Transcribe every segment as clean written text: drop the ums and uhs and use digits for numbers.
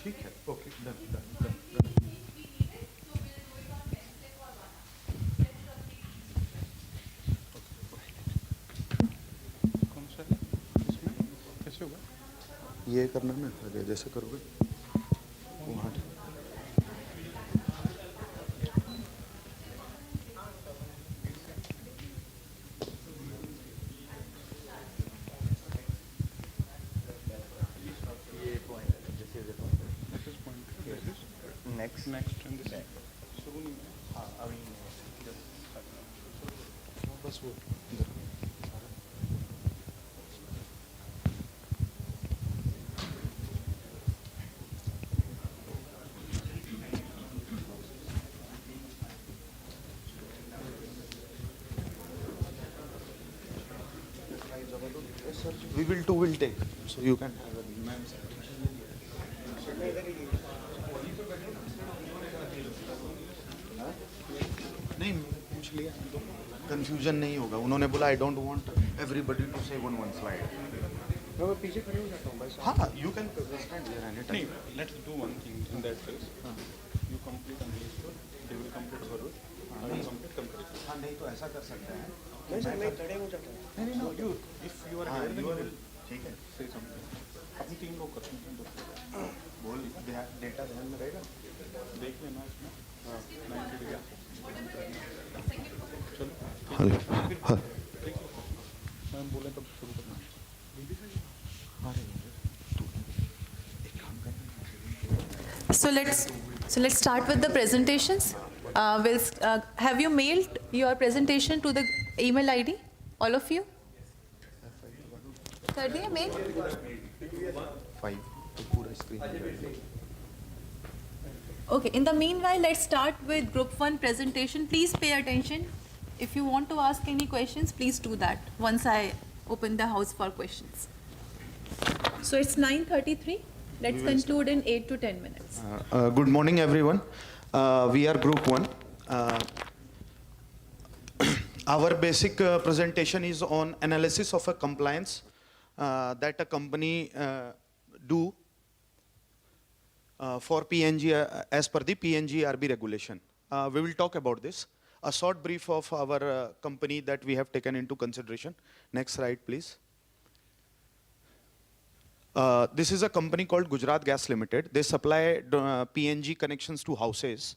ठीक है, okay, done done done. कौन सा है इसमें, कैसे होगा? ये करना ना, अरे जैसे करोगे वहाँ। ये point है, this is the point. This is point, this is Next. next and this is Next. शुरू नहीं है। हाँ अभी just बस वो इधर we will take, so you can have a नहीं पूछ लिया तो कंफ्यूजन नहीं होगा। उन्होंने बोला I don't want everybody to say one slide. मैं पीछे खड़े हो जाता हूँ भाई साहब। हाँ you can stand here any time. नहीं, let's do one thing in that case. You complete English, they will complete Varud. I will complete. हाँ नहीं तो ऐसा कर सकते हैं। नहीं सर मैं खड़े हो जाता हूँ। नहीं, no, you. If you are हाँ here, then you you are will ठीक है। say something. अपनी तीन लोग करते हैं, बोल डेटा ध्यान में रहेगा। देख लेना इसमें 90 डिग्री। चलो हेलो मैम बोले तब शुरू करना। अरे तू एक काम कर। So let's start with the presentations. Have you mailed your presentation to the email ID, all of you? कर दिया mail? 5 तो पूरा screen. Okay. In the meanwhile, let's start with Group 1 presentation. Please pay attention. If you want to ask any questions, please do that once I open the house for questions. So it's 9:33. Let's conclude in 8 to 10 minutes. Good morning, everyone. We are Group 1. Our basic presentation is on analysis of a compliance that a company do for PNG as per the PNG-RB regulation. We will talk about this. A short brief of our company that we have taken into consideration. Next slide, please. This is a company called Gujarat Gas Limited. They supply PNG connections to houses,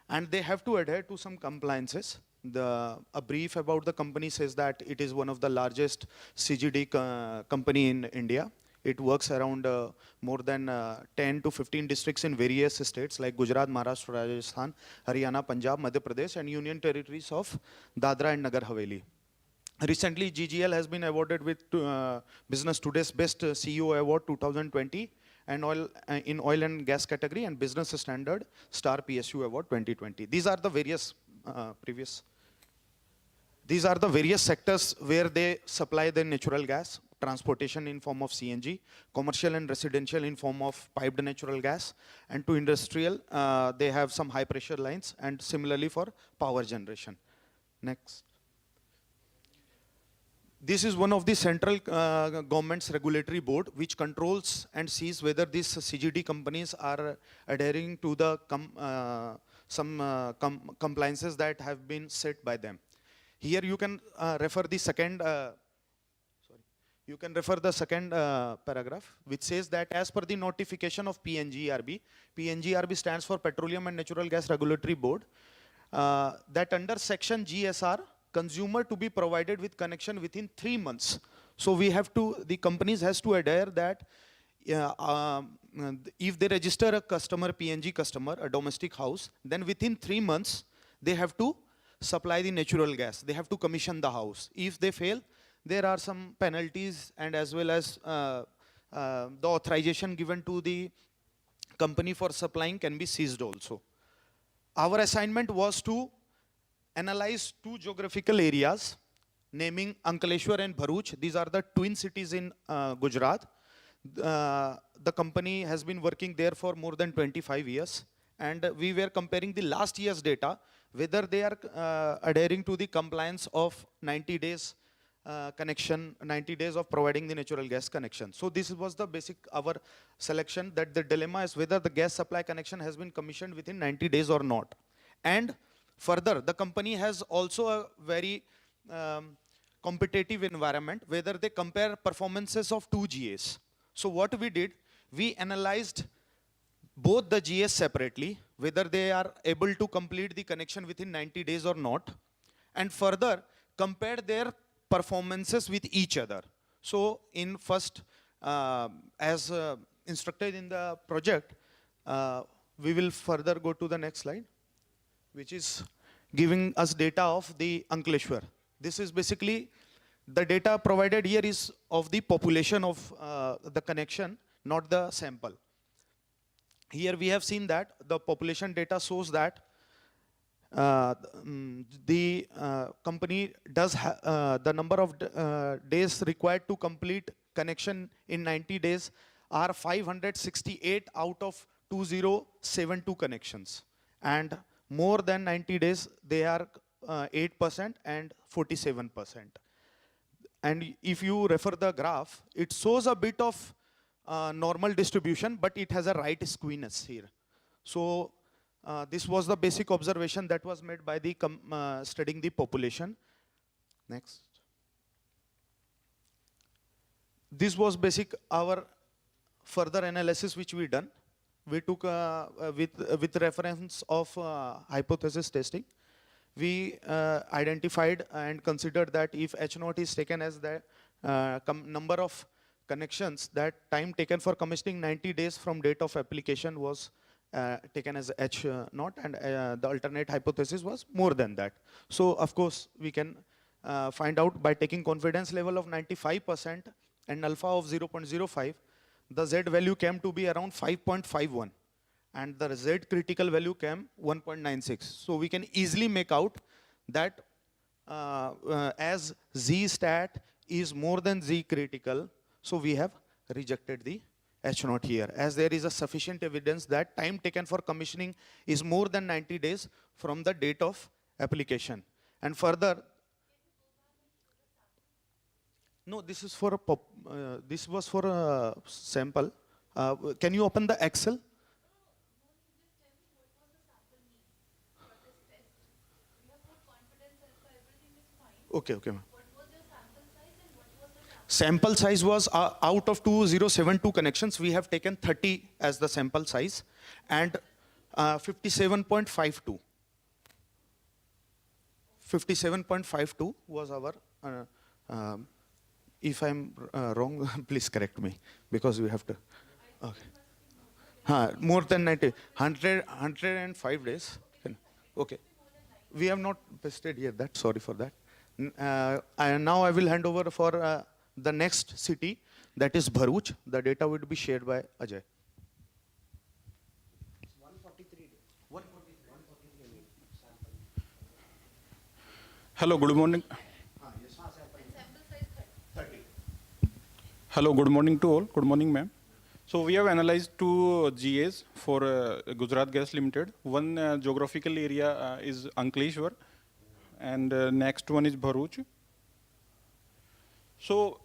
and they have to adhere to some compliances. A brief about the company says that it is one of the largest CGD company in India. It works around more than 10 to 15 districts in various states like Gujarat, Maharashtra, Rajasthan, Haryana, Punjab, Madhya Pradesh, and Union Territories of Dadra and Nagar Haveli. Recently, GGL has been awarded with Business Today's Best CEO Award 2020 and in oil and gas category and Business Standard Star PSU Award 2020. These are the various These are the various sectors where they supply the natural gas, transportation in form of CNG, commercial and residential in form of piped natural gas, and to industrial, they have some high pressure lines, and similarly for power generation. Next. This is one of the central government's regulatory board which controls and sees whether these CGD companies are adhering to the compliances that have been set by them. Here you can refer the second paragraph, which says that as per the notification of PNGRB, PNGRB stands for Petroleum and Natural Gas Regulatory Board, that under section GSR, consumer to be provided with connection within 3 months. So we have to, the companies has to adhere that if they register a customer, PNG customer, a domestic house, then within 3 months, they have to supply the natural gas. They have to commission the house. If they fail, there are some penalties, and as well as the authorization given to the company for supplying can be seized also. Our assignment was to analyze 2 geographical areas, naming Ankleshwar and Bharuch. These are the twin cities in Gujarat. The company has been working there for more than 25 years. And we were comparing the last year's data, whether they are adhering to the compliance of 90 days connection, 90 days of providing the natural gas connection. So this was the basic our selection, that the dilemma is whether the gas supply connection has been commissioned within 90 days or not. And further, the company has also a very competitive environment, whether they compare performances of two GAs. So what we did, we analyzed both the GAs separately, whether they are able to complete the connection within 90 days or not, and further compare their performances with each other. So in first, as instructed in the project, we will further go to the next slide, which is giving us data of the Ankleshwar. This is basically the data provided here is of the population of the connection, not the sample. Here we have seen that the population data shows that the company does the number of days required to complete connection in 90 days are 568 out of 2072 connections, and more than 90 days they are 8% and 47%. And if you refer the graph, it shows a bit of normal distribution, but it has a right skewness here. So this was the basic observation that was made by the studying the population. Next. This was basic our further analysis which we done. We took with reference of hypothesis testing. We identified and considered that if H0 is taken as the number of connections, that time taken for commissioning 90 days from date of application was taken as H0, and the alternate hypothesis was more than that. So of course we can find out by taking confidence level of 95% and alpha of 0.05, the Z value came to be around 5.51. And the Z critical value came 1.96. So we can easily make out that as Z stat is more than Z critical, so we have rejected the H0 here, as there is a sufficient evidence that time taken for commissioning is more than 90 days from the date of application. And further, no, this is for a this was for a sample. Can you open the Excel? Okay, okay, ma'am. Sample size was out of 2072 connections, we have taken 30 as the sample size, and 57.52. 57.52 was our, if I'm wrong, please correct me, because we have to, okay. More than 90, 105 days. Okay. We have not pasted here that, sorry for that. And now I will hand over for the next city, that is Bharuch. The data would be shared by Ajay. 143 days. 143 sample. Hello, good morning. Hello, good morning to all. Good morning, ma'am. So we have analyzed two GAs for Gujarat Gas Limited. One geographical area is Ankleshwar, and next one is Bharuch. So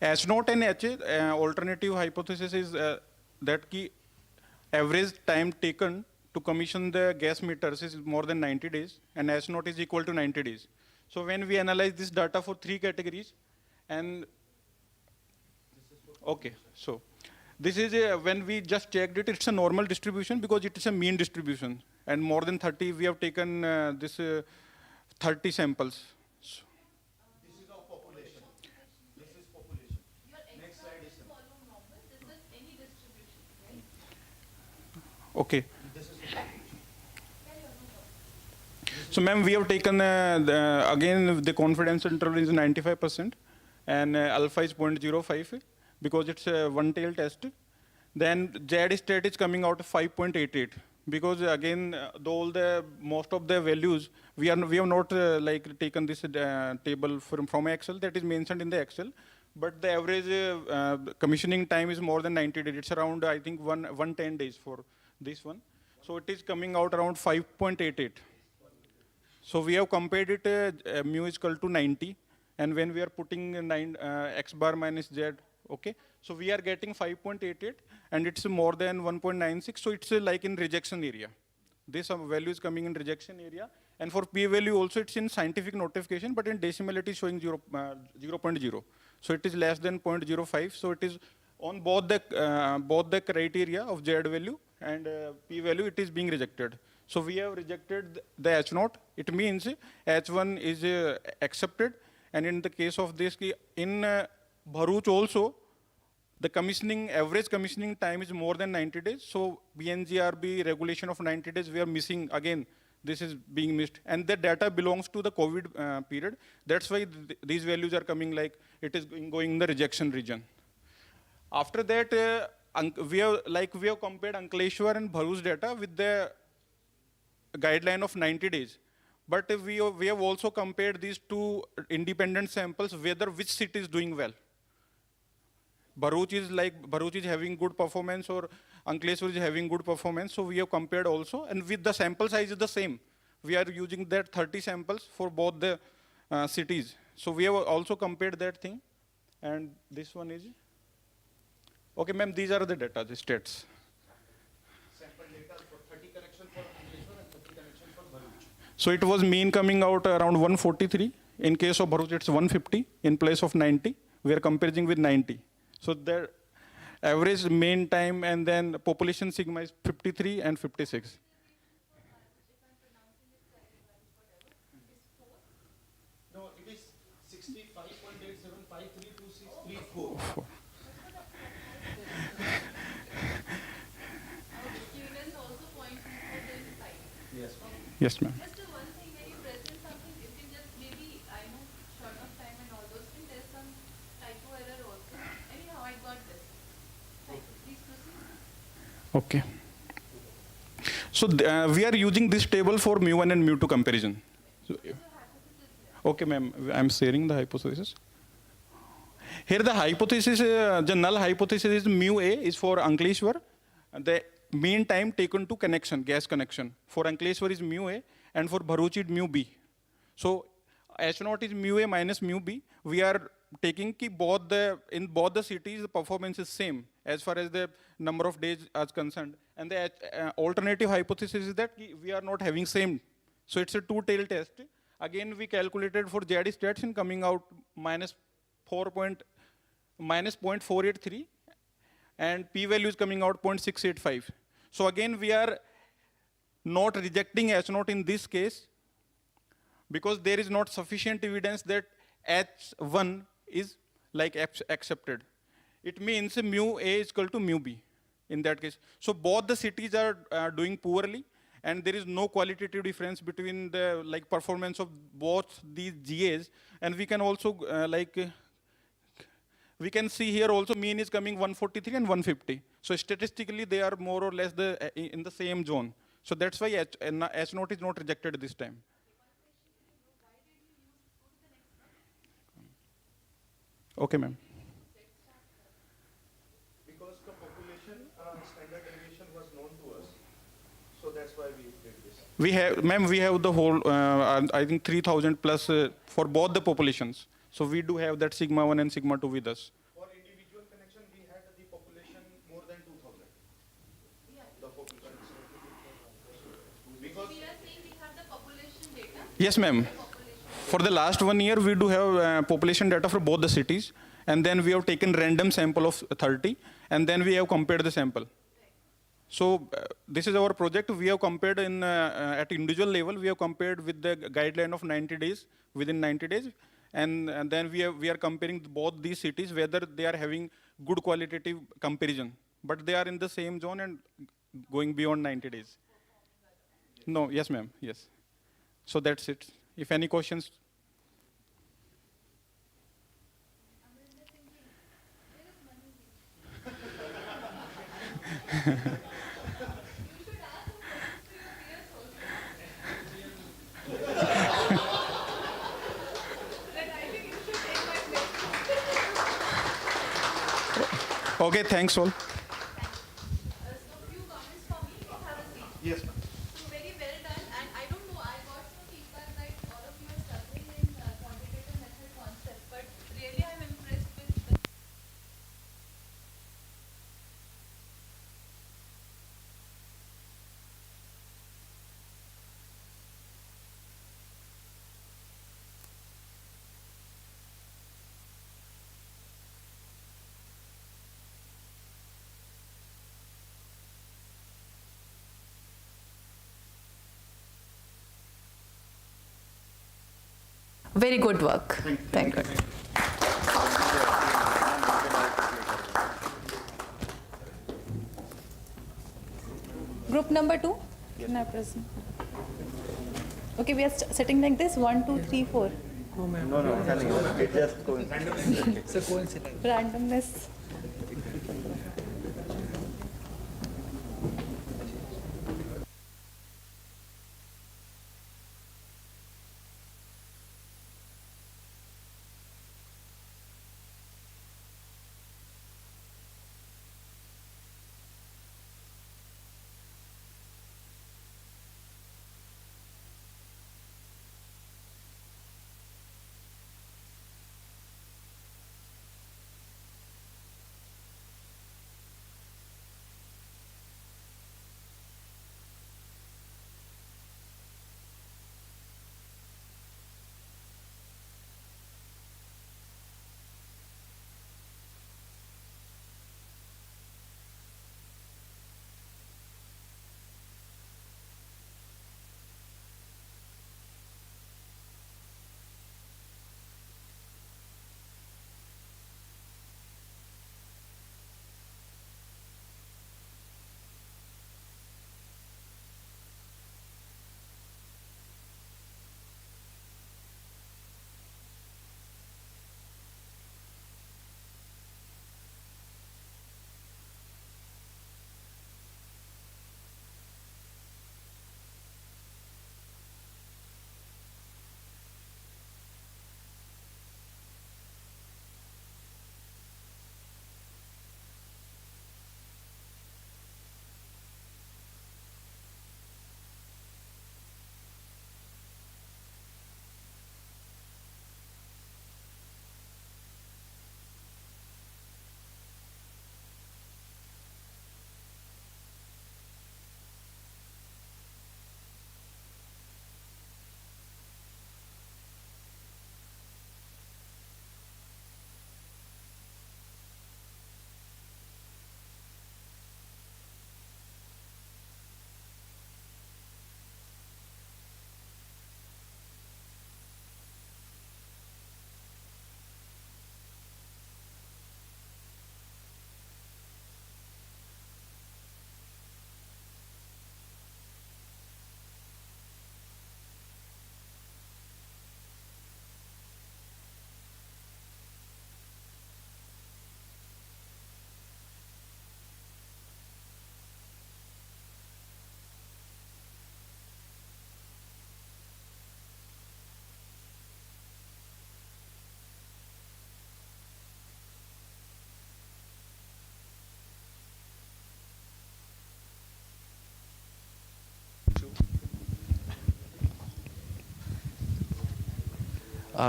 H0 and H, alternative hypothesis is that ki average time taken to commission the gas meters is more than 90 days, and H0 is equal to 90 days. So when we analyze this data for three categories, and okay, so this is when we just checked it, it's a normal distribution because it is a mean distribution, and more than 30 we have taken this 30 samples. So This is our population. This is population. Next slide is This is any distribution, right? okay. So ma'am, we have taken again the confidence interval is 95%, and alpha is 0.05 because it's a one-tail test. Then Z stat is coming out 5.88 because again all the most of the values we have not like taken this table from Excel that is mentioned in the Excel, but the average commissioning time is more than 90 days. It's around I think 110 days for this one. So it is coming out around 5.88. So we have compared it mu is equal to 90 And when we are putting 9 x bar minus z, okay, so we are getting 5.88, and it's more than 1.96, so it's like in rejection area. This value is coming in rejection area. And for p-value also, it's in scientific notification, but in decimal it is showing 0.0. So it is less than 0.05. So it is on both the criteria of z value and p-value, it is being rejected. So we have rejected the H0. It means H1 is accepted. And in the case of this, in Bharuch also, the average commissioning time is more than 90 days. So BNGRB regulation of 90 days, we are missing again. This is being missed. And the data belongs to the COVID period. That's why these values are coming like it is going in the rejection region. After that, we have compared Ankleshwar and Bharuch data with the guideline of 90 days. But we have also compared these two independent samples, whether which city is doing well. Bharuch is having good performance or Ankleshwar is having good performance. So we have compared also, and with the sample size is the same. We are using that 30 samples for both the cities. So we have also compared that thing. And this one is, okay, ma'am, these are the data, the stats. Sample data for 30 connection for Ankleshwar and 30 connection for Bharuch. So it was mean coming out around 143. In case of Bharuch, it's 150 in place of 90. We are comparing with 90. So the average mean time and then population sigma is 53 and 56. No, it is 65.87532634. Students also point to the site. Yes. Yes, ma'am. Just one thing, when you present something, if you just maybe, I know, short of time and all those things, there's some typo error also. Anyhow, I got this. Right, please proceed. Okay. So we are using this table for mu1 and mu2 comparison. So, okay, ma'am, I'm sharing the hypothesis. Here the hypothesis, the null hypothesis is mu A is for Ankleshwar. The mean time taken to connection, gas connection. For Ankleshwar is mu A, and for Bharuch is mu B. So H0 is mu A minus mu B. We are taking in both the cities, the performance is same as far as the number of days is concerned. And the alternative hypothesis is that we are not having same. So it's a two-tailed test. Again, we calculated for ZD stats and coming out minus 0.483, and p-value is coming out 0.685. So again, we are not rejecting H0 in this case because there is not sufficient evidence that H1 is like accepted. It means mu A is equal to mu B in that case. So both the cities are doing poorly, and there is no qualitative difference between the performance of both these GAs. And we can also we can see here also mean is coming 143 and 150. So statistically, they are more or less in the same zone. So that's why H0 is not rejected this time. Okay, ma'am. Because the population standard deviation was known to us, so that's why we did this. We have, ma'am, we have the whole, I think 3,000 plus for both the populations. So we do have that sigma 1 and sigma 2 with us. For individual connection, we had the population more than 2,000. Yeah. The population. Because We are saying we have the population data. Yes, ma'am. For the last 1 year, we do have population data for both the cities. And then we have taken random sample of 30. And then we have compared the sample. So this is our project. We have compared at individual level. We have compared with the guideline of 90 days, within 90 days. And then we are comparing both these cities, whether they are having good qualitative comparison. But they are in the same zone and going beyond 90 days. No, yes, ma'am, yes. So that's it. If any questions? Okay, thanks all. So few comments for me. Have a seat. yes, ma'am. So very well done. And I don't know, I got some feedback that all of you are struggling in quantitative method concept. Very good work. Thank you. Group number 2? Can I present? Okay, we are sitting like this. 1, 2, 3, 4. No, I'm telling you, it just coincidence. It's a coincidence. Randomness.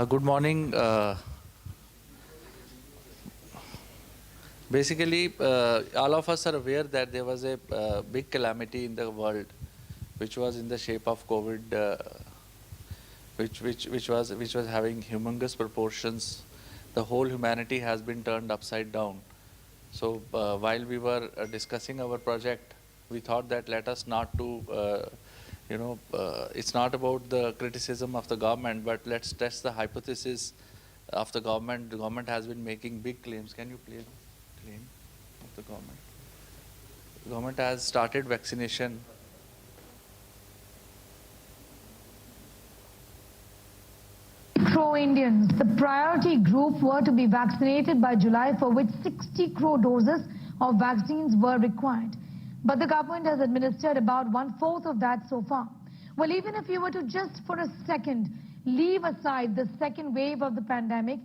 Good morning. Basically, all of us are aware that there was a big calamity in the world, which was in the shape of COVID, which was having humongous proportions. The whole humanity has been turned upside down. So while we were discussing our project, we thought that let us not to it's not about the criticism of the government, but let's test the hypothesis of the government. The government has been making big claims. Can you play the claim of the government? The government has started vaccination. Pro-Indians, the priority group, were to be vaccinated by July, for which 60 crore doses of vaccines were required. But the government has administered about 1/4 of that so far. Well, even if you were to just for a second leave aside the second wave of the pandemic,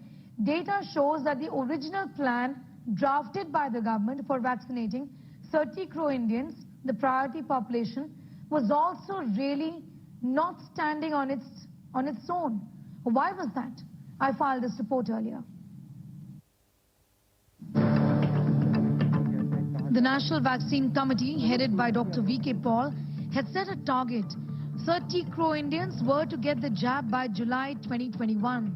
data shows that the original plan drafted by the government for vaccinating 30 crore Indians, the priority population, was also really not standing on its own. Why was that? I filed this report earlier. The National Vaccine Committee, headed by Dr. V.K. Paul, had set a target. 30 crore Indians were to get the jab by July 2021.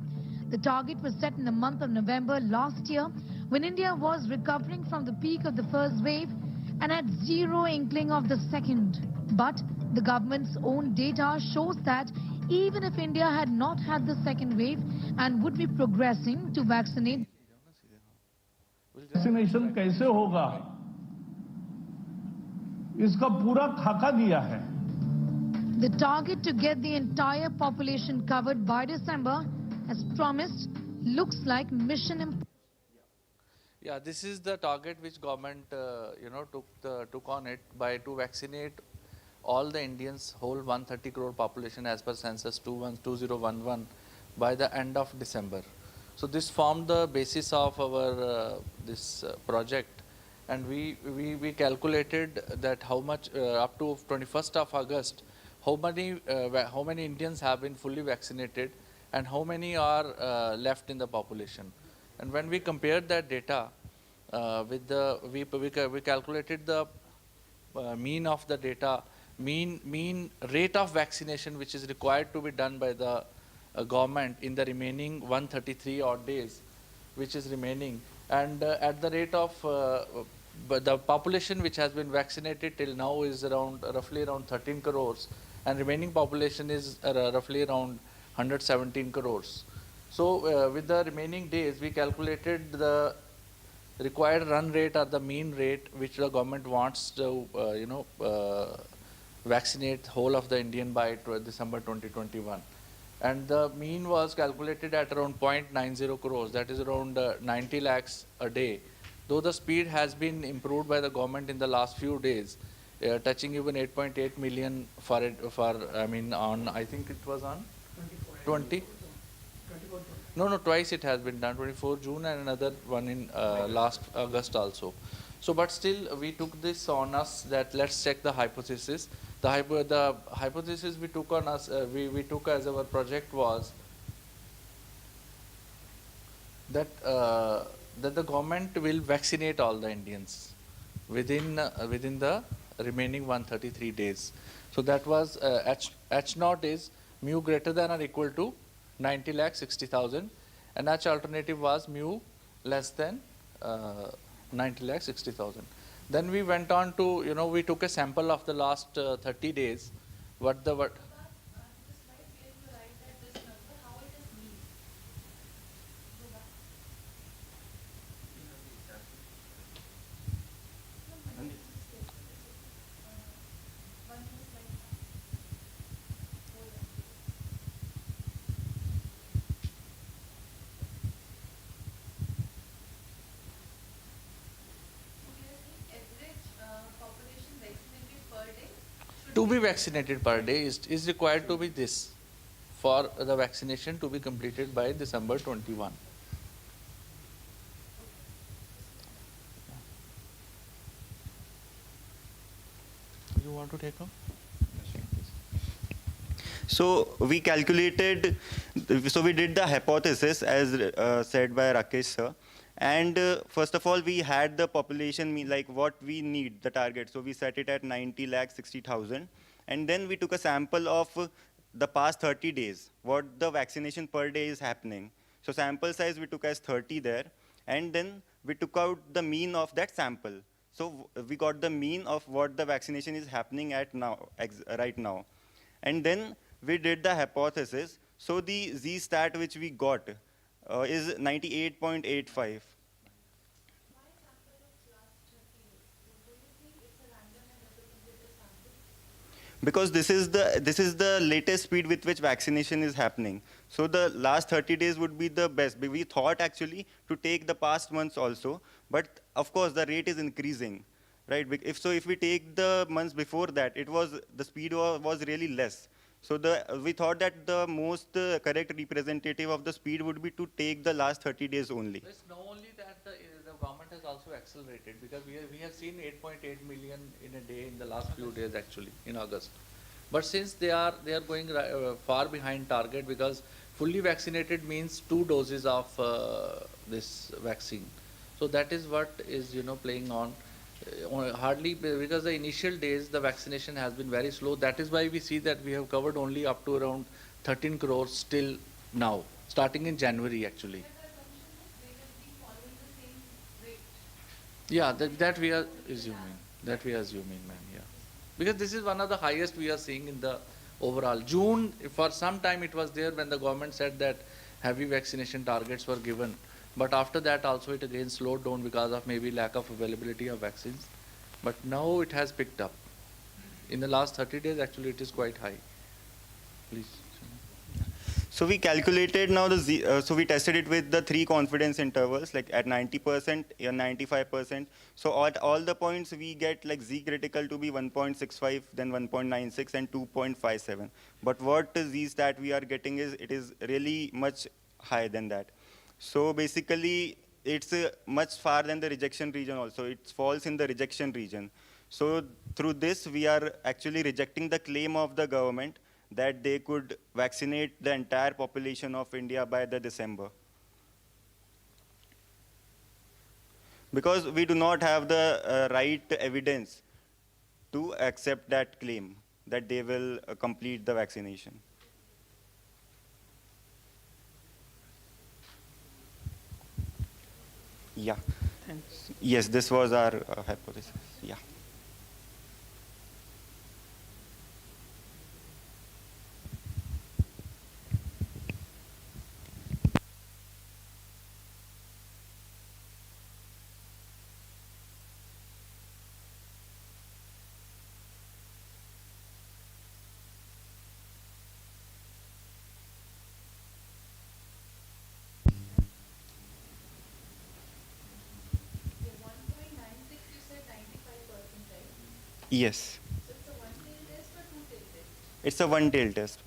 The target was set in the month of November last year, when India was recovering from the peak of the first wave and had zero inkling of the second. But The government's own data shows that even if India had not had the second wave and would be progressing to vaccinate vaccination कैसे होगा इसका पूरा खाका दिया है the target to get the entire population covered by December, as promised, looks like mission impossible. Yeah, this is the target which government, took on it to vaccinate all the Indians, whole 130 crore population as per census 2011 by the end of December. So this formed the basis of our this project, and we calculated that how much up to 21st of August, how many Indians have been fully vaccinated and how many are left in the population. And when we compared that data with the, we calculated the mean of the data, mean rate of vaccination which is required to be done by the government in the remaining 133 odd days, which is remaining, and at the rate of the population which has been vaccinated till now is roughly around 13 crores, and remaining population is roughly around 117 crores. So with the remaining days, we calculated the required run rate or the mean rate which the government wants to, vaccinate whole of the Indian by December 2021. And the mean was calculated at around 0.90 crores, that is around 90 lakhs a day. Though the speed has been improved by the government in the last few days, touching even 8.8 million on, I think it was on 20? No, twice it has been done, 24 June and another one in last August also. So, but still we took this on us that let's check the hypothesis. The hypothesis we took on us, we took as our project was that that the government will vaccinate all the Indians within the remaining 133 days. So that was H naught is mu greater than or equal to 90 lakh 60,000, and H alternative was mu less than 90 lakh 60,000. Then we went on to, we took a sample of the last 30 days. What to be vaccinated per day is required to be this for the vaccination to be completed by December 21. You want to take up? So we calculated, so we did the hypothesis as said by Rakesh sir. And first of all, we had the population, like what we need, the target. So we set it at 90 lakh 60,000. And then we took a sample of the past 30 days, what the vaccination per day is happening. So sample size we took as 30 there. And then we took out the mean of that sample. So we got the mean of what the vaccination is happening at now, right now. And then we did the hypothesis. So the Z-stat which we got is 98.85. Because this is the latest speed with which vaccination is happening. So the last 30 days would be the best. We thought actually to take the past months also, but of course the rate is increasing, right? If we take the months before that, the speed was really less. So we thought that the most correct representative of the speed would be to take the last 30 days only. Let's know only that the government has also accelerated, because we have seen 8.8 million in a day in the last few days actually in August. But since they are going far behind target, because fully vaccinated means 2 doses of this vaccine. So that is what is playing on. Hardly, because the initial days the vaccination has been very slow. That is why we see that we have covered only up to around 13 crores still now, starting in January actually. Yeah, that we are assuming. That we are assuming, ma'am. Yeah. Because this is one of the highest we are seeing in the overall. June, for some time it was there when the government said that heavy vaccination targets were given. But after that also it again slowed down because of maybe lack of availability of vaccines. But now it has picked up. In the last 30 days, actually it is quite high. Please. So we calculated now so we tested it with the 3 confidence intervals, like at 90% and 95%. So at all the points we get like Z critical to be 1.65, then 1.96 and 2.57. But what Z stat we are getting is, it is really much higher than that. So basically it's much far than the rejection region also. It falls in the rejection region. So through this we are actually rejecting the claim of the government that they could vaccinate the entire population of India by the December. Because we do not have the right evidence to accept that claim that they will complete the vaccination. Yeah. Thanks. Yes, this was our hypothesis. Yeah. Yes. It's a one-tail test.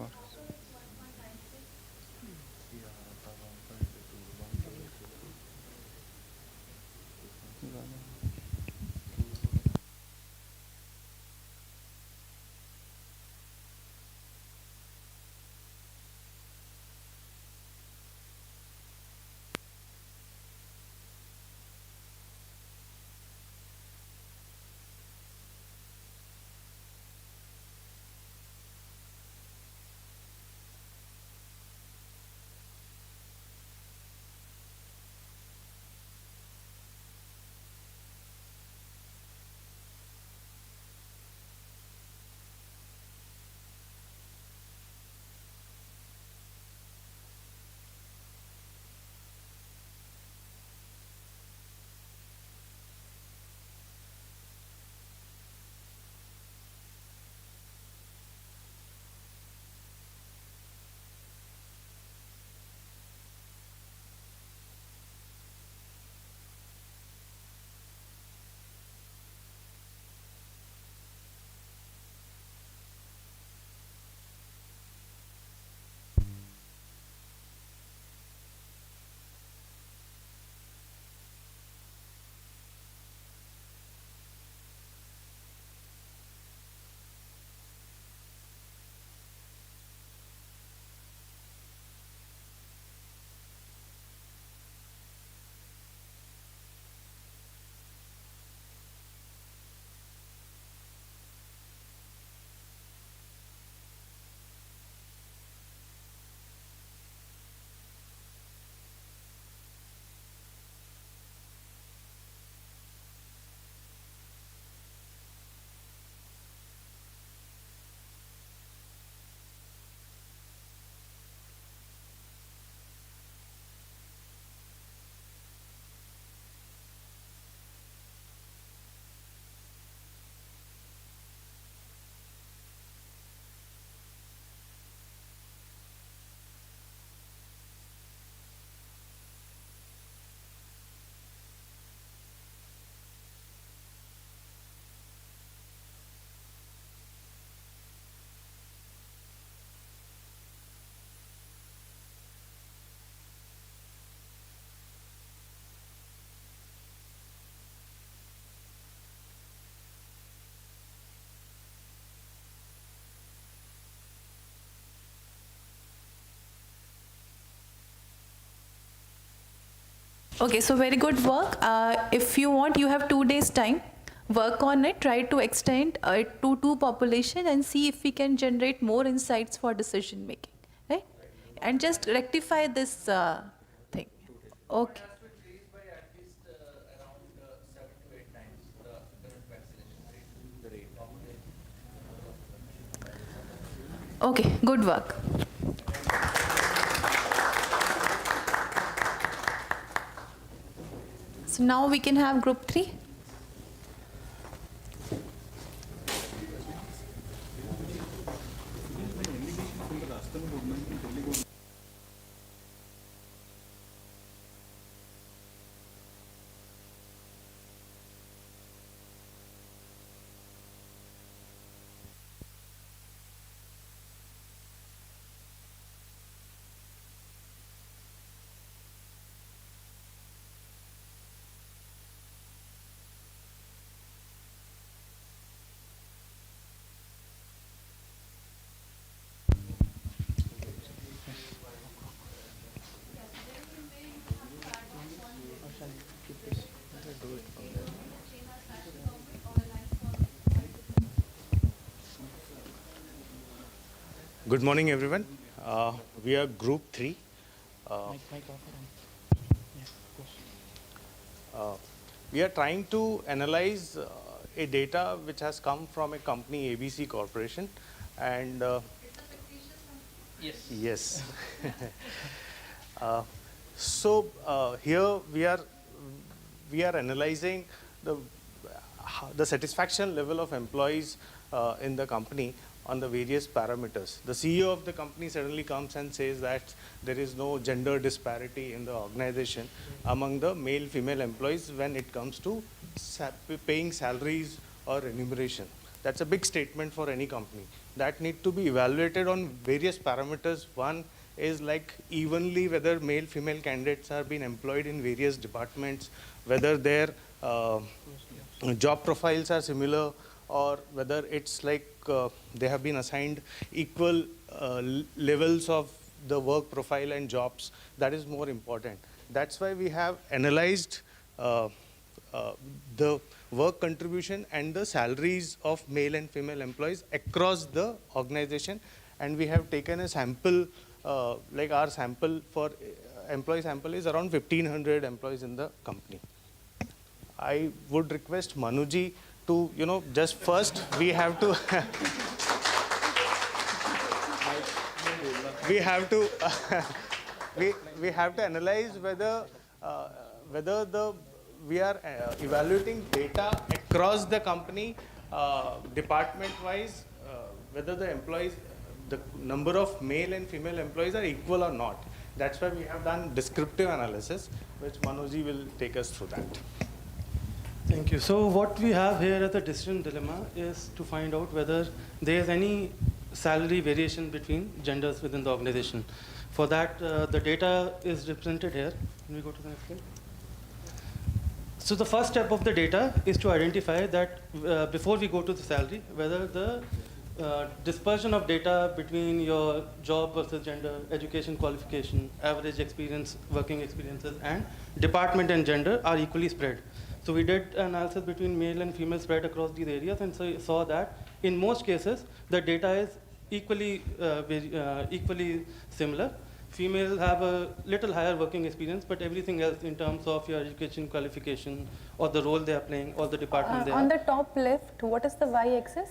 Okay, so very good work. If you want, you have 2 days time. Work on it, try to extend it to 2 population and see if we can generate more insights for decision making, right? And just rectify this thing. Okay. Okay, good work. So now we can have group 3. Good morning, everyone. We are Group 3. We are trying to analyze a data which has come from a company, ABC Corporation, and yes. Here we are analyzing the satisfaction level of employees in the company on the various parameters. The CEO of the company suddenly comes and says that there is no gender disparity in the organization among the male-female employees when it comes to paying salaries or remuneration. That's a big statement for any company. That need to be evaluated on various parameters. One is like evenly whether male-female candidates are being employed in various departments, whether their job profiles are similar, or whether it's like they have been assigned equal levels of the work profile and jobs. That is more important. That's why we have analyzed the work contribution and the salaries of male and female employees across the organization, and we have taken a sample, like our sample for employee sample is around 1,500 employees in the company. I would request Manuji to, just first we have to we have to analyze whether we are evaluating data across the company department wise, whether the employees, the number of male and female employees are equal or not. That's why we have done descriptive analysis, which Manoji will take us through that. Thank you. So what we have here as a decision dilemma is to find out whether there is any salary variation between genders within the organization. For that, the data is represented here. Can we go to the next slide? So the first step of the data is to identify that before we go to the salary, whether the dispersion of data between your job versus gender, education qualification, average experience, working experiences, and department and gender are equally spread. So we did analysis between male and female spread across these areas, and so saw that in most cases the data is equally similar. Females have a little higher working experience, but everything else in terms of your education qualification or the role they are playing or the department they are. On the top left, what is the y-axis?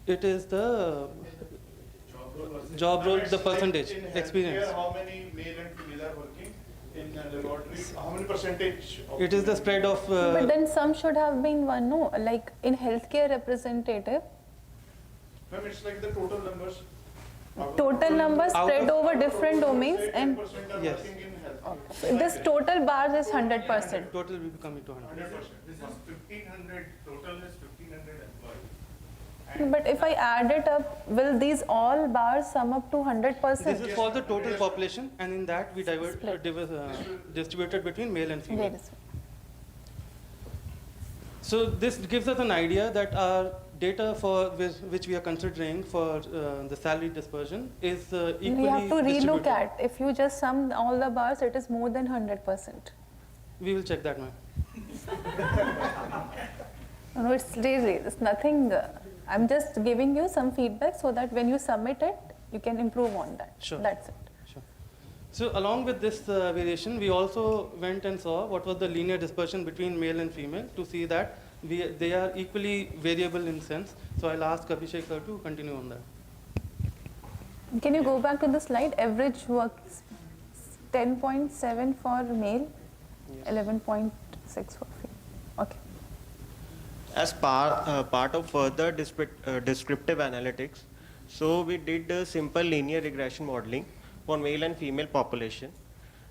It is the job role, the percentage experience. Here, how many male and female are working in laboratory? How many percentage? It is the spread of. But then some should have been one, no? Like in healthcare representative. Ma'am, it's like the total numbers. Total numbers spread over different domains, and Yes. this total bars is 100%. Total will be coming to 100%. 100%. This is 1,500. Total is 1,500 employees. But if I add it up, will these all bars sum up to 100%? This is for the total population, and in that we distributed between male and female. There is. So this gives us an idea that our data for which we are considering for the salary dispersion is equally We have to relook distributed. at. If you just sum all the bars, it is more than 100%. We will check that, ma'am. No, it's really, it's nothing. I'm just giving you some feedback so that when you submit it, you can improve on that. Sure. That's it. Sure. So along with this variation, we also went and saw what was the linear dispersion between male and female to see that they are equally variable in sense. So I'll ask Abhishek sir to continue on that. Can you go back to the slide? Average work 10.7 for male, 11.6 for female. Okay. As part of further descriptive analytics, so we did simple linear regression modeling for male and female population.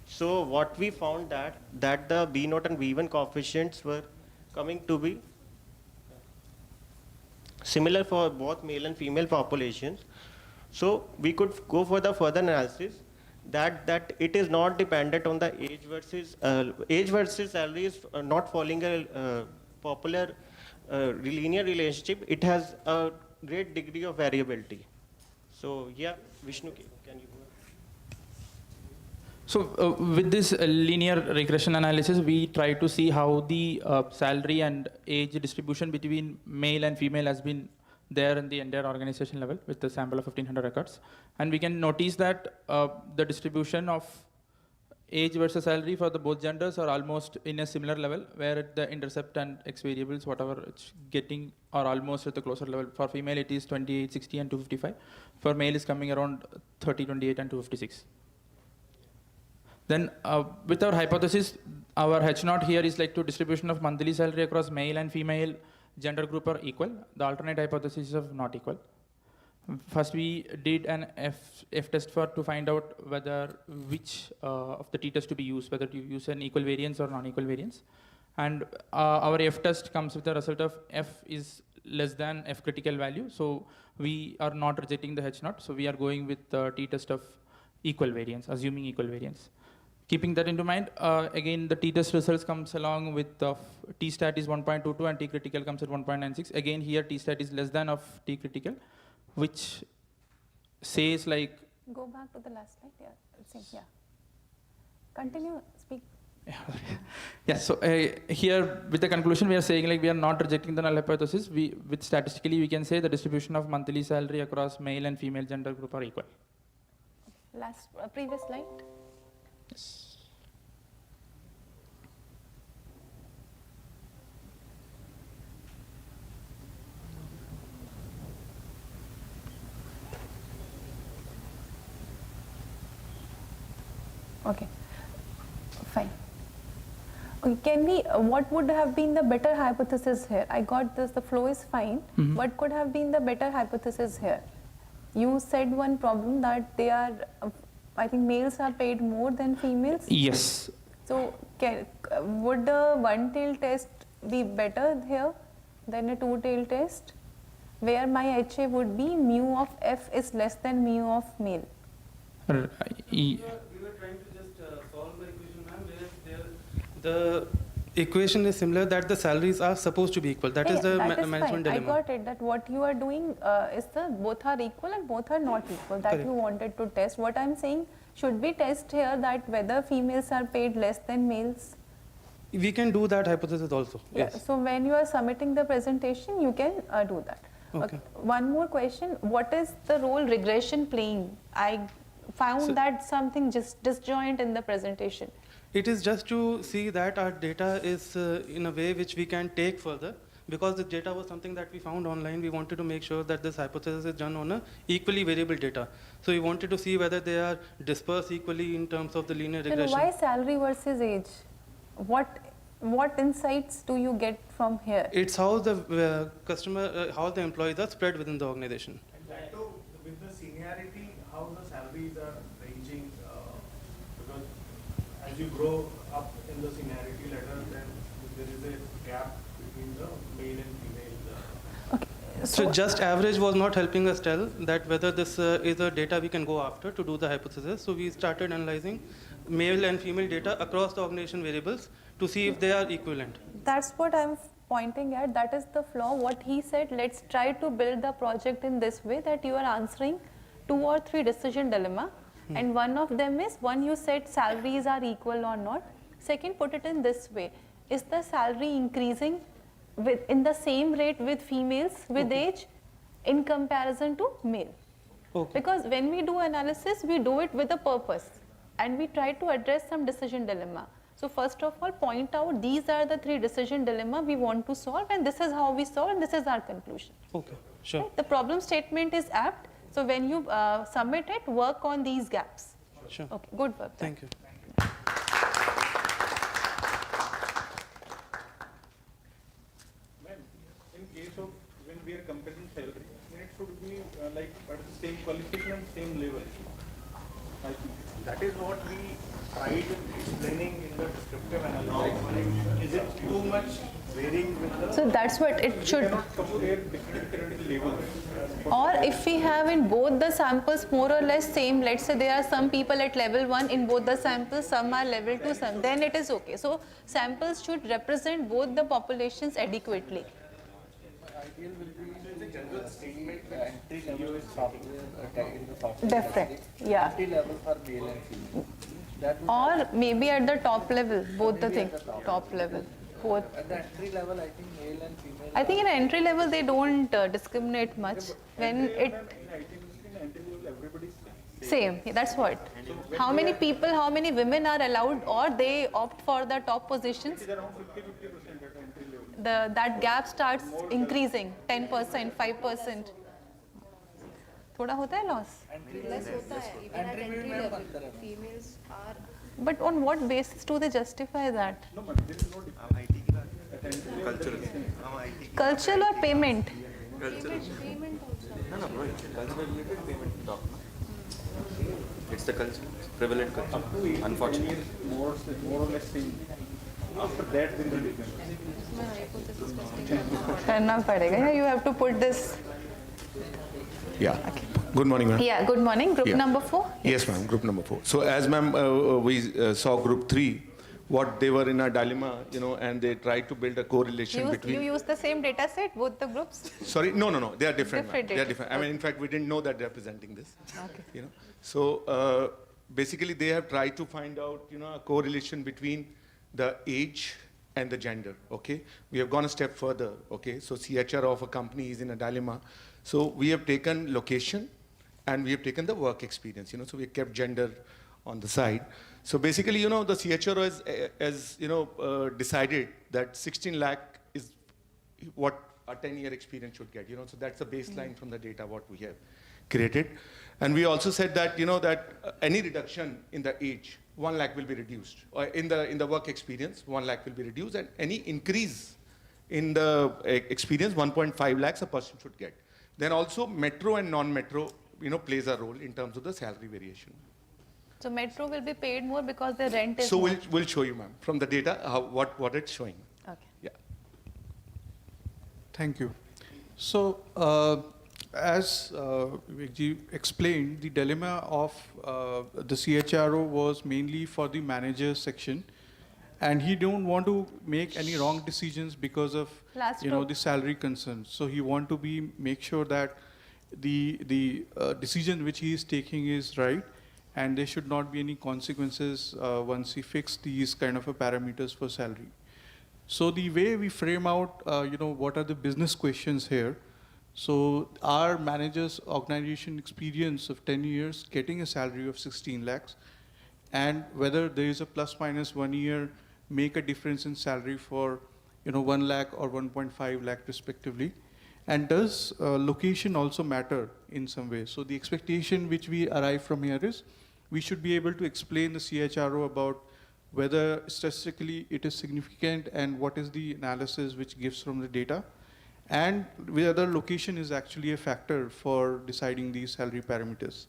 So what we found that the B0 and B1 coefficients were coming to be similar for both male and female populations. So we could go for the further analysis that it is not dependent on the age versus salary is not following a popular linear relationship. It has a great degree of variability. So yeah, Vishnu, can you go ahead? So with this linear regression analysis, we try to see how the salary and age distribution between male and female has been there in the entire organization level with the sample of 1500 records. And we can notice that the distribution of age versus salary for the both genders are almost in a similar level, where the intercept and x variables, whatever it's getting, are almost at the closer level. For female, it is 28, 60, and 255. For male, is coming around 30, 28, and 256. Then with our hypothesis, our H0 here is like to distribution of monthly salary across male and female gender group are equal. The alternate hypothesis is of not equal. First, we did an F test to find out whether which of the t test to be used, whether to use an equal variance or non-equal variance. And our F test comes with the result of F is less than F critical value. So we are not rejecting the H0. So we are going with the t test of equal variance, assuming equal variance. Keeping that into mind, again, the t-test results comes along with t-stat is 1.22 and t-critical comes at 1.96. Again, here t-stat is less than of t-critical, which says like... Go back to the last slide, yeah. Continue, speak. Yeah, so here with the conclusion, we are saying like we are not rejecting the null hypothesis. With statistically, we can say the distribution of monthly salary across male and female gender group are equal. Last, previous slide. Yes. Okay, fine. Okay, can we, what would have been the better hypothesis here? I got this, the flow is fine. What could have been the better hypothesis here? You said one problem that they are, I think males are paid more than females? Yes. So would a one-tail test be better here than a two-tail test, where my HA would be mu of F is less than mu of male? We were trying to just solve the equation, ma'am, where the equation is similar, that the salaries are supposed to be equal. That is the management dilemma. I got it, that what you are doing is both are equal and both are not equal, that you wanted to test. What I'm saying, should we test here that whether females are paid less than males? We can do that hypothesis also, yes. So when you are submitting the presentation, you can do that. Okay. One more question, what is the role regression playing? I found that something just disjoint in the presentation. It is just to see that our data is in a way which we can take further. Because the data was something that we found online, we wanted to make sure that this hypothesis is done on a equally variable data. So we wanted to see whether they are dispersed equally in terms of the linear regression. Why salary versus age? What insights do you get from here? It's how the how the employees are spread within the organization. And that too, with the seniority, how the salaries are ranging, because as you grow up in the seniority ladder, then there is a gap between the male and female. Okay. So just average was not helping us tell that whether this is a data we can go after to do the hypothesis. So we started analyzing male and female data across the organization variables to see if they are equivalent. That's what I'm pointing at. That is the flaw. What he said, let's try to build the project in this way that you are answering 2 or 3 decision dilemma. And one of them is, one, you said salaries are equal or not. Second, put it in this way. Is the salary increasing in the same rate with females with age in comparison to male? Because when we do analysis, we do it with a purpose and we try to address some decision dilemma. So first of all, point out these are the 3 decision dilemma we want to solve, and this is how we solve, and this is our conclusion. Okay, sure. Right? The problem statement is apt. So when you submit it, work on these gaps. Sure. Okay, good work. Thank you. Ma'am, in case of when we are comparing salary, then it should be like at the same qualification and same level. I think. That is what we tried explaining in the descriptive analysis. Is it too much varying with the? So that's what it should. Cannot compare different levels. Or if we have in both the samples more or less same, let's say there are some people at level 1 in both the samples, some are level 2, some, then it is okay. So samples should represent both the populations adequately. Ideal will be the general statement entry level in software, in the software. Different, yeah. Entry level for male and female. That would Or maybe at the top level, both the things, top level, both. at the entry level, I think male and female. I think in entry level they don't discriminate much. When it same, that's what. How many people, how many women are allowed, or they opt for the top positions? That gap starts increasing, 10%, 5%. थोड़ा होता है loss. less होता है even at entry level females are But on what basis do they justify that? Cultural or payment? payment also It's the culture, prevalent culture, unfortunately. More or less same. After that, there is a difference. इसमें hypothesis testing करना पड़ेगा. Yeah, you have to put this. Yeah. Good morning, ma'am. Yeah, good morning. Group Yeah. number 4. Yes, ma'am. Group number 4. So as ma'am, we saw group 3, what they were in a dilemma, and they tried to build a correlation between. You use the same data set, both the groups? Sorry, no. They are different. ma'am. Different They are data. different. I mean, in fact, we didn't know that they are presenting this. Okay. So basically, they have tried to find out, a correlation between the age and the gender. Okay, we have gone a step further. Okay, so CHR of a company is in a dilemma. So we have taken location, and we have taken the work experience. So we kept gender on the side. So basically, the CHRO has decided that 16 lakh is what a 10-year experience should get. So that's the baseline from the data what we have created. And we also said that that any reduction in the age, 1 lakh will be reduced. Or in the work experience, 1 lakh will be reduced, and any increase in the experience, 1.5 lakhs a person should get. Then also metro and non-metro, plays a role in terms of the salary variation. So metro will be paid more because the rent is So more. we'll show you, ma'am, from the data what it's showing. Okay. Yeah. Thank you. So, as Vivekji explained, the dilemma of the CHRO was mainly for the manager section, and he don't want to make any wrong decisions because of the salary concerns. So he want to make sure that the decision which he is taking is right, and there should not be any consequences once he fixed these kind of parameters for salary. So the way we frame out, what are the business questions here. So our manager's organization experience of 10 years getting a salary of 16 lakhs, and whether there is a plus minus 1 year make a difference in salary for 1 lakh or 1.5 lakh respectively. And does location also matter in some way? So the expectation which we arrive from here is we should be able to explain the CHRO about whether statistically it is significant and what is the analysis which gives from the data, and whether location is actually a factor for deciding these salary parameters.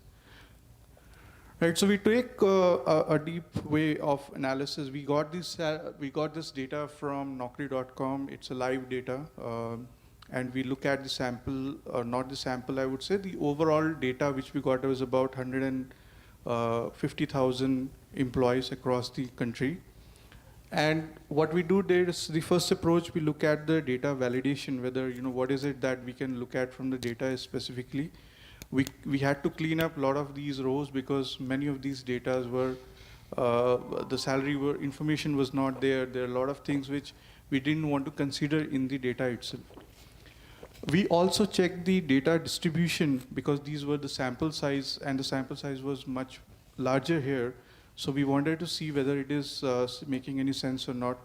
Right, so we take a deep way of analysis. We got this data from Naukri.com. It's a live data, and we look at the sample, not the sample, I would say. The overall data which we got was about 150,000 employees across the country. And what we do there is the first approach, we look at the data validation, whether, what is it that we can look at from the data specifically. We had to clean up a lot of these rows because many of these data were, the salary information was not there. There are a lot of things which we didn't want to consider in the data itself. We also checked the data distribution because these were the sample size, and the sample size was much larger here. So we wanted to see whether it is making any sense or not.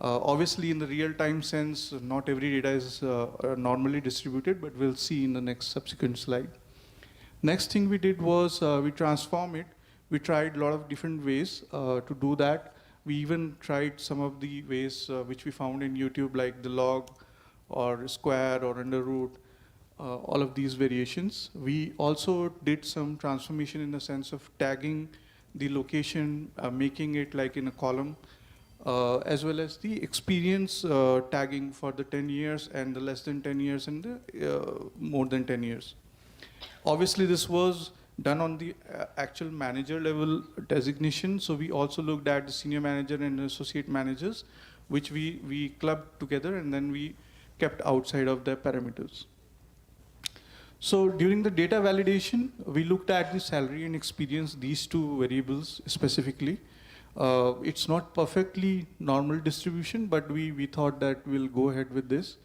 Obviously, in the real-time sense, not every data is normally distributed, but we'll see in the next subsequent slide. Next thing we did was we transform it. We tried a lot of different ways to do that. We even tried some of the ways which we found in YouTube, like the log or square or under root, all of these variations. We also did some transformation in the sense of tagging the location, making it like in a column, as well as the experience tagging for the 10 years and the less than 10 years and the more than 10 years. Obviously, this was done on the actual manager level designation. So we also looked at the senior manager and associate managers, which we clubbed together and then we kept outside of their parameters. So during the data validation, we looked at the salary and experience, these two variables specifically. It's not perfectly normal distribution, but we thought that we'll go ahead with this.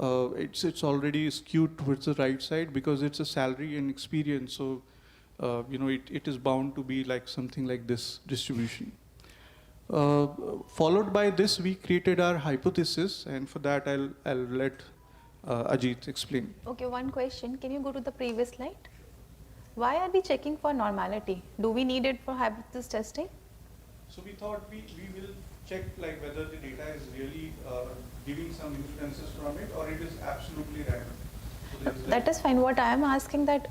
It's already skewed towards the right side because it's a salary and experience. So, it is bound to be like something like this distribution. Followed by this, we created our hypothesis, and for that, I'll let Ajit explain. Okay, one question. Can you go to the previous slide? Why are we checking for normality? Do we need it for hypothesis testing? So we thought we will check like whether the data is really giving some influences from it or it is absolutely random. So That is fine. What I am asking that,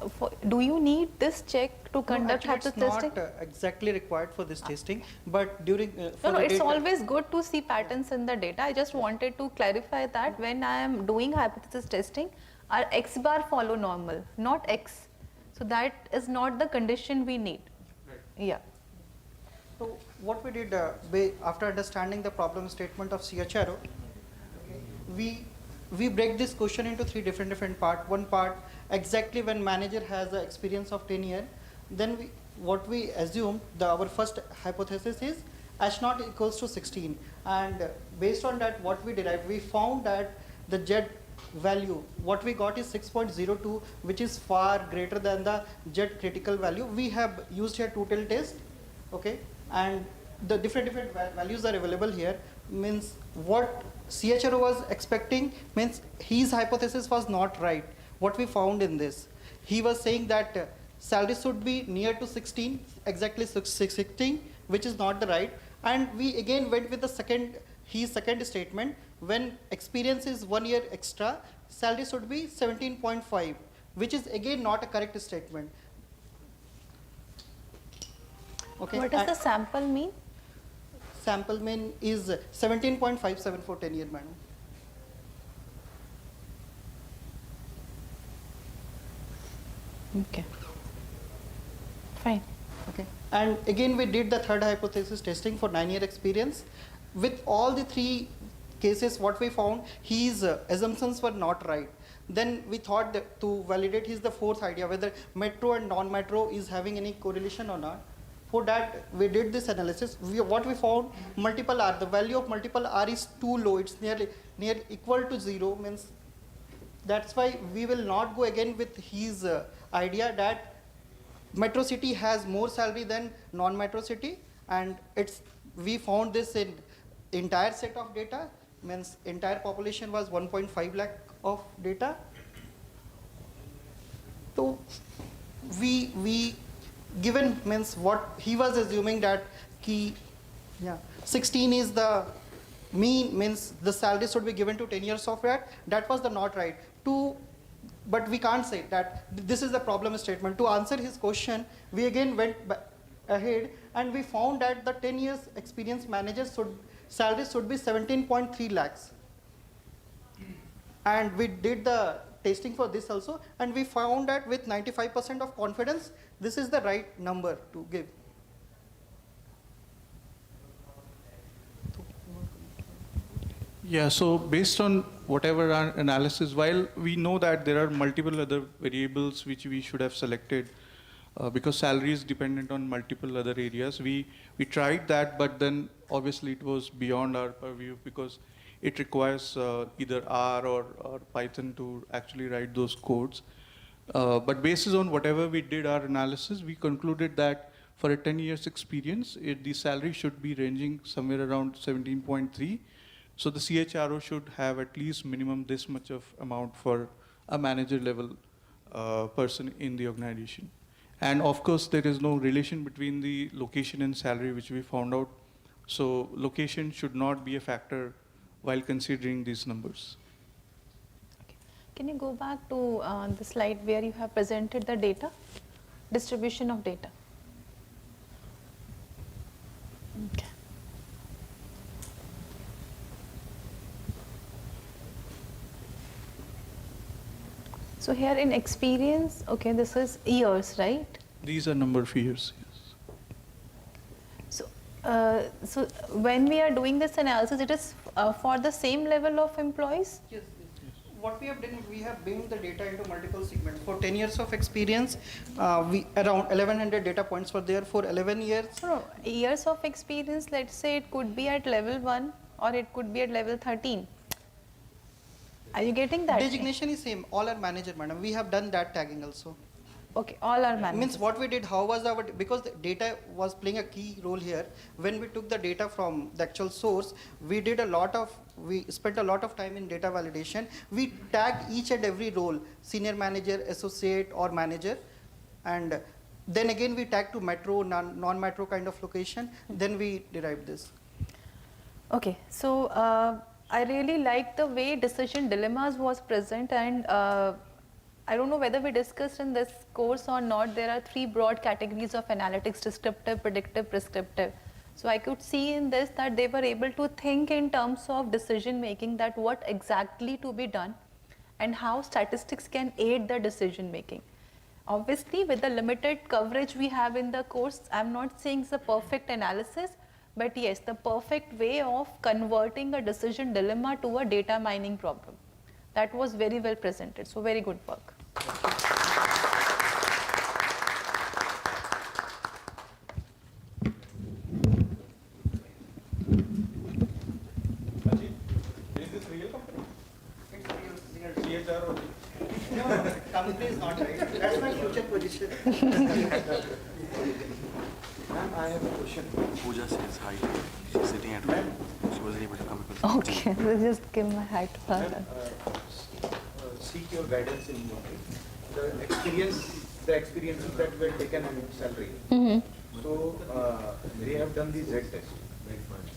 do you need this check to conduct hypothesis testing? It's not exactly required for this testing, but during No, it's always good to see patterns in the data. I just wanted to clarify that when I am doing hypothesis testing, our X bar follow normal, not X. So that is not the condition we need. Right. Yeah. So what we did after understanding the problem statement of CHRO, we break this question into three different parts. One part, exactly when manager has an experience of 10 years, then what we assume, our first hypothesis is H0 equals to 16. And based on that, what we derived, we found that the Z value, what we got is 6.02, which is far greater than the Z critical value. We have used here two-tail test, okay, and the different values are available here. Means what CHRO was expecting means his hypothesis was not right. What we found in this, he was saying that salary should be near to 16, exactly 16, which is not the right. And we again went with the his second statement, when experience is 1 year extra, salary should be 17.5, which is again not a correct statement. Okay. What does the sample mean? Sample mean is 17.57 for 10 year, madam. Okay. Fine. Okay. And again we did the third hypothesis testing for 9 year experience. With all the three cases, what we found, his assumptions were not right. Then we thought that to validate the fourth idea, whether metro and non-metro is having any correlation or not. For that, we did this analysis. What we found, multiple R, the value of multiple R is too low. It's near equal to 0. Means that's why we will not go again with his idea that metro city has more salary than non-metro city. And we found this in entire set of data. Means entire population was 1.5 lakh of data. So we given means what he was assuming that 16 is the mean, means the salary should be given to 10 years of that. That was the not right. But we can't say that this is the problem statement. To answer his question, we again went ahead and we found that the 10 years experience managers salary should be 17.3 lakhs. And we did the testing for this also, and we found that with 95% of confidence, this is the right number to give. Yeah, so based on whatever our analysis, while we know that there are multiple other variables which we should have selected, because salary is dependent on multiple other areas, we tried that, but then obviously it was beyond our purview because it requires either R or Python to actually write those codes. But based on whatever we did our analysis, we concluded that for a 10 years experience, the salary should be ranging somewhere around 17.3. So the CHRO should have at least minimum this much of amount for a manager level person in the organization. And of course, there is no relation between the location and salary, which we found out. So location should not be a factor while considering these numbers. Can you go back to the slide where you have presented the data, distribution of data? Okay. So here in experience, okay, this is years, right? These are number of years. So, so when we are doing this analysis, it is for the same level of employees? Yes. What we have done, we have beamed the data into multiple segments. For 10 years of experience, we around 1100 data points were there for 11 years. No, years of experience, let's say it could be at level 1 or it could be at level 13. Are you getting that? Designation is same, all are manager, madam. We have done that tagging also. Okay, all are managers. Means what we did, how was our, because the data was playing a key role here. When we took the data from the actual source, we spent a lot of time in data validation. We tagged each and every role, senior manager, associate or manager. And then again we tagged to metro, non-metro kind of location. Then we derived this. Okay, so I really like the way decision dilemmas was present, and I don't know whether we discussed in this course or not, there are 3 broad categories of analytics: descriptive, predictive, prescriptive. So I could see in this that they were able to think in terms of decision making, that what exactly to be done and how statistics can aid the decision making. Obviously, with the limited coverage we have in the course, I'm not saying it's a perfect analysis, but yes, the perfect way of converting a decision dilemma to a data mining problem. That was very well presented, so very good work. Is this real company? It's real. CHR only. No, company is not right. That's my future position. Ma'am, I have a question. Pooja says hi. She's sitting at home. She wasn't able to come because Okay, so just give my hat to her. Seek your guidance in the experiences that were taken on salary. So we have done the Z test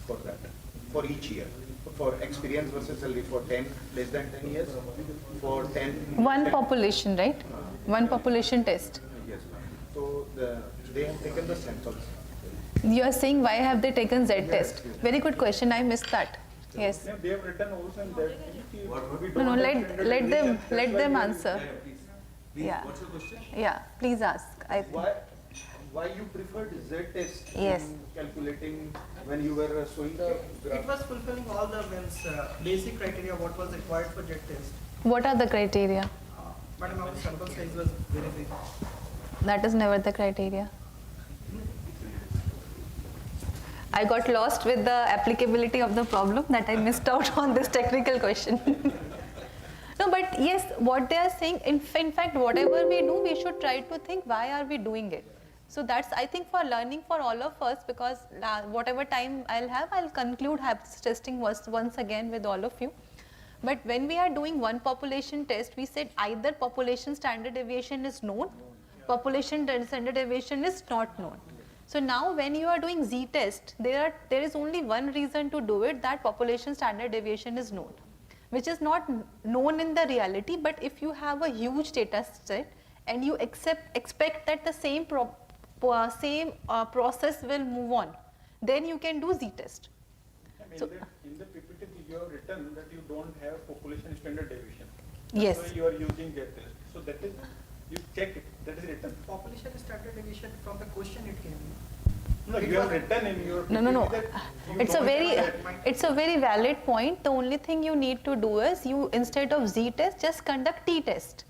for that, for each year, for experience versus salary for 10, less than 10 years, for 10. One population, right? One population test. Yes. So they have taken the samples. You are saying why have they taken Z test? Very good question, I missed that. Yes. They have written also in that. No, let them answer. Yeah. What's your question? Yeah, please ask. Why you preferred Z test Yes. in calculating when you were showing the graph? It was fulfilling all the basic criteria what was required for jet test. What are the criteria? Madam, our sample size was very big. That is never the criteria. I got lost with the applicability of the problem, that I missed out on this technical question. No, but yes, what they are saying, in fact, whatever we do, we should try to think why are we doing it. So that's, I think, for learning for all of us, because whatever time I'll have, I'll conclude hypothesis testing once again with all of you. But when we are doing one population test, we said either population standard deviation is known, population standard deviation is not known. So now when you are doing z-test, there is only one reason to do it, that population standard deviation is known, which is not known in the reality. But if you have a huge data set and you expect that the same process will move on, then you can do z-test. So, in the PPT you have written that you don't have population standard deviation. Yes. So you are using that test. So that is, you check it, that is written. Population standard deviation from the question it came. No, you have written in your PPT No. that you It's don't a very valid point. The only thing you need to do is, you instead of z-test, just conduct t-test.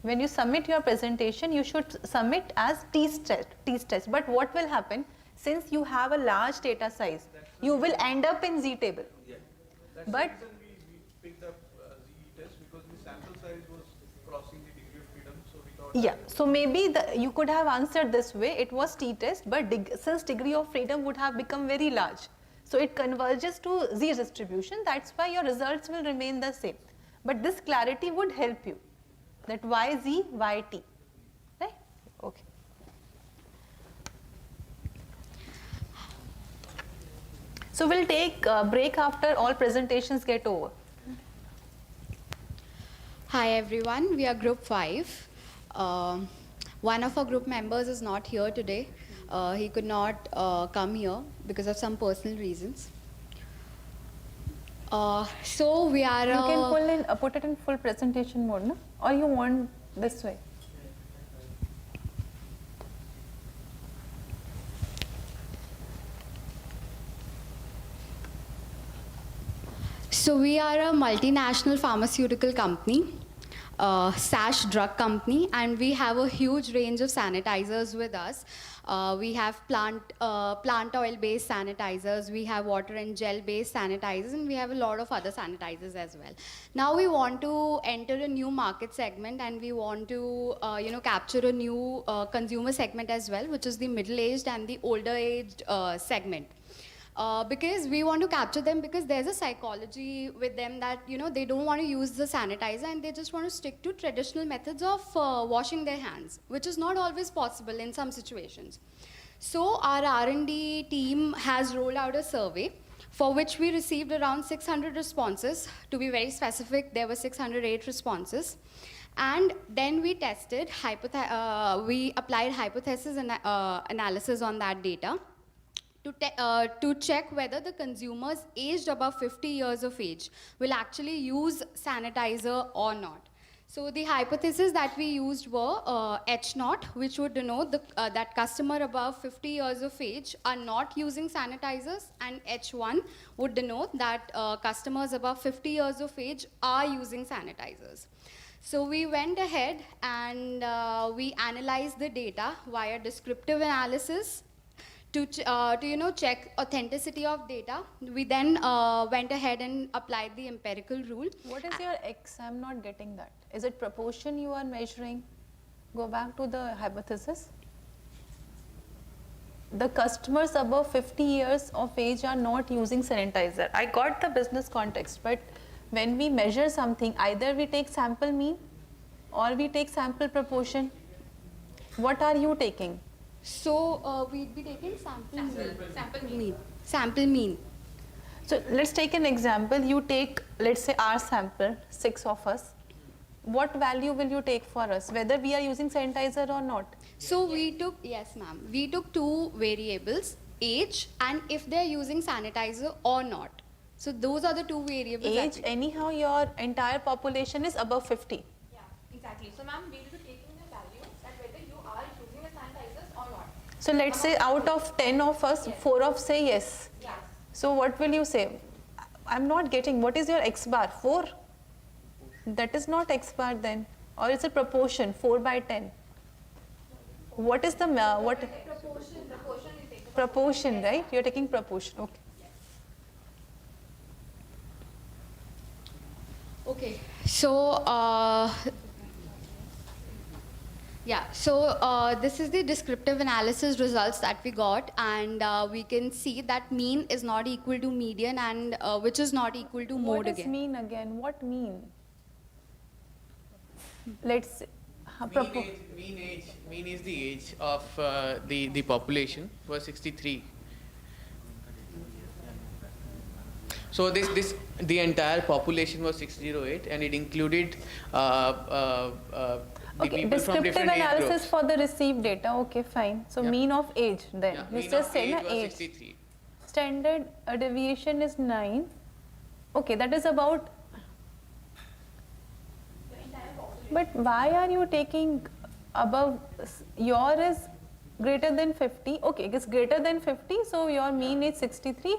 When you submit your presentation, you should submit as t-test. But what will happen, since you have a large data size, you will end up in z-table. That's But the reason we picked up z-test, because the sample size was crossing the degree of freedom, so we thought. yeah, so maybe you could have answered this way, it was t-test, but since degree of freedom would have become very large, so it converges to z distribution, that's why your results will remain the same. But this clarity would help you. that YZ, YT, right? Okay. So we'll take a break after all presentations get over. Hi everyone, we are group 5. One of our group members is not here today. He could not come here because of some personal reasons. So we are. You can put it in full presentation mode, no? Or you want this way? So we are a multinational pharmaceutical company, SASH drug company, and we have a huge range of sanitizers with us. We have plant oil-based sanitizers, we have water and gel-based sanitizers, and we have a lot of other sanitizers as well. Now we want to enter a new market segment, and we want to capture a new consumer segment as well, which is the middle-aged and the older-aged segment. Because we want to capture them because there's a psychology with them that they don't want to use the sanitizer and they just want to stick to traditional methods of washing their hands, which is not always possible in some situations. So our R&D team has rolled out a survey for which we received around 600 responses. To be very specific, there were 608 responses. And then we tested, we applied hypothesis analysis on that data to check whether the consumers aged above 50 years of age will actually use sanitizer or not. So the hypothesis that we used were H0, which would denote that customer above 50 years of age are not using sanitizers, and H1 would denote that customers above 50 years of age are using sanitizers. So we went ahead and we analyzed the data via descriptive analysis to check authenticity of data. We then went ahead and applied the empirical rule. What is your X? I'm not getting that. Is it proportion you are measuring? Go back to the hypothesis. The customers above 50 years of age are not using sanitizer. I got the business context, but when we measure something, either we take sample mean or we take sample proportion. What are you taking? So we'd be taking sample mean. So let's take an example. You take, let's say, our sample, 6 of us. What value will you take for us, whether we are using sanitizer or not? So we took, yes ma'am, we took 2 variables, age and if they're using sanitizer or not. So those are the 2 variables. Age, anyhow, your entire population is above 50. Yeah, exactly. So ma'am, we will be taking the value that whether you are using the sanitizers or not. So let's say out of 10 of us, 4 of say yes. Yes. So what will you say? I'm not getting, what is your X bar? 4? That is not X bar then. Or is it proportion, 4 by 10? What is the, proportion, right? You're taking proportion, okay. Okay, so this is the descriptive analysis results that we got, and we can see that mean is not equal to median, and which is not equal to mode again. What is mean again? What mean? Let's say, mean is the age of the population was 63. So the entire population was 608, and it included the people from different age analysis groups. for the received data. Okay, fine. So mean of age then. Yeah, You mean just of say age na was age. 63. Standard deviation is 9. Okay, that is about. But why are you taking above? Your is greater than 50. Okay, it's greater than 50, so your mean is 63.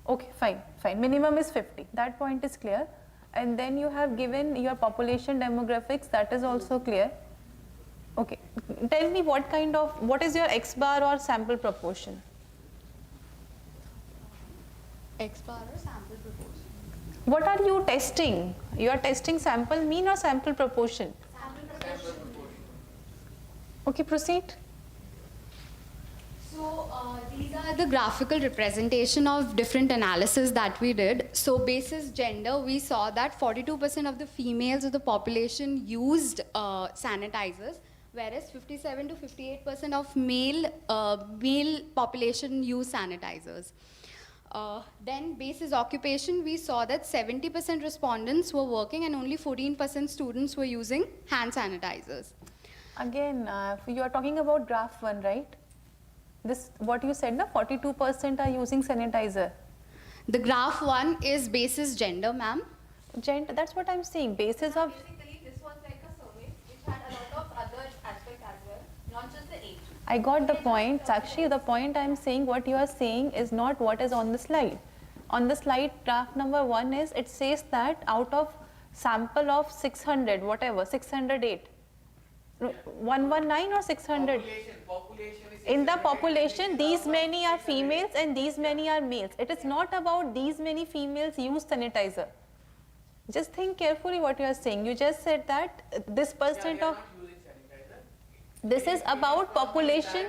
Okay, fine. Minimum is 50. That point is clear. And then you have given your population demographics. That is also clear. Okay, tell me what is your X bar or sample proportion? X bar or sample proportion? What are you testing? You are testing sample mean or sample proportion? Sample proportion. Okay, proceed. So These are the graphical representation of different analysis that we did. So basis gender, we saw that 42% of the females of the population used sanitizers, whereas 57 to 58% of male population used sanitizers. Then basis occupation, we saw that 70% respondents were working and only 14% students were using hand sanitizers. Again, you are talking about graph 1, right? This, what you said, na 42% are using sanitizer. The graph 1 is basis gender, ma'am. Gender, that's what I'm saying. Basis of. Basically, this was like a survey which had a lot of other aspects as well, not just the age. I got the point, Sakshi. The point I'm saying, what you are saying is not what is on the slide. On the slide, graph number 1 is, it says that out of sample of 600, whatever, 608, 119 or 600? Population is In the population, these many are females and these many are males. It is not about these many females use sanitizer. Just think carefully what you are saying. You just said that this percent of... This is about population.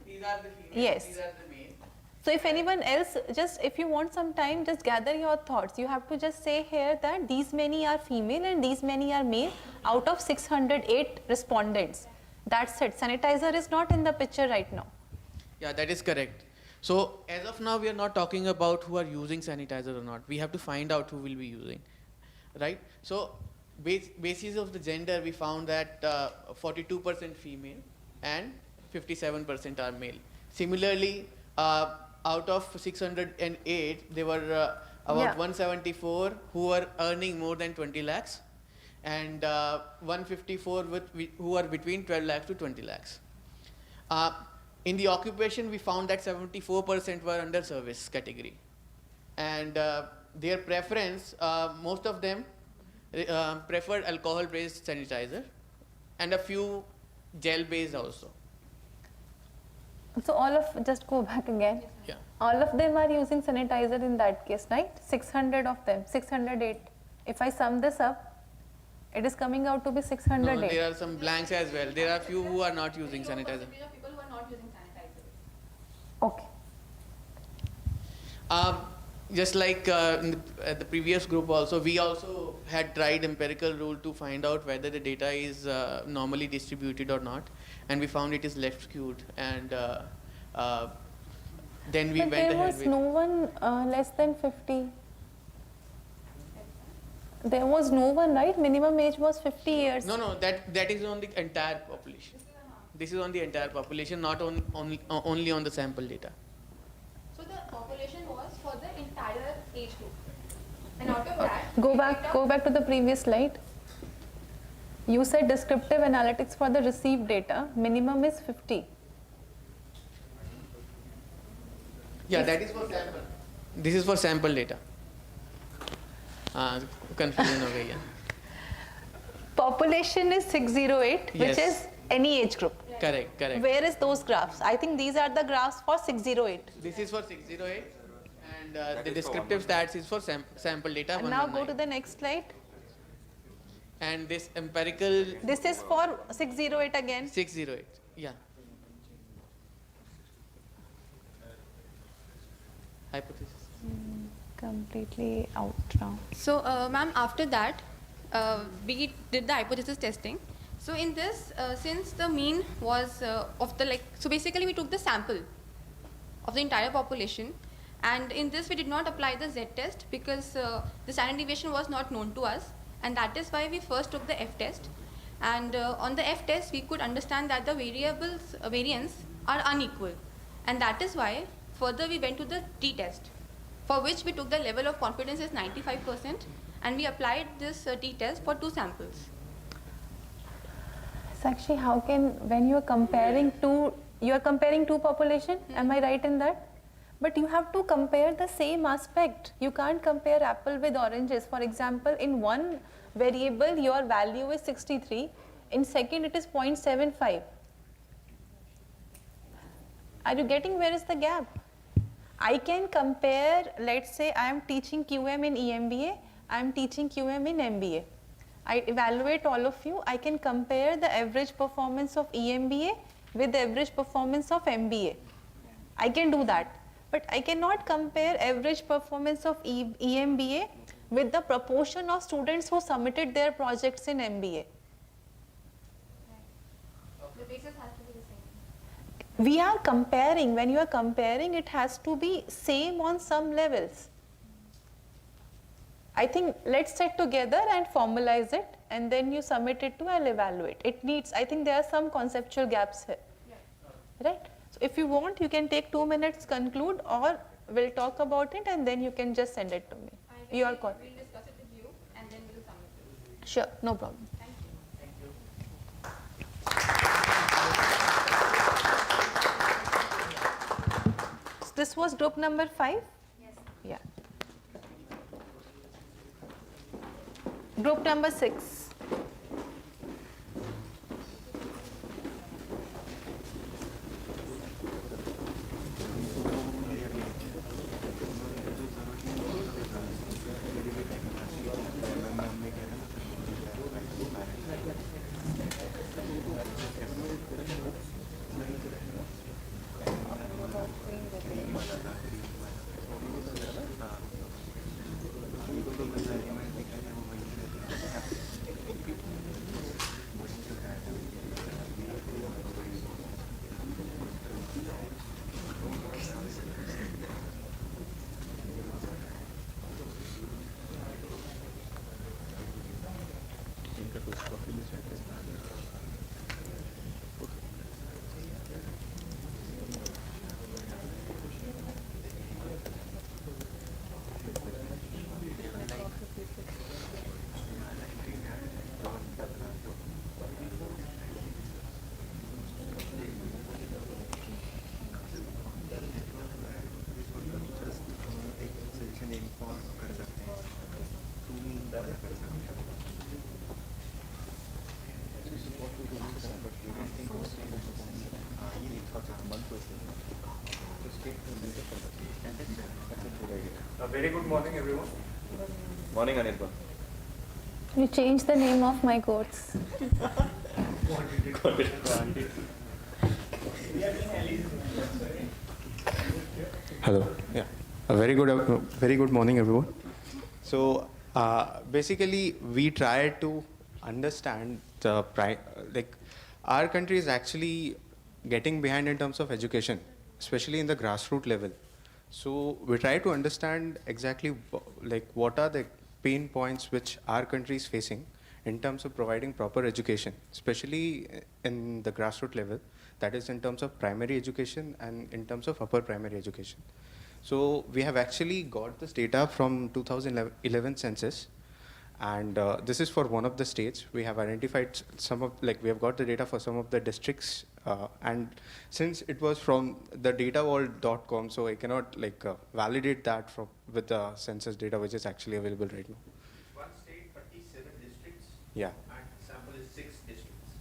These are the females, Yes. these are the males. So if anyone else, just if you want some time, just gather your thoughts. You have to just say here that these many are female and these many are male out of 608 respondents. That's it. Sanitizer is not in the picture right now. Yeah, that is correct. So as of now, we are not talking about who are using sanitizer or not. We have to find out who will be using, right? So basis of the gender, we found that 42% female and 57% are male. Similarly, out of 608, there were about 174 who were earning more than 20 lakhs and 154 who are between 12 lakhs to 20 lakhs. In the occupation, we found that 74% were under service category. And their preference, most of them preferred alcohol-based sanitizer and a few gel-based also. So all of, just go back again. Yeah. All of them are using sanitizer in that case, right? 600 of them, 608. If I sum this up, it is coming out to be 608. No, there are some blanks as well. There are few who are not using sanitizer. People who are not using sanitizer. Okay. Just like in the previous group also, we also had tried empirical rule to find out whether the data is normally distributed or not, and we found it is left skewed, and then we But went there ahead was with... no one less than 50. There was no one, right? Minimum age was 50 years. No, that is on the entire population. This is on the entire population, not only on the sample data. So the population was for the entire age group. And out of that, Go back to the previous slide. You said descriptive analytics for the received data. Minimum is 50. Yeah, that is for sample. This is for sample data. Confusion हो गई है. Population is 608, which Yes. is any age group. Correct. Where is those graphs? I think these are the graphs for 608. This is for 608, and the descriptive stats is for sample data. And now go to the next slide. And this empirical. This is for 608 again. 608, yeah. Hypothesis. Completely out now. So, ma'am, after that, we did the hypothesis testing. So, in this, since the mean was so basically we took the sample of the entire population, and in this we did not apply the Z test because the standard deviation was not known to us, and that is why we first took the F test. And on the F test, we could understand that the variance are unequal, and that is why further we went to the T test, for which we took the level of confidence is 95%, and we applied this T test for 2 samples. Sakshi, how can, when you are comparing two population, am I right in that? But you have to compare the same aspect. You can't compare apple with oranges. For example, in one variable, your value is 63. In second, it is 0.75. Are you getting where is the gap? I can compare, let's say I am teaching QM in EMBA, I am teaching QM in MBA. I evaluate all of you, I can compare the average performance of EMBA with the average performance of MBA. I can do that. But I cannot compare average performance of EMBA with the proportion of students who submitted their projects in MBA. The basis has to be the same. We are comparing, when you are comparing, it has to be same on some levels. I think let's sit together and formalize it, and then you submit it to, I'll evaluate. It needs, I think there are some conceptual gaps here, right? So if you want, you can take 2 minutes, conclude, or we'll talk about it and then you can just send it to me. Your call. We'll discuss it with you and then we'll submit it. Sure, no problem. Thank you. This was group number 5? Yes. Yeah. Group number 6. Very good morning, everyone. Morning, Anirban. You changed the name of my course. Hello. Yeah. A very good morning, everyone. So basically, we try to understand the our country is actually getting behind in terms of education, especially in the grassroots level. So we try to understand exactly what are the pain points which our country is facing in terms of providing proper education, especially in the grassroots level, that is in terms of primary education and in terms of upper primary education. So we have actually got this data from 2011 census, and this is for one of the states. We have identified some of, we have got the data for some of the districts, and since it was from the datavault.com, so I cannot validate that with the census data which is actually available right now. One state, 37 districts. Yeah. And sample is 6 districts.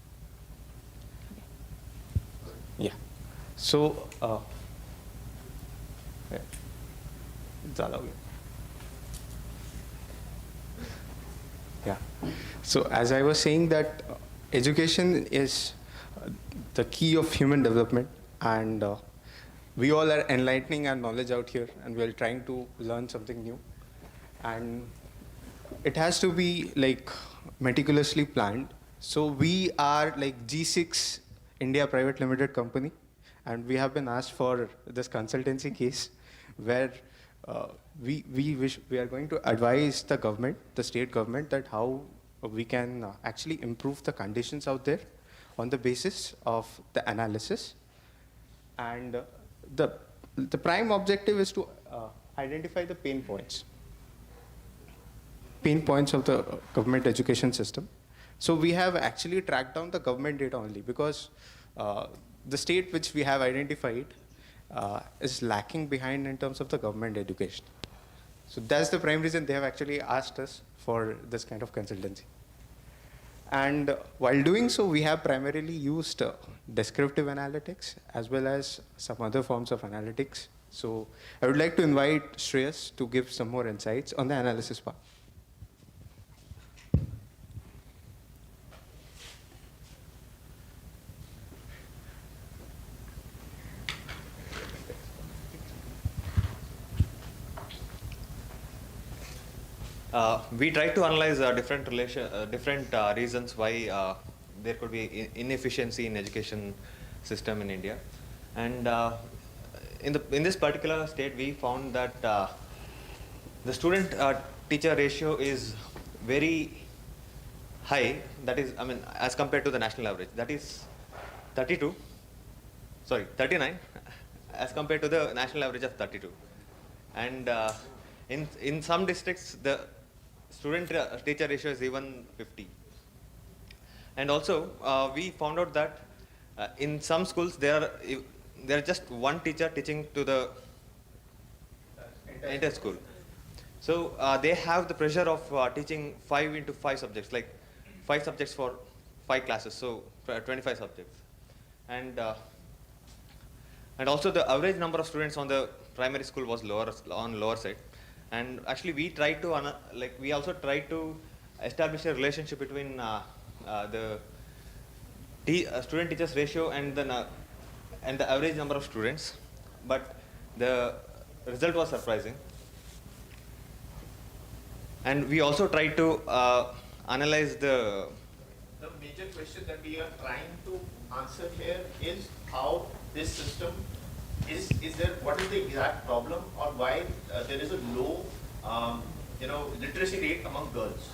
Yeah. So, yeah. So as I was saying that education is the key of human development, and we all are enlightening our knowledge out here, and we are trying to learn something new, and it has to be meticulously planned. So we are G6 India Private Limited company, and we have been asked for this consultancy case where we are going to advise the government, the state government, that how we can actually improve the conditions out there on the basis of the analysis. And the prime objective is to identify the pain points of the government education system. So we have actually tracked down the government data only, because the state which we have identified is lacking behind in terms of the government education. So that's the prime reason they have actually asked us for this kind of consultancy. And while doing so, we have primarily used descriptive analytics as well as some other forms of analytics. So I would like to invite Shreyas to give some more insights on the analysis part. we tried to analyze different reasons why there could be inefficiency in education system in India, and in this particular state, we found that the student teacher ratio is very high. That is, I mean, as compared to the national average, that is 39, as compared to the national average of 32, and in some districts the student teacher ratio is even 50. And also we found out that in some schools there are just one teacher teaching to the entire school. So they have the pressure of teaching 5 into 5 subjects, like 5 subjects for 5 classes, so 25 subjects. And also the average number of students on the primary school was lower side. And actually we tried to we also tried to establish a relationship between the student teachers ratio and the average number of students, but the result was surprising. And we also tried to analyze the major question that we are trying to answer here is how this system is there, what is the exact problem, or why there is a low literacy rate among girls.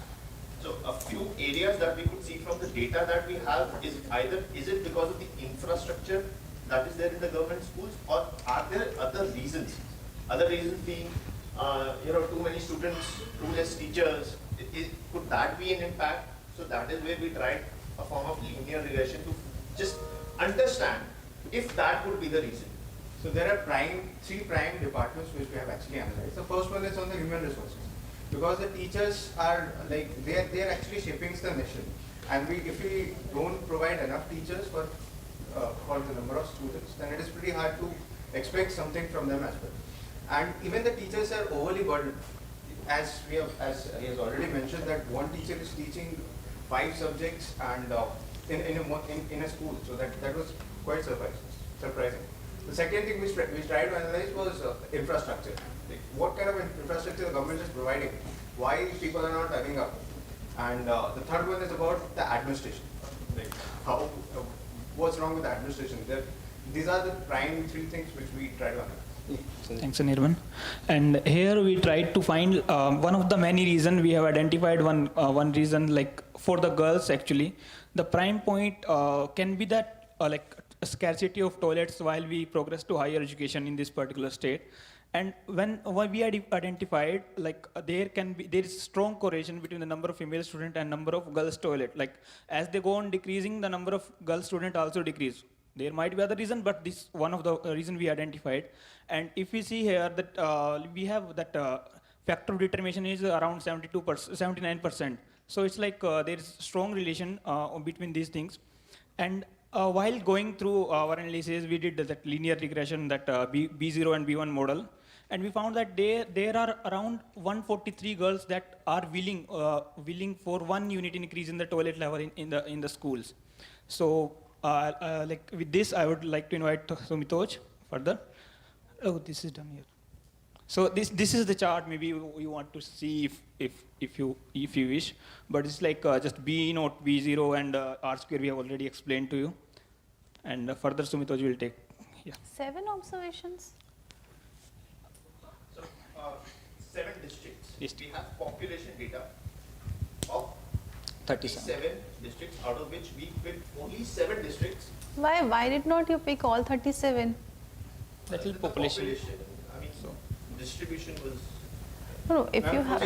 So a few areas that we could see from the data that we have is either, is it because of the infrastructure that is there in the government schools, or are there other reasons? Other reasons being, too many students, too less teachers. Could that be an impact? So that is where we tried a form of linear regression to just understand if that would be the reason. So there are three prime departments which we have actually analyzed. The first one is on the human resources, because the teachers are like they are actually shaping the mission, and if we don't provide enough teachers for the number of students, then it is pretty hard to expect something from them as well. And even the teachers are overly burdened, as he has already mentioned, that one teacher is teaching 5 subjects and in a school. So that was quite surprising. The second thing we tried to analyze was infrastructure. Like what kind of infrastructure the government is providing, why people are not turning up. And the third one is about the administration. Like what's wrong with the administration? These are the prime 3 things which we try to analyze. Thanks, Anirban. And here we tried to find one of the many reasons. We have identified one reason, like for the girls actually. The prime point can be that like a scarcity of toilets while we progress to higher education in this particular state. And when we had identified, like there is strong correlation between the number of female students and number of girls toilet. Like as they go on decreasing, the number of girl students also decrease. There might be other reason, but this one of the reason we identified. And if we see here that we have that factor of determination is around 79%. So it's like there is strong relation between these things. And while going through our analysis, we did that linear regression, that B0 and B1 model. And we found that there are around 143 girls that are willing for 1 unit increase in the toilet level in the schools. So like with this, I would like to invite Sumitoj further. Oh, this is done here. So this is the chart. Maybe you want to see if you wish, but it's like just B naught, B0, and R square we have already explained to you. And further, Sumitoj will take. Yeah. 7 observations. So 7 districts. Yes. We have population data of 37 districts, out of which we picked only 7 districts. Why did not you pick all 37? That is population. I mean, so distribution was. No, if you have.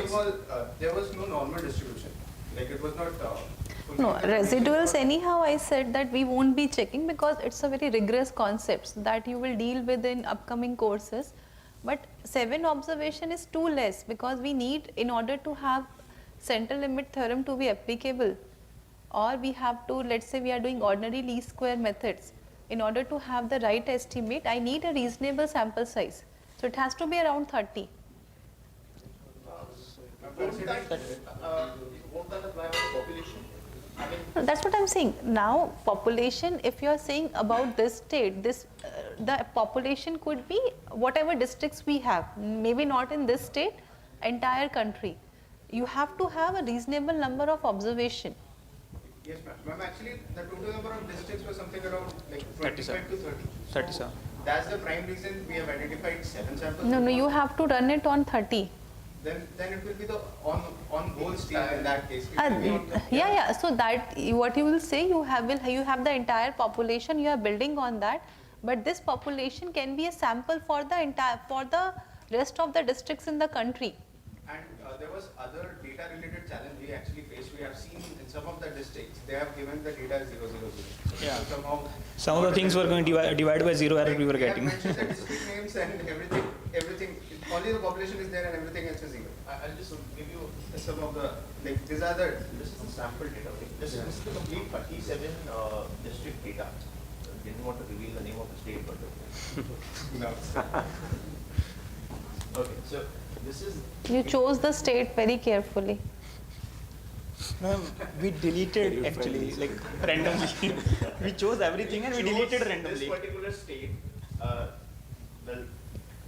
There was no normal distribution. Like it was not. No, residuals anyhow I said that we won't be checking because it's a very rigorous concept that you will deal with in upcoming courses. But 7 observation is too less because we need, in order to have central limit theorem to be applicable, or we have to, let's say we are doing ordinary least square methods. In order to have the right estimate, I need a reasonable sample size. So it has to be around 30. Won't that apply on the population? That's what I'm saying. Now, population, if you are saying about this state, the population could be whatever districts we have, maybe not in this state, entire country. You have to have a reasonable number of observation. Yes, ma'am. Ma'am, actually, the total number of districts was something around like 25 to 30. 37. That's the prime reason we have identified 7 samples. No, you have to run it on 30. Then it will be the on goal stream in that case. It will be on the- Yeah. So that what you will say, you have the entire population. You are building on that, but this population can be a sample for the rest of the districts in the country. And there was other data related challenge we actually faced. We have seen in some of the districts, they have given the data 000. Yeah. So somehow Some of the things were going to divide by zero error we were we have getting. mentioned the district names and everything, only the population is there and everything else is zero. I'll just give you some of the, like this is the sample data. This is the complete 37 district data. Didn't want to reveal the name of the state, but No. okay. So this is. You chose the state very carefully. Ma'am, we deleted actually, like randomly. We chose everything and we deleted randomly. This particular state, well,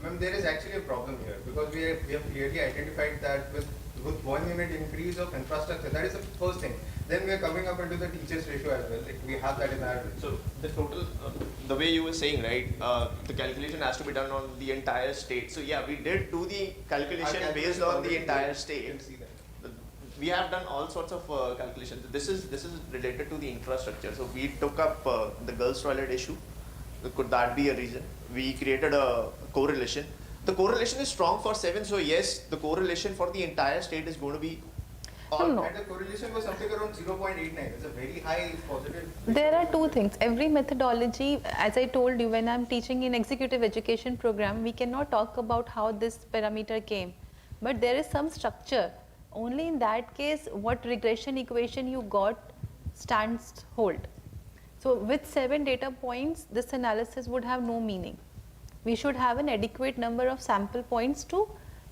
ma'am, there is actually a problem here because we have clearly identified that with 1 unit increase of infrastructure, that is the first thing. Then we are coming up into the teachers ratio as well. Like we have that in our. So the total, the way you were saying, right, the calculation has to be done on the entire state. So yeah, we did do the calculation based on the entire state. We have done all sorts of calculations. This is related to the infrastructure. So we took up the girls' toilet issue. Could that be a reason? We created a correlation. The correlation is strong for 7. So yes, the correlation for the entire state is going to be. And the correlation was something around 0.89. It's a very high positive. There are two things. Every methodology, as I told you, when I'm teaching in executive education program, we cannot talk about how this parameter came. But there is some structure. Only in that case, what regression equation you got stands hold. So with 7 data points, this analysis would have no meaning. We should have an adequate number of sample points to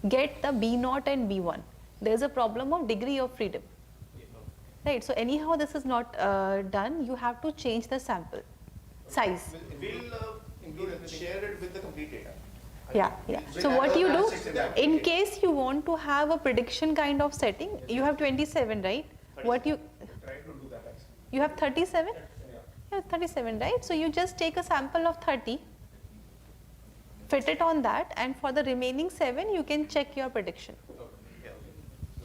get the B0 and B1. There is a problem of degree of freedom. Right, so anyhow this is not done, you have to change the sample size. We'll share it with the complete data. Yeah. So what you do, in case you want to have a prediction kind of setting, you have 27, right? What you have 37? Yeah, 37, right? So you just take a sample of 30, fit it on that, and for the remaining 7, you can check your prediction.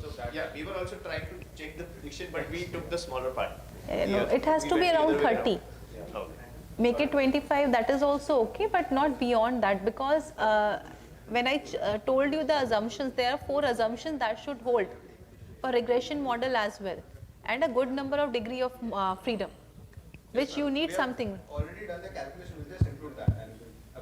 So yeah, we were also trying to check the prediction, but we took the smaller part. No, it has to be around 30. Okay. Make it 25, that is also okay, but not beyond that, because when I told you the assumptions, there are 4 assumptions that should hold for regression model as well, and a good number of degree of freedom, which you need something. Already done the calculation, we'll just include that.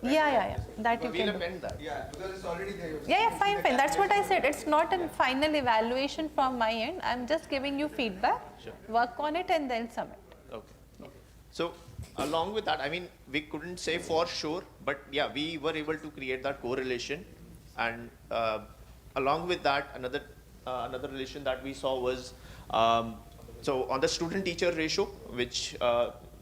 Yeah, that you can do. Yeah, because it's already there. Yeah, fine. That's what I said. It's not a final evaluation from my end. I'm just giving you feedback, work on it and then submit. Okay. So along with that, I mean, we couldn't say for sure, but yeah, we were able to create that correlation, and along with that, another relation that we saw was so on the student-teacher ratio, which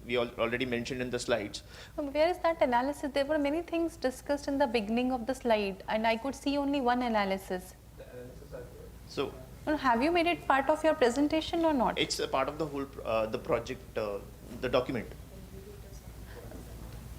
we already mentioned in the slides. Where is that analysis? There were many things discussed in the beginning of the slide, and I could see only one analysis. So have you made it part of your presentation or not? it's a part of the whole the project, the document.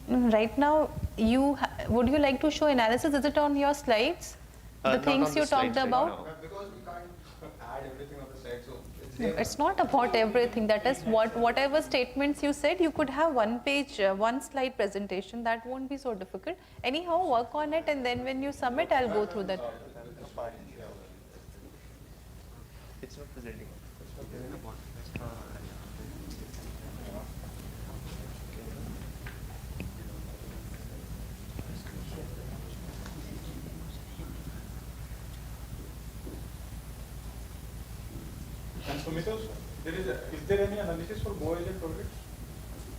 Right now, would you like to show analysis? Is it on your slides? The Not things on the you talked slides right about? now. Because we can't add everything on the side, so No, it's not about everything. That is whatever statements you said, you could have one page, one slide presentation. That won't be so difficult. Anyhow, work on it, and then when you submit, I'll go through that. It's not presenting. And Sumito's, is there any analysis for boys and projects?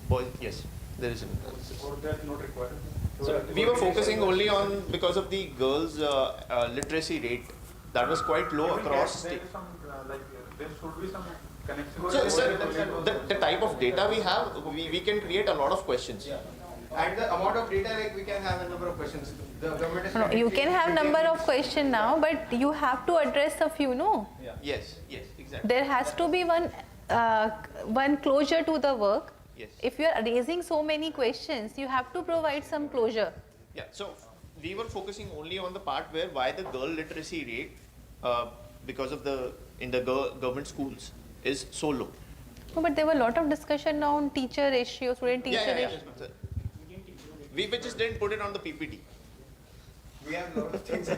Boys, yes, there is an analysis. Or that's not required? So we were focusing only on because of the girls' literacy rate that was quite low across. There is some there should be some connection. So the type of data we have, we can create a lot of questions. And the amount of data, like we can have a number of questions. The government is No, you can have number of questions now, but you have to address a few, no? Yes, yes, exactly. There has to be one closure to the work. Yes. If you are raising so many questions, you have to provide some closure. Yeah, so we were focusing only on the part where why the girl literacy rate, because of in the government schools, is so low. No, but there were a lot of discussion on teacher ratio, student-teacher ratio. We just didn't put it on the PPT. We have a lot of things.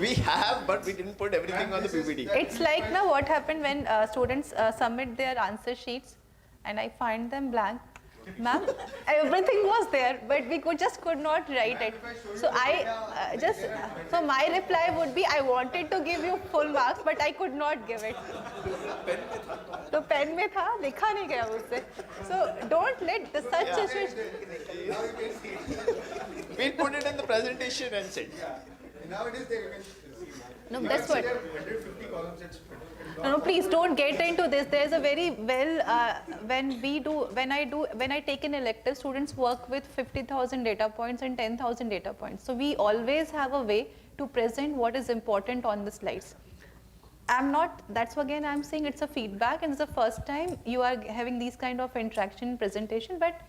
We have, but we didn't put everything on the PPT. It's like now what happened when students submit their answer sheets and I find them blank. Ma'am, everything was there, but we just could not write it. So so my reply would be, I wanted to give you full marks, but I could not give it. तो pen में था, लिखा नहीं गया उससे. So don't let such situation. We'll put it in the presentation and send. Now it is there. You can see. No, that's what. 150 columns. No, please don't get into this. There's a very when I take an elective, students work with 50,000 data points and 10,000 data points. So we always have a way to present what is important on the slides. That's again I'm saying it's a feedback and it's the first time you are having these kind of interaction presentation, but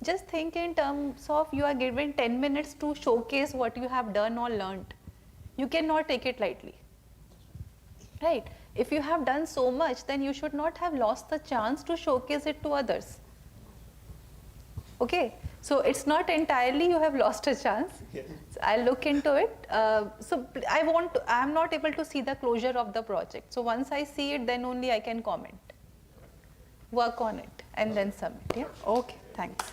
just think in terms of you are given 10 minutes to showcase what you have done or learned. You cannot take it lightly, right? If you have done so much, then you should not have lost the chance to showcase it to others. Okay, so it's not entirely you have lost a chance. Yeah. So I'll look into it. So I'm not able to see the closure of the project. So once I see it, then only I can comment, work on it, and then submit. Yeah. Okay. Thanks.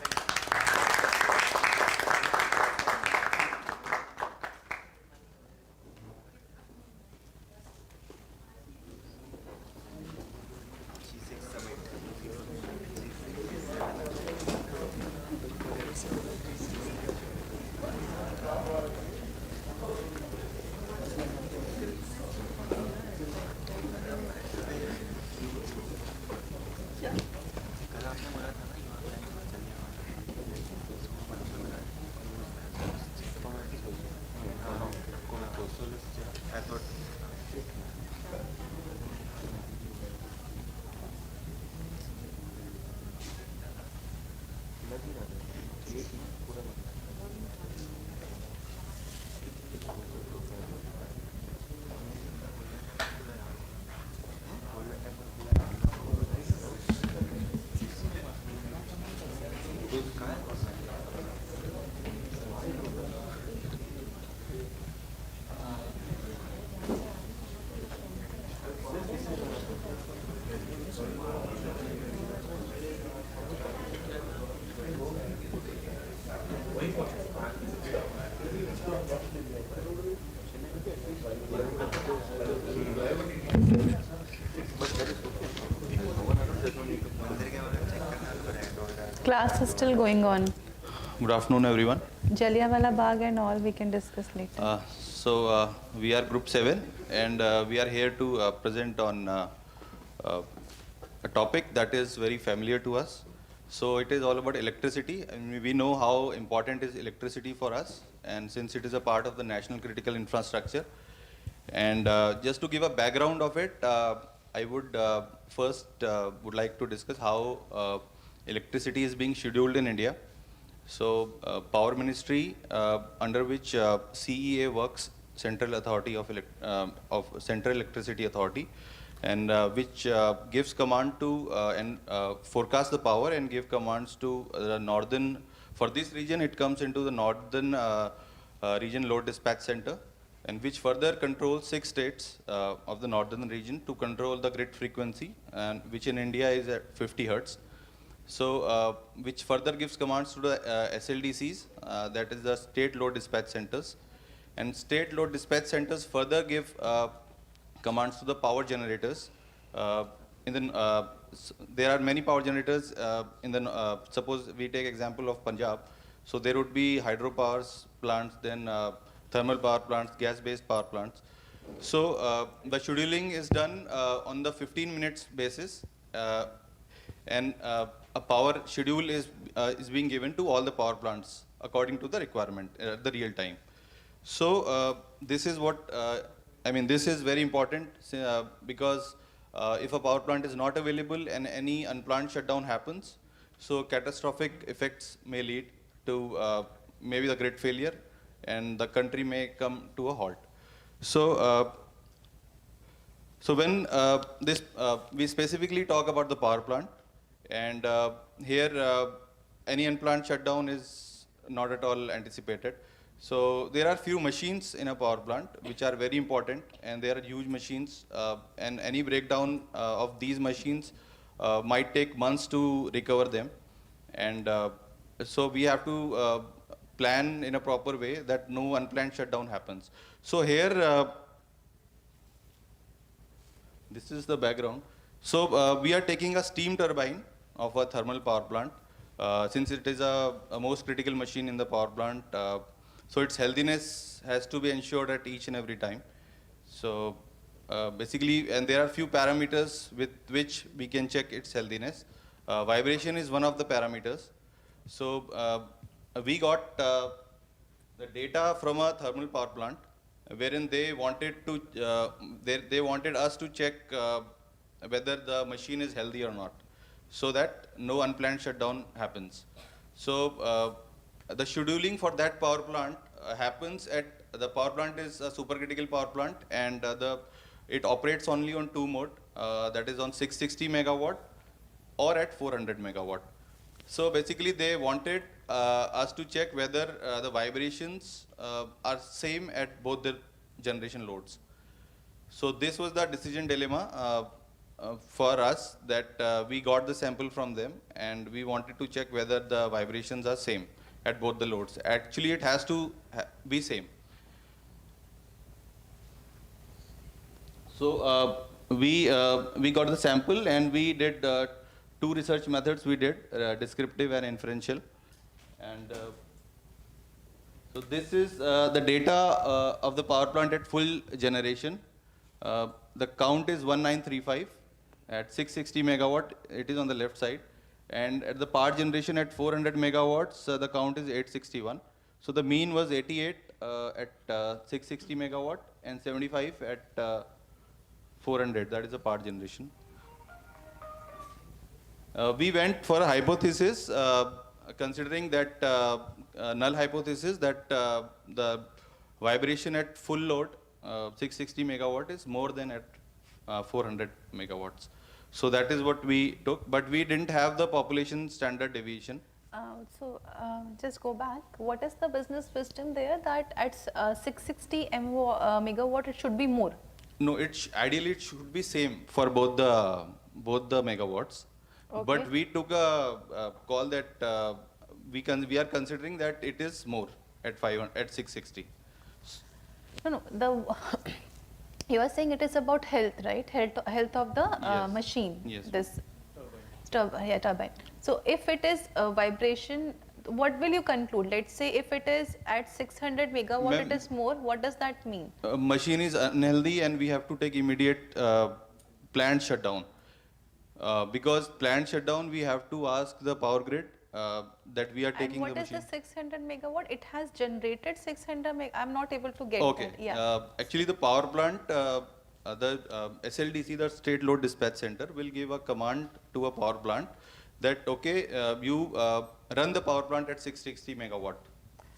Class is still going on. Good afternoon, everyone. Jallianwala Bagh and all we can discuss later. We are Group 7 and we are here to present on a topic that is very familiar to us. So it is all about electricity, and we know how important is electricity for us, and since it is a part of the national critical infrastructure. And just to give a background of it, I would first would like to discuss how electricity is being scheduled in India. So Power Ministry, under which CEA works, Central Authority of Central Electricity Authority, and which gives command to and forecast the power and give commands to the northern. For this region, it comes into the northern region load dispatch center, and which further controls 6 states of the northern region to control the grid frequency, and which in India is at 50 hertz. So, which further gives commands to the SLDCs, that is the state load dispatch centers, and state load dispatch centers further give commands to the power generators. There are many power generators in the, suppose we take example of Punjab, so there would be hydropower plants, then thermal power plants, gas-based power plants. So the scheduling is done on the 15 minutes basis, and a power schedule is being given to all the power plants according to the requirement, the real time. So this is what, this is very important because if a power plant is not available and any unplanned shutdown happens, so catastrophic effects may lead to maybe the grid failure and the country may come to a halt. So, so when we specifically talk about the power plant, and here any unplanned shutdown is not at all anticipated. So there are few machines in a power plant which are very important, and they are huge machines, and any breakdown of these machines might take months to recover them. And so we have to plan in a proper way that no unplanned shutdown happens. So here, this is the background. So we are taking a steam turbine of a thermal power plant, since it is a most critical machine in the power plant. So its healthiness has to be ensured at each and every time. So basically, and there are few parameters with which we can check its healthiness. Vibration is one of the parameters. So we got the data from a thermal power plant, wherein they wanted to they wanted us to check whether the machine is healthy or not, so that no unplanned shutdown happens. So the scheduling for that power plant happens at, the power plant is a supercritical power plant, and it operates only on two mode, that is on 660 megawatt or at 400 megawatt. So basically they wanted us to check whether the vibrations are same at both the generation loads. So this was the decision dilemma for us, that we got the sample from them and we wanted to check whether the vibrations are same at both the loads. Actually it has to be same. So we got the sample and we did two research methods we did, descriptive and inferential. And so this is the data of the power plant at full generation. The count is 1935 at 660 megawatt, it is on the left side. And at the power generation at 400 megawatts, the count is 861. So the mean was 88 at 660 megawatt and 75 at 400, that is the power generation. We went for a hypothesis, considering that null hypothesis that the vibration at full load, 660 megawatt, is more than at 400 megawatts. So that is what we took, but we didn't have the population standard deviation. Just go back. What is the business wisdom there that at 660 megawatt it should be more? No, ideally it should be same for both the megawatts. Okay. But we took a call that we are considering that it is more at 660. No, you are saying it is about health, right? Health of the yes. Machine. Yes. This turbine. So if it is vibration, what will you conclude? Let's say if it is at 600 megawatt, it is more. What does that mean? Machine is unhealthy and we have to take immediate planned shutdown. Because planned shutdown, we have to ask the power grid that we are taking the machine. And what is the 600 megawatt? It has generated 600 megawatt. I'm not able to get okay. that. Yeah. Actually, the power plant, the SLDC, the State Load Dispatch Center, will give a command to a power plant that, okay, you run the power plant at 660 megawatt.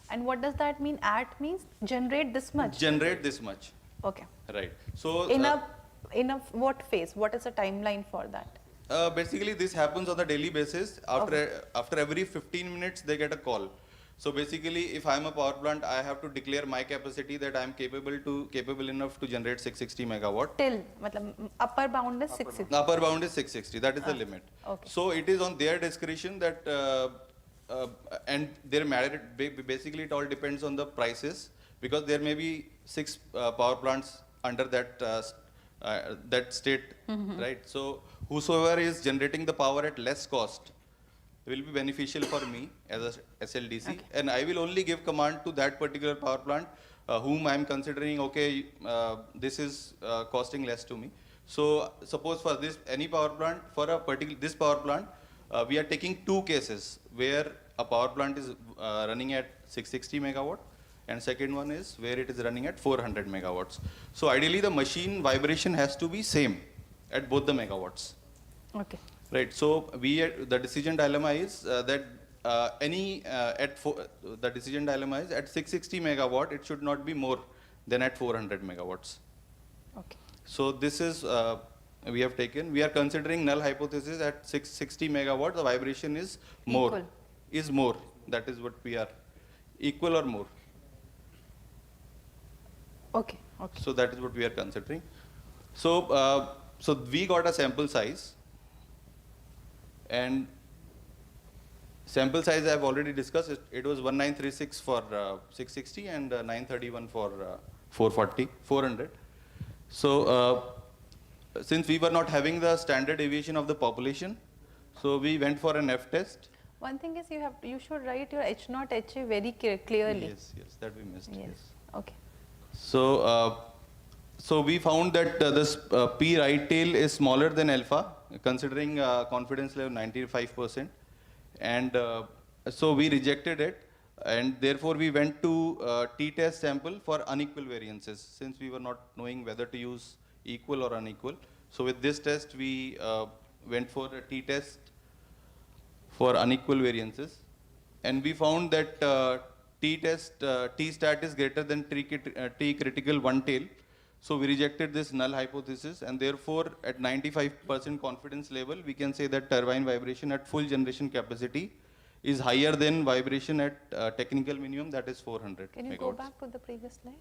And what does that mean? At means generate this much? Generate this much. Okay. Right. So in a what phase? What is the timeline for that? Basically, this happens on a daily basis. After every 15 minutes, they get a call. So basically, if I'm a power plant, I have to declare my capacity that I'm capable enough to generate 660 megawatt. Till, upper bound is 660. Upper bound is 660. That is the limit. Okay. So it is on their discretion that, and their merit. Basically, it all depends on the prices, because there may be 6 power plants under that state, right? So whosoever is generating the power at less cost will be beneficial for me as a SLDC, okay. And I will only give command to that particular power plant whom I am considering, okay, this is costing less to me. So suppose for this, any power plant, for a particular, this power plant, we are taking 2 cases where a power plant is running at 660 megawatt, and second one is where it is running at 400 megawatts. So ideally the machine vibration has to be same at both the megawatts. Okay. Right. So the decision dilemma is that the decision dilemma is at 660 megawatt it should not be more than at 400 megawatts. Okay. So this is we have taken. We are considering null hypothesis at 660 megawatt. The vibration is more. Equal. Is more. That is what we are equal or more. Okay. Okay. So that is what we are considering. So so we got a sample size, and sample size I have already discussed. It was 1936 for 660 and 931 for 400. So since we were not having the standard deviation of the population, so we went for an F test. One thing is you should write your H naught HA very clearly. Yes, that we missed. Yes. Okay. So so we found that this P right tail is smaller than alpha, considering confidence level 95%, and so we rejected it, and therefore we went to t-test sample for unequal variances, since we were not knowing whether to use equal or unequal. So with this test we went for a t-test for unequal variances, and we found that t-stat is greater than t critical one tail. So we rejected this null hypothesis, and therefore at 95% confidence level we can say that turbine vibration at full generation capacity is higher than vibration at technical minimum, that is 400 Can you megawatts. go back to the previous slide?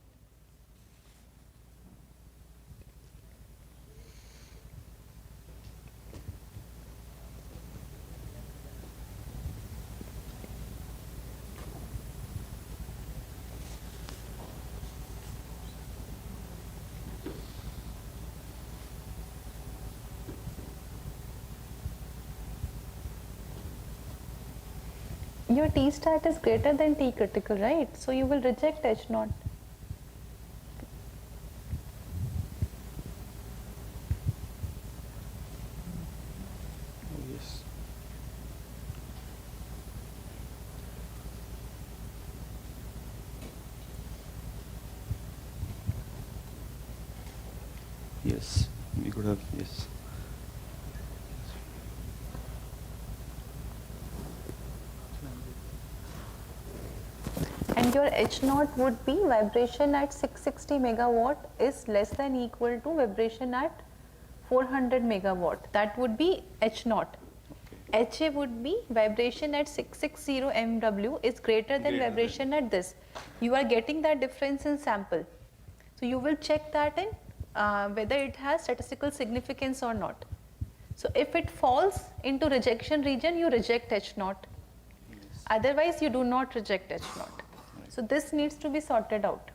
Your T stat is greater than T critical, right? So you will reject H naught. Yes. Yes, we could have, yes. And your H naught would be vibration at 660 megawatt is less than equal to vibration at 400 megawatt. That would be H naught. HA would be vibration at 660 MW is greater than vibration at this. You are getting that difference in sample. So you will check that in whether it has statistical significance or not. So if it falls into rejection region, you reject H naught. Otherwise, you do not reject H naught. So this needs to be sorted out.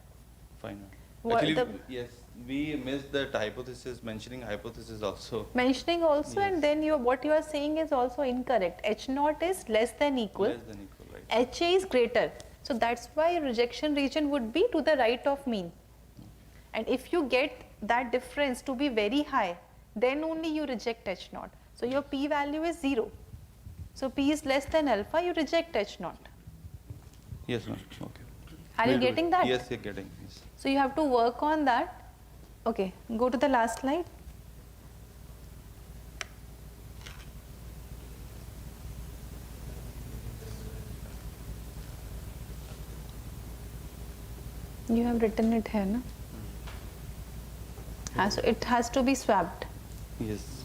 Fine. What Actually, the- yes, we missed that hypothesis, mentioning hypothesis also. Mentioning also, and then what you are saying is also incorrect. H naught is less than equal. Less than equal, right. HA is greater. So that's why rejection region would be to the right of mean. And if you get that difference to be very high, then only you reject H naught. So your P value is 0. So P is less than alpha, you reject H naught. Yes, ma'am. Okay. Are you We'll do getting it. that? Yes, you're getting. Yes. So you have to work on that. Okay, go to the last slide. You have written it here, no? So it has to be swapped. Yes.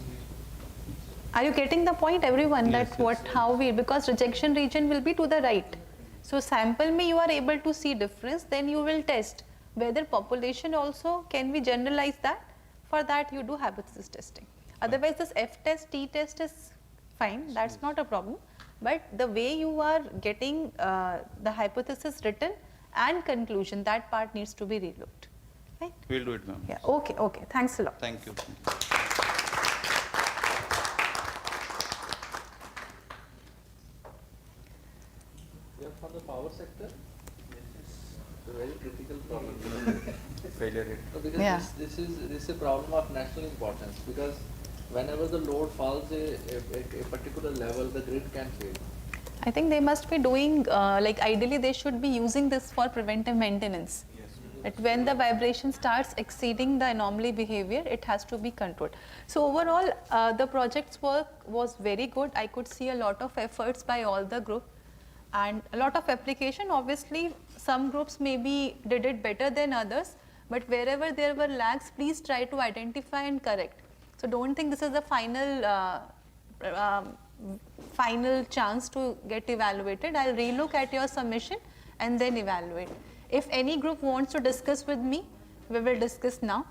Are you getting the point, everyone? Yes, That how we, because rejection region will be to the right. So sample me, you are able to see difference, then you will test whether population also can we generalize that. For that you do hypothesis testing. Otherwise this F test, T test is fine, that's not a problem. But the way you are getting the hypothesis written and conclusion, that part needs to be relooked. Right? We'll do it, ma'am. Yeah. Okay. Okay. Thanks a lot. Thank you. Yeah, for the power sector, this is a very critical problem. Failure rate. No, because Yeah. this is a problem of national importance, because whenever the load falls a particular level, the grid can fail. I think they must be doing, like ideally they should be using this for preventive maintenance. That when the vibration starts exceeding the anomaly behavior, it has to be controlled. So overall, the project's work was very good. I could see a lot of efforts by all the group and a lot of application. Obviously, some groups maybe did it better than others, but wherever there were lags, please try to identify and correct. So don't think this is the final chance to get evaluated. I'll relook at your submission and then evaluate. If any group wants to discuss with me, we will discuss now,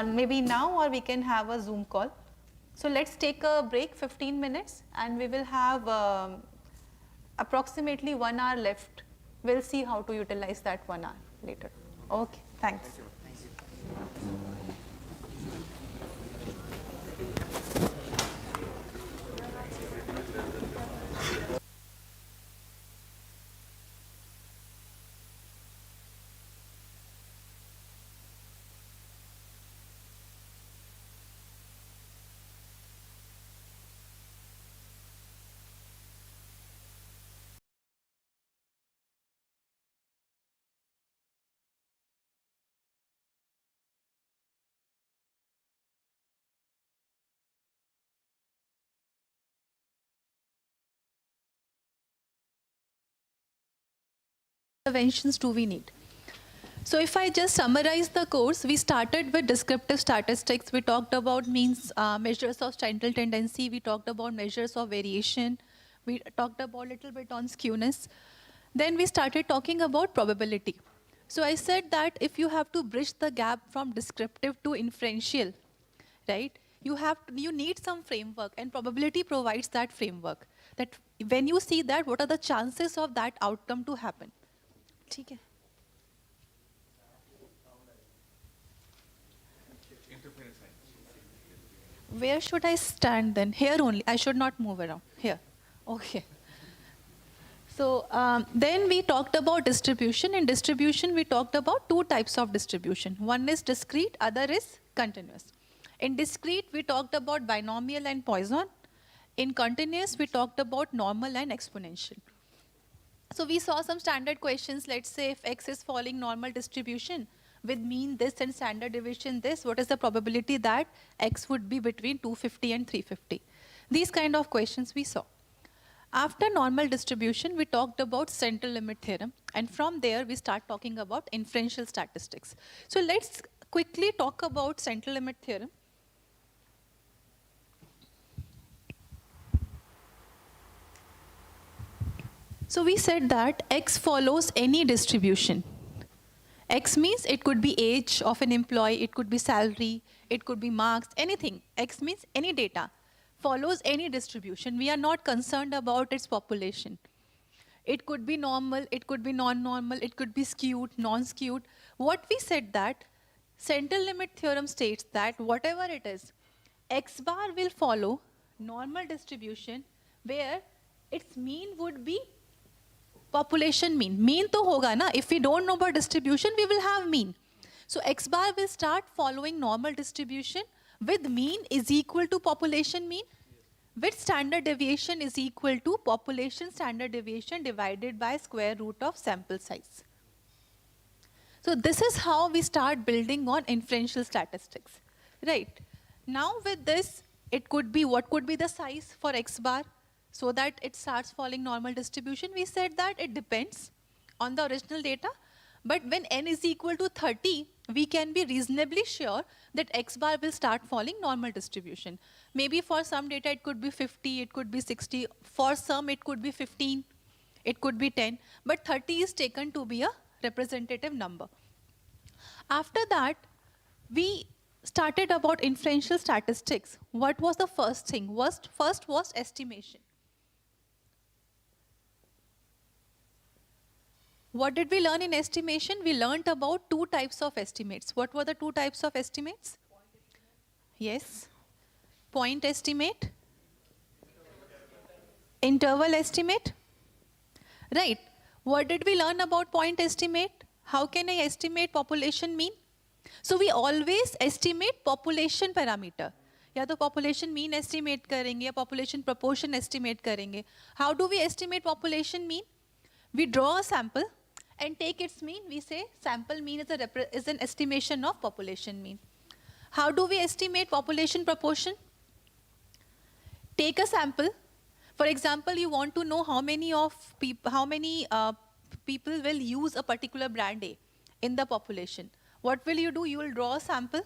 maybe now, or we can have a Zoom call. So let's take a break, 15 minutes, and we will have approximately 1 hour left. We'll see how to utilize that 1 hour later. Okay, thanks. Interventions do we need? So if I just summarize the course, we started with descriptive statistics. We talked about measures of central tendency. We talked about measures of variation. We talked about a little bit on skewness. Then we started talking about probability. So I said that if you have to bridge the gap from descriptive to inferential, right, you need some framework, and probability provides that framework. That when you see that, what are the chances of that outcome to happen? Okay. Where should I stand then? Here only. I should not move around. Here. Okay. So then we talked about distribution. In distribution, we talked about 2 types of distribution. One is discrete, other is continuous. In discrete, we talked about binomial and Poisson. In continuous, we talked about normal and exponential. So we saw some standard questions. Let's say if X is following normal distribution with mean this and standard deviation this, what is the probability that X would be between 250 and 350? These kind of questions we saw. After normal distribution, we talked about central limit theorem. And from there, we start talking about inferential statistics. So let's quickly talk about central limit theorem. So we said that X follows any distribution. X means it could be age of an employee, it could be salary, it could be marks, anything. X means any data follows any distribution. We are not concerned about its population. It could be normal, it could be non-normal, it could be skewed, non-skewed. What we said that central limit theorem states that whatever it is, X bar will follow normal distribution where its mean would be population mean. Mean to hoga na. If we don't know about distribution, we will have mean. So X bar will start following normal distribution with mean is equal to population mean, with standard deviation is equal to population standard deviation divided by square root of sample size. So this is how we start building on inferential statistics, right? Now with this, it could be, what could be the size for X bar? So that it starts following normal distribution, we said that it depends on the original data. But when n is equal to 30, we can be reasonably sure that X bar will start following normal distribution. Maybe for some data it could be 50, it could be 60. For some it could be 15, it could be 10. But 30 is taken to be a representative number. After that, we started about inferential statistics. What was the first thing? First was estimation. What did we learn in estimation? We learned about 2 types of estimates. What were the 2 types of estimates? Yes. Point estimate. Interval estimate. Right. What did we learn about point estimate? How can I estimate population mean? So we always estimate population parameter. या तो population mean estimate करेंगे या population proportion estimate करेंगे. How do we estimate population mean? We draw a sample and take its mean. We say sample mean is an estimation of population mean. How do we estimate population proportion? Take a sample. For example, you want to know how many people will use a particular brand A in the population. What will you do? You will draw a sample.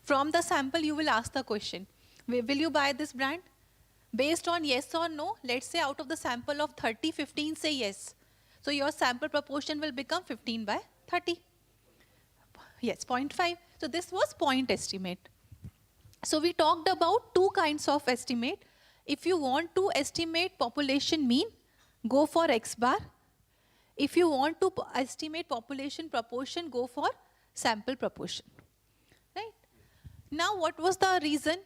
From the sample, you will ask the question, will you buy this brand? Based on yes or no, let's say out of the sample of 30, 15 say yes. So your sample proportion will become 15 by 30. Yes, 0.5. So this was point estimate. So we talked about two kinds of estimate. If you want to estimate population mean, go for X bar. If you want to estimate population proportion, go for sample proportion. Right? Now what was the reason?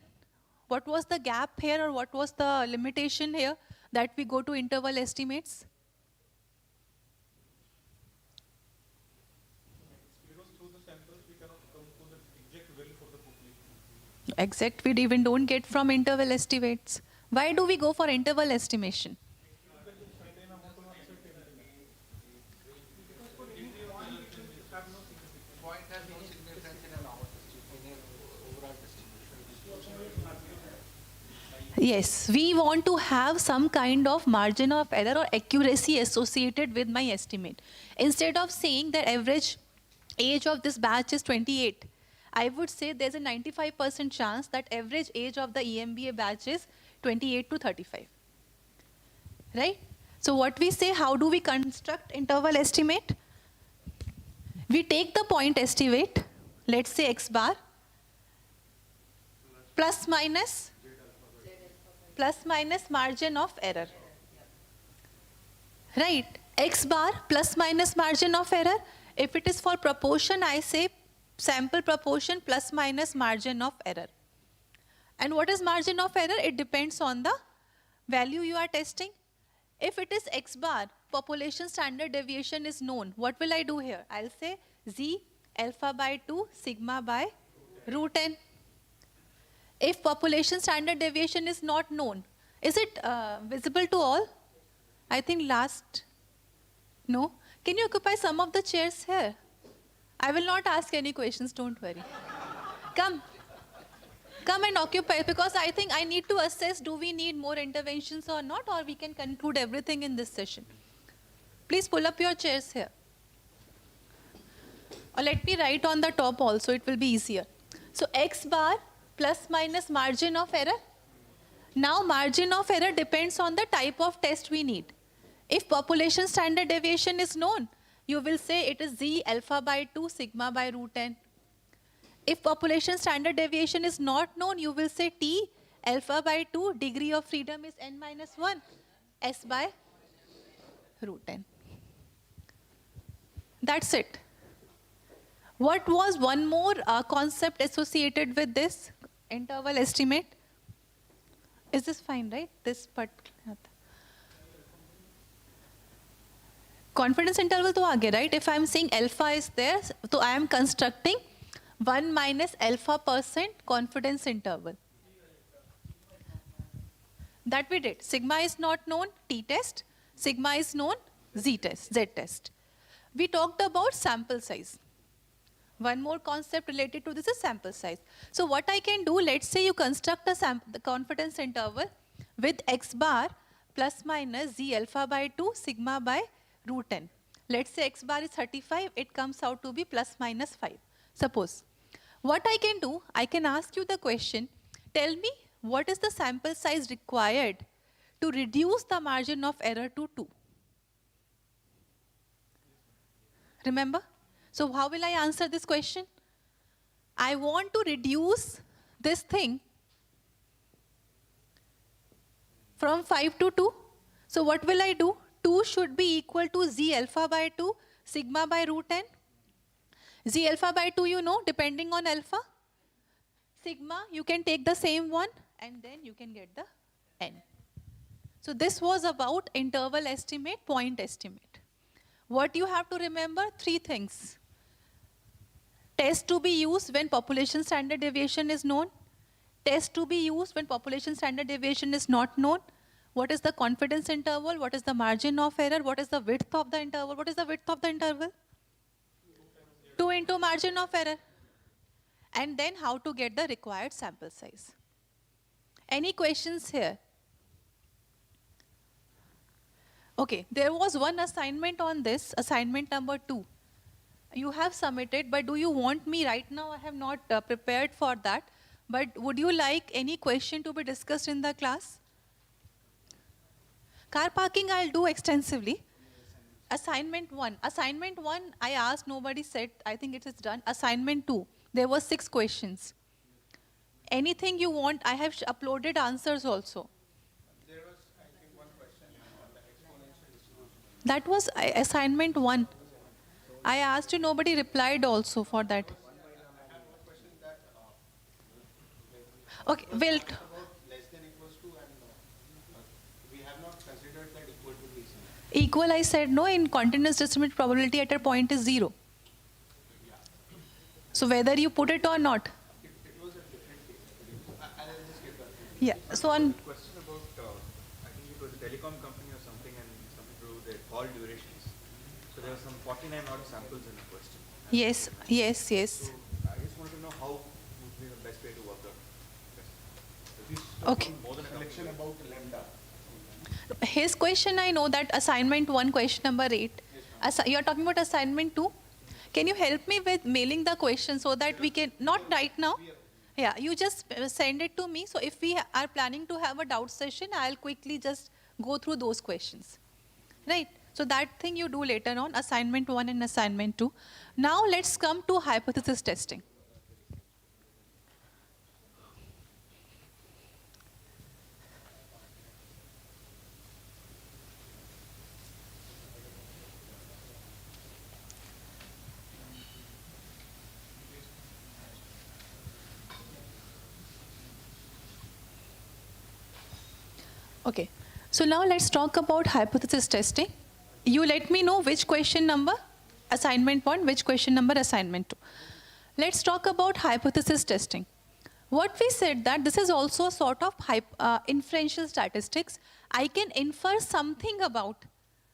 What was the gap here, or what was the limitation here that we go to interval estimates? Exact, we even don't get from interval estimates. Why do we go for interval estimation? Yes, we want to have some kind of margin of error or accuracy associated with my estimate. Instead of saying that average age of this batch is 28, I would say there's a 95% chance that average age of the EMBA batch is 28 to 35. Right? So what we say, how do we construct interval estimate? We take the point estimate, let's say X bar, plus minus margin of error. Right? X bar plus minus margin of error. If it is for proportion, I say sample proportion plus minus margin of error. And what is margin of error? It depends on the value you are testing. If it is X bar, population standard deviation is known. What will I do here? I'll say Z alpha by 2 sigma by root n. If population standard deviation is not known, is it visible to all? I think last, no? Can you occupy some of the chairs here? I will not ask any questions, don't worry. Come and occupy, because I think I need to assess, do we need more interventions or not, or we can conclude everything in this session. Please pull up your chairs here. Or let me write on the top also, it will be easier. So X bar plus minus margin of error. Now margin of error depends on the type of test we need. If population standard deviation is known, you will say it is Z alpha by 2 sigma by root n. If population standard deviation is not known, you will say T alpha by 2 degree of freedom is n minus 1 S by root n. That's it. What was one more concept associated with this interval estimate? Is this fine, right? This part. Confidence interval to aage, right? If I am saying alpha is there, so I am constructing 1 minus alpha % confidence interval. That we did. Sigma is not known, T test. Sigma is known, Z test, Z test. We talked about sample size. One more concept related to this is sample size. So what I can do, let's say you construct the confidence interval with X bar plus minus Z alpha by 2 sigma by root n. Let's say X bar is 35, it comes out to be plus minus 5. Suppose. What I can do, I can ask you the question, tell me what is the sample size required to reduce the margin of error to 2. Remember? So how will I answer this question? I want to reduce this thing from 5 to 2. So what will I do? 2 should be equal to Z alpha by 2 sigma by root n. Z alpha by 2 you know, depending on alpha. Sigma, you can take the same one and then you can get the n. So this was about interval estimate, point estimate. What you have to remember? 3 things. Test to be used when population standard deviation is known. test to be used when population standard deviation is not known? What is the confidence interval? What is the margin of error? What is the width of the interval? What is the width of the interval? 2 into margin of error. And then how to get the required sample size. Any questions here? Okay, there was one assignment on this, assignment number 2. You have submitted, but do you want me right now? I have not prepared for that. But would you like any question to be discussed in the class? Car parking I'll do extensively. Assignment 1. Assignment 1, I asked, nobody said, I think it is done. Assignment 2, there were 6 questions. Anything you want, I have uploaded answers also. There was, I think, one question on the exponential distribution. That was assignment 1. I asked you, nobody replied also for that. Okay, we'll... Less than equals to, and we have not considered that equal to be same. Equal, I said no, in continuous distributed probability at a point is 0. So whether you put it or not. It was a different case. I'll just get back to Yeah, so on... Question about, I think it was a telecom company or something, and something to do with their call durations. So there were some 49 odd samples in the question. Yes, yes, yes. So I just wanted to know how would be the best way to work out. Okay. More than a selection about lambda. His question, I know that assignment 1, question number 8. You are talking about assignment 2? Can you help me with mailing the question so that we can, not right now. Yeah, you just send it to me. So if we are planning to have a doubt session, I'll quickly just go through those questions. Right? So that thing you do later on, assignment 1 and assignment 2. Now let's come to hypothesis testing. Okay, so now let's talk about hypothesis testing. You let me know which question number, assignment 1, which question number, assignment 2. Let's talk about hypothesis testing. What we said that this is also a sort of inferential statistics. I can infer something about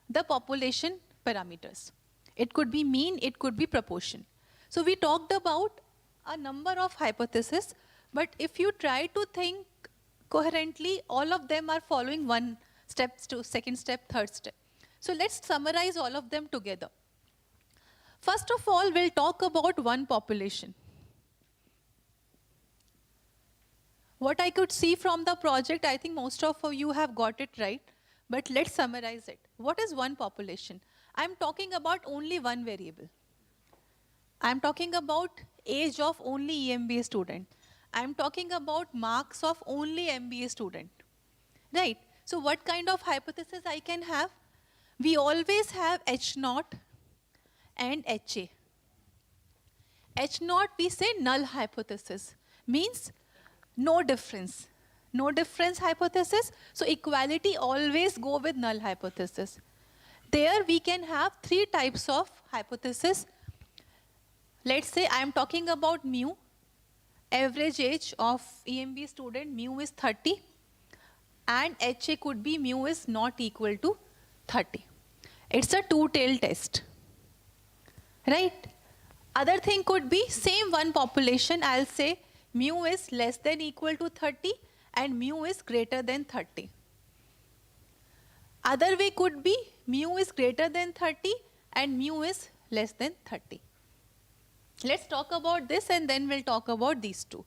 the population parameters. It could be mean, it could be proportion. So we talked about a number of hypotheses, but if you try to think coherently, all of them are following one step to second step, third step. So let's summarize all of them together. First of all, we'll talk about one population. What I could see from the project, I think most of you have got it right, but let's summarize it. What is one population? I'm talking about only one variable. I'm talking about age of only EMBA student. I'm talking about marks of only MBA student, right? So what kind of hypothesis I can have? We always have H0 and HA. H0 we say null hypothesis, means no difference. No difference hypothesis, so equality always go with null hypothesis. There we can have 3 types of hypothesis. Let's say I'm talking about mu. Average age of EMB student, mu is 30, and HA could be mu is not equal to 30. It's a two-tailed test, right? Other thing could be same one population, I'll say mu is less than equal to 30 and mu is greater than 30. Other way could be mu is greater than 30 and mu is less than 30. Let's talk about this and then we'll talk about these two.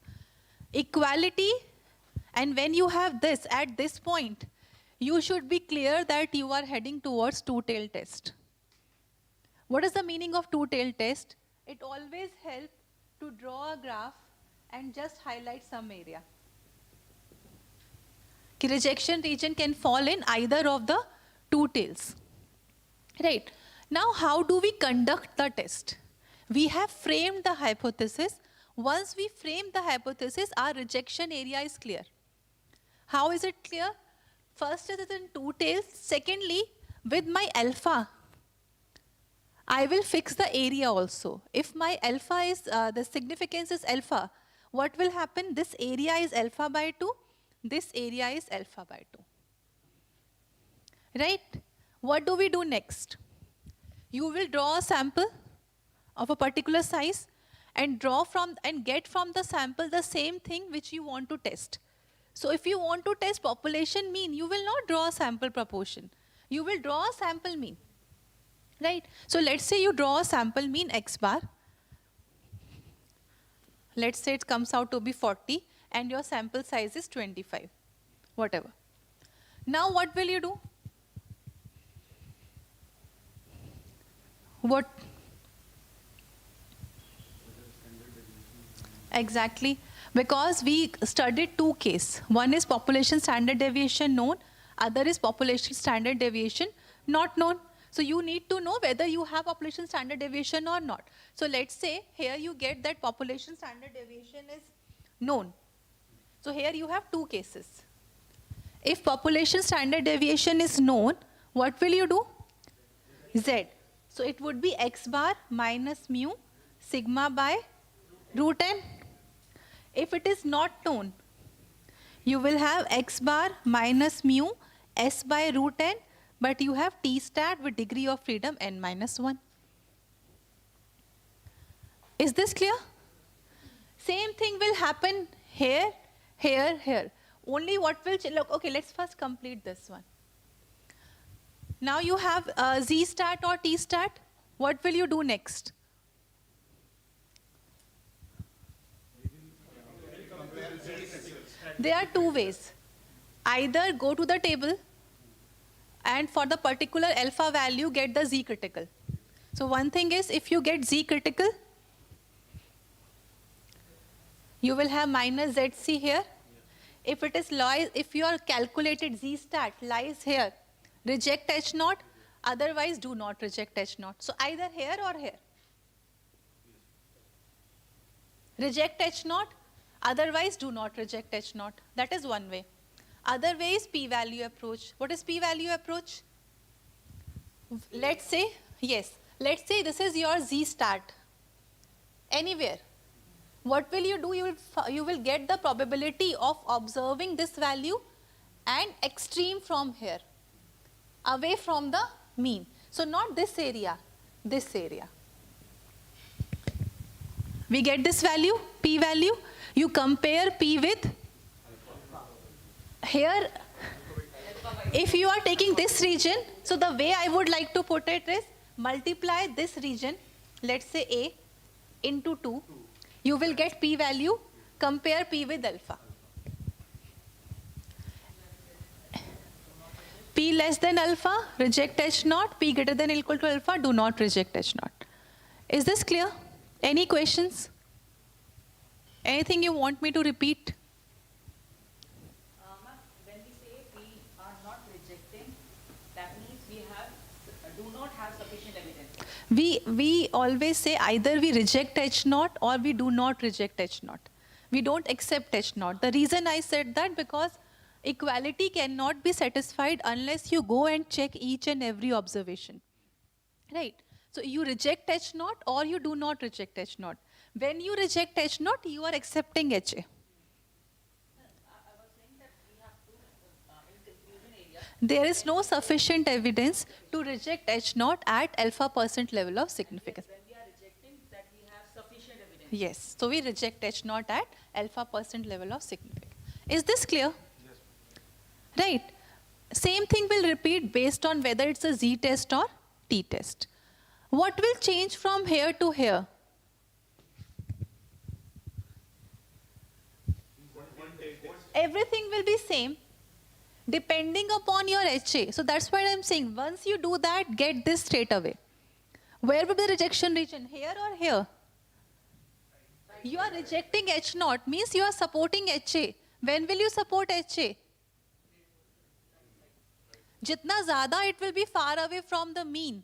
Equality, and when you have this at this point, you should be clear that you are heading towards two-tailed test. What is the meaning of two-tailed test? It always helps to draw a graph and just highlight some area. The rejection region can fall in either of the two tails. Right. Now, how do we conduct the test? We have framed the hypothesis. Once we frame the hypothesis, our rejection area is clear. How is it clear? First, it is in two tails. Secondly, with my alpha, I will fix the area also. If my alpha is, the significance is alpha, what will happen? This area is alpha by 2, this area is alpha by 2. Right? What do we do next? You will draw a sample of a particular size and get from the sample the same thing which you want to test. So if you want to test population mean, you will not draw a sample proportion. You will draw a sample mean. Right? So let's say you draw a sample mean x bar. Let's say it comes out to be 40 and your sample size is 25, whatever. Now what will you do? What? Exactly. Because we studied two cases. One is population standard deviation known, other is population standard deviation not known. So you need to know whether you have population standard deviation or not. So let's say here you get that population standard deviation is known. So here you have two cases. If population standard deviation is known, what will you do? Z. So it would be x bar minus mu sigma by root n. If it is not known, you will have x bar minus mu s by root n, but you have t stat with degree of freedom n minus 1. Is this clear? Same thing will happen here, here, here. Only what will change? Look, okay, let's first complete this one. Now you have z stat or t stat. What will you do next? There are two ways. Either go to the table and for the particular alpha value get the z critical. So one thing is, if you get z critical, you will have minus zc here. If it is if your calculated z stat lies here, reject h naught, otherwise do not reject h naught. So either here or here. Reject h naught, otherwise do not reject h naught. That is one way. Other way is p-value approach. What is p-value approach? Let's say, yes, let's say this is your z stat. Anywhere. What will you do? You will get the probability of observing this value and extreme from here, away from the mean. So not this area, this area. We get this value, p-value. You compare p with here. If you are taking this region, so the way I would like to put it is multiply this region, let's say A, into 2. You will get p-value, compare p with alpha. P less than alpha, reject h naught. P greater than or equal to alpha, do not reject h naught. Is this clear? Any questions? Anything you want me to repeat? When we say we are not rejecting, that means we do not have sufficient evidence. We always say either we reject h naught or we do not reject h naught. We don't accept h naught. The reason I said that, because equality cannot be satisfied unless you go and check each and every observation. Right? So you reject h naught or you do not reject h naught. When you reject h naught, you are accepting HA. There is no sufficient evidence to reject h naught at alpha % level of significance. When we are rejecting, that we have sufficient evidence. Yes. So we reject h naught at alpha % level of significance. Is this clear? Yes. Right. Same thing will repeat based on whether it's a z test or t test. What will change from here to here? Everything will be same depending upon your HA. So that's why I'm saying once you do that, get this straight away. Where will be the rejection region? Here or here? You are rejecting H naught, means you are supporting HA. When will you support HA? Jitna zyada it will be far away from the mean,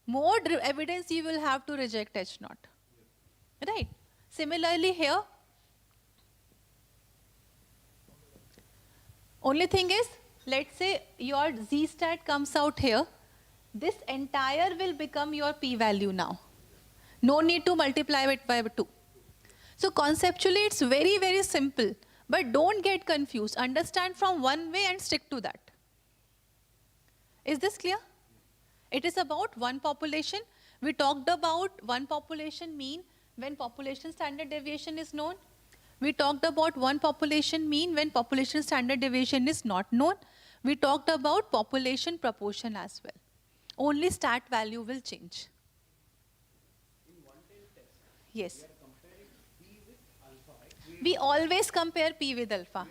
more evidence you will have to reject H naught. Right? Similarly here, only thing is, let's say your Z stat comes out here. This entire will become your p-value now. No need to multiply it by 2. So conceptually, it's very, very simple. But don't get confused. Understand from one way and stick to that. Is this clear? It is about one population. We talked about one population mean when population standard deviation is known. We talked about one population mean when population standard deviation is not known. We talked about population proportion as well. Only stat value will change. Yes. We always compare P with alpha.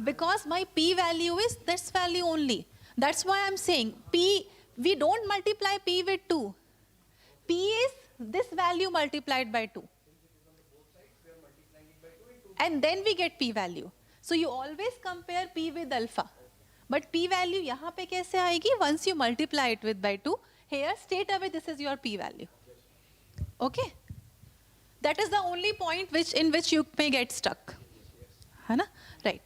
Because my P value is this value only. That's why I'm saying P, we don't multiply P with 2. P is this value multiplied by 2. And then we get P value. So you always compare P with alpha. But P value यहाँ पे कैसे आएगी? Once you multiply it with by 2, here straight away this is your P value. Okay? That is the only point in which you may get stuck. Hana? Right.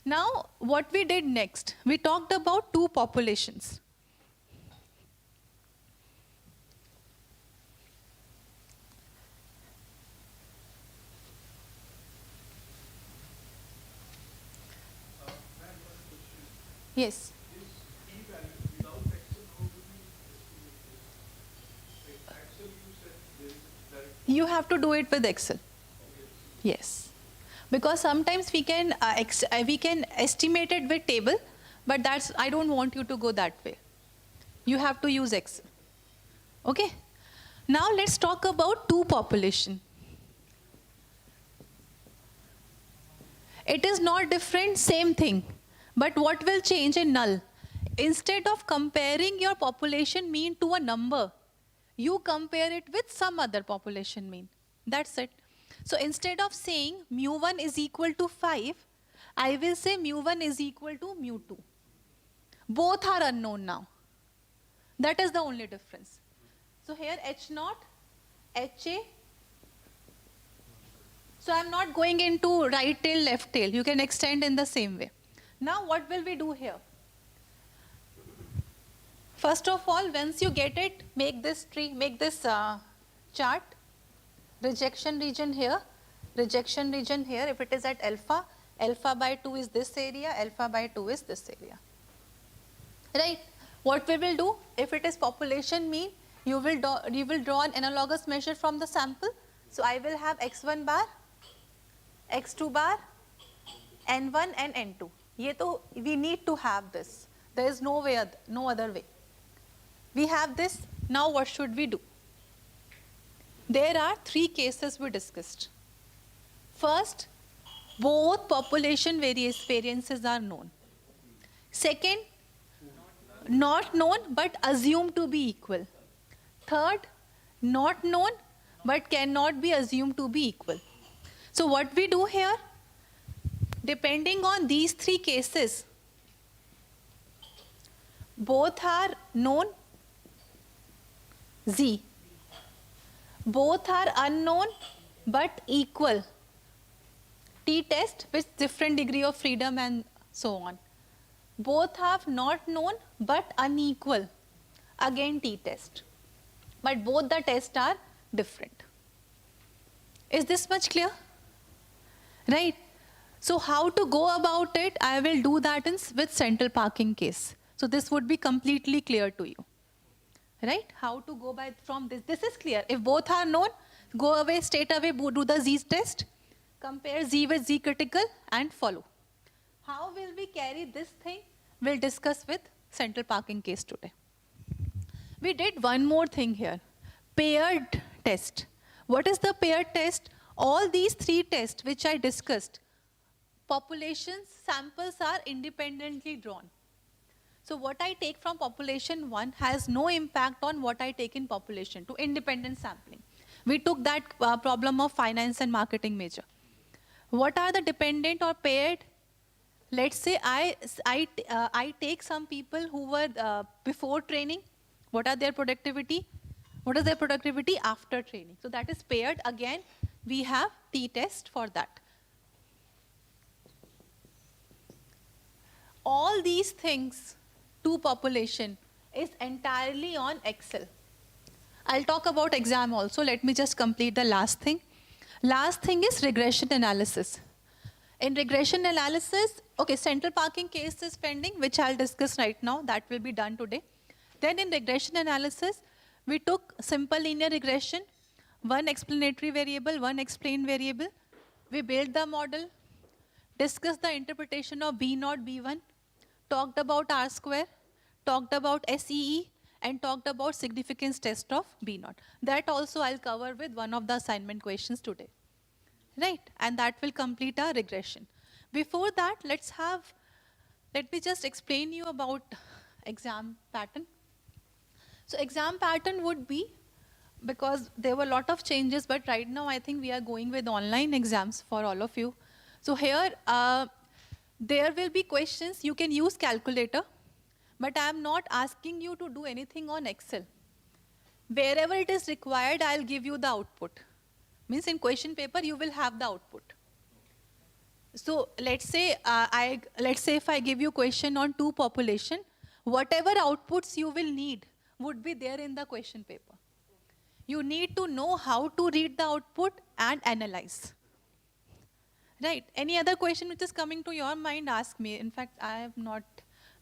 Now, what we did next, we talked about two populations. Yes. You have to do it with Excel. Yes. Because sometimes we can estimate it with table, but I don't want you to go that way. You have to use Excel. Okay? Now let's talk about two population. It is not different, same thing. But what will change in null? Instead of comparing your population mean to a number, you compare it with some other population mean. That's it. So instead of saying mu1 is equal to 5, I will say mu1 is equal to mu2. Both are unknown now. That is the only difference. So here H0, HA. So I'm not going into right tail, left tail. You can extend in the same way. Now what will we do here? First of all, once you get it, make this tree, make this chart. Rejection region here, rejection region here. If it is at alpha, alpha by 2 is this area, alpha by 2 is this area. Right? What we will do, if it is population mean, you will draw an analogous measure from the sample. So I will have x1 bar, x2 bar, n1 and n2. We need to have this. There is no other way. We have this. Now what should we do? There are 3 cases we discussed. First, both population variances are known. Second, not known but assumed to be equal. Third, not known but cannot be assumed to be equal. So what we do here, depending on these 3 cases, both are known, Z. Both are unknown but equal, t-test with different degree of freedom and so on. Both have not known but unequal, again t-test. But both the tests are different. Is this much clear? Right? So how to go about it, I will do that with central parking case. So this would be completely clear to you. Right? How to go by from this. This is clear. If both are known, go away, straight away, do the Z test, compare Z with Z critical and follow. How will we carry this thing? We'll discuss with central parking case today. We did one more thing here. Paired test. What is the paired test? All these 3 tests which I discussed, populations, samples are independently drawn. So what I take from population 1 has no impact on what I take in population 2, independent sampling. We took that problem of finance and marketing major. What are the dependent or paired? Let's say I take some people who were before training. What are their productivity? What is their productivity after training? So that is paired. Again, we have t-test for that. All these things, to population, is entirely on Excel. I'll talk about exam also. Let me just complete the last thing. Last thing is regression analysis. In regression analysis, okay, central parking case is pending, which I'll discuss right now. That will be done today. Then in regression analysis, we took simple linear regression, one explanatory variable, one explained variable. We built the model, discussed the interpretation of B0, B1, talked about R square, talked about SEE, and talked about significance test of B0. That also I'll cover with one of the assignment questions today. Right, and that will complete our regression. Before that, let me just explain you about exam pattern. So exam pattern would be, because there were a lot of changes, but right now I think we are going with online exams for all of you. So here, there will be questions. You can use calculator, but I am not asking you to do anything on Excel. Wherever it is required, I'll give you the output. Means in question paper, you will have the output. So let's say if I give you question on 2 population, whatever outputs you will need would be there in the question paper. You need to know how to read the output and analyze. Right, any other question which is coming to your mind, ask me. In fact, I have not,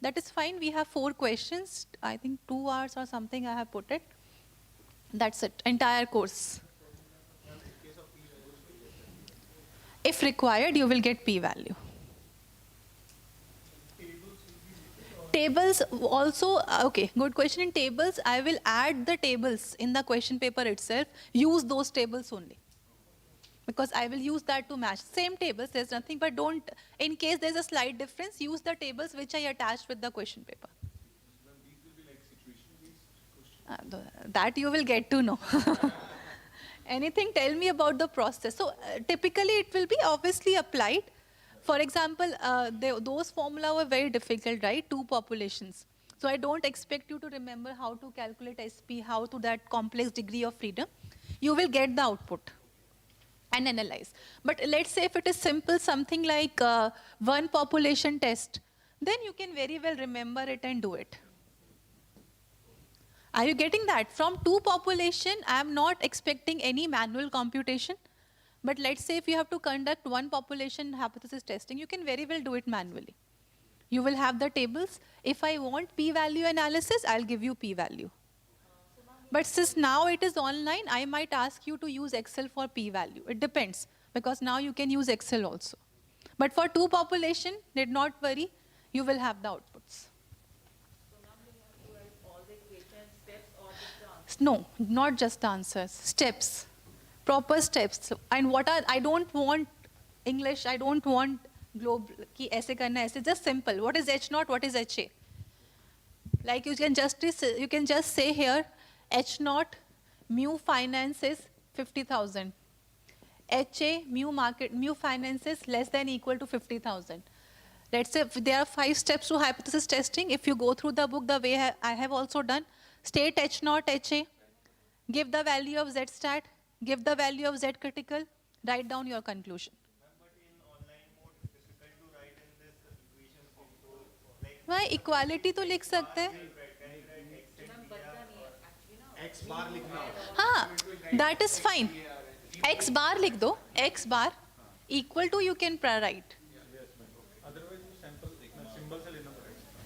that is fine. We have 4 questions. I think 2 hours or something I have put it. That's it, entire course. If required, you will get p-value. Tables also, okay, good question. In tables, I will add the tables in the question paper itself. Use those tables only. Because I will use that to match. Same tables, there's nothing, but don't, in case there's a slight difference, use the tables which I attached with the question paper. That you will get to know. Anything, tell me about the process. So typically it will be obviously applied. For example, those formula were very difficult, right? 2 populations. So I don't expect you to remember how to calculate SP, how to that complex degree of freedom. You will get the output and analyze. But let's say if it is simple, something like 1 population test, then you can very well remember it and do it. Are you getting that? From 2 population, I am not expecting any manual computation. But let's say if you have to conduct 1 population hypothesis testing, you can very well do it manually. You will have the tables. If I want p-value analysis, I'll give you p-value. But since now it is online, I might ask you to use Excel for p-value. It depends, because now you can use Excel also. But for 2 population, need not worry, you will have the outputs. No, not just the answers, steps, proper steps. And what are, I don't want English, I don't want globe, ki aise karna, aise, just simple. What is H0, what is HA? Like you can just say here, H0, mu finance is 50,000. HA, mu finance is less than equal to 50,000. Let's say there are 5 steps to hypothesis testing. If you go through the book the way I have also done, state H0, HA, give the value of Z stat, give the value of Z critical, write down your conclusion. Why equality तो लिख सकते हैं? हाँ, that is fine. X bar लिख दो, X bar equal to you can write.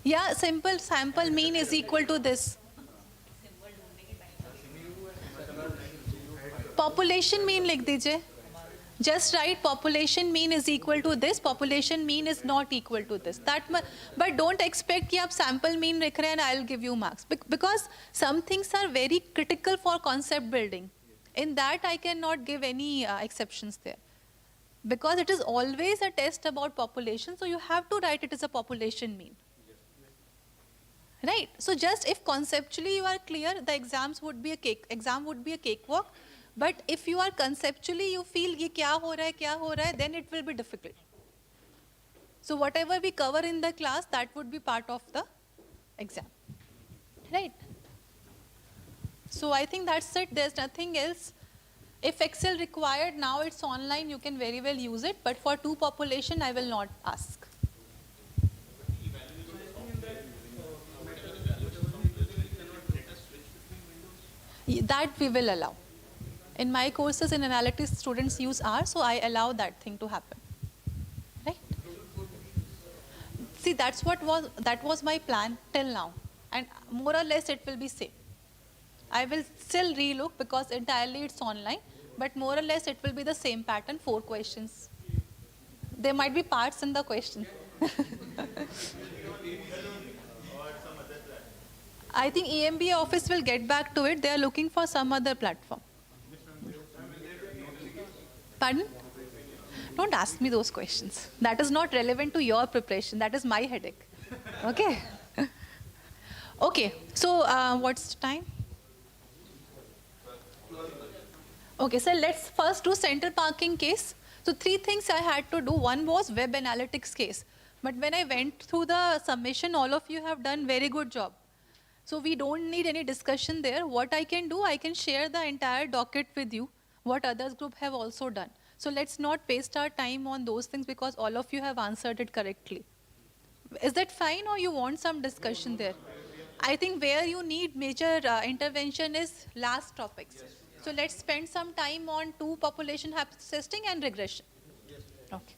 Yeah, simple sample mean is equal to this. Population mean लिख दीजिए. Just write population mean is equal to this, population mean is not equal to this. But don't expect कि आप sample mean लिख रहे हैं and I'll give you marks. Because some things are very critical for concept building. In that I cannot give any exceptions there. Because it is always a test about population, so you have to write it as a population mean. Right? So just if conceptually you are clear, the exam would be a cakewalk. But if you are conceptually, you feel ये क्या हो रहा है, then it will be difficult. So whatever we cover in the class, that would be part of the exam. Right? So I think that's it. There's nothing else. If Excel required, now it's online, you can very well use it. But for 2 population, I will not ask. That we will allow. In my courses in analytics, students use R, so I allow that thing to happen. Right? See, that was my plan till now, and more or less it will be same. I will still relook because entirely it's online, but more or less it will be the same pattern, 4 questions. There might be parts in the question. I think EMBA office will get back to it. They are looking for some other platform. Pardon? Don't ask me those questions. That is not relevant to your preparation. That is my headache. Okay? Okay, so what's the time? Okay, so let's first do center parking case. So 3 things I had to do. One was web analytics case. But when I went through the submission, all of you have done very good job. So we don't need any discussion there. What I can do, I can share the entire docket with you, what others group have also done. So let's not waste our time on those things because all of you have answered it correctly. Is that fine or you want some discussion there? I think where you need major intervention is last topics. So let's spend some time on 2 population hypothesis testing and regression. Okay.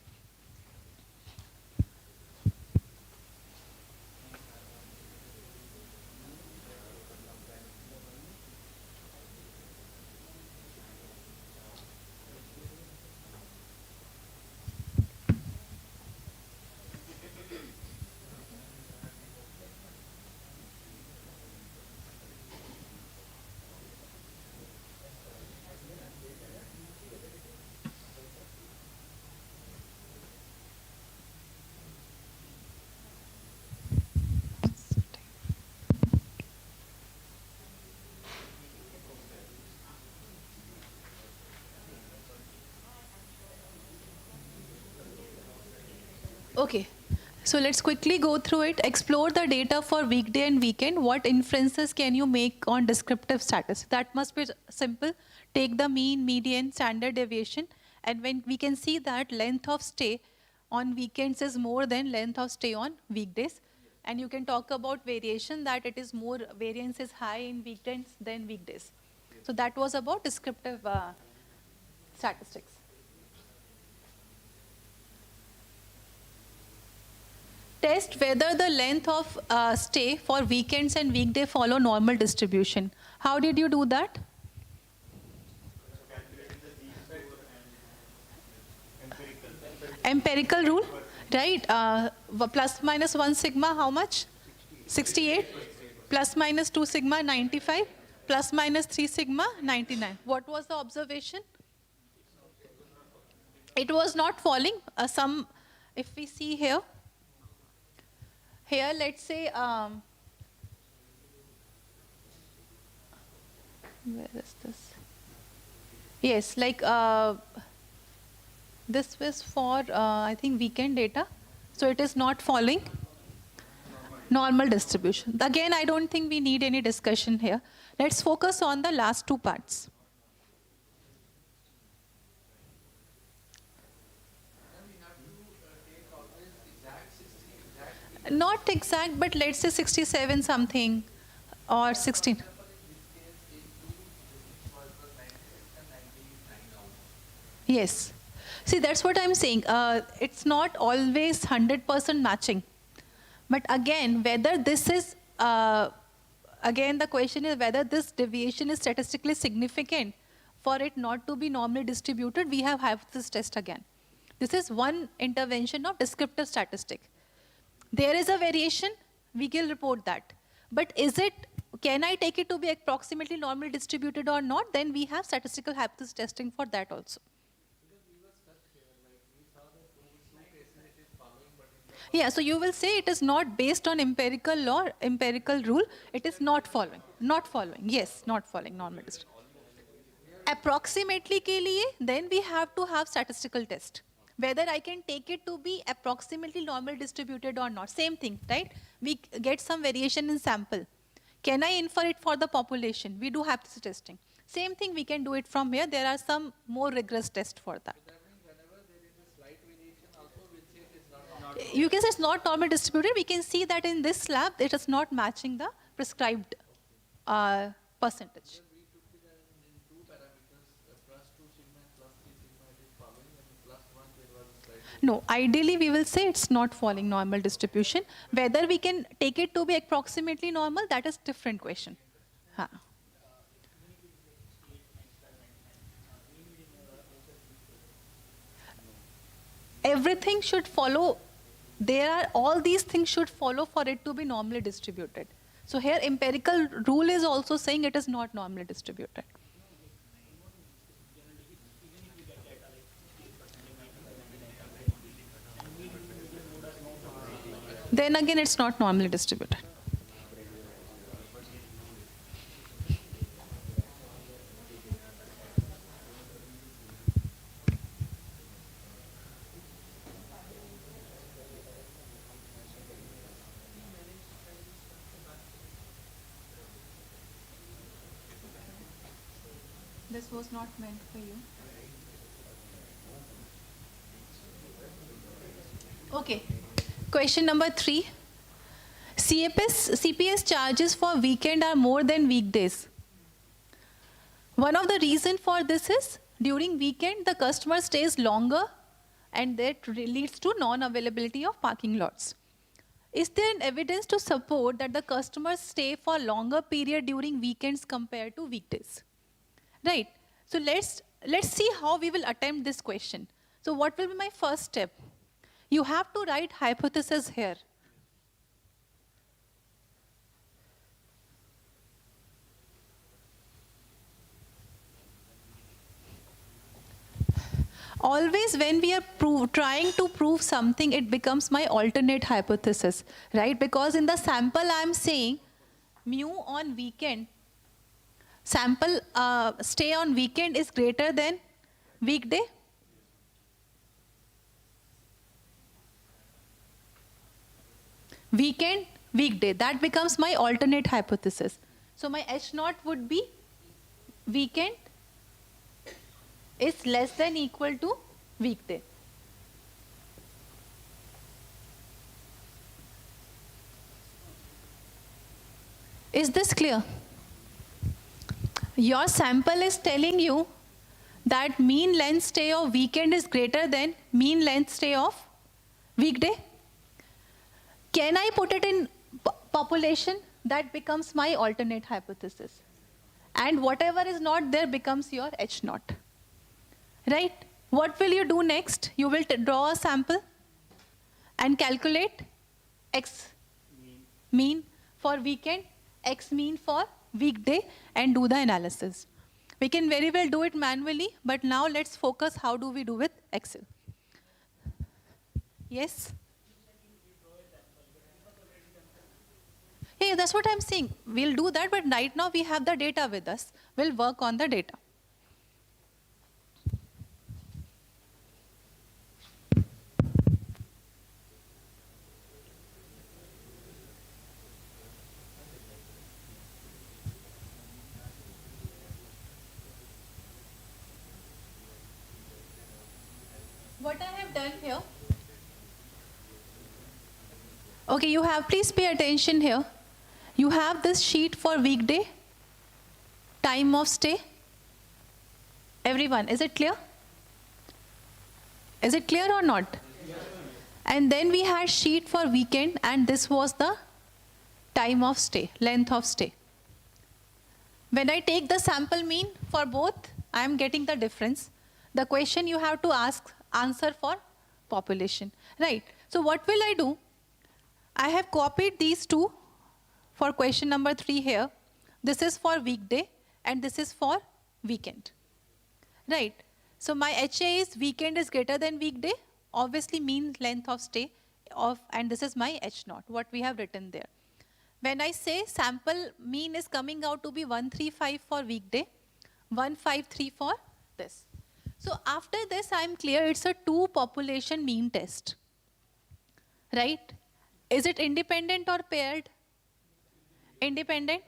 Okay, so let's quickly go through it. Explore the data for weekday and weekend. What inferences can you make on descriptive status? That must be simple. Take the mean, median, standard deviation, and when we can see that length of stay on weekends is more than length of stay on weekdays. And you can talk about variation, that it is more, variance is high in weekends than weekdays. So that was about descriptive statistics. Test whether the length of stay for weekends and weekday follow normal distribution. How did you do that? Empirical rule, right? Plus minus 1 sigma, how much? 68. Plus minus 2 sigma, 95. Plus minus 3 sigma, 99. What was the observation? It was not falling. If we see here, let's say, where is this? Yes, like this was for, I think, weekend data. So it is not following normal distribution. Again, I don't think we need any discussion here. Let's focus on the last 2 parts. Not exact, but let's say 67 something or 16. Yes. See, that's what I'm saying. It's not always 100% matching. But again, whether this is, again, the question is whether this deviation is statistically significant for it not to be normally distributed, we have hypothesis test again. This is one intervention of descriptive statistic. There is a variation, we will report that. But can I take it to be approximately normally distributed or not? Then we have statistical hypothesis testing for that also. Yeah, so you will say it is not based on empirical law, empirical rule. It is not following. Not following. Yes, not following normal distribution. Approximately ke liye, then we have to have statistical test. Whether I can take it to be approximately normal distributed or not. Same thing, right? We get some variation in sample. Can I infer it for the population? We do hypothesis testing. Same thing, we can do it from here. There are some more rigorous tests for that. You can say it's not normal distributed. We can see that in this lab, it is not matching the prescribed percentage. No, ideally we will say it's not following normal distribution. Whether we can take it to be approximately normal, that is different question. Huh. Everything should follow, all these things should follow for it to be normally distributed. So here empirical rule is also saying it is not normally distributed. Then again, it's not normally distributed. This was not meant for you. Okay. Question number 3. CPS charges for weekend are more than weekdays. One of the reasons for this is during weekend the customer stays longer and that leads to non-availability of parking lots. Is there an evidence to support that the customers stay for longer period during weekends compared to weekdays? Right. So let's see how we will attempt this question. So what will be my first step? You have to write hypothesis here. Always when we are trying to prove something, it becomes my alternate hypothesis, right? Because in the sample I am saying mu on weekend, sample stay on weekend is greater than weekday. Weekend, weekday, that becomes my alternate hypothesis. So my H0 would be weekend is less than equal to weekday. Is this clear? Your sample is telling you that mean length stay of weekend is greater than mean length stay of weekday. Can I put it in population? That becomes my alternate hypothesis. And whatever is not there becomes your H0. Right? What will you do next? You will draw a sample and calculate X mean for weekend, X mean for weekday, and do the analysis. We can very well do it manually, but now let's focus how do we do with Excel. Yes? Yeah, that's what I'm saying. We'll do that, but right now we have the data with us. We'll work on the data. What I have done here, okay, you have, please pay attention here. You have this sheet for weekday, time of stay. Everyone, is it clear? Is it clear or not? Yes. And then we had sheet for weekend, and this was the time of stay, length of stay. When I take the sample mean for both, I am getting the difference. The question you have to answer for population, right? So what will I do? I have copied these two for question number 3 here. This is for weekday and this is for weekend, right? So my HA is weekend is greater than weekday, obviously mean length of stay of, and this is my H0, what we have written there. When I say sample mean is coming out to be 135 for weekday, 153 for this. So after this, I am clear it's a 2 population mean test, right? Is it independent or paired? Independent?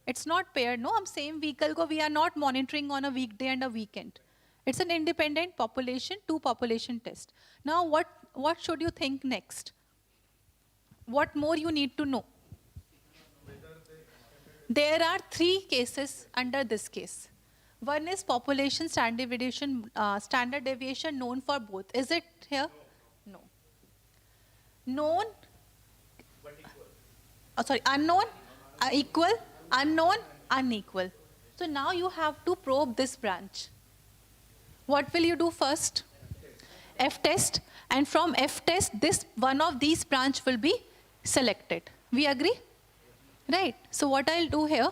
It's not paired, no? Same vehicle ko we are not monitoring on a weekday and a weekend. It's an independent population, 2 population test. Now what should you think next? What more you need to know? There are 3 cases under this case. One is population standard deviation known for both. Is it here? known, unknown, equal, unknown, unequal. So now you have to probe this branch. What will you do first? F test, and from F test, this one of these branch will be selected. We agree? Right. So what I'll do here,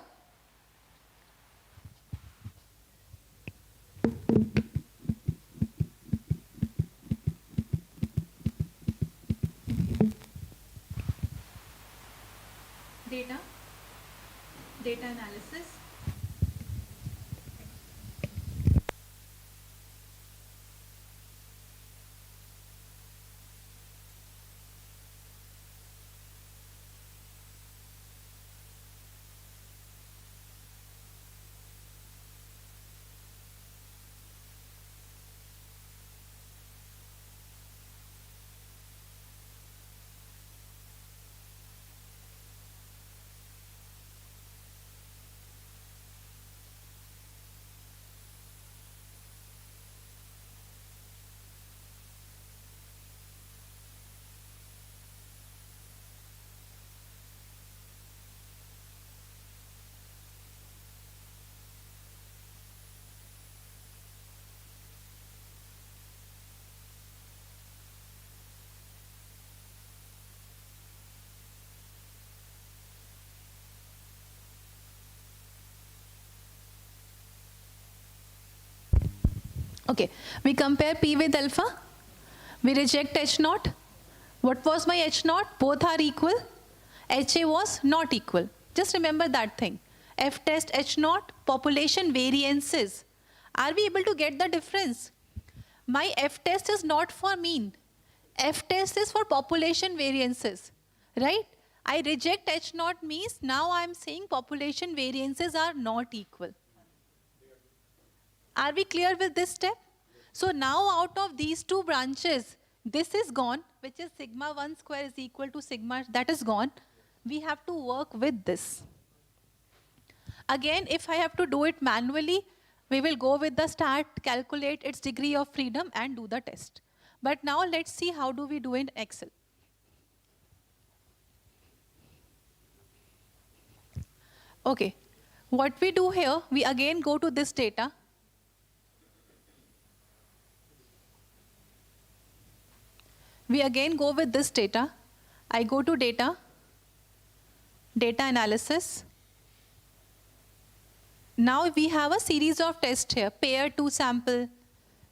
data analysis. Okay, we compare P with alpha. We reject H naught. What was my H naught? Both are equal. HA was not equal. Just remember that thing. F test H naught, population variances. Are we able to get the difference? My F test is not for mean. F test is for population variances, right? I reject H naught means now I am saying population variances are not equal. Are we clear with this step? So now out of these two branches, this is gone, which is sigma 1 square is equal to sigma, that is gone. We have to work with this. Again, if I have to do it manually, we will go with the start, calculate its degree of freedom and do the test. But now let's see how do we do in Excel. Okay, what we do here, we again go to this data. We again go with this data. I go to data, data analysis. Now we have a series of tests here, pair to sample,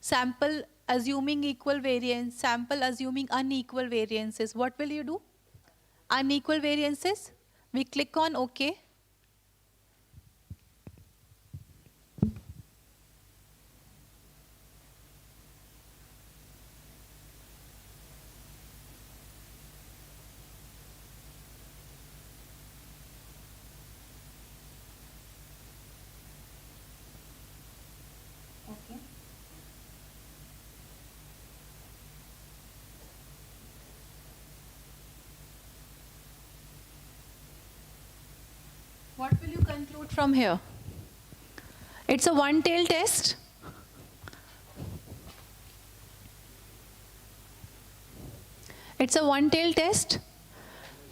sample assuming equal variance, sample assuming unequal variances. What will you do? Unequal variances, we click on OK. What will you conclude from here? It's a one-tail test. It's a one-tail test.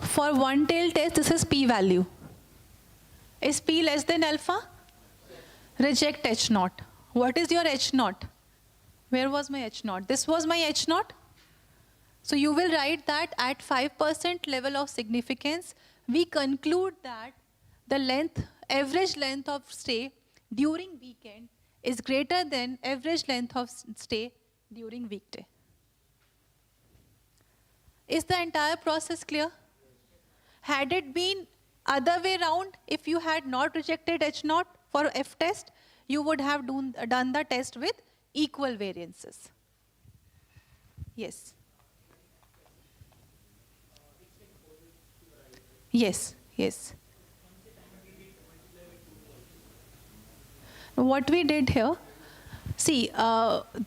For one-tail test, this is p-value. Is p less than alpha? Reject H naught. What is your H naught? Where was my H naught? This was my H naught. So you will write that at 5% level of significance, we conclude that the length, average length of stay during weekend is greater than average length of stay during weekday. Is the entire process clear? Had it been other way around, if you had not rejected H naught for F test, you would have done the test with equal variances. Yes. Yes, yes. What we did here, see,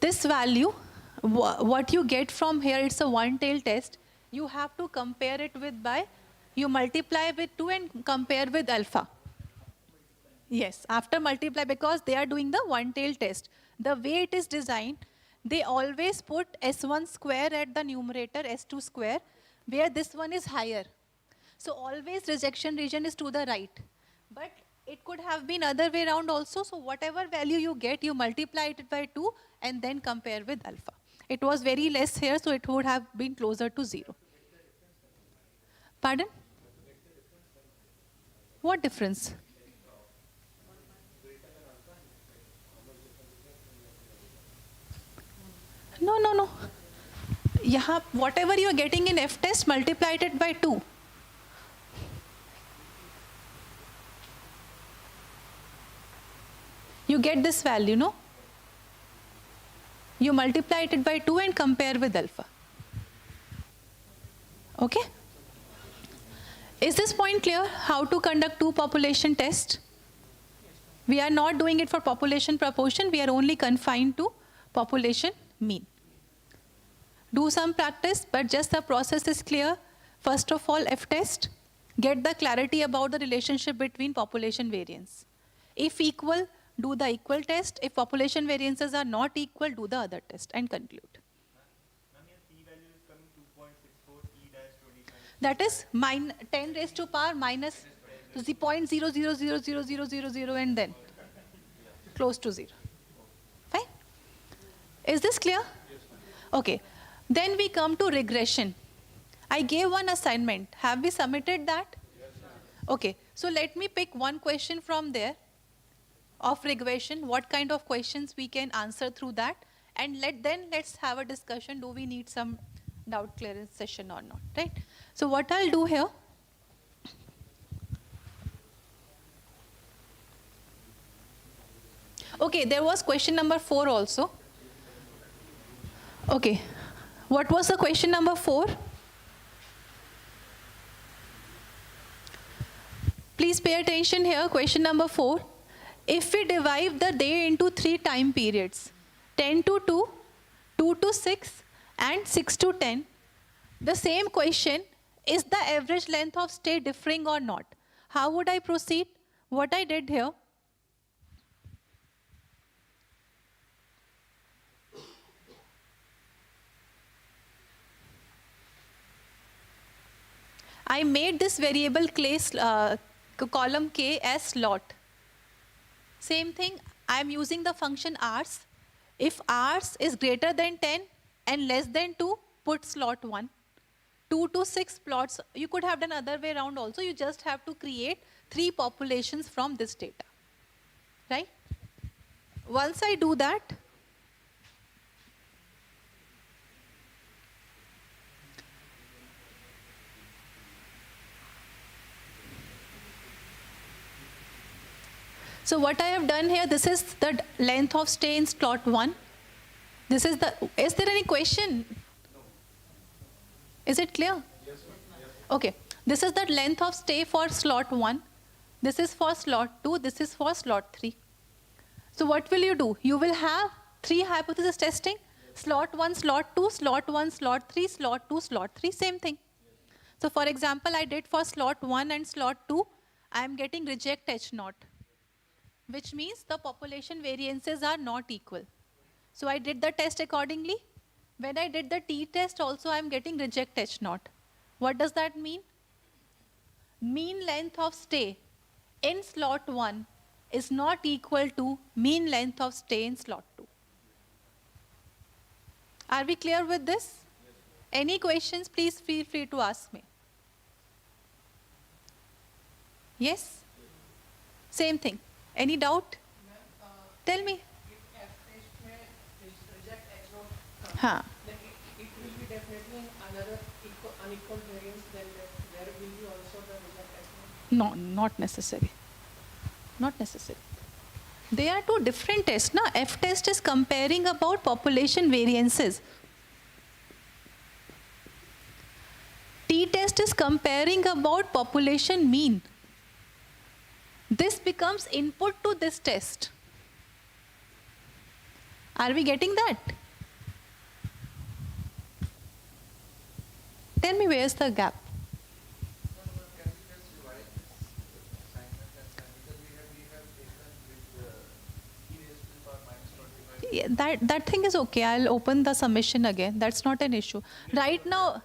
this value, what you get from here, it's a one-tail test. You have to compare it with you multiply with 2 and compare with alpha. Yes, after multiply, because they are doing the one-tail test. The way it is designed, they always put S1 square at the numerator, S2 square. where this one is higher. So always rejection region is to the right. But it could have been other way around also. So whatever value you get, you multiply it by 2 and then compare with alpha. It was very less here, so it would have been closer to 0. Pardon? What difference? No. Yeah, whatever you are getting in F test, multiply it by 2. You get this value, no? You multiply it by 2 and compare with alpha. Okay? Is this point clear? How to conduct 2 population tests? We are not doing it for population proportion. We are only confined to population mean. Do some practice, but just the process is clear. First of all, F test. Get the clarity about the relationship between population variance. If equal, do the equal test. If population variances are not equal, do the other test and conclude. That is 10 raised to power minus the 0.000000 and then close to 0. Fine? Is this clear? Okay. Then we come to regression. I gave one assignment. Have we submitted that? Okay. So let me pick one question from there of regression. What kind of questions we can answer through that? And let's have a discussion. Do we need some doubt clearance session or not? Right? So what I'll do here. Okay, there was question number 4 also. Okay. What was the question number 4? Please pay attention here. Question number 4. If we divide the day into 3 time periods, 10 to 2, 2 to 6, and 6 to 10, the same question, is the average length of stay differing or not? How would I proceed? What I did here, I made this variable column k as slot. Same thing, I am using the function rs. If rs is greater than 10 and less than 2, put slot 1. 2 to 6 plots, you could have done other way around also. You just have to create 3 populations from this data. Right? Once I do that, so what I have done here, this is the length of stay in slot 1. This is is there any question? Is it clear? Yes, ma'am. Okay. This is the length of stay for slot 1. This is for slot 2. This is for slot 3. So what will you do? You will have 3 hypothesis testing. Slot 1, slot 2, slot 1, slot 3, slot 2, slot 3, same thing. So for example, I did for slot 1 and slot 2, I am getting reject H0, which means the population variances are not equal. So I did the test accordingly. When I did the t-test also, I am getting reject H0. What does that mean? Mean length of stay in slot 1 is not equal to mean length of stay in slot 2. Are we clear with this? Any questions, please feel free to ask me. Yes? Same thing. Any doubt? Tell me. Huh. It will be definitely another unequal variance, then there will be also the reject. No, not necessary. Not necessary. They are 2 different tests. Now, F test is comparing about population variances. T test is comparing about population mean. This becomes input to this test. Are we getting that? Tell me, where's the gap? Yeah, that thing is okay. I'll open the submission again. That's not an issue. Right now,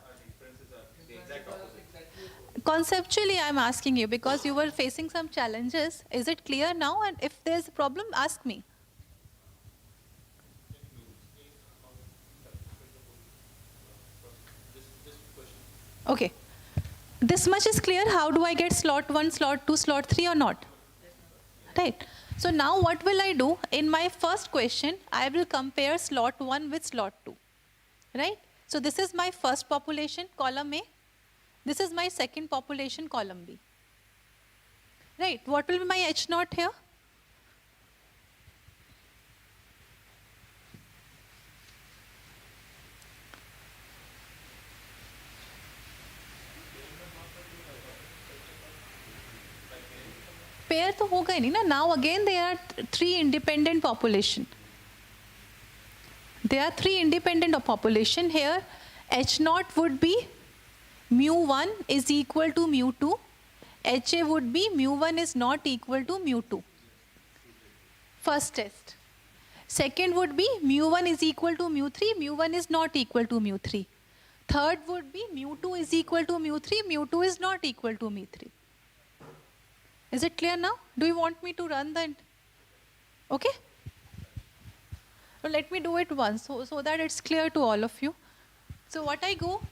conceptually I'm asking you because you were facing some challenges. Is it clear now? And if there's a problem, ask me. Okay. This much is clear. How do I get slot 1, slot 2, slot 3 or not? Right. So now what will I do? In my first question, I will compare slot 1 with slot 2. Right? So this is my first population, column A. This is my second population, column B. Right. What will be my H naught here? Pair तो होगा ही नहीं ना. Now again there are 3 independent population. There are 3 independent of population here. H naught would be mu1 is equal to mu2. HA would be mu1 is not equal to mu2. First test. Second would be mu1 is equal to mu3. Mu1 is not equal to mu3. Third would be mu2 is equal to mu3. Mu2 is not equal to mu3. Is it clear now? Do you want me to run that? Okay? So let me do it once so that it's clear to all of you. So what I go,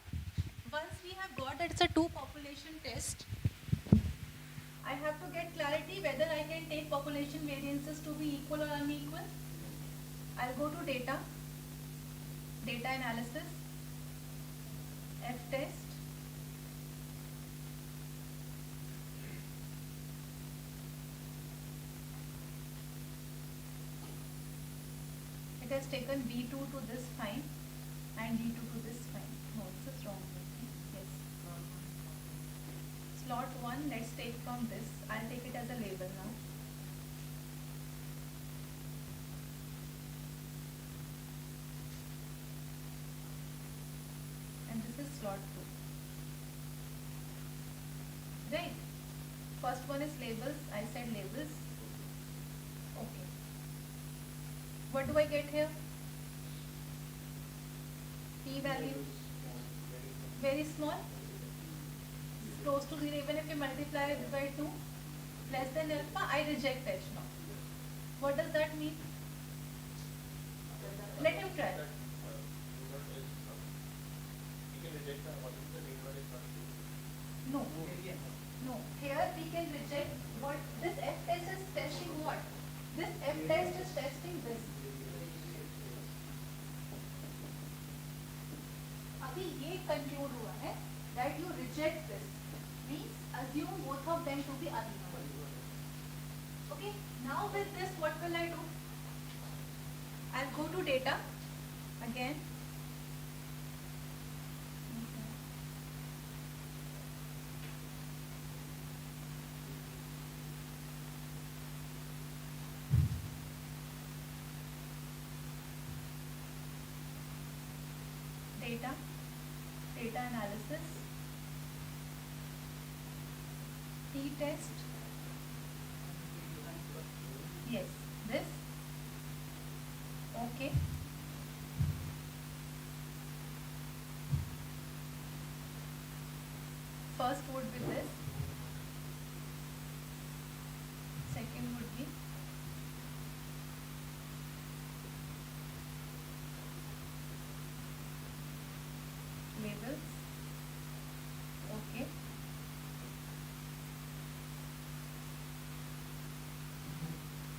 once we have got that it's a 2 population test, I have to get clarity whether I can take population variances to be equal or unequal. I'll go to data, data analysis, F test. It has taken B2 to this fine and D2 to this fine. No, this is wrong. Yes. Slot 1, let's take from this. I'll take it as a label now. And this is slot 2. Right? First one is labels. I said labels. Okay. What do I get here? P value. Very small. Close to 0. Even if you multiply it by 2, less than alpha, I reject H naught. What does that mean? Let him try. No. No. Here we can reject what this F test is testing what? This F test is testing this. अभी ये conclude हुआ है that you reject this. Means assume both of them to be unequal. Okay. Now with this, what will I do? I'll go to data again. Data, data analysis, t-test, yes, this, okay. First would be this, second would be labels, okay.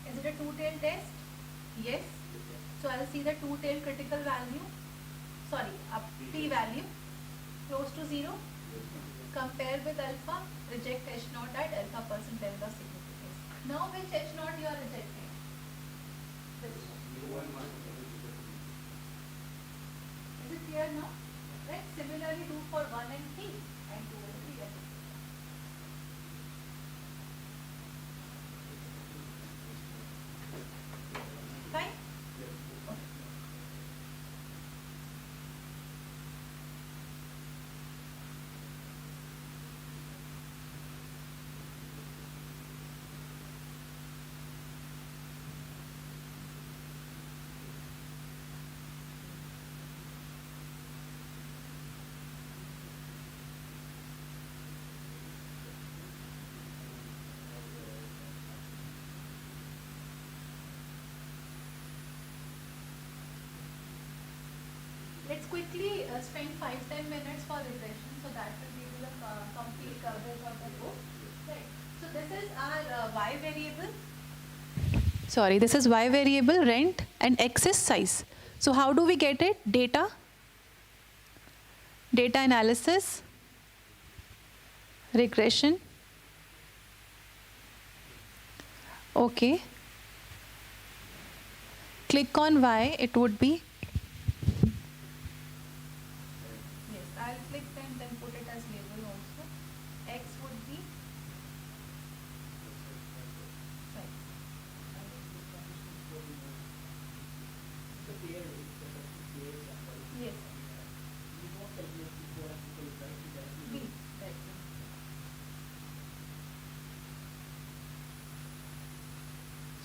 Is it a two-tail test? Yes. So I'll see the two-tail critical value, sorry, p-value, close to 0. Compare with alpha, reject H naught at alpha percent level of significance. Now which H naught you are rejecting? This one. Is it clear now? Right? Similarly do for 1 and 3 and 2 and 3. Fine? Let's quickly spend 5-10 minutes for regression, so that will give you the complete coverage of the book. Right. So this is our y variable. Sorry, this is y variable, rent, and x is size. So how do we get it? Data analysis, regression. Okay. Click on y, it would be. Yes, I'll click and then put it as label also. X would be. Yes. B. Right.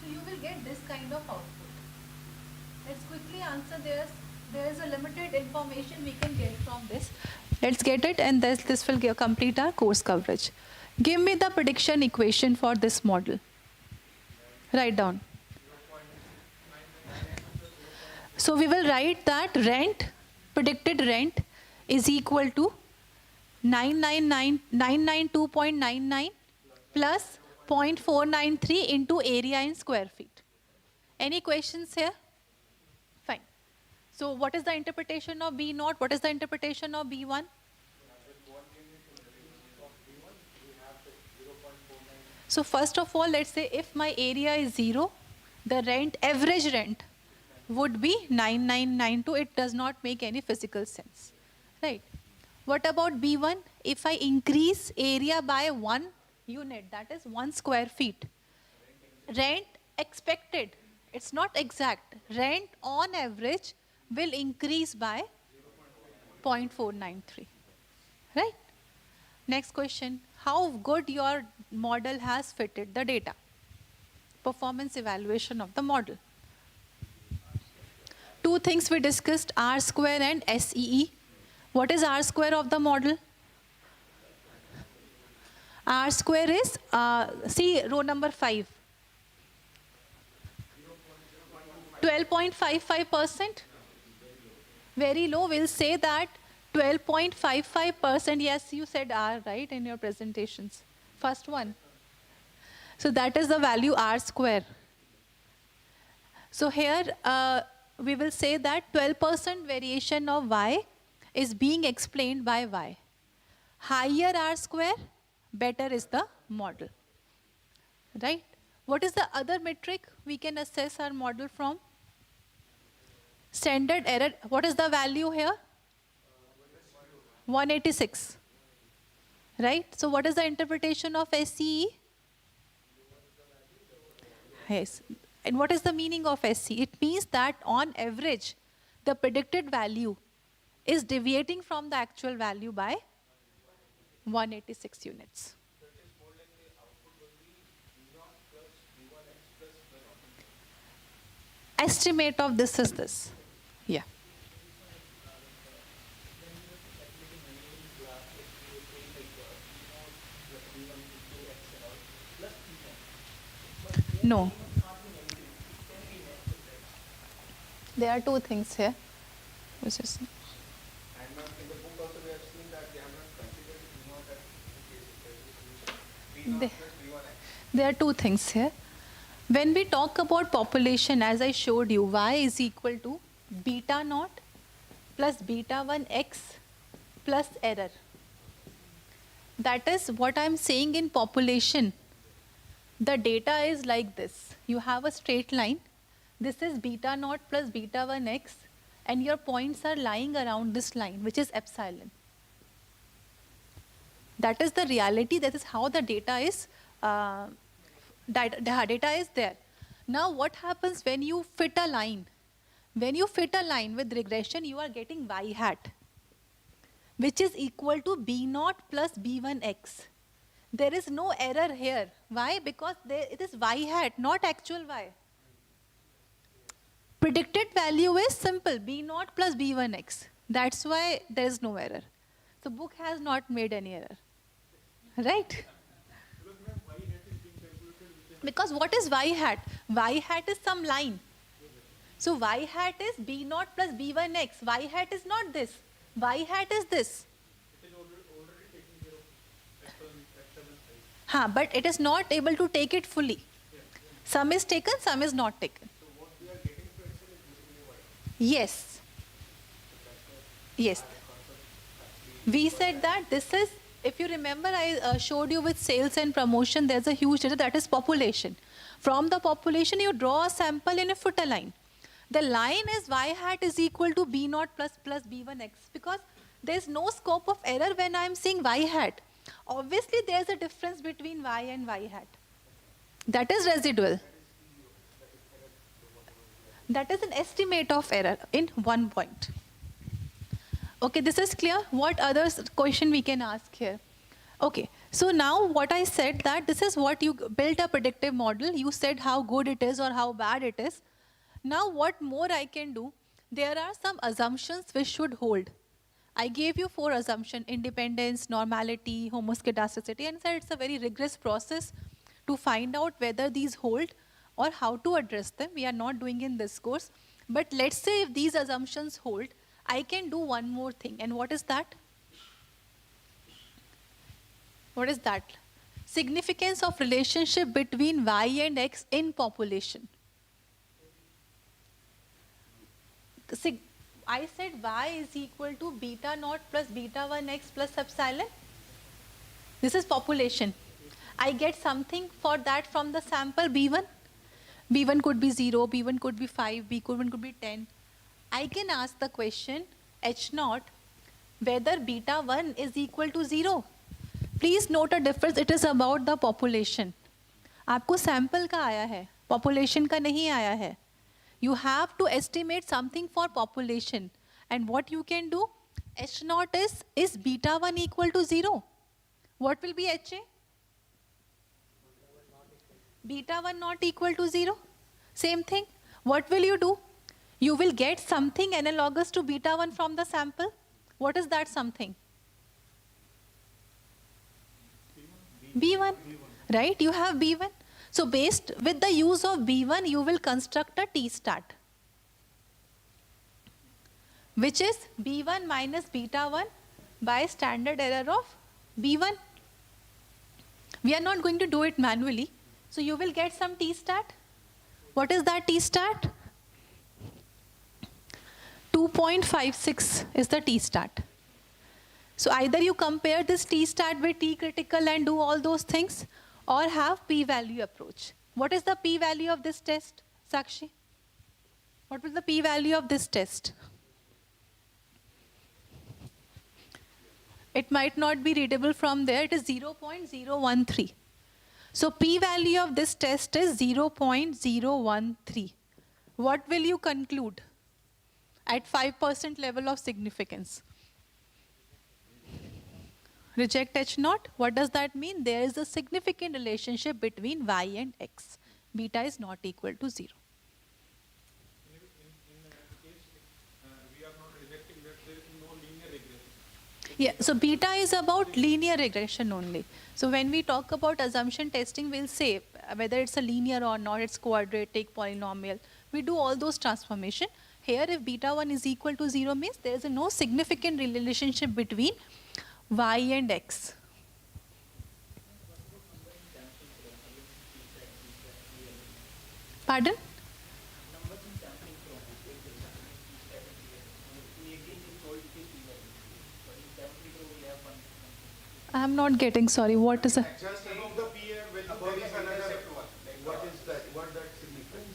So you will get this kind of output. Let's quickly answer this. There is a limited information we can get from this. Let's get it, and this will complete our course coverage. Give me the prediction equation for this model. Write down. So we will write that predicted rent is equal to 992.99 plus 0.493 into area in square feet. Any questions here? Fine. So what is the interpretation of B0? What is the interpretation of B1? So first of all, let's say if my area is 0, the average rent would be 9992. It does not make any physical sense, right? What about B1? If I increase area by 1 unit, that is 1 square feet, rent expected, it's not exact, rent on average will increase by 0.493, right? Next question, how good your model has fitted the data? Performance evaluation of the model. Two things we discussed, R square and SEE. What is R square of the model? R square is, see row number 5. 12.55%. Very low, we'll say that 12.55%, yes, you said R, right, in your presentations. First one. So that is the value R square. So here, we will say that 12% variation of Y is being explained by Y. Higher R square, better is the model, right? What is the other metric we can assess our model from? Standard error, what is the value here? 186, right? So what is the interpretation of SCE? Yes. And what is the meaning of SC? It means that on average, the predicted value is deviating from the actual value by 186 units. Estimate of this is this. Yeah. No. There are two things here. Which is there are two things here. When we talk about population, as I showed you, y is equal to beta naught plus beta 1 x plus error. That is what I'm saying in population. The data is like this. You have a straight line. This is beta naught plus beta 1 x, and your points are lying around this line, which is epsilon. That is the reality. That is how the data is. Data is there. Now, what happens when you fit a line? When you fit a line with regression, you are getting y hat, which is equal to b0 plus b1x. There is no error here. Why? Because it is y hat, not actual y. Predicted value is simple, b0 plus b1x. That's why there is no error. So book has not made any error, right? Because what is y hat? Y hat is some line. So y hat is b naught plus b1x. Y hat is not this. Y hat is this. But it is not able to take it fully. Some is taken, some is not taken. Yes. Yes. We said that this is, if you remember, I showed you with sales and promotion, there's a huge data that is population. From the population, you draw a sample in a footer line. The line is y hat is equal to b naught plus b1x, because there's no scope of error when I'm seeing y hat. Obviously, there's a difference between y and y hat. That is residual. That is an estimate of error in one point. Okay, this is clear. What other question we can ask here? Okay, so now what I said that this is what you built a predictive model. You said how good it is or how bad it is. Now what more I can do? There are some assumptions which should hold. I gave you 4 assumptions: independence, normality, homoscedasticity, and said it's a very rigorous process to find out whether these hold or how to address them. We are not doing in this course. But let's say if these assumptions hold, I can do one more thing. And what is that? What is that? Significance of relationship between y and x in population. I said y is equal to beta naught plus beta 1x plus epsilon. This is population. I get something for that from the sample B1. B1 could be 0, B1 could be 5, B1 could be 10. I can ask the question H naught whether beta 1 is equal to 0. Please note a difference. It is about the population. आपको sample का आया है, population का नहीं आया है. You have to estimate something for population. And what you can do? H naught is beta 1 equal to 0? What will be HA? Beta 1 not equal to 0? Same thing. What will you do? You will get something analogous to beta 1 from the sample. What is that something? B1, right? You have B1. So based with the use of B1, you will construct a T-stat, which is B1 minus beta 1 by standard error of B1. We are not going to do it manually. So you will get some T-stat. What is that T-stat? 2.56 is the T-stat. So either you compare this T-stat with T-critical and do all those things, or have p-value approach. What is the p-value of this test, Sakshi? What was the p-value of this test? It might not be readable from there. It is 0.013. So p-value of this test is 0.013. What will you conclude at 5% level of significance? Reject H naught. What does that mean? There is a significant relationship between y and x. Beta is not equal to 0. Yeah, so beta is about linear regression only. So when we talk about assumption testing, we'll say whether it's a linear or not, it's quadratic, polynomial. We do all those transformation. Here, if beta 1 is equal to 0 means there is no significant relationship between y and x. Pardon? I'm not getting, sorry, what is a... Just above the PA, when there is another one. Like what is that? What that signifies?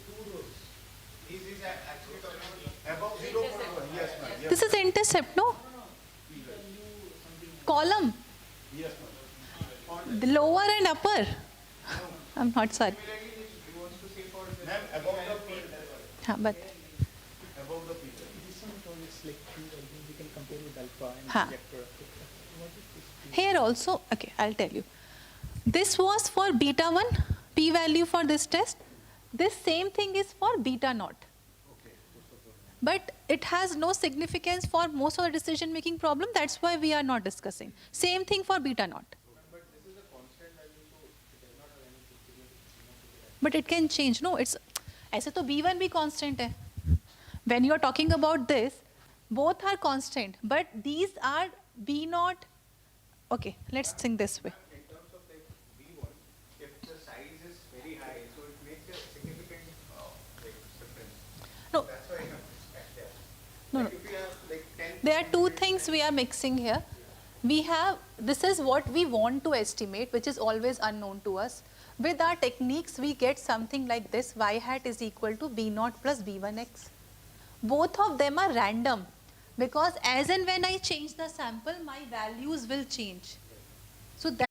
This is actually talking about above 0.1. Yes, ma'am. Yes. This is intercept, no? Column. Yes, ma'am. The lower and upper. I'm not sorry. Ma'am, above the PA. But Above the PA. This one is like we can compare with alpha and Ha. projector. here also, okay, I'll tell you. This was for beta 1, p-value for this test. This same thing is for beta naught. But it has no significance for most of the decision-making problem. That's why we are not discussing. Same thing for beta naught. But it can change. No, it's ऐसे तो B1 भी constant है. when you're talking about this, both are constant, but these are B naught. Okay, let's think this way. In terms of like V1, if the size is very high, so it makes a significant like difference. No. That's why I have this there. No, Like no. if we have like 10. There are two things we are mixing here. We have, this is what we want to estimate, which is always unknown to us. With our techniques, we get something like this, y hat is equal to B naught plus B1x. Both of them are random, because as and when I change the sample, my values will change. So that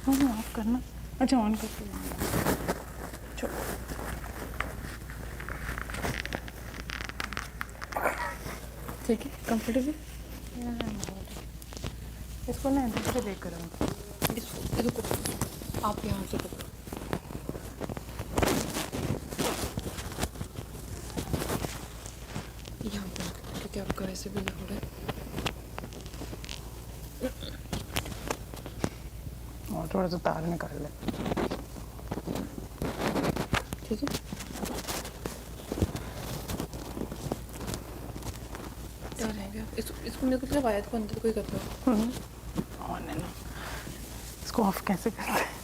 of करना अच्छा on करके ठीक है comfortable इसको ना इधर से देख करो इसको आप यहाँ से पकड़ो यहाँ पर क्योंकि आपका ऐसे भी हो रहा है और थोड़ा सा तार निकाल ले ठीक है क्या रहेगा इसको मेरे को सिर्फ आयत को अंदर कोई कर दो ऑन है ना इसको ऑफ कैसे करते हैं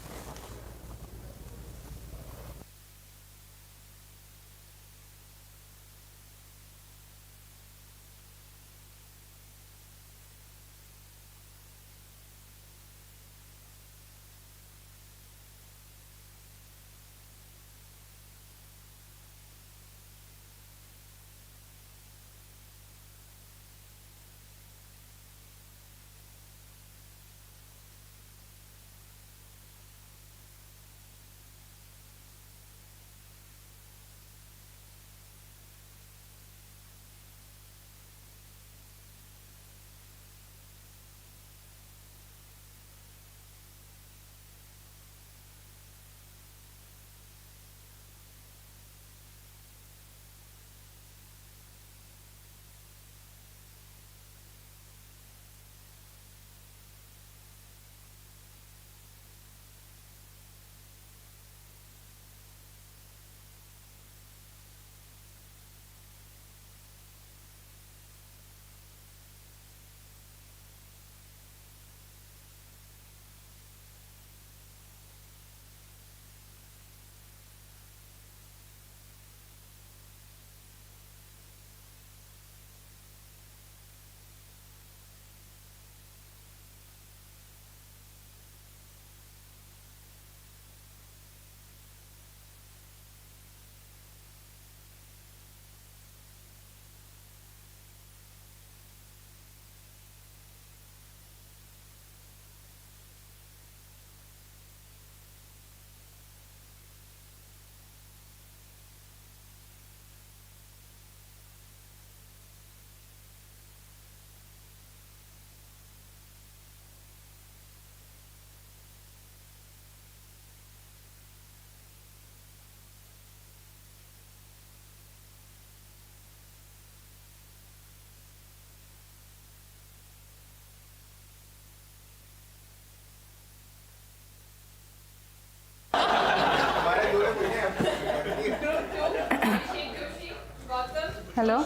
Hello?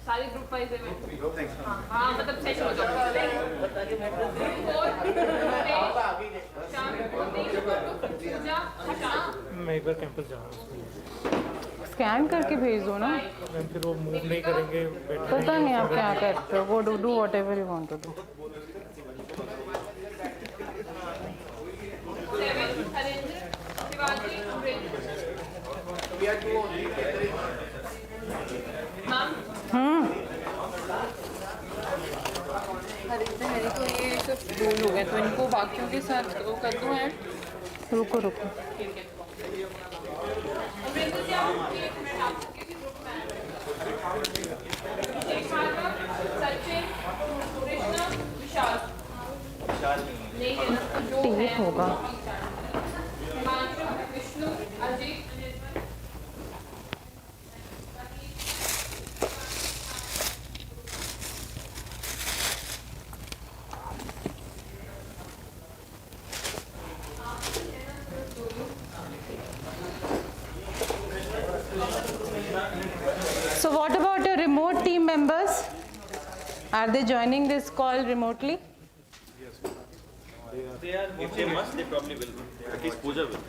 सारे ग्रुप वाइज हाँ मतलब सेट हो जाओ मैं एक बार कैंपस जा रहा हूँ स्कैन करके भेज दो ना। मैम फिर वो मूव नहीं करेंगे पता नहीं आप क्या करते हो, वो do whatever you want to do. मेरे को ये सब रोल हो गए तो इनको बाकियों के साथ वो कर दूँ ऐड। रुको रुको। टेप होगा। So what about your remote team members? Are they joining this call remotely? They are, if they must, they probably will. At least Pooja will.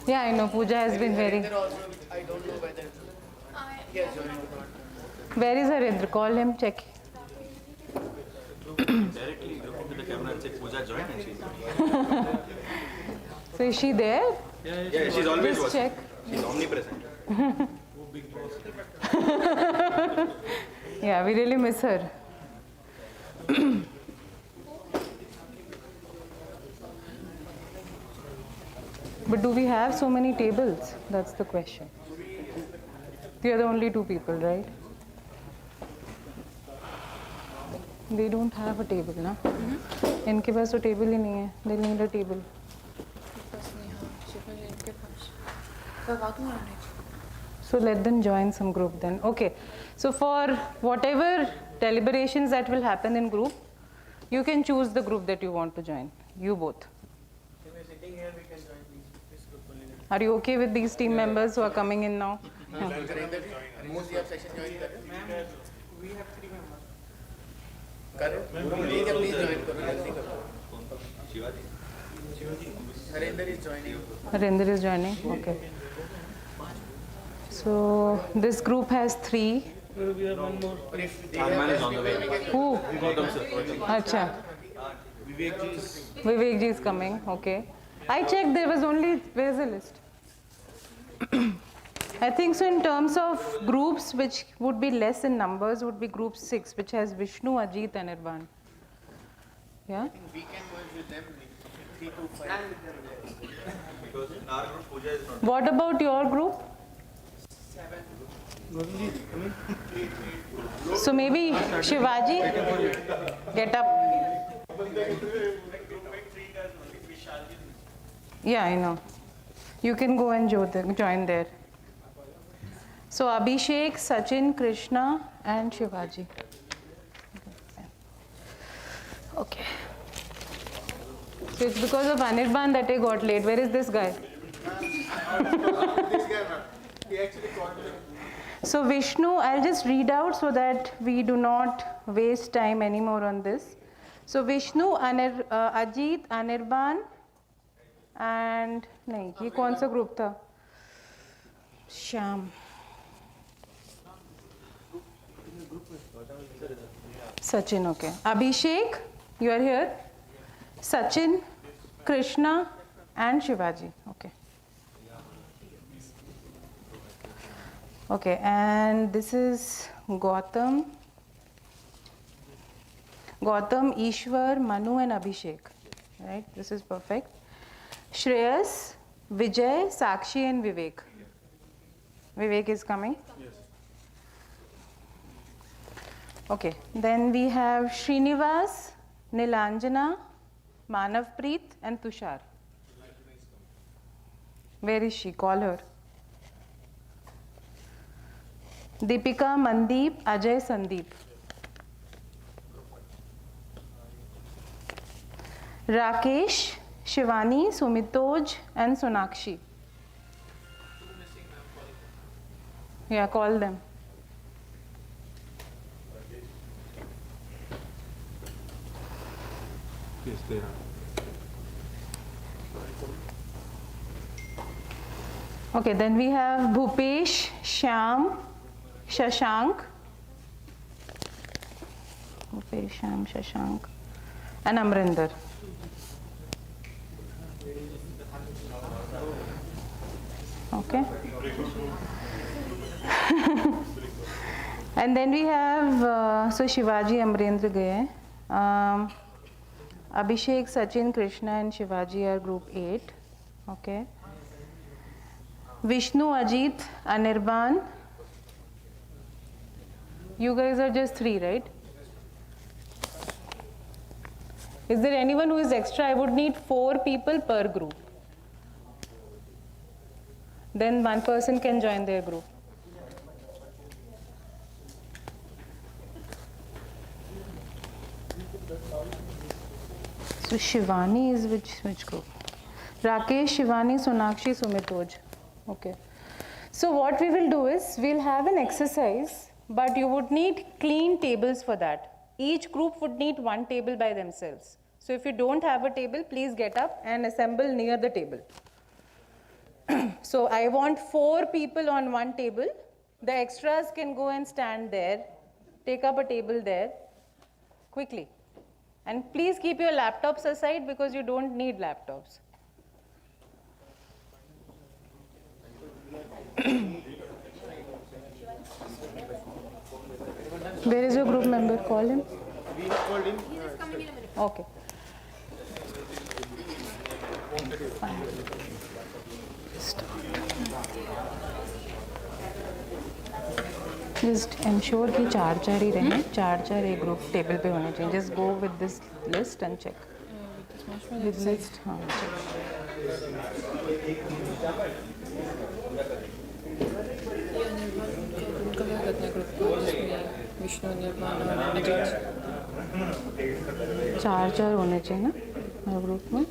Yeah, I know. Pooja has been very. I don't know whether he has joined or not. Where is Harendra? Call him, check. Directly look into the camera and say Pooja joined and she's So is she there? Yeah, she's always Just watching. check. She's omnipresent. Yeah, we really miss her. But do we have so many tables? That's the question. We are the only two people, right? They don't have a table, na? इनके पास तो table ही नहीं है. They need a table. So let them join some group then. Okay. So for whatever deliberations that will happen in group, you can choose the group that you want to join. You both. If we're sitting here, we can join this group only. Are you okay with these team members who are coming in now? Most of section join कर रहे हैं. We have 3 members. कर रहे हो? Please join करो. जल्दी करो. Harendra is joining. Harendra is joining. Okay. So this group has 3. We have one more. Arman is on the way. Who? Gautam sir. Acha. Vivek ji is coming. Okay. I checked. There was only. Where is the list? I think so. In terms of groups, which would be less in numbers, would be group 6, which has Vishnu, Ajit, and Irvan. Yeah. We can merge with them. 3 to 5. Because in our group, Pooja is not. What about your group? 7. So maybe Shivaji, get up. Yeah, I know. You can go and join there. So Abhishek, Sachin, Krishna, and Shivaji. Okay. So it's because of Anirban that I got late. Where is this guy? He actually called me. So Vishnu, I'll just read out so that we do not waste time anymore on this. So Vishnu, Ajit, Anirban, and नहीं ये कौन सा group था? Shyam. Sachin, okay. Abhishek, you are here. Sachin, Krishna, and Shivaji. Okay. Okay, and this is Gautam, Ishwar, Manu, and Abhishek. Right? This is perfect. Shreyas, Vijay, Sakshi, and Vivek. Vivek is coming. Yes. Okay, then we have Srinivas, Nilanjana, Manavpreet, and Tushar. Where is she? Call her. Deepika, Mandeep, Ajay, Sandeep. Rakesh, Shivani, Sumitoj, and Sonakshi. Yeah, call them. Yes, they are. Okay, then we have Bhupesh, Shyam, Shashank. Bhupesh, Shyam, Shashank, and Amrinder. Okay. And then we have, so Shivaji, Amrinder gaye. Abhishek, Sachin, Krishna, and Shivaji are group 8. Okay. Vishnu, Ajit, Anirban. You guys are just 3, right? Is there anyone who is extra? I would need 4 people per group. Then one person can join their group. So Shivani is which group? Rakesh, Shivani, Sonakshi, Sumitoj. Okay. So what we will do is, we'll have an exercise, but you would need clean tables for that. Each group would need 1 table by themselves. So if you don't have a table, please get up and assemble near the table. So I want 4 people on 1 table. The extras can go and stand there, take up a table there, quickly. And please keep your laptops aside because you don't need laptops. Where is your group member? Call him. We have called him. He is coming in a minute. Okay. Fine. Just ensure कि 4 ही रहें, 4 एक group table पे होने चाहिए. Just go with this list and check. With list, हाँ check. 4 होने चाहिए ना हर ग्रुप में.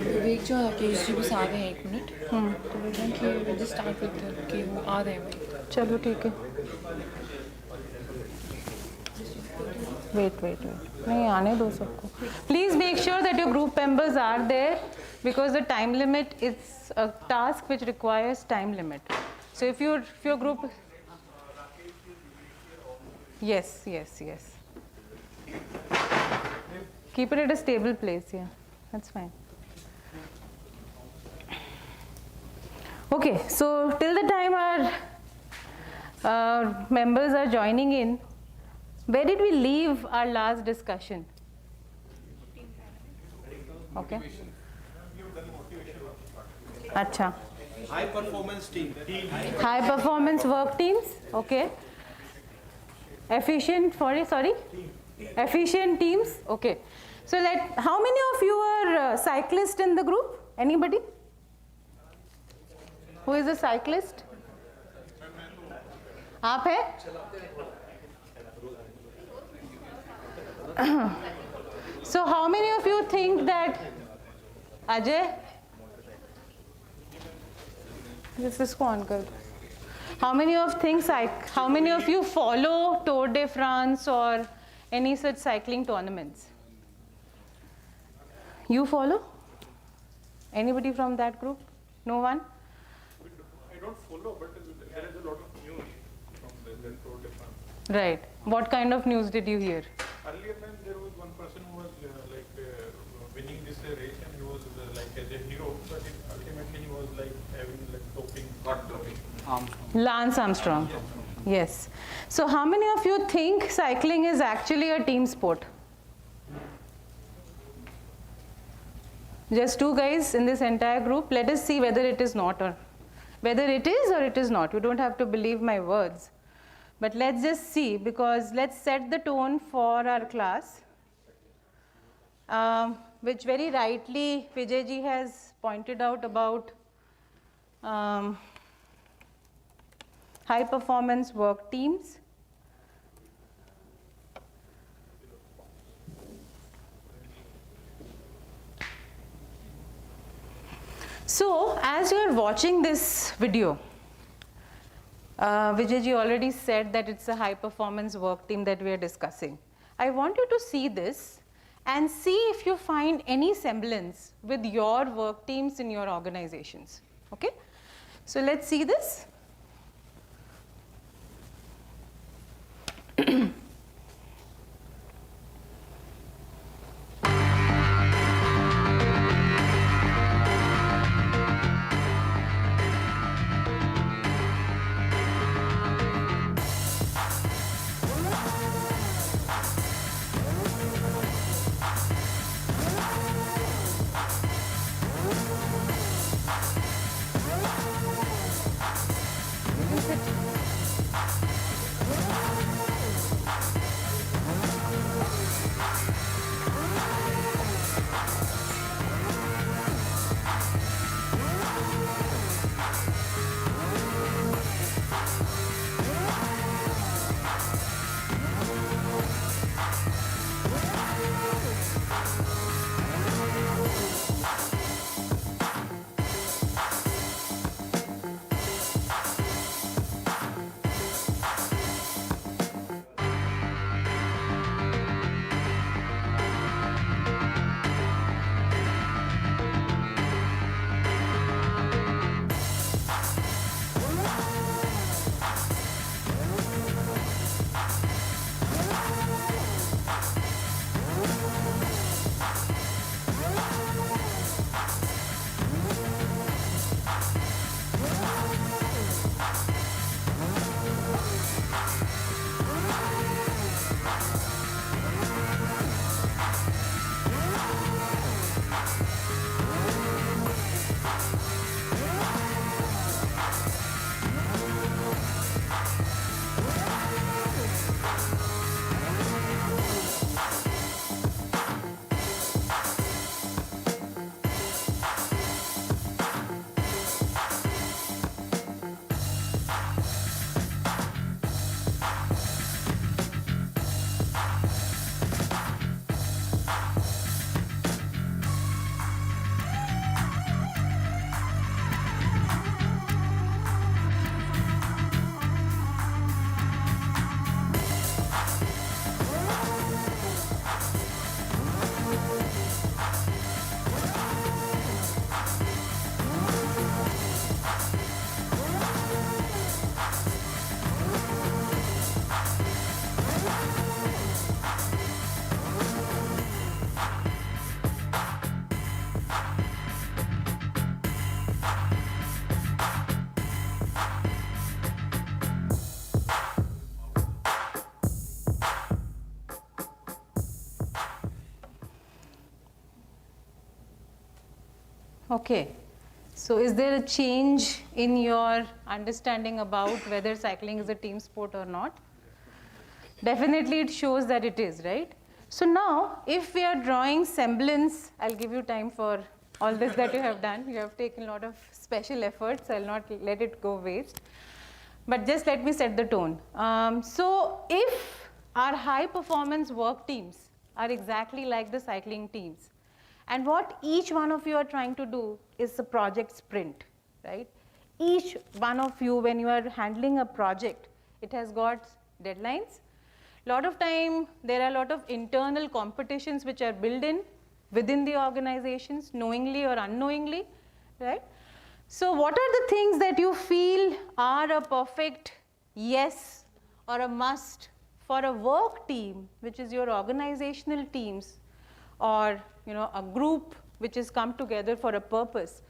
विवेक जो राकेश जी भी साथ हैं 1 मिनट. तो बोल रहे हैं कि जस्ट स्टार्ट विद कि वो आ रहे हैं. चलो ठीक है. Wait. नहीं आने दो सबको. Please make sure that your group members are there because the time limit is a task which requires time limit. So if your group. Yes. Keep it at a stable place. Yeah, that's fine. Okay, so till the time our members are joining in, where did we leave our last discussion? Okay. Acha. High performance team. High performance work teams. Okay. Efficient teams. Okay. So how many of you are cyclists in the group? Anybody? Who is a cyclist? आप है? So how many of you think that Ajay? इसको on कर. How many of you follow Tour de France or any such cycling tournaments? You follow? Anybody from that group? No one? I don't follow, but there is a lot of news from the Tour de France. Right. What kind of news did you hear? Earlier, there was one person who was winning this race, and he was as a hero, but ultimately he was having doping. Lance Armstrong. Yes. So how many of you think cycling is actually a team sport? Just 2 guys in this entire group. Let us see whether it is not or whether it is or it is not. You don't have to believe my words. But let's just see, because let's set the tone for our class. which very rightly Vijayji has pointed out about high performance work teams. So as you are watching this video, Vijayji already said that it's a high performance work team that we are discussing. I want you to see this and see if you find any semblance with your work teams in your organizations. Okay? So let's see this. Okay, so is there a change in your understanding about whether cycling is a team sport or not? Definitely it shows that it is, right? So now, if we are drawing semblance, I'll give you time for all this that you have done. You have taken a lot of special efforts. I'll not let it go waste. But just let me set the tone. So if our high performance work teams are exactly like the cycling teams, and what each one of you are trying to do is a project sprint, right? Each one of you, when you are handling a project, it has got deadlines. Lot of time, there are a lot of internal competitions which are built in within the organizations, knowingly or unknowingly, right? So what are the things that you feel are a perfect yes or a must for a work team, which is your organizational teams, or a group which has come together for a purpose?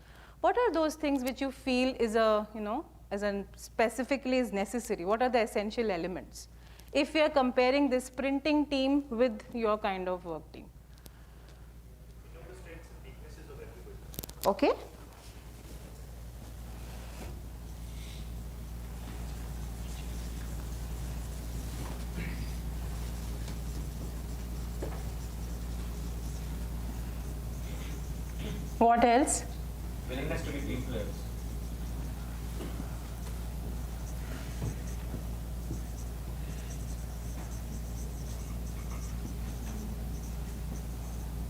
What are those things which you feel is specifically is necessary? What are the essential elements? If we are comparing this sprinting team with your kind of work team. The strengths and weaknesses of everybody. Okay. What else? Willingness to be team players.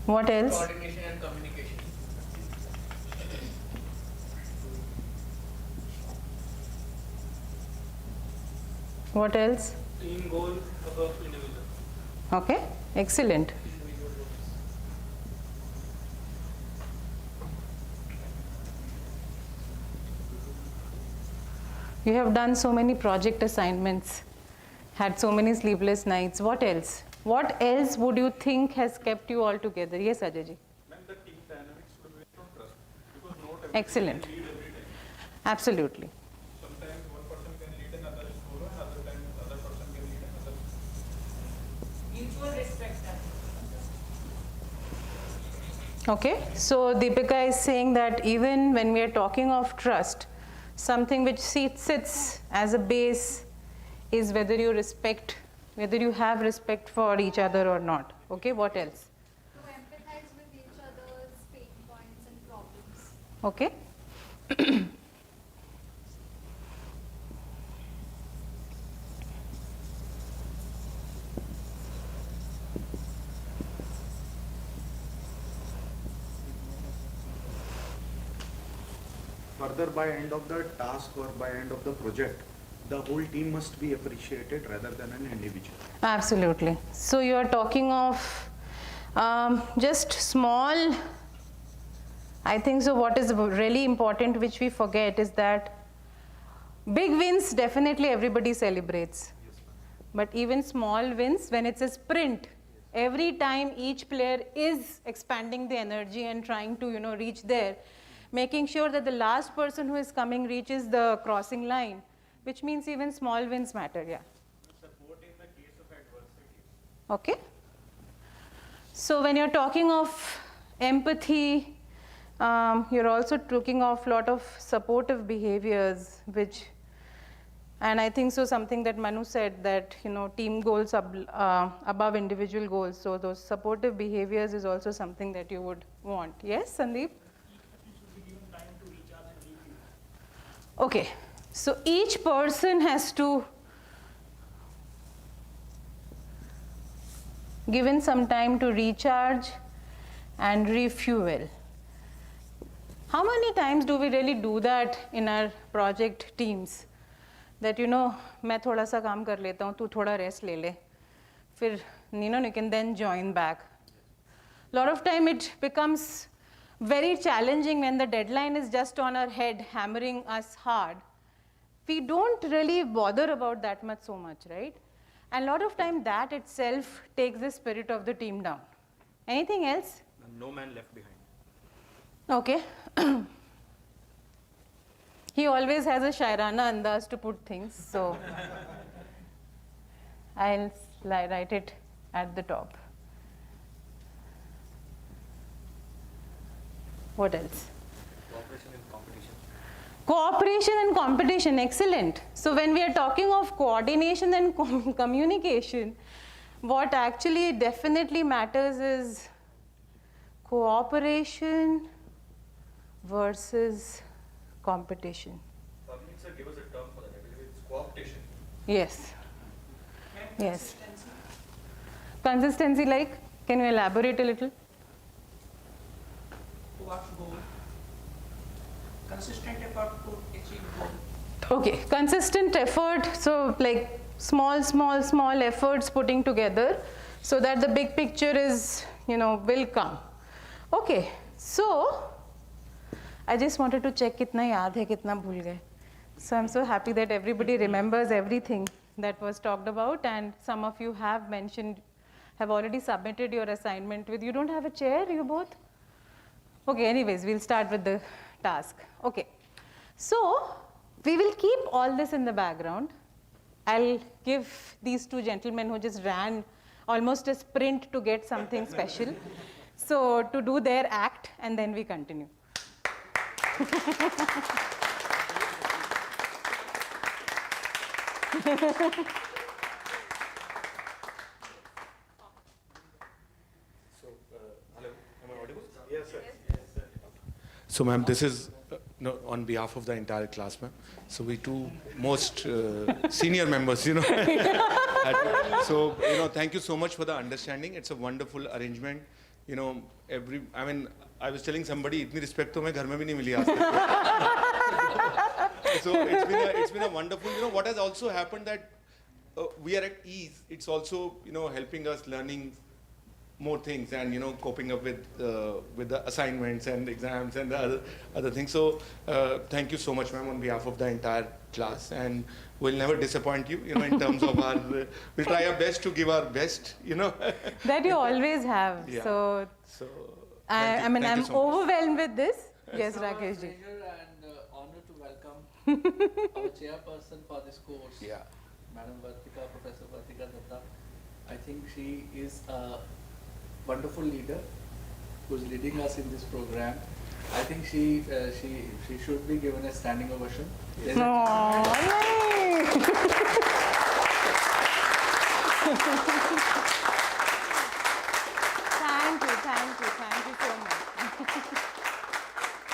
What else? Coordination and communication. What else? Team goal above individual. Okay, excellent. You have done so many project assignments, had so many sleepless nights. What else? What else would you think has kept you all together? Yes, Ajay ji. The team dynamics should be from trust, because not everybody Excellent. can lead every time. Absolutely. Sometimes one person can lead and other is follow, and other time other person can lead and other. Mutual respect. Okay, so Deepika is saying that even when we are talking of trust, something which sits as a base is whether you respect, whether you have respect for each other or not. Okay, what else? To empathize with each other's pain points and problems. Okay. Further, by end of the task or by end of the project, the whole team must be appreciated rather than an individual. Absolutely. So you are talking of just small, I think so what is really important which we forget is that big wins definitely everybody celebrates. But even small wins, when it's a sprint, every time each player is expanding the energy and trying to reach there, making sure that the last person who is coming reaches the crossing line, which means even small wins matter, yeah. Support in the case of adversity. Okay. So when you're talking of empathy, you're also talking of a lot of supportive behaviors, which, and I think so something that Manu said that, team goals above individual goals. So those supportive behaviors is also something that you would want. Yes, Sandeep? Okay, so each person has to given some time to recharge and refuel. How many times do we really do that in our project teams? That मैं थोड़ा सा काम कर लेता हूँ, तू थोड़ा rest ले ले, फिर you can then join back. Lot of time it becomes very challenging when the deadline is just on our head, hammering us hard. We don't really bother about that much so much, right? And a lot of time that itself takes the spirit of the team down. Anything else? No man left behind. Okay. He always has a Shairana andaz to put things, so I'll write it at the top. What else? Cooperation and competition. Cooperation and competition, excellent. So when we are talking of coordination and communication, what actually definitely matters is cooperation versus competition. Public sir, give us a term for that. I believe it's cooptation. Yes. Yes. Consistency, like, can you elaborate a little? Towards goal. Consistent effort to achieve goal. Okay, consistent effort, so like small efforts putting together so that the big picture is, will come. Okay, so I just wanted to check kitna yaad hai, kitna bhul gaye. So I'm so happy that everybody remembers everything that was talked about, and some of you have mentioned, have already submitted your assignment with, you don't have a chair, you both? Okay, anyways, we'll start with the task. Okay, so we will keep all this in the background. I'll give these two gentlemen who just ran almost a sprint to get something special. So to do their act, and then we continue. So, hello, am I audible? Yes, sir. Yes, sir. So, ma'am, this is no, on behalf of the entire class, ma'am. So, we two most senior members, you know. So, you know, thank you so much for the understanding. It's a wonderful arrangement. You know, I mean, I was telling somebody, itni respect to main ghar mein bhi nahi mili aaj tak. So, it's been a wonderful, you know, what has also happened that we are at ease. It's also, you know, helping us learning more things and, you know, coping up with the assignments and exams and the other things. So thank you so much, ma'am, on behalf of the entire class, and we'll never disappoint you, you know, in terms of our, we'll try our best to give our best, you know. That you always have. Yeah. So Thank I mean, you I'm so much. overwhelmed with this. Yes, It's our Rakesh ji. pleasure and honor to welcome our chairperson for this course, Madam Vartika, Professor Vartika Datta. I think she is a wonderful leader who's leading us in this program. I think she should be given a standing ovation. There's Thank you so much.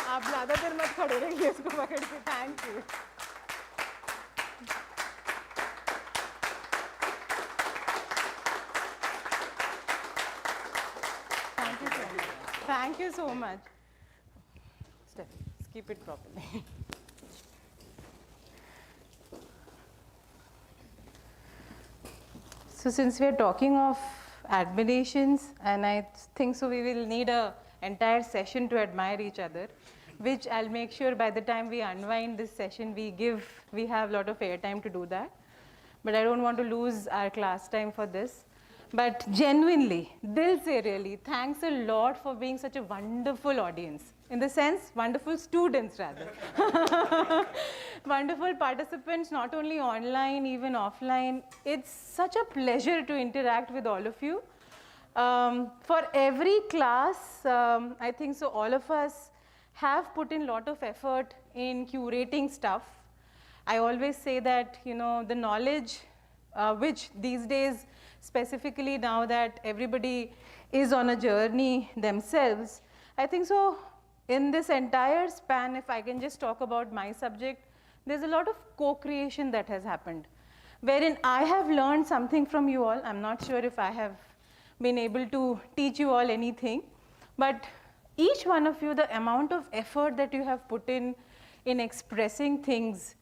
आप ज़्यादा देर मत खड़े रहिए इसको पकड़ के. Thank you. Thank you so much. Steffi, keep it properly. So since we are talking of admirations, and I think so we will need an entire session to admire each other, which I'll make sure by the time we unwind this session, we have a lot of airtime to do that. But I don't want to lose our class time for this. But genuinely, dil se really, thanks a lot for being such a wonderful audience. In the sense, wonderful students rather. Wonderful participants, not only online, even offline. It's such a pleasure to interact with all of you. For every class, I think so all of us have put in a lot of effort in curating stuff. I always say that, you know, the knowledge which these days, specifically now that everybody is on a journey themselves, I think so in this entire span, if I can just talk about my subject, there's a lot of co-creation that has happened, wherein I have learned something from you all. I'm not sure if I have been able to teach you all anything, but each one of you, the amount of effort that you have put in expressing things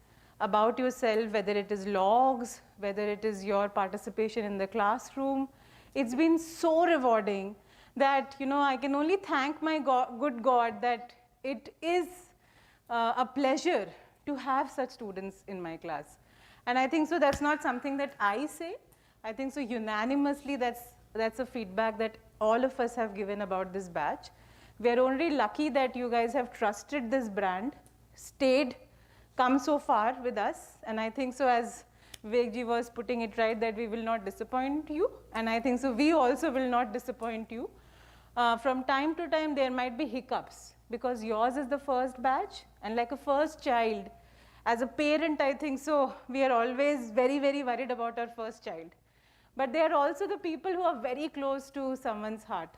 about yourself, whether it is logs, whether it is your participation in the classroom, it's been so rewarding that, you know, I can only thank my good God that it is a pleasure to have such students in my class. And I think so that's not something that I say. I think so unanimously that's a feedback that all of us have given about this batch. We're only lucky that you guys have trusted this brand, stayed, come so far with us. And I think so, as Vivekji was putting it right, that we will not disappoint you. And I think so we also will not disappoint you. From time to time, there might be hiccups because yours is the first batch, and like a first child, as a parent, I think so we are always very, very worried about our first child. But they are also the people who are very close to someone's heart.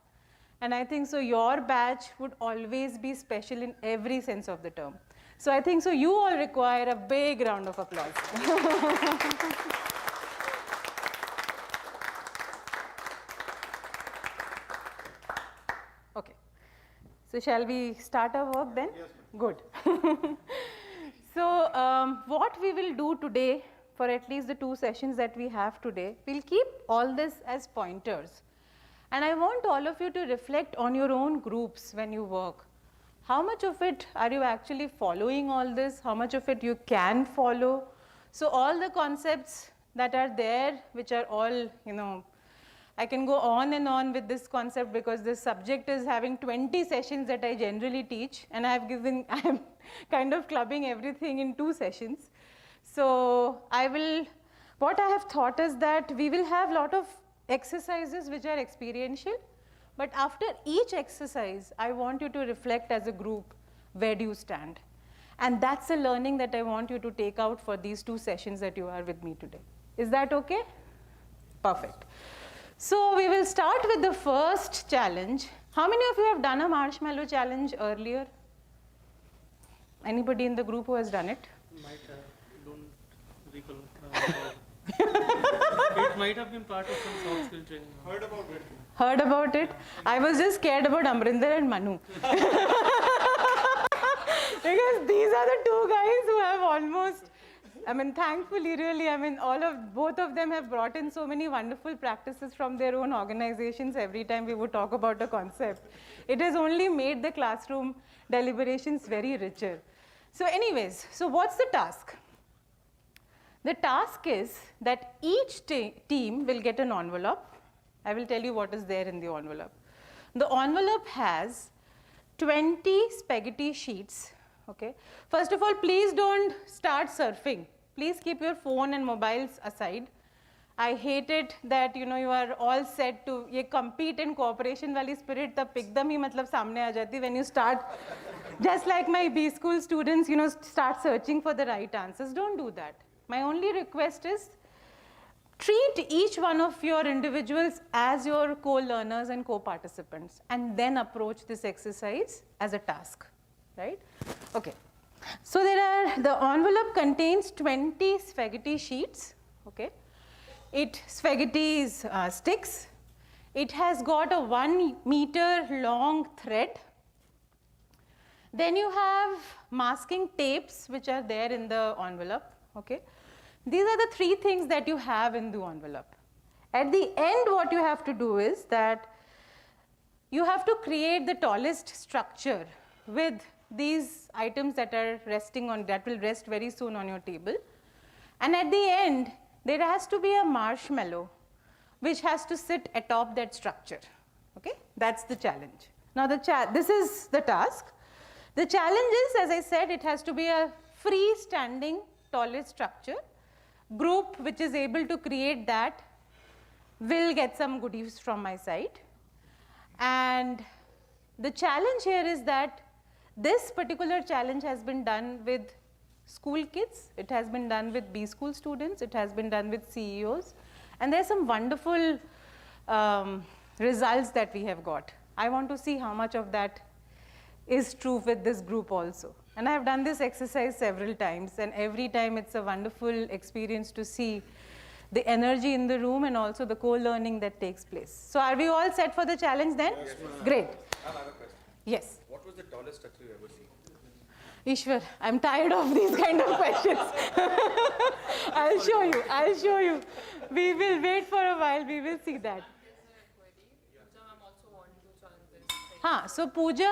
And I think so your batch would always be special in every sense of the term. So I think so you all require a big round of applause. Okay. So shall we start our work then? Yes. Good. So what we will do today, for at least the 2 sessions that we have today, we'll keep all this as pointers. And I want all of you to reflect on your own groups when you work. How much of it are you actually following all this? How much of it you can follow? So all the concepts that are there, which are all, you know, I can go on and on with this concept because this subject is having 20 sessions that I generally teach, and I'm kind of clubbing everything in 2 sessions. So what I have thought is that we will have a lot of exercises which are experiential, but after each exercise, I want you to reflect as a group, where do you stand? And that's a learning that I want you to take out for these 2 sessions that you are with me today. Is that okay? Perfect. So we will start with the first challenge. How many of you have done a marshmallow challenge earlier? Anybody in the group who has done it? Might have, don't recall. It might have been part of some soft skill training. Heard about it. Heard about it? I was just scared about Amrinder and Manu. Because these are the two guys who have almost, I mean, thankfully, really, I mean, both of them have brought in so many wonderful practices from their own organizations every time we would talk about a concept. It has only made the classroom deliberations very richer. So anyways, so what's the task? The task is that each team will get an envelope. I will tell you what is there in the envelope. The envelope has 20 spaghetti sheets. Okay. First of all, please don't start surfing. Please keep your phone and mobiles aside. I hate it that you are all set to ye compete and cooperation wali spirit tab ekdam hi matlab samne aa jati when you start just like my B school students start searching for the right answers. Don't do that. My only request is treat each one of your individuals as your co-learners and co-participants and then approach this exercise as a task, right? Okay. So the envelope contains 20 spaghetti sheets, okay? Spaghetti is sticks. It has got a 1 meter long thread. Then you have masking tapes which are there in the envelope, okay? These are the 3 things that you have in the envelope. At the end, what you have to do is that you have to create the tallest structure with these items that will rest very soon on your table. And at the end, there has to be a marshmallow which has to sit atop that structure. Okay? That's the challenge. Now this is the task. The challenge is, as I said, it has to be a freestanding tallest structure. Group which is able to create that will get some goodies from my side. And the challenge here is that this particular challenge has been done with school kids, it has been done with B school students, it has been done with CEOs, and there's some wonderful results that we have got. I want to see how much of that is true with this group also. And I have done this exercise several times, and every time it's a wonderful experience to see the energy in the room and also the co-learning that takes place. So are we all set for the challenge then? Yes, great. I have another question. Yes. What was the tallest structure you ever seen? Ishwar, I'm tired of these kind of questions. I'll show you. We will wait for a while, we will see that. So Pooja,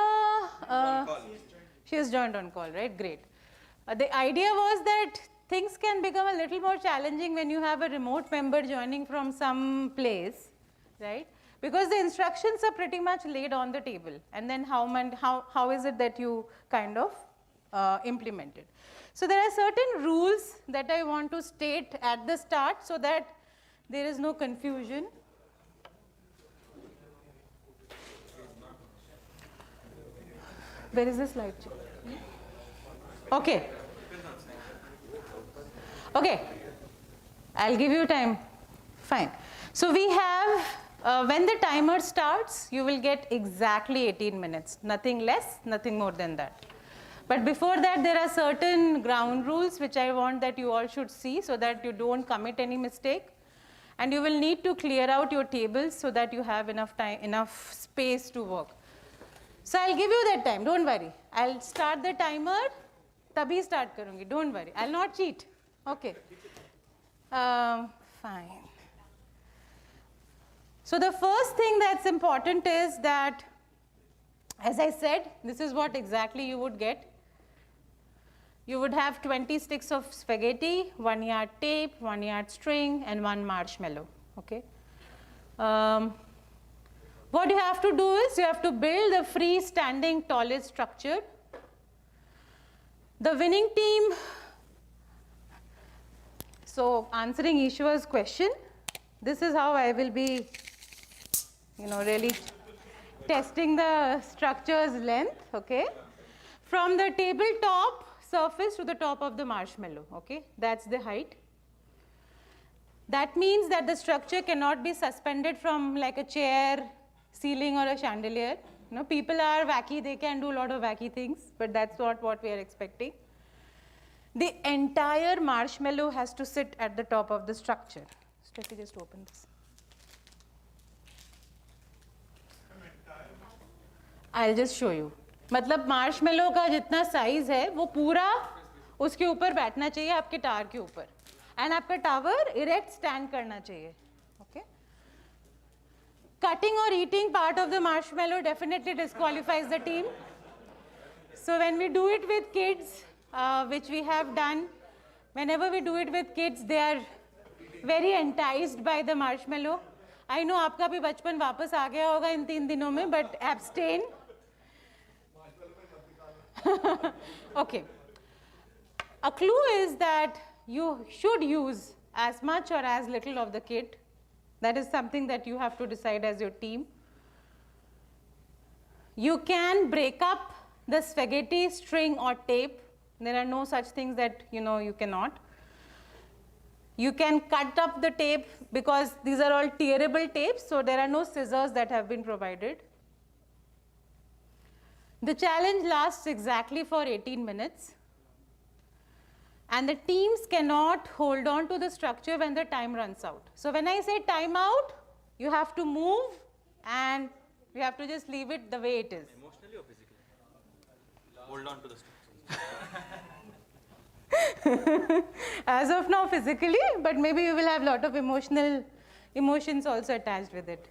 she has joined on call, right? Great. The idea was that things can become a little more challenging when you have a remote member joining from some place, right? Because the instructions are pretty much laid on the table, and then how is it that you kind of implement it. So there are certain rules that I want to state at the start so that there is no confusion. Where is the slide? Okay. Okay. I'll give you time. Fine. So we have, when the timer starts, you will get exactly 18 minutes. Nothing less, nothing more than that. But before that, there are certain ground rules which I want that you all should see so that you don't commit any mistake. And you will need to clear out your tables so that you have enough time, enough space to work. So I'll give you that time, don't worry. I'll start the timer, tabhi start karungi, don't worry. I'll not cheat. Okay. Fine. So the first thing that's important is that, as I said, this is what exactly you would get. You would have 20 sticks of spaghetti, 1 yard tape, 1 yard string, and 1 marshmallow. Okay. What you have to do is you have to build a freestanding tallest structure. The winning team, so answering Ishwar's question, this is how I will be, really testing the structure's length, okay? From the tabletop surface to the top of the marshmallow, okay? That's the height. That means that the structure cannot be suspended from like a chair, ceiling, or a chandelier. You know, people are wacky, they can do a lot of wacky things, but that's not what we are expecting. The entire marshmallow has to sit at the top of the structure. Steffi, just open this. I'll just show you. मतलब marshmallow का जितना size है वो पूरा उसके ऊपर बैठना चाहिए आपके टावर के ऊपर, and आपका टावर erect stand करना चाहिए. Okay? Cutting or eating part of the marshmallow definitely disqualifies the team. So when we do it with kids, which we have done, whenever we do it with kids, they are very enticed by the marshmallow. I know आपका भी बचपन वापस आ गया होगा इन 3 दिनों में, but abstain. Okay. A clue is that you should use as much or as little of the kit. That is something that you have to decide as your team. You can break up the spaghetti, string or tape. There are no such things that you cannot. You can cut up the tape because these are all tearable tapes, so there are no scissors that have been provided. The challenge lasts exactly for 18 minutes. And the teams cannot hold on to the structure when the time runs out. So when I say time out, you have to move and you have to just leave it the way it is. Emotionally or physically? Hold on to the structure. As of now, physically, but maybe you will have a lot of emotions also attached with it.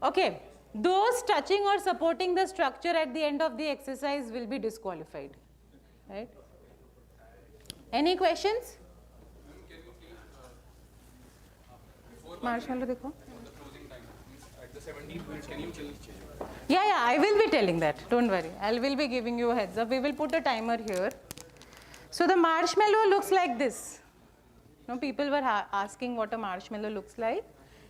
Okay, those touching or supporting the structure at the end of the exercise will be disqualified, right? Any questions? Marshmallow dekho. At the 17th minute, can you change? Yeah, I will be telling that. Don't worry. I will be giving you a heads up. We will put a timer here. So the marshmallow looks like this. People were asking what a marshmallow looks like.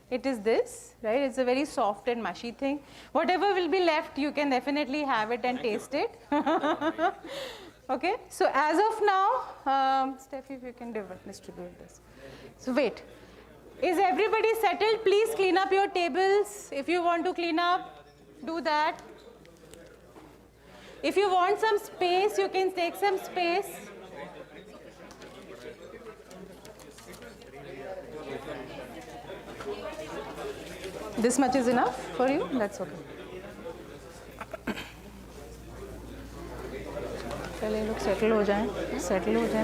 It is this, right? It's a very soft and mushy thing. Whatever will be left, you can definitely have it and taste it. Okay, so as of now, Steffi, if you can distribute this. So wait, is everybody settled? Please clean up your tables. If you want to clean up, do that. If you want some space, you can take some space. This much is enough for you? That's okay. पहले लोग settle हो जाएं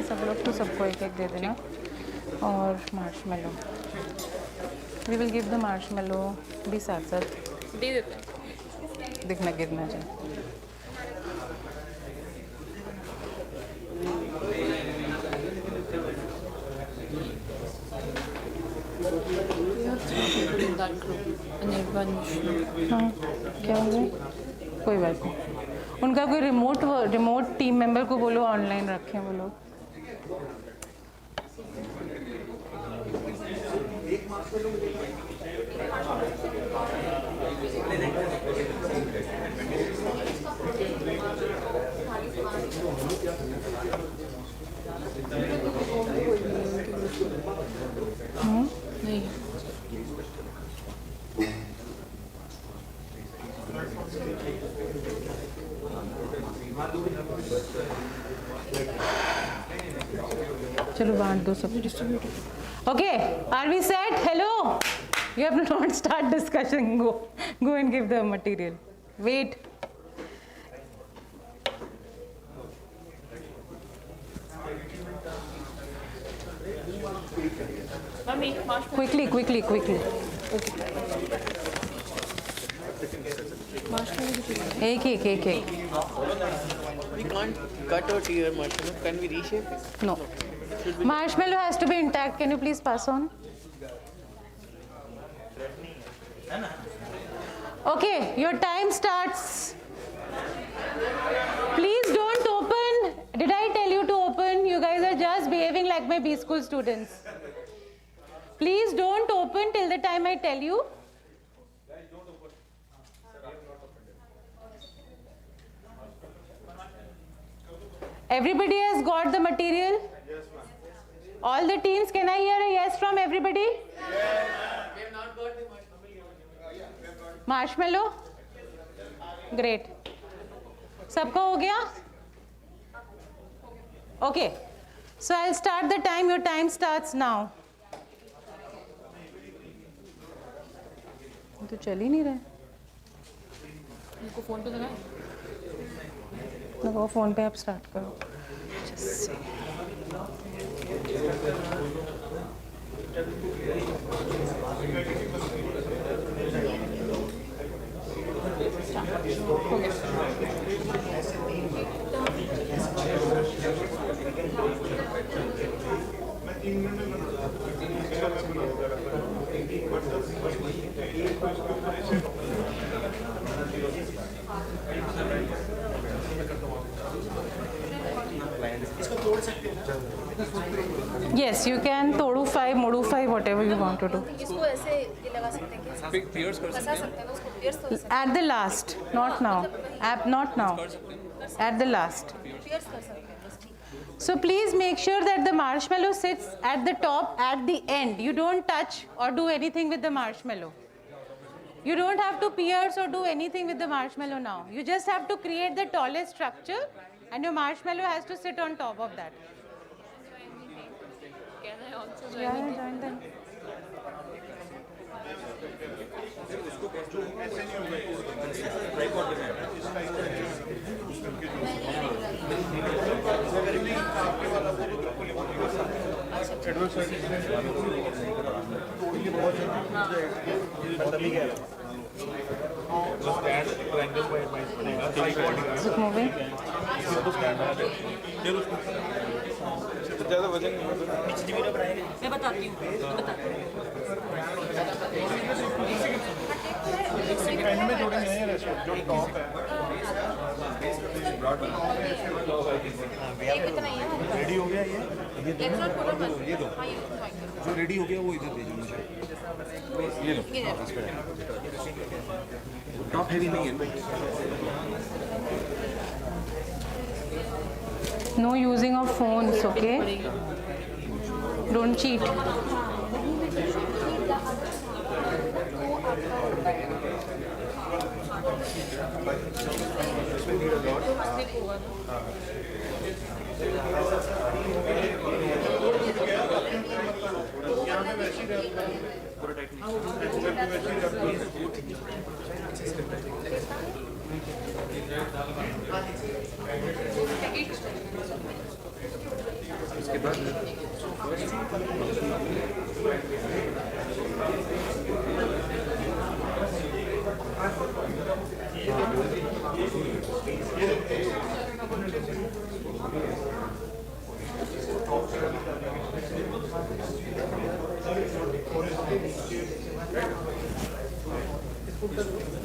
सब लोग, तो सबको एक एक दे देना और marshmallow. We will give the marshmallow भी साथ साथ दे देते हैं, दिखना गिरना चाहिए. हाँ, क्या हो गया? कोई बात नहीं. उनका कोई रिमोट टीम मेंबर को बोलो ऑनलाइन रखें वो लोग. नहीं. चलो बांट दो सब. Okay, are we set? Hello. You have to not start discussion. Go and give the material. Wait. Quickly. एक. We can't cut or tear marshmallow. Can we reshape it? No. Marshmallow has to be intact. Can you please pass on? Okay, your time starts. Please don't open. Did I tell you to open? You guys are just behaving like my B school students. Please don't open till the time I tell you. Everybody has got the material? Yes, ma'am. All the teams, can I hear a yes from everybody? Yes. We have not got the marshmallow. Marshmallow? Great. सबका हो गया? Okay. So I'll start the time. Your time starts now. तो चल ही नहीं रहा है. उनको phone पे लगाएं. लगाओ फोन पे, आप स्टार्ट करो. Yes, you can todu 5, modu 5, whatever you want to do. इसको ऐसे ये लगा सकते हैं क्या? Pierce कर फंसा सकते हैं उसको pierce कर सकते At the last, not now. Not now. At the last. हैं pierce कर सकते हैं बस ठीक. So please make sure that the marshmallow sits at the top at the end. You don't touch or do anything with the marshmallow. You don't have to pierce or do anything with the marshmallow now. You just have to create the tallest structure and your marshmallow has to sit on top of that. Can I also join? Yeah, join them. Is it moving? ज़्यादा वजन मैं बताती हूँ. And में जोड़ेंगे ना ये जो टॉप है रेडी हो गया ये ये दो जो रेडी हो गया वो इधर भेजो मुझे ये लो टॉप हैवी नहीं है No using of phones, okay? Don't cheat. इसके बाद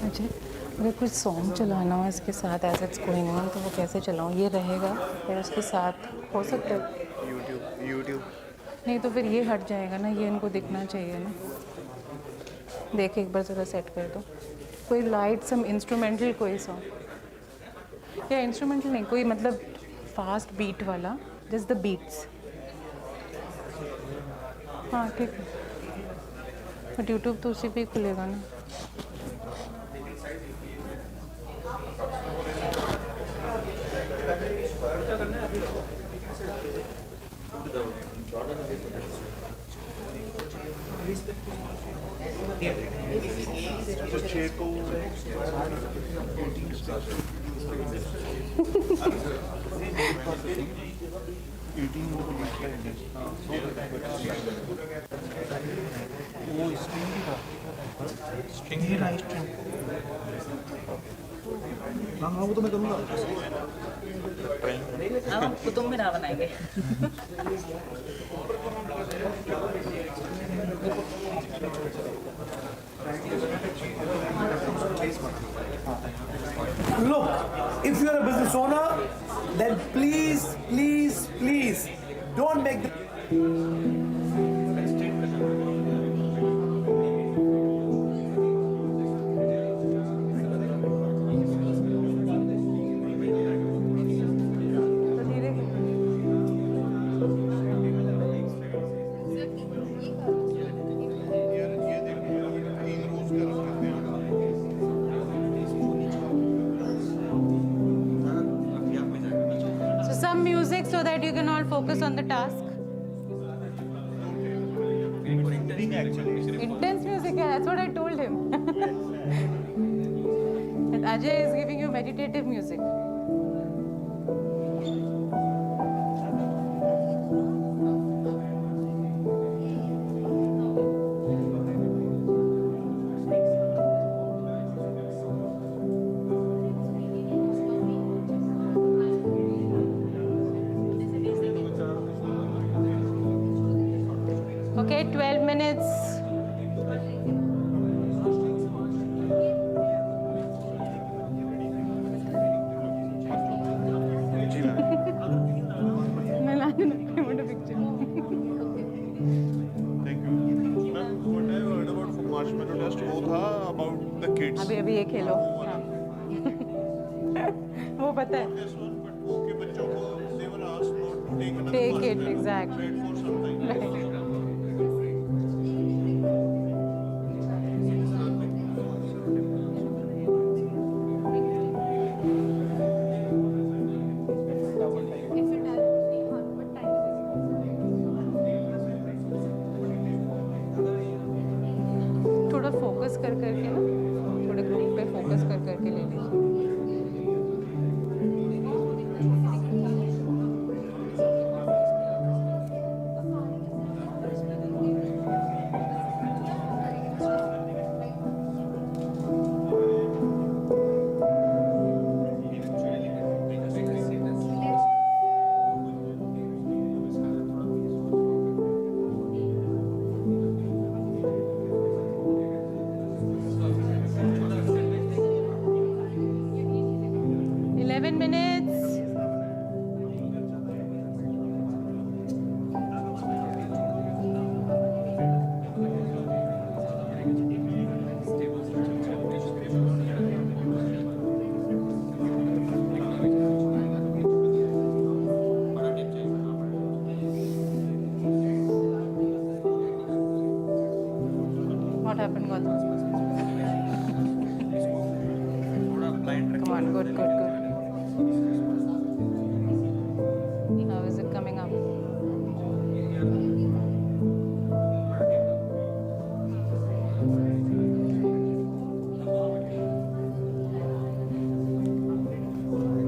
अच्छा, अगर कुछ सॉन्ग चलाना हो इसके साथ एज इट्स गोइंग ऑन तो वो कैसे चलाऊँ? ये रहेगा फिर उसके साथ हो सकता है यूट्यूब नहीं तो फिर ये हट जाएगा ना, ये इनको दिखना चाहिए ना. देख एक बार ज़रा सेट कर दो. कोई लाइट सम इंस्ट्रूमेंटल कोई सॉन्ग या इंस्ट्रूमेंटल नहीं, कोई मतलब फास्ट बीट वाला, जस्ट द बीट्स. हाँ ठीक है, बट यूट्यूब तो उसी पे ही खुलेगा ना. तो 6 को वो स्ट्रिंग भी था स्ट्रिंग ही रहा स्ट्रिंग हाँ हाँ वो तो मैं करूँगा हम कुतुब मीनार बनाएंगे. Look, if you are a business owner, then please don't make the some music so that you can all focus on the task. Intense music, yeah, that's what I told him. And Ajay is giving you meditative music. Okay, 12 minutes. अभी अभी ये खेलो वो पता है take it exactly right. थोड़ा focus कर करके ना थोड़े ग्रुप पे फोकस कर करके ले लीजिए. What happened, Gautam? Come on, good, good, good. How is it coming up?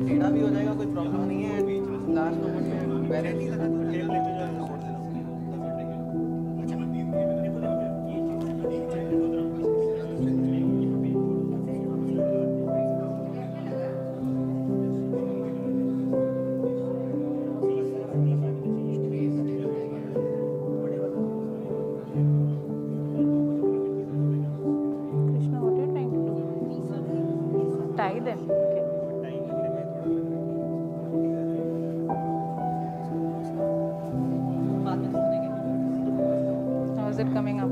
टेढ़ा भी हो जाएगा, कोई प्रॉब्लम नहीं है. लास्ट मोमेंट में पहले नहीं लगा तो टेप लेके जाना. Krishna, what are you trying to do? Tie them. Okay. How is it coming up?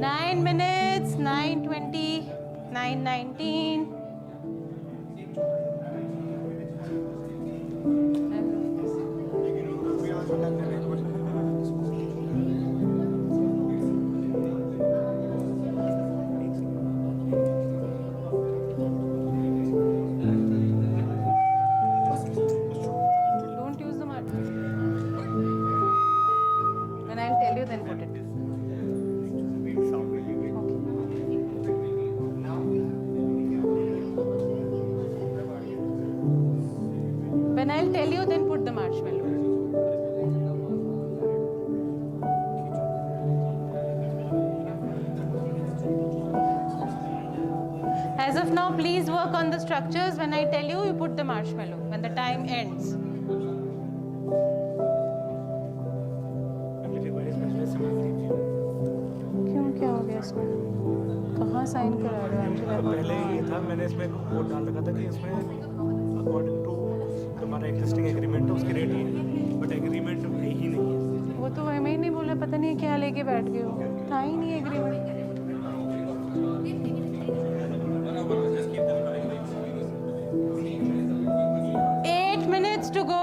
Nine minutes, 9:20, 9:19. Don't use the marker. When I'll tell you, then put it. When I'll tell you, then put the marshmallow. As of now, please work on the structures. When I tell you, you put the marshmallow when the time ends. क्यों क्या हो गया इसमें? कहाँ sign करा रहे हो? पहले ये था, मैंने इसमें कोड डाल रखा था कि इसमें अकॉर्डिंग टू हमारा एग्जिस्टिंग एग्रीमेंट है उसकी रेट ही है, बट एग्रीमेंट है ही नहीं है. वो तो हमें ही नहीं बोला, पता नहीं क्या लेके बैठ गए हो. था ही नहीं agreement. 8 minutes to go.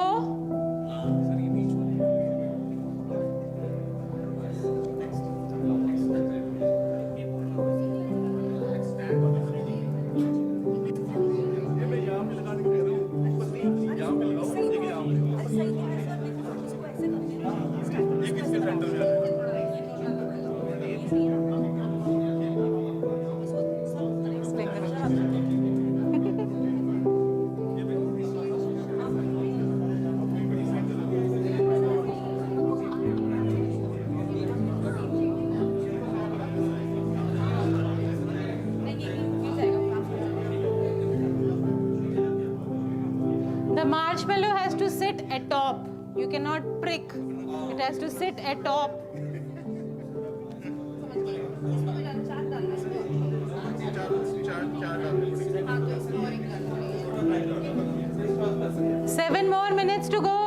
The marshmallow has to sit atop. You cannot prick. It has to sit atop. Seven more minutes to go.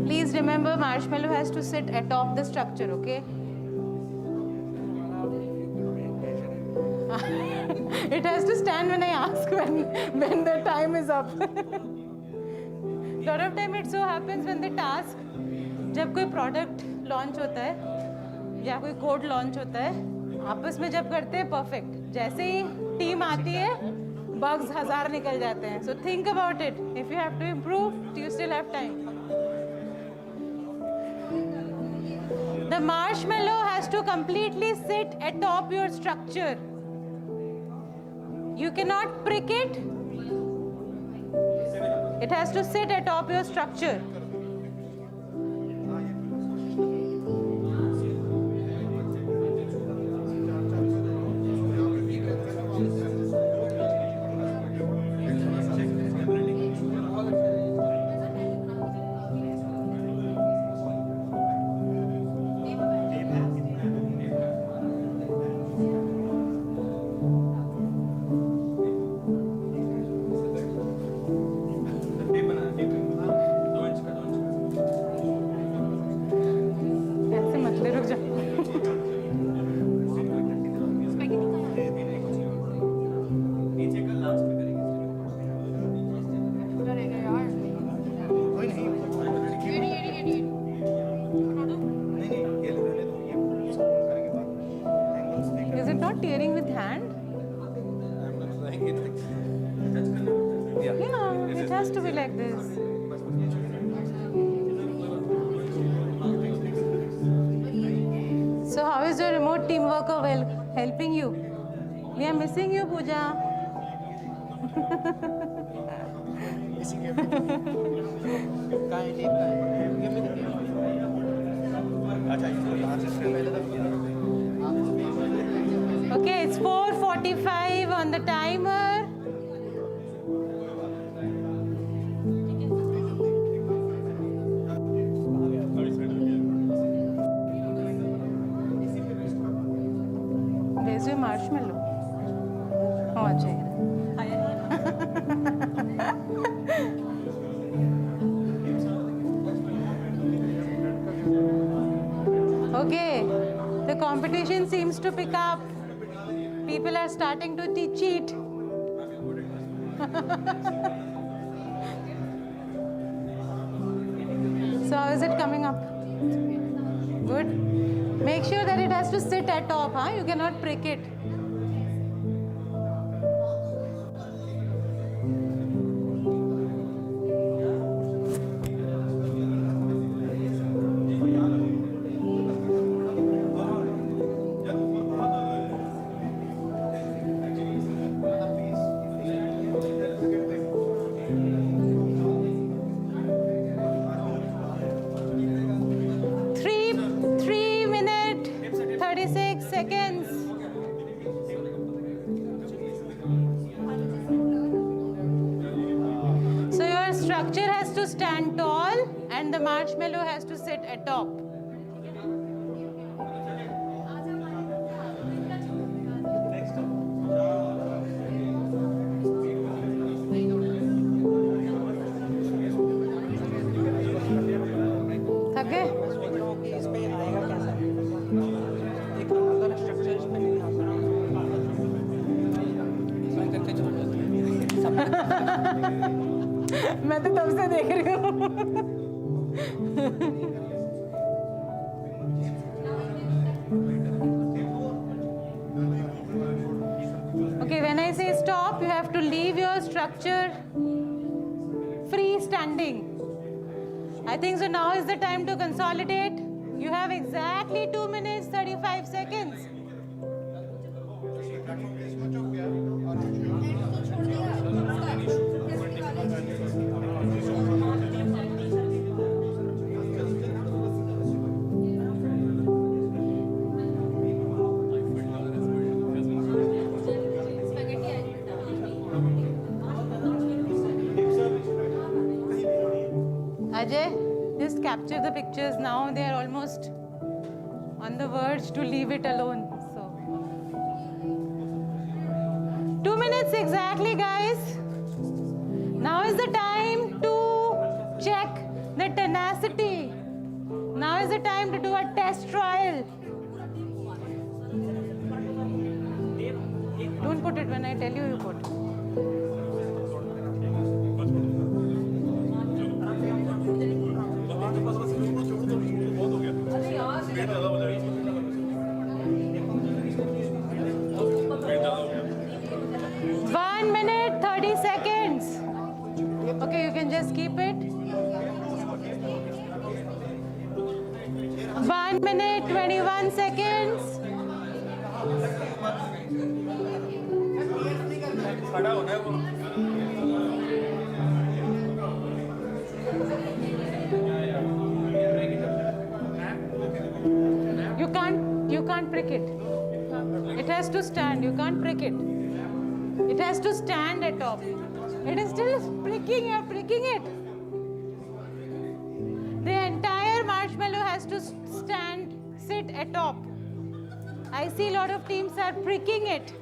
Please remember, marshmallow has to sit atop the structure, okay? It has to stand when I ask when the time is up. Lot of time it so happens when the task, जब कोई product launch होता है या कोई code launch होता है, आपस में जब करते हैं perfect, जैसे ही team आती है, bugs 1000 निकल जाते हैं. So think about it. If you have to improve, you still have time. The marshmallow has to completely sit atop your structure. You cannot prick it. It has to sit atop your structure. Is it not tearing with hand? Yeah, it has to be like this. So how is your remote team worker helping you? We are missing you, Pooja. Okay, it's 4:45 on the timer. Where's your marshmallow? Oh, achha. Okay, the competition seems to pick up. People are starting to cheat. So how is it coming up? Good. Make sure that it has to sit at top, huh? You cannot prick it. Three minute, 36 seconds. So your structure has to stand tall and the marshmallow has to sit atop. Okay. मैं तो तब से देख रही हूँ. Okay, when I say stop, you have to leave your structure freestanding. I think so now is the time to consolidate. You have exactly 2 minutes, 35 seconds. Ajay, just capture the pictures now. They are almost on the verge to leave it alone. So, 2 minutes exactly, guys. Now is the time to check the tenacity. Now is the time to do a test trial. Don't put it when I tell you, you put. One minute, 30 seconds. Okay, you can just keep it. 1 minute, 21 seconds. You can't prick it. It has to stand. You can't prick it. It has to stand at top. It is still pricking. You're pricking it. The entire marshmallow has to sit atop. I see a lot of teams are pricking it.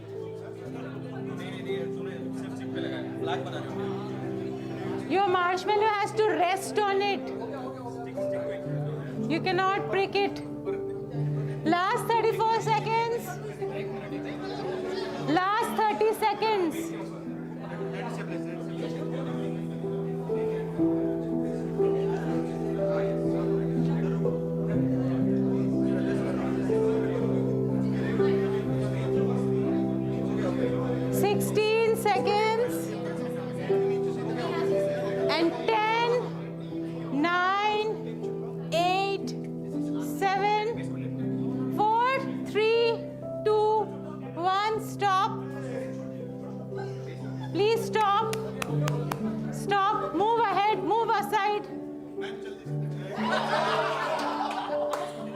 Your marshmallow has to rest on it. You cannot prick it. Last 34 seconds. Last 30 seconds. And 10, 9, 8, 7, 4, 3, 2, 1, stop. Please stop. Stop. Move ahead. Move aside.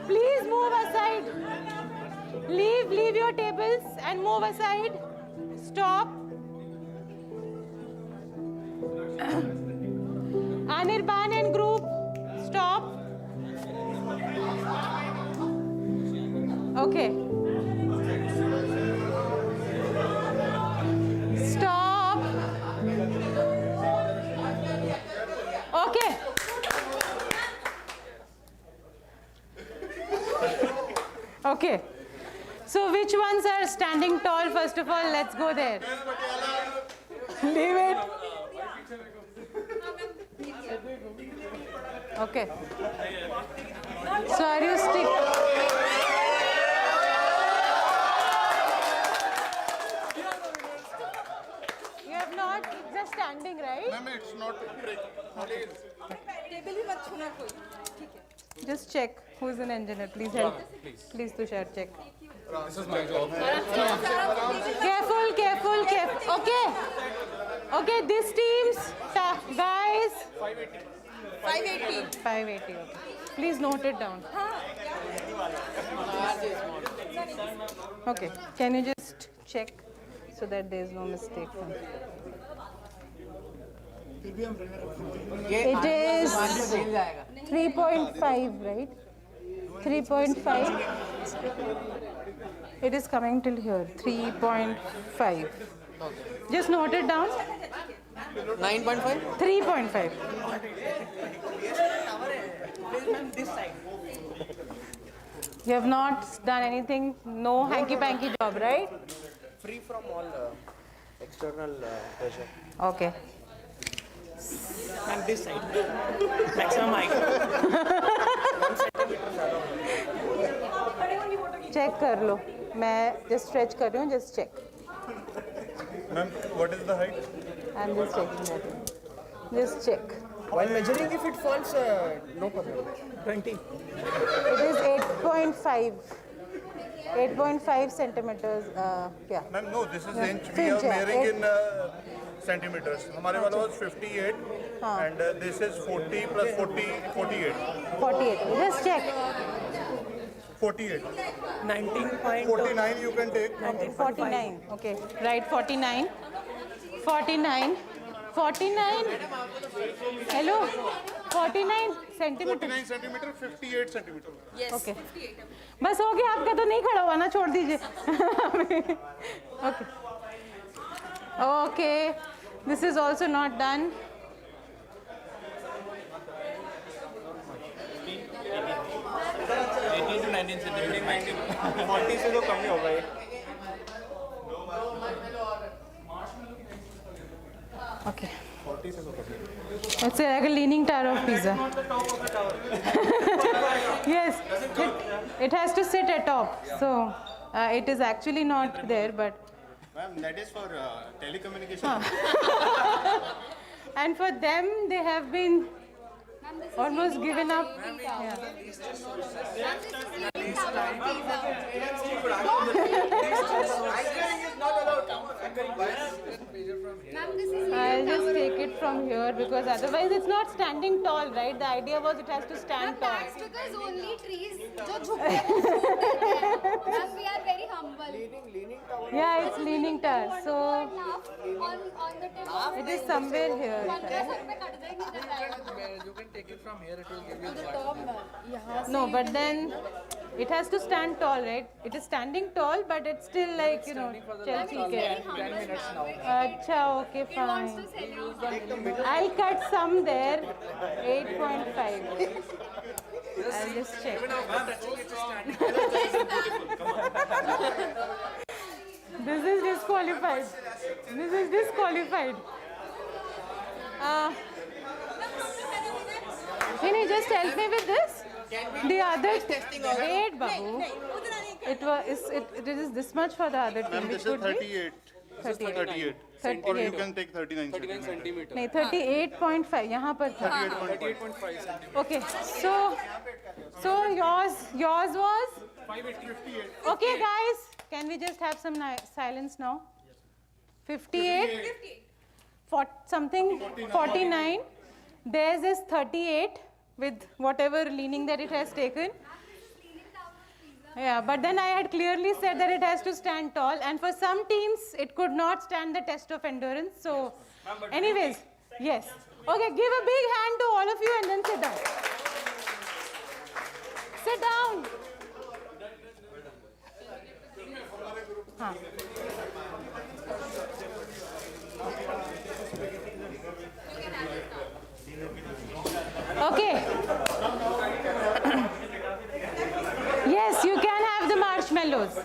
Please move aside. Leave your tables and move aside. Stop. Anirban and group, stop. Okay. Stop. Okay. Okay. So which ones are standing tall first of all? Let's go there. Leave it. Okay. So are you stick? You have not, it's just standing, right? Ma'am, it's not breaking. Just check who's an engineer. Please help. Please Tushar, check. This is my job. Careful, careful, careful. Okay. Okay, this team's guys. 580. 580. Okay. Please note it down. Okay. Can you just check so that there is no mistake? It is 3.5, right? 3.5. It is coming till here. 3.5. Just note it down. 9.5? 3.5. You have not done anything, no hanky-panky job, right? Free from all external pressure. Okay. And this side. Maximum height. Check कर लो मैं just stretch कर रही हूँ just check. Ma'am, what is the height? I'm just checking that. Just check. While measuring, if it falls, no problem. 20. It is 8.5. 8.5 centimeters. Yeah. Ma'am, no, this is Yeah. inch. We are Inch, yeah. measuring in centimeters. हमारे वाला was 58 and this is 40 plus 40, 48. 48. Just check. 48. 19. 49 you can take. 49. Okay. Right. 49. 49. 49. Hello. 49 centimeters. 49 centimeter, 58 centimeter. Yes. Okay. बस हो गया आपका तो नहीं खड़ा हुआ ना छोड़ दीजिए. Okay. Okay. This is also not done. 18 to 19 centimeters. 40 से तो कम ही होगा ये. Okay. It's like a leaning tower of pizza. Yes, it has to sit atop. So it is actually not there, but. Ma'am, that is for telecommunication. And for them, they have been almost given up. Yeah. I'll just take it from here because otherwise it's not standing tall, right? The idea was it has to stand tall. That's because only trees जो झुकते हैं वो छोड़ते हैं. Ma'am, we are very humble. Leaning tower. Yeah, it's leaning tower. So on the tip of it is somewhere here. 15 रुपए cut जाएंगे इधर आएगा. You can take it from here. It will give you To the top, ma'am. यहाँ से. No, but then it has to stand tall, right? It is standing tall, but it's still like, you know, Chelsea. 10 minutes now. Acha, okay, fine. I'll cut some there. 8.5. I'll just check. This is disqualified. This is disqualified. Can you just help me with this? The other wait, Babu. It is this much for the other team. Ma'am, Which this is would be 38. 38. 38. Or you can take 39 centimeters. नहीं 38.5 यहाँ पर था. 38.5. Okay, so yours was 58. okay, guys. Can we just have some silence now? 58. Something 49. Theirs is 38 with whatever leaning that it has taken. Yeah, but then I had clearly said that it has to stand tall, and for some teams it could not stand the test of endurance. So, anyways, yes. Okay, give a big hand to all of you and then sit down. Sit down. Huh. Okay. Yes, you can have the marshmallows.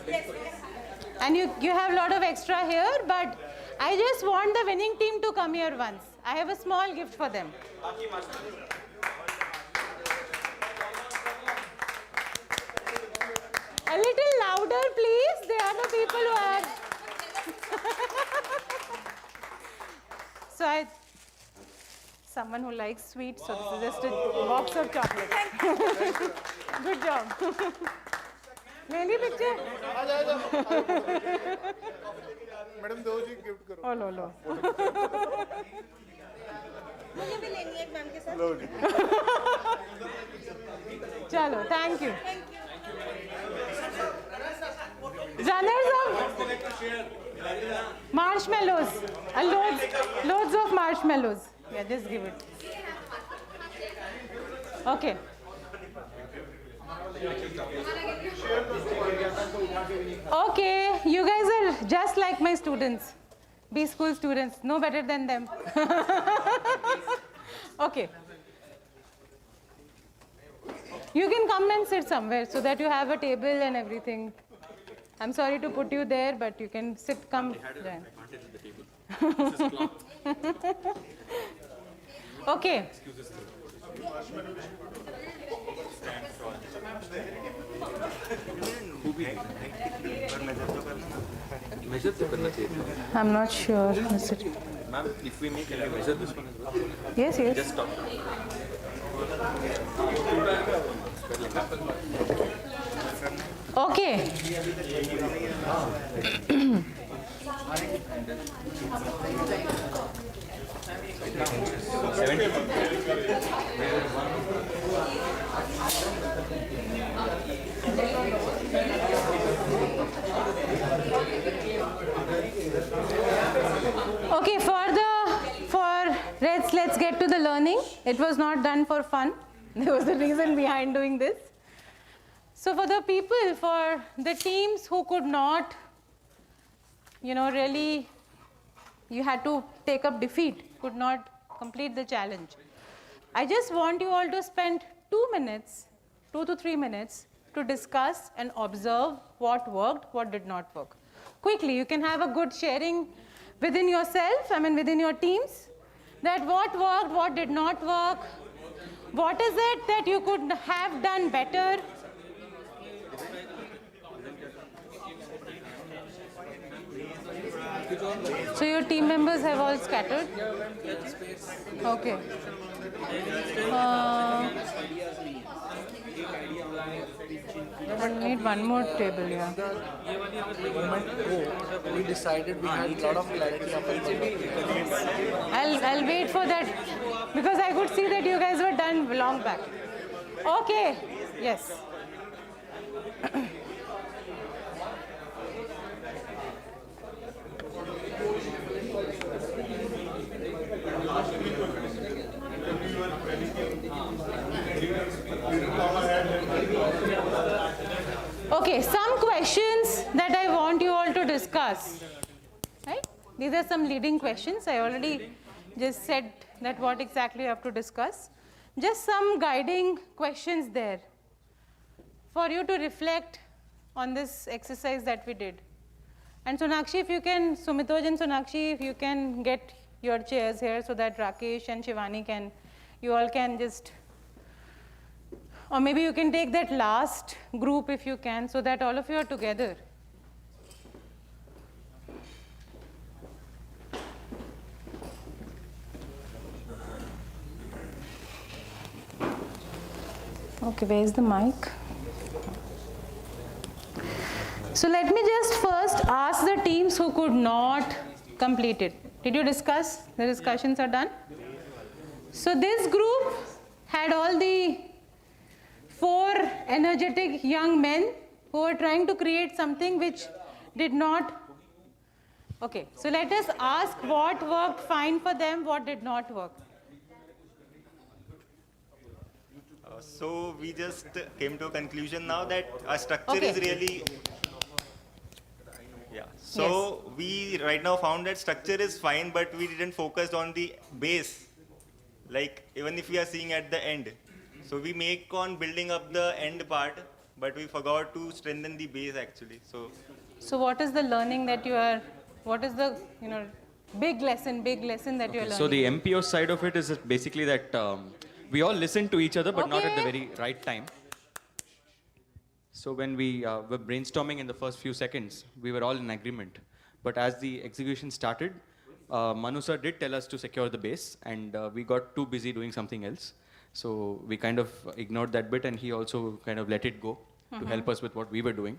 And you have a lot of extra here, but I just want the winning team to come here once. I have a small gift for them. A little louder, please. They are the people who are. So someone who likes sweets, so this is just a box of chocolate. Good job. Many picture. Madam दो जी gift करो. Oh, लो. मुझे भी लेनी है ma'am के साथ. लो जी. Chalo, thank you. Runners of marshmallows. Loads of marshmallows. Yeah, just give it. Okay. Okay, you guys are just like my students. B school students, no better than them. Okay. You can come and sit somewhere so that you have a table and everything. I'm sorry to put you there, but you can sit, come. Okay. I'm not sure. Ma'am, if we make, can we measure this one as well? Yes, yes. Just stop. Okay. Okay, let's get to the learning. It was not done for fun. There was a reason behind doing this. So for the people, for the teams who could not, really, you had to take up defeat, could not complete the challenge. I just want you all to spend 2 minutes, 2 to 3 minutes, to discuss and observe what worked, what did not work. Quickly, you can have a good sharing within yourself, within your teams, that what worked, what did not work, what is it that you could have done better. So your team members have all scattered? Okay. I need one more table, yeah. We decided we had a lot of clarity. I'll wait for that because I could see that you guys were done long back. Okay, yes. Okay, some questions that I want you all to discuss. Right? These are some leading questions. I already just said that what exactly you have to discuss. Just some guiding questions there for you to reflect on this exercise that we did. And Sonakshi, if you can, Sumitoj and Sonakshi, if you can get your chairs here so that Rakesh and Shivani can, you all can just, or maybe you can take that last group if you can, so that all of you are together. Okay, where's the mic? So let me just first ask the teams who could not complete it. Did you discuss? The discussions are done? So this group had all the 4 energetic young men who were trying to create something which did not. Okay, so let us ask what worked fine for them, what did not work. So we just came to a conclusion now that our structure is really, so we right now found that structure is fine, but we didn't focus on the base, like even if we are seeing at the end. So we make on building up the end part, but we forgot to strengthen the base actually. So what is the learning that you are, what is the, big lesson that you are learning? So the MPO side of it is basically that we all listen to each other, but not at the very right time. So when we were brainstorming in the first few seconds, we were all in agreement. But as the execution started, Manu sir did tell us to secure the base, and we got too busy doing something else. So we kind of ignored that bit, and he also kind of let it go to help us with what we were doing.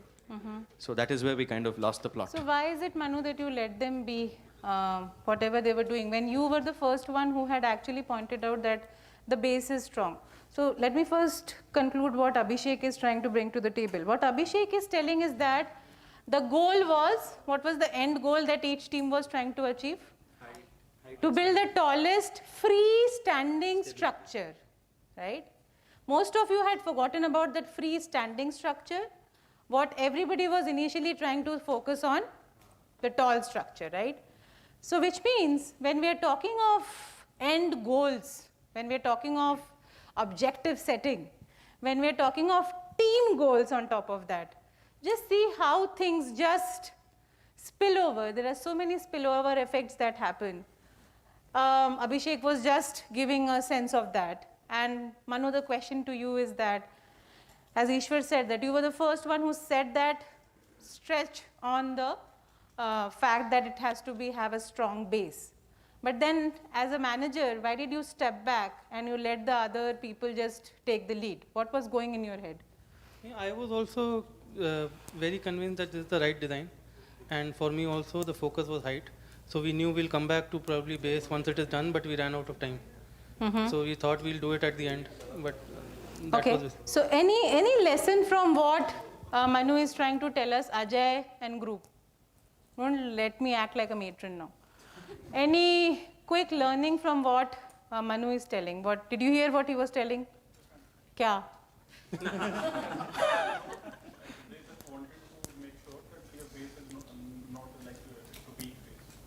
So that is where we kind of lost the plot. So why is it, Manu, that you let them be whatever they were doing when you were the first one who had actually pointed out that the base is strong? So let me first conclude what Abhishek is trying to bring to the table. What Abhishek is telling is that the goal was, what was the end goal that each team was trying to achieve? To build the tallest freestanding structure, right? Most of you had forgotten about that freestanding structure. What everybody was initially trying to focus on, the tall structure, right? So which means when we are talking of end goals, when we are talking of objective setting, when we are talking of team goals on top of that, just see how things just spill over. There are so many spillover effects that happen. Abhishek was just giving a sense of that. And Manu, the question to you is that, as Ishwar said, that you were the first one who said that stretch on the fact that it has to have a strong base. But then, as a manager, why did you step back and you let the other people just take the lead? What was going in your head? Yeah, I was also very convinced that this is the right design. And for me also, the focus was height. So we knew we'll come back to probably base once it is done, but we ran out of time. So we thought we'll do it at the end, but that Okay. was. So any lesson from what Manu is trying to tell us, Ajay and group? Don't let me act like a matron now. Any quick learning from what Manu is telling? What did you hear? What he was telling? Kya?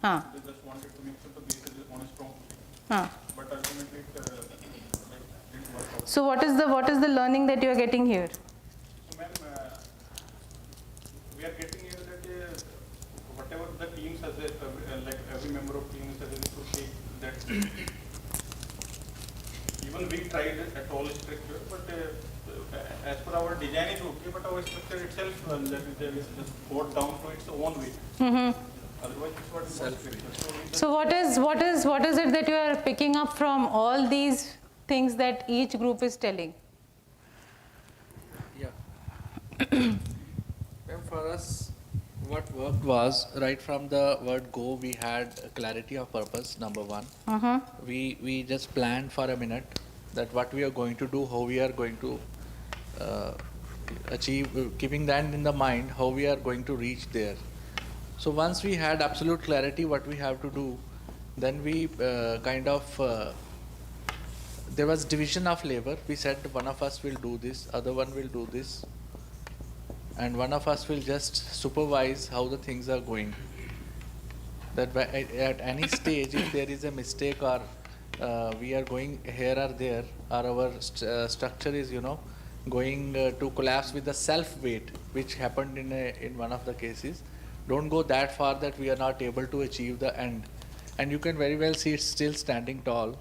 Huh. They just wanted to make sure the base is on a strong footing. Huh. But ultimately it didn't work out. So what is the learning that you are getting here? So ma'am, we are getting here that whatever the team suggests, like every member of team suggests to take that. Even we tried at all structure, but as per our design is okay, but our structure itself that is just brought down to its own weight. Otherwise, it's what So what is it that you are picking up from all these things that each group is telling? Yeah. Well, for us, what worked was right from the word go, we had clarity of purpose, number one. We just planned for a minute that what we are going to do, how we are going to achieve, keeping that in the mind, how we are going to reach there. So once we had absolute clarity what we have to do, then we there was division of labor. We said one of us will do this, other one will do this, and one of us will just supervise how the things are going. That at any stage, if there is a mistake or we are going here or there, or our structure is, going to collapse with the self weight, which happened in one of the cases. Don't go that far that we are not able to achieve the end. And you can very well see it's still standing tall.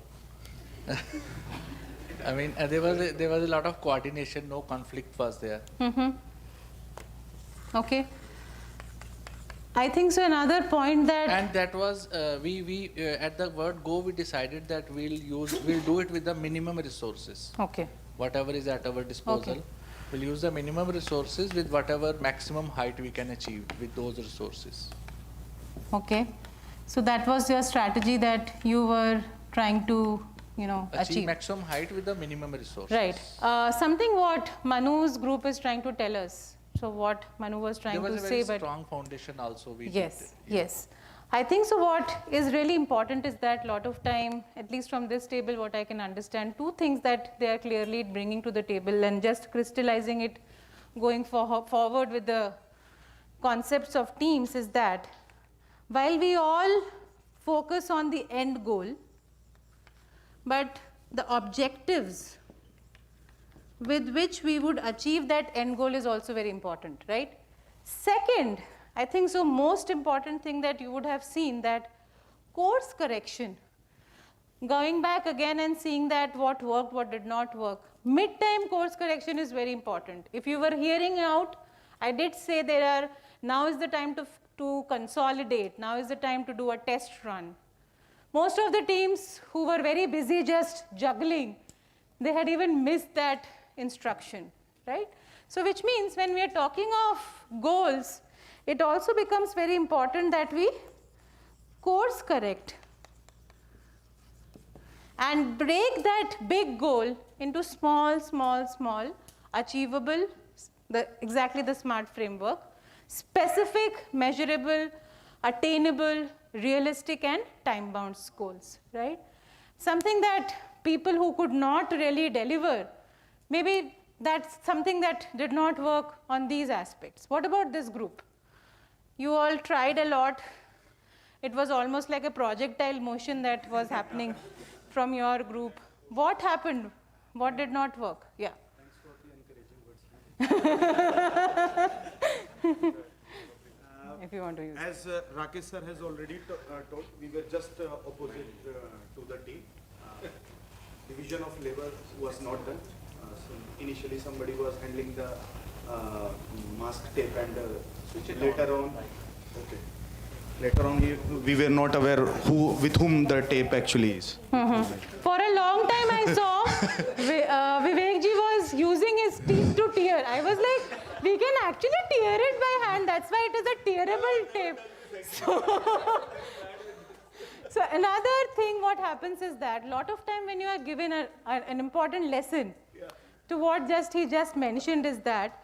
I mean, there was a lot of coordination, no conflict was there. Okay. I think so. Another point that. And that was we at the word go, we decided that we'll do it with the minimum resources. Okay. Whatever is at our disposal. Okay. We'll use the minimum resources with whatever maximum height we can achieve with those resources. Okay. So that was your strategy that you were trying to, achieve. Maximum height with the minimum resources. Right. Something what Manu's group is trying to tell us. So what Manu was trying to say, there was a very strong foundation also. Yes. I think so. What is really important is that lot of time, at least from this table, what I can understand, two things that they are clearly bringing to the table and just crystallizing it, going forward with the concepts of teams is that while we all focus on the end goal, but the objectives with which we would achieve that end goal is also very important, right? Second, I think so most important thing that you would have seen that course correction, going back again and seeing that what worked, what did not work. Mid-time course correction is very important. If you were hearing out, I did say now is the time to consolidate, now is the time to do a test run. Most of the teams who were very busy just juggling, they had even missed that instruction, right? So which means when we are talking of goals, it also becomes very important that we course correct and break that big goal into small, achievable, exactly the SMART framework, specific, measurable, attainable, realistic and time-bound goals, right? Something that people who could not really deliver, maybe that's something that did not work on these aspects. What about this group? You all tried a lot. It was almost like a projectile motion that was happening from your group. What happened? What did not work? Yeah. Thanks for the encouraging words. if you want to use. As Rakesh sir has already told, we were just opposite to the team. Division of labor was not done. So initially somebody was handling the mask tape and later on, okay. Later on we were not aware with whom the tape actually is. For a long time I saw Vivek ji was using his teeth to tear. I was like, we can actually tear it by hand. That's why it is a tearable tape. So another thing what happens is that lot of time when you are given an important lesson to what he just mentioned is that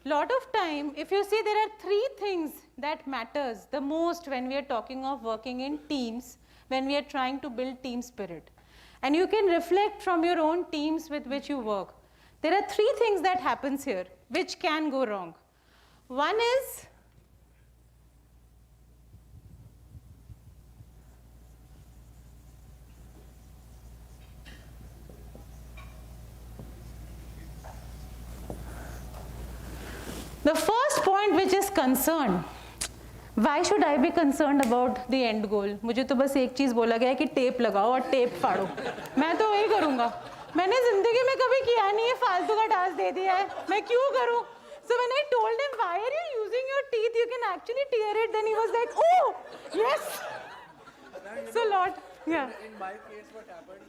lot of time, if you see, there are three things that matters the most when we are talking of working in teams, when we are trying to build team spirit. And you can reflect from your own teams with which you work. There are three things that happens here which can go wrong. One is the first point which is concern. Why should I be concerned about the end goal? मुझे तो बस एक चीज़ बोला गया है कि tape लगाओ और टेप फाड़ो. मैं तो वही करूँगा. मैंने ज़िंदगी में कभी किया नहीं है, फालतू का टास्क दे दिया है. मैं क्यों करूँ? So when I told him, why are you using your teeth? You can actually tear it. Then he was like, oh, yes. So lot, yeah. In my case, what happened,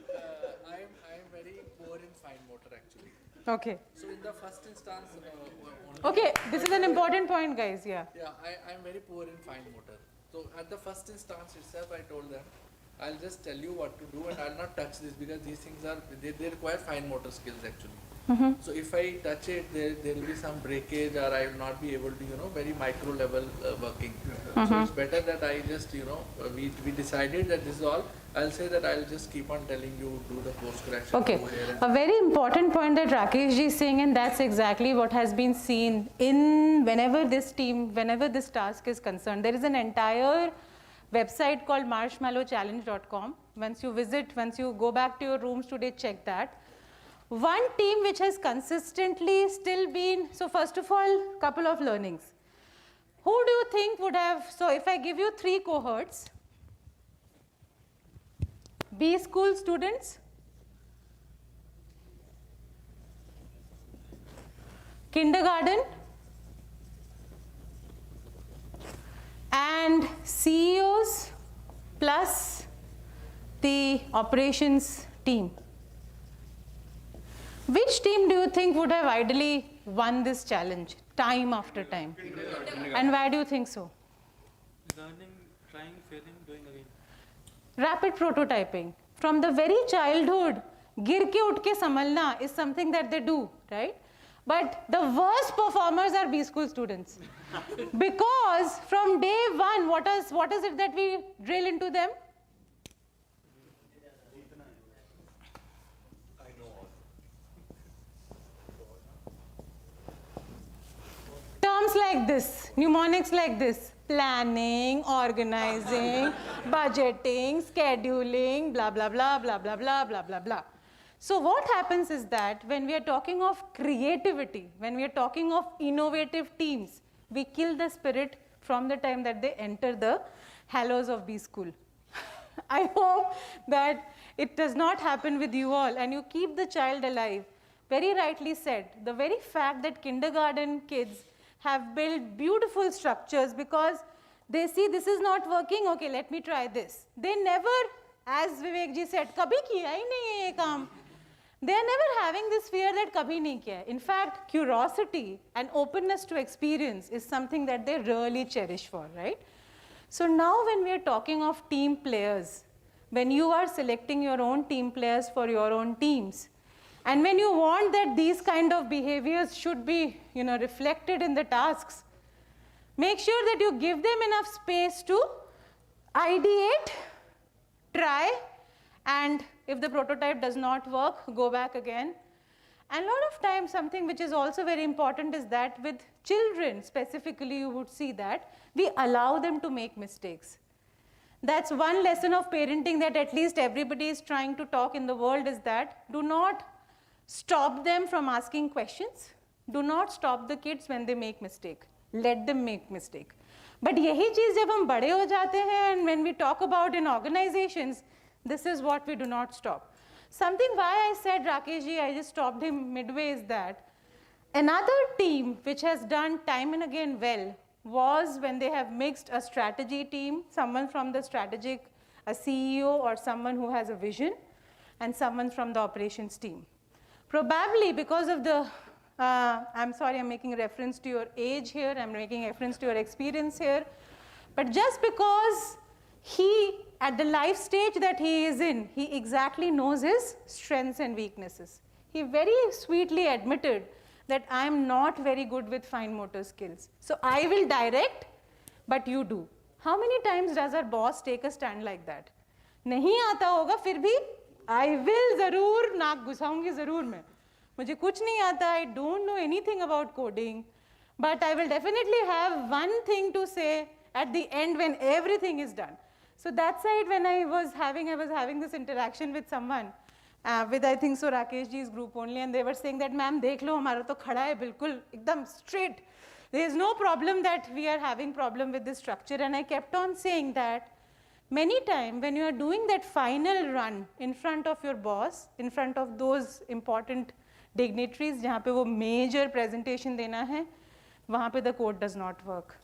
I am very poor in fine motor actually. Okay. So in the first instance, Okay, this is an important point, guys. Yeah. Yeah, I am very poor in fine motor. So at the first instance itself, I told them, I'll just tell you what to do and I'll not touch this because these things are, they require fine motor skills actually. So if I touch it, there will be some breakage or I will not be able to, very micro level working. So it's better that I just, we decided that this is all. I'll say that I'll just keep on telling you, do the course correction. Okay, a very important point that Rakesh ji is saying, and that's exactly what has been seen in whenever this task is concerned. There is an entire website called marshmallowchallenge.com. Once you go back to your rooms today, check that. One team which has consistently still been, so first of all, couple of learnings. Who do you think would have, so if I give you 3 cohorts, B school students, kindergarten, and CEOs plus the operations team. Which team do you think would have ideally won this challenge time after time? And why do you think so? Learning, trying, failing, doing again. Rapid prototyping. From the very childhood, gir ke ut ke samalna is something that they do, right? But the worst performers are B school students. Because from day one, what is it that we drill into them? Terms like this, mnemonics like this, planning, organizing, budgeting, scheduling, blah, blah, blah, blah, blah, blah, blah, blah, blah. So what happens is that when we are talking of creativity, when we are talking of innovative teams, we kill the spirit from the time that they enter the hallows of B school. I hope that it does not happen with you all and you keep the child alive. Very rightly said, the very fact that kindergarten kids have built beautiful structures because they see this is not working, okay, let me try this. They never, as Vivek ji said, kabhi kiya hi nahi hai ye kaam. They are never having this fear that kabhi nahi kiya. In fact, curiosity and openness to experience is something that they really cherish for, right? So now when we are talking of team players, when you are selecting your own team players for your own teams, and when you want that these kind of behaviors should be, reflected in the tasks, make sure that you give them enough space to ideate, try, and if the prototype does not work, go back again. And a lot of times, something which is also very important is that with children specifically, you would see that we allow them to make mistakes. That's one lesson of parenting that at least everybody is trying to talk in the world is that do not stop them from asking questions. Do not stop the kids when they make mistake. Let them make mistake. But यही चीज़ जब हम बड़े हो जाते हैं, and when we talk about in organizations, this is what we do not stop. Something why I said Rakesh ji, I just stopped him midway, is that another team which has done time and again well was when they have mixed a strategy team, someone from the strategic, a CEO or someone who has a vision, and someone from the operations team. Probably because of the, I'm sorry, I'm making reference to your age here, I'm making reference to your experience here, but just because he, at the life stage that he is in, he exactly knows his strengths and weaknesses. He very sweetly admitted that I am not very good with fine motor skills. So I will direct, but you do. How many times does our boss take a stand like that? नहीं आता होगा फिर भी I will ज़रूर नाक घुसाऊंगी ज़रूर मैं. मुझे कुछ नहीं आता, I don't know anything about coding, but I will definitely have one thing to say at the end when everything is done. So that side, when I was having this interaction with someone, with I think so Rakesh ji's group only, and they were saying that ma'am देख लो हमारा तो खड़ा है बिल्कुल एकदम straight. There is no problem that we are having problem with this structure, and I kept on saying that many times when you are doing that final run in front of your boss, in front of those important dignitaries जहाँ पे वो major presentation देना है, वहाँ पे the code does not work.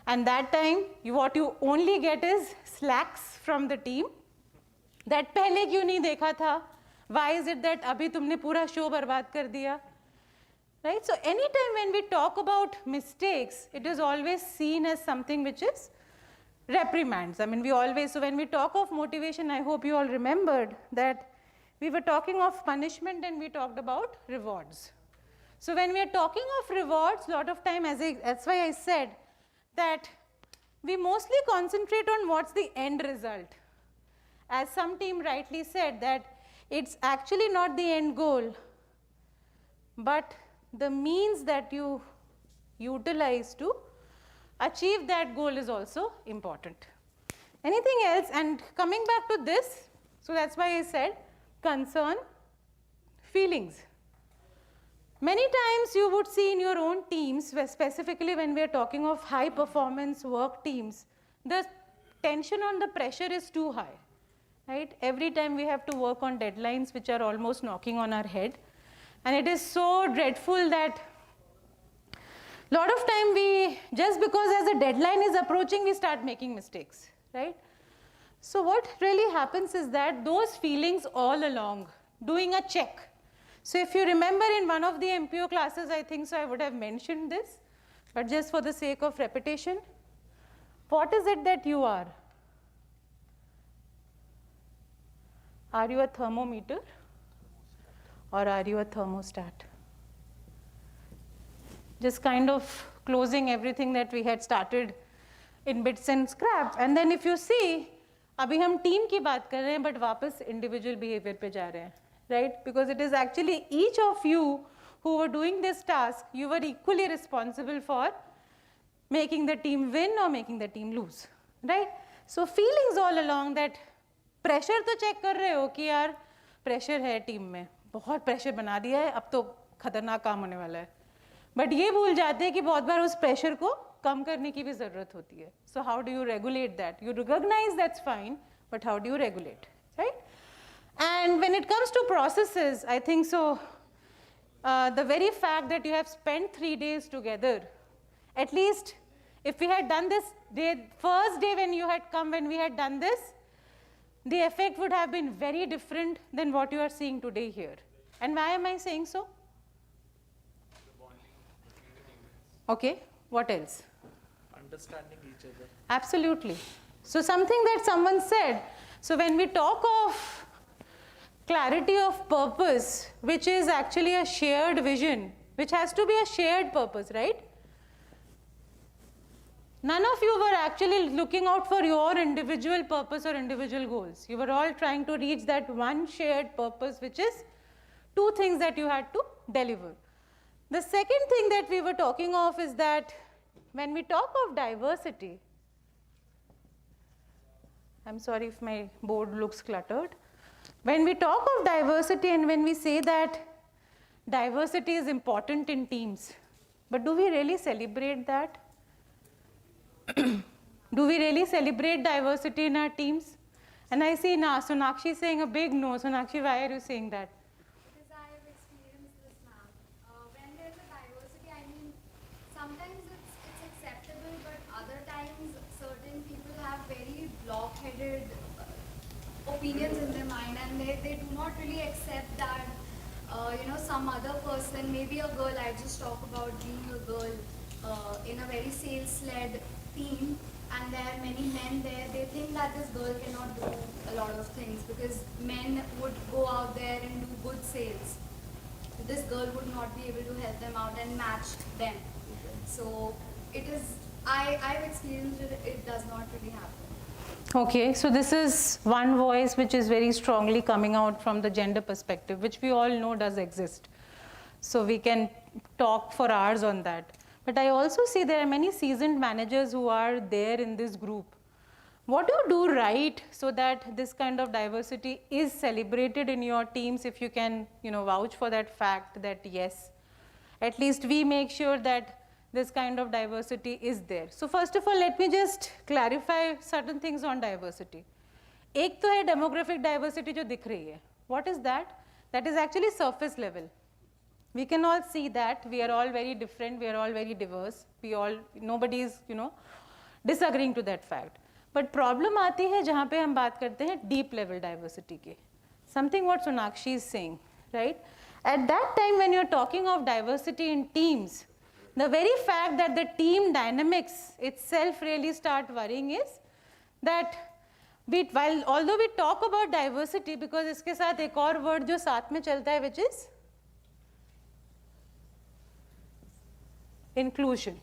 And that time, what you only get is slacks from the team. That पहले क्यों नहीं देखा था? Why is it that अभी तुमने पूरा show बर्बाद कर दिया? Right? So anytime when we talk about mistakes, it is always seen as something which is reprimands. I mean, so when we talk of motivation, I hope you all remembered that we were talking of punishment and we talked about rewards. So when we are talking of rewards, a lot of time, that's why I said that we mostly concentrate on what's the end result. As some team rightly said, that it's actually not the end goal, but the means that you utilize to achieve that goal is also important. Anything else? And coming back to this, so that's why I said concern, feelings. Many times you would see in your own teams, specifically when we are talking of high performance work teams, the tension on the pressure is too high, right? Every time we have to work on deadlines which are almost knocking on our head. And it is so dreadful that a lot of time just because as a deadline is approaching, we start making mistakes, right? So what really happens is that those feelings all along, doing a check. So if you remember in one of the MPO classes, I think so I would have mentioned this, but just for the sake of repetition, what is it that you are? Are you a thermometer or are you a thermostat? Just kind of closing everything that we had started in bits and scraps. And then if you see, अभी हम team की बात कर रहे हैं, but वापस individual behavior पे जा रहे हैं, right? Because it is actually each of you who were doing this task, you were equally responsible for making the team win or making the team lose, right? So feelings all along that pressure तो check कर रहे हो कि यार pressure है team में, बहुत pressure बना दिया है, अब तो खतरनाक काम होने वाला है. But ये भूल जाते हैं कि बहुत बार उस pressure को कम करने की भी ज़रूरत होती है. So how do you regulate that? You recognize that's fine, but how do you regulate, right? And when it comes to processes, I think so, the very fact that you have spent 3 days together, at least if we had done this first day when you had come, when we had done this, the effect would have been very different than what you are seeing today here. And why am I saying so? Okay, what else? Understanding each other. Absolutely. So something that someone said, so when we talk of clarity of purpose, which is actually a shared vision, which has to be a shared purpose, right? None of you were actually looking out for your individual purpose or individual goals. You were all trying to reach that one shared purpose, which is 2 things that you had to deliver. The second thing that we were talking of is that when we talk of diversity, I'm sorry if my board looks cluttered. When we talk of diversity and when we say that diversity is important in teams, but do we really celebrate that? Do we really celebrate diversity in our teams? And I see now Sonakshi saying a big no. Sonakshi, why are you saying that? Because I have experienced this, ma'am. When there's a diversity, I mean, sometimes it's acceptable, but other times certain people have very blockheaded opinions in their mind, and they do not really accept that, some other person, maybe a girl, I just talk about being a girl in a very sales-led team, and there are many men there, they think that this girl cannot do a lot of things because men would go out there and do good sales. This girl would not be able to help them out and match them. So it is, I've experienced it, it does not really happen. Okay, so this is one voice which is very strongly coming out from the gender perspective, which we all know does exist. So we can talk for hours on that. But I also see there are many seasoned managers who are there in this group. What do you do right so that this kind of diversity is celebrated in your teams, if you can, vouch for that fact that yes, at least we make sure that this kind of diversity is there. So first of all, let me just clarify certain things on diversity. एक तो है demographic diversity जो दिख रही है. What is that? That is actually surface level. We can all see that we are all very different, we are all very diverse. Nobody is, disagreeing to that fact. But problem आती है जहाँ पे हम बात करते हैं deep level diversity के. Something what Sonakshi is saying, right? At that time when you're talking of diversity in teams, the very fact that the team dynamics itself really start worrying is that although we talk about diversity, because इसके साथ एक और word जो साथ में चलता है, which is inclusion.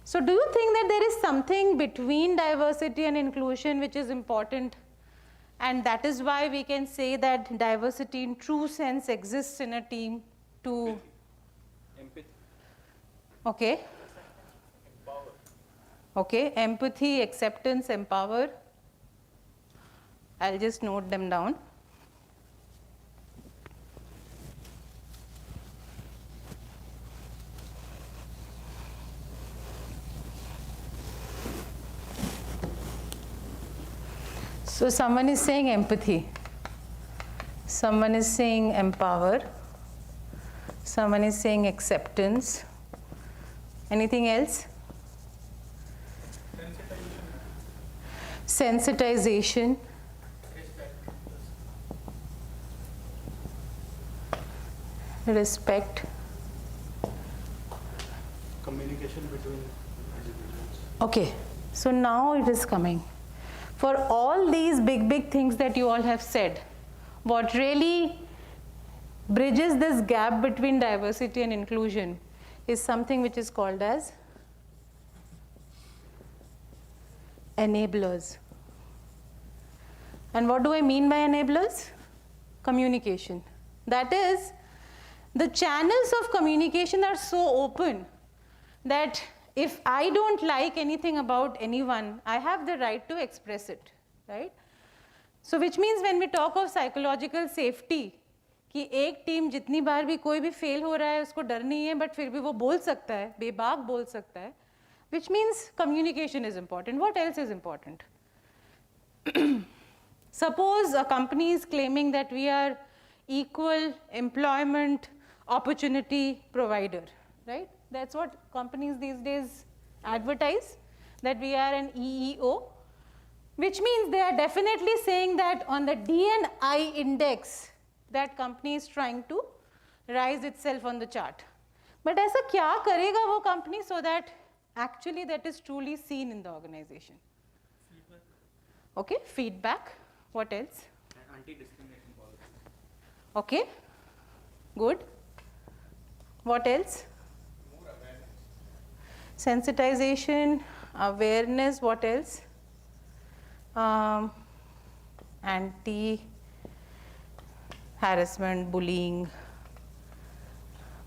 So do you think that there is something between diversity and inclusion which is important, and that is why we can say that diversity in true sense exists in a team to Empathy. Okay. Okay, empathy, acceptance, empower. I'll just note them down. So someone is saying empathy. Someone is saying empower. Someone is saying acceptance. Anything else? Sensitization. Respect. Communication between individuals. Okay, so now it is coming. For all these big things that you all have said, what really bridges this gap between diversity and inclusion is something which is called as enablers. And what do I mean by enablers? Communication. That is, the channels of communication are so open that if I don't like anything about anyone, I have the right to express it, right? So which means when we talk of psychological safety, कि एक team जितनी बार भी कोई भी fail हो रहा है उसको डर नहीं है, बट फिर भी वो बोल सकता है, बेबाक बोल सकता है, which means communication is important. What else is important? Suppose a company is claiming that we are equal employment opportunity provider, right? That's what companies these days advertise, that we are an EEO, which means they are definitely saying that on the D&I index, that company is trying to rise itself on the chart. But ऐसा क्या करेगा वो company so that actually that is truly seen in the organization? Feedback. Okay, feedback. What else? Anti-discrimination policy. Okay, good. What else? More awareness. Sensitization, awareness, what else? Anti-harassment, bullying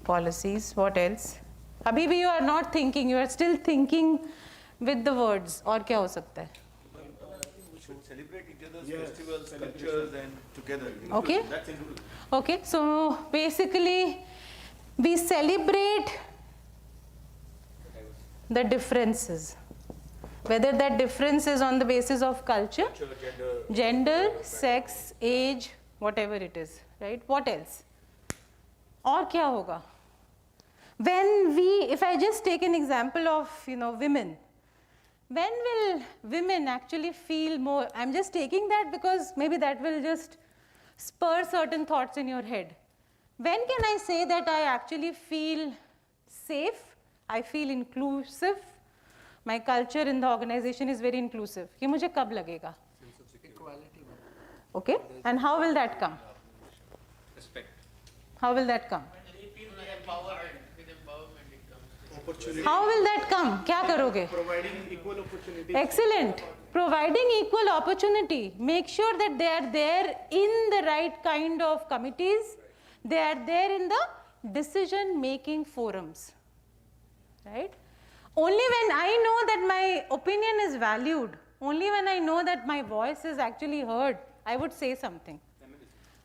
policies, what else? अभी भी you are not thinking, you are still thinking with the words. और क्या हो सकता है? We should celebrate each other's festivals, cultures, and together. Okay. That's inclusive. Okay, so basically we celebrate the differences. Whether that difference is on the basis of culture, gender, sex, age, whatever it is, right? What else? और क्या होगा? When we, if I just take an example of, women, when will women actually feel more? I'm just taking that because maybe that will just spur certain thoughts in your head. When can I say that I actually feel safe, I feel inclusive, my culture in the organization is very inclusive? ये मुझे कब लगेगा? Okay, and how will that come? Respect. How will that come? How will that come? क्या करोगे? Providing equal opportunity. Excellent. Providing equal opportunity. Make sure that they are there in the right kind of committees. They are there in the decision-making forums. Right? Only when I know that my opinion is valued, only when I know that my voice is actually heard, I would say something.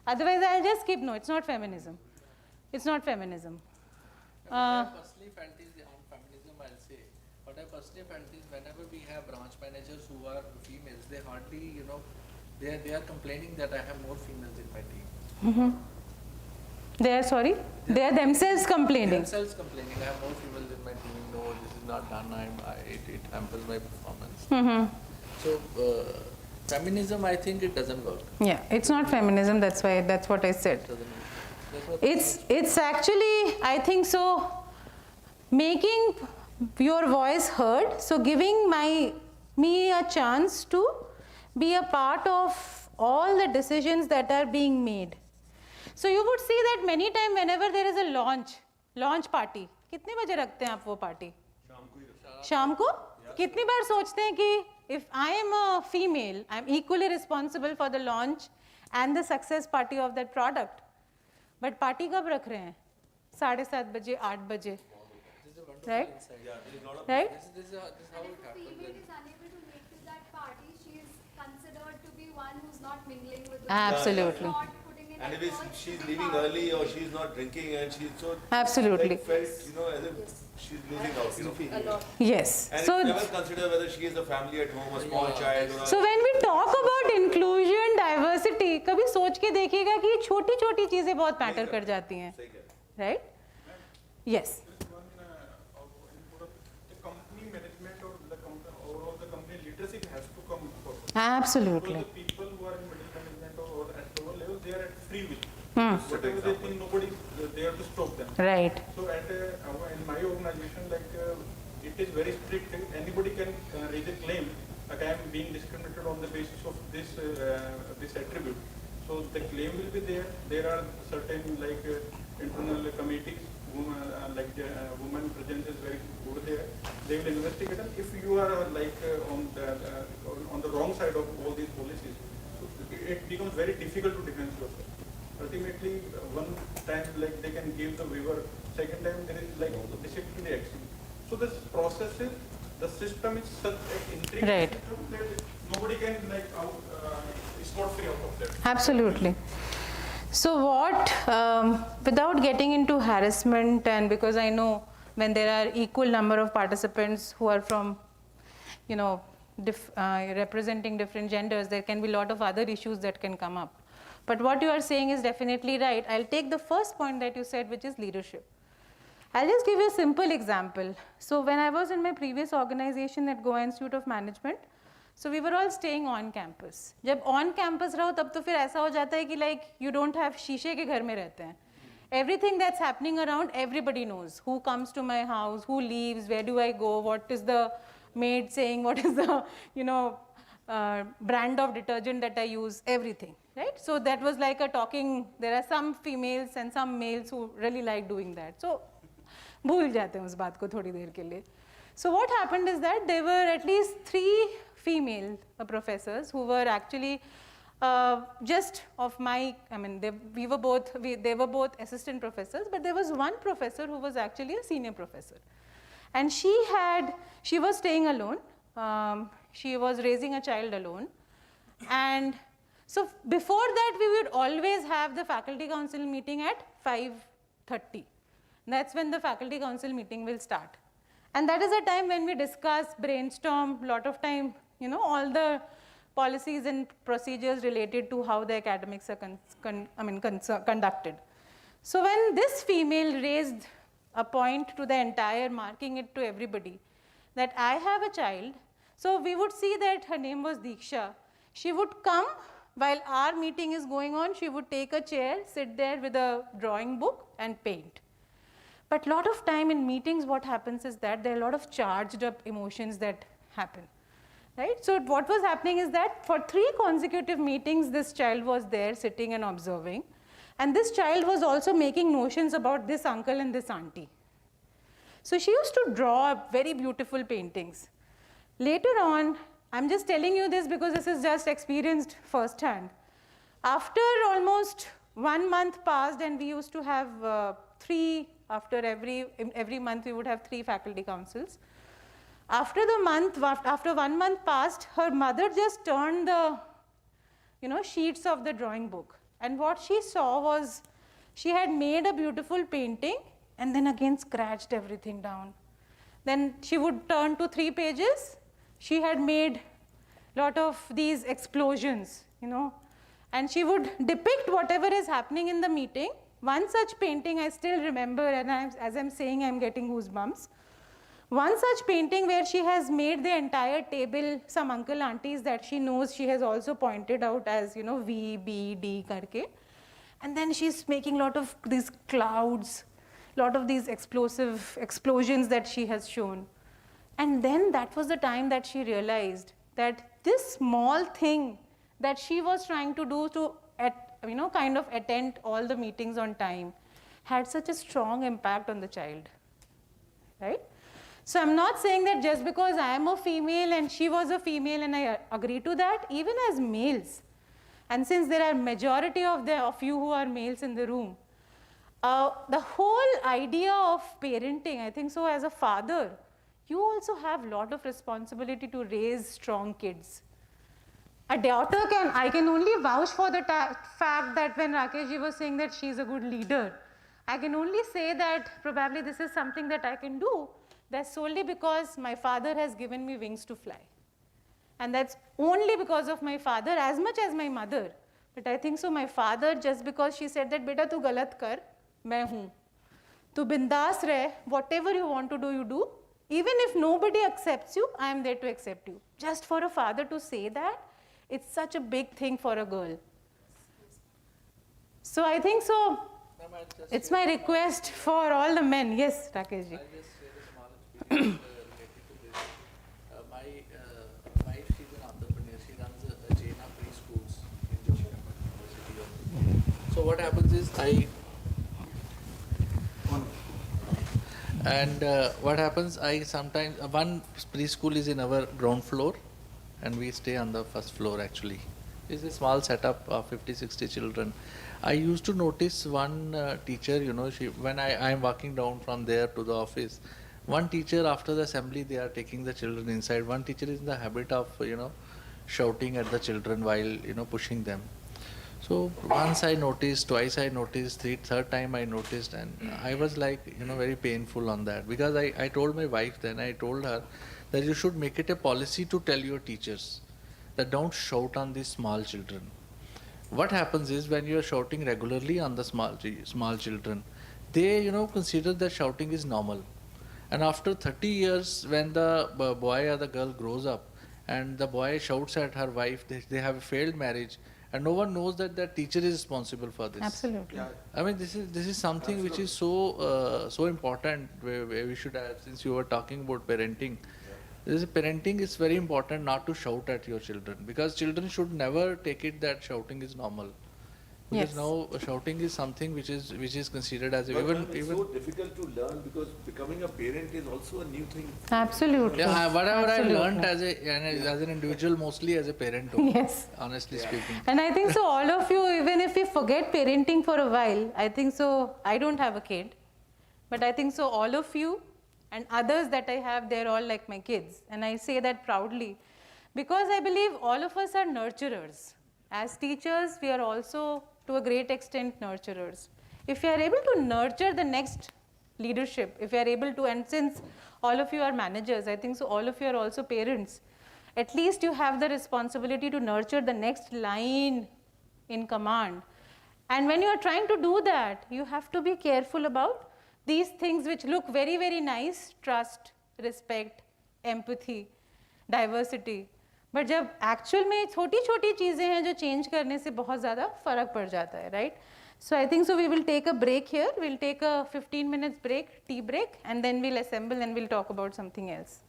Otherwise, I'll just keep, no, it's not feminism. It's not feminism. What I personally felt is on feminism, I'll say. What I personally felt is whenever we have branch managers who are females, they hardly, they are complaining that I have more females in my team. They are, sorry? They are themselves complaining. Themselves complaining, I have more females in my team. No, this is not done. It hampers my performance. So, feminism, I think it doesn't work. Yeah, it's not feminism. That's why. That's what I said. It's actually, I think so, making your voice heard. So giving me a chance to be a part of all the decisions that are being made. So you would see that many times whenever there is a launch party, कितने बजे रखते हैं आप वो party? शाम को? कितनी बार सोचते हैं कि if I am a female, I am equally responsible for the launch and the success party of that product. But party कब रख रहे हैं? 7:30 बजे, 8 बजे, right? Right? This is how it happens. Female is unable to make to that party. She is considered to be one who's not mingling with the Absolutely. And if she's leaving early or she's not drinking and she's so Absolutely. like, felt, as if she's losing out. A lot. Yes. And So it's never consider whether she is a family at home, a small child. Or So when we talk about inclusion, diversity, कभी सोच के देखिएगा कि ये छोटी-छोटी चीजें बहुत matter कर जाती हैं, right? Yes. Company management or overall the company leadership has to come forward. Absolutely. So the people who are in middle management or at lower level, they are at free will. Whatever they think, nobody is there to stop them. Right. So in my organization, it is very strict. Anybody can raise a claim like I am being discriminated on the basis of this attribute. So the claim will be there. There are certain internal committees. Women presence is very good there. They will investigate, and if you are on the wrong side of all these policies, so it becomes very difficult to defend yourself. Ultimately, one time they can give the waiver. Second time there is disciplinary action. So this process is, the system is such an intricate Right. system that nobody can scot free out of that. Absolutely. So what, without getting into harassment, and because I know when there are equal number of participants who are from, representing different genders, there can be a lot of other issues that can come up. But what you are saying is definitely right. I'll take the first point that you said, which is leadership. I'll just give you a simple example. So when I was in my previous organization at Goa Institute of Management, so we were all staying on campus. जब on campus रहो तब तो फिर ऐसा हो जाता है कि you don't have शीशे के घर में रहते हैं. Everything that's happening around, everybody knows. Who comes to my house, who leaves, where do I go, what is the maid saying, what is the brand of detergent that I use, everything, right? So that was like a talking. There are some females and some males who really like doing that. So भूल जाते हैं उस बात को थोड़ी देर के लिए. So what happened is that there were at least 3 female professors who were actually just of my, they were both assistant professors, but there was one professor who was actually a senior professor. And she was staying alone. She was raising a child alone. And so before that, we would always have the faculty council meeting at 5:30. That's when the faculty council meeting will start. And that is a time when we discuss, brainstorm, lot of time, all the policies and procedures related to how the academics are conducted. So when this female raised a point to the entire, marking it to everybody, that I have a child, so we would see that her name was Diksha. She would come while our meeting is going on, she would take a chair, sit there with a drawing book and paint. But a lot of time in meetings, what happens is that there are a lot of charged up emotions that happen, right? So what was happening is that for 3 consecutive meetings, this child was there sitting and observing. And this child was also making notions about this uncle and this auntie. So she used to draw up very beautiful paintings. Later on, I'm just telling you this because this is just experienced firsthand. After almost 1 month passed, and we used to have 3, after every month we would have 3 faculty councils. After 1 month passed, her mother just turned the sheets of the drawing book. And what she saw was, she had made a beautiful painting and then again scratched everything down. Then she would turn to 3 pages. She had made a lot of these explosions, and she would depict whatever is happening in the meeting. One such painting I still remember, and as I'm saying, I'm getting goosebumps. One such painting where she has made the entire table, some uncle aunties that she knows, she has also pointed out as, V, B, D karke. And then she's making a lot of these clouds, a lot of these explosions that she has shown. And then that was the time that she realized that this small thing that she was trying to do to kind of attend all the meetings on time had such a strong impact on the child, right? So I'm not saying that just because I am a female and she was a female and I agree to that, even as males, and since there are majority of you who are males in the room, the whole idea of parenting, I think so as a father, you also have a lot of responsibility to raise strong kids. A daughter I can only vouch for the fact that when Rakeshji was saying that she's a good leader, I can only say that probably this is something that I can do. That's solely because my father has given me wings to fly. And that's only because of my father as much as my mother. But I think so my father, just because she said that, beta tu galat kar, main hoon. Tu bindas reh, whatever you want to do, you do. Even if nobody accepts you, I am there to accept you. Just for a father to say that, it's such a big thing for a girl. So I think so, it's my request for all the men. Yes, Rakeshji. My wife, she's an entrepreneur. She runs a chain of preschools in Joshua. So what happens is I sometimes, one preschool is in our ground floor and we stay on the first floor actually. It's a small setup of 50-60 children. I used to notice one teacher, when I am walking down from there to the office, one teacher after the assembly, they are taking the children inside. One teacher is in the habit of, shouting at the children while, pushing them. So once I noticed, twice I noticed, third time I noticed, and I was like, very painful on that. Because I told my wife then, I told her that you should make it a policy to tell your teachers that don't shout on these small children. What happens is when you are shouting regularly on the small children, they, consider that shouting is normal. And after 30 years, when the boy or the girl grows up and the boy shouts at her wife, they have a failed marriage, and no one knows that the teacher is responsible for this. Absolutely. I mean, this is something which is so important. Where we should have, since you were talking about parenting, parenting is very important not to shout at your children, because children should never take it that shouting is normal. Because now shouting is something which is considered as it's so difficult to learn, because becoming a parent is also a new thing. Absolutely. Yeah, whatever Absolutely. I learned as an individual, mostly as a parent. Yes. Honestly speaking. And I think so all of you, even if you forget parenting for a while, I think so, I don't have a kid, but I think so all of you and others that I have, they're all like my kids. And I say that proudly, because I believe all of us are nurturers. As teachers, we are also to a great extent nurturers. If you are able to nurture the next leadership, if you are able to, and since all of you are managers, I think so all of you are also parents, at least you have the responsibility to nurture the next line in command. And when you are trying to do that, you have to be careful about these things which look very, very nice: trust, respect, empathy, diversity. But जब actual में छोटी छोटी चीज़ें हैं जो change करने से बहुत ज़्यादा फर्क पड़ जाता है, right? So I think so we will take a break here. We'll take a 15 minutes break, tea break, and then we'll assemble and we'll talk about something else.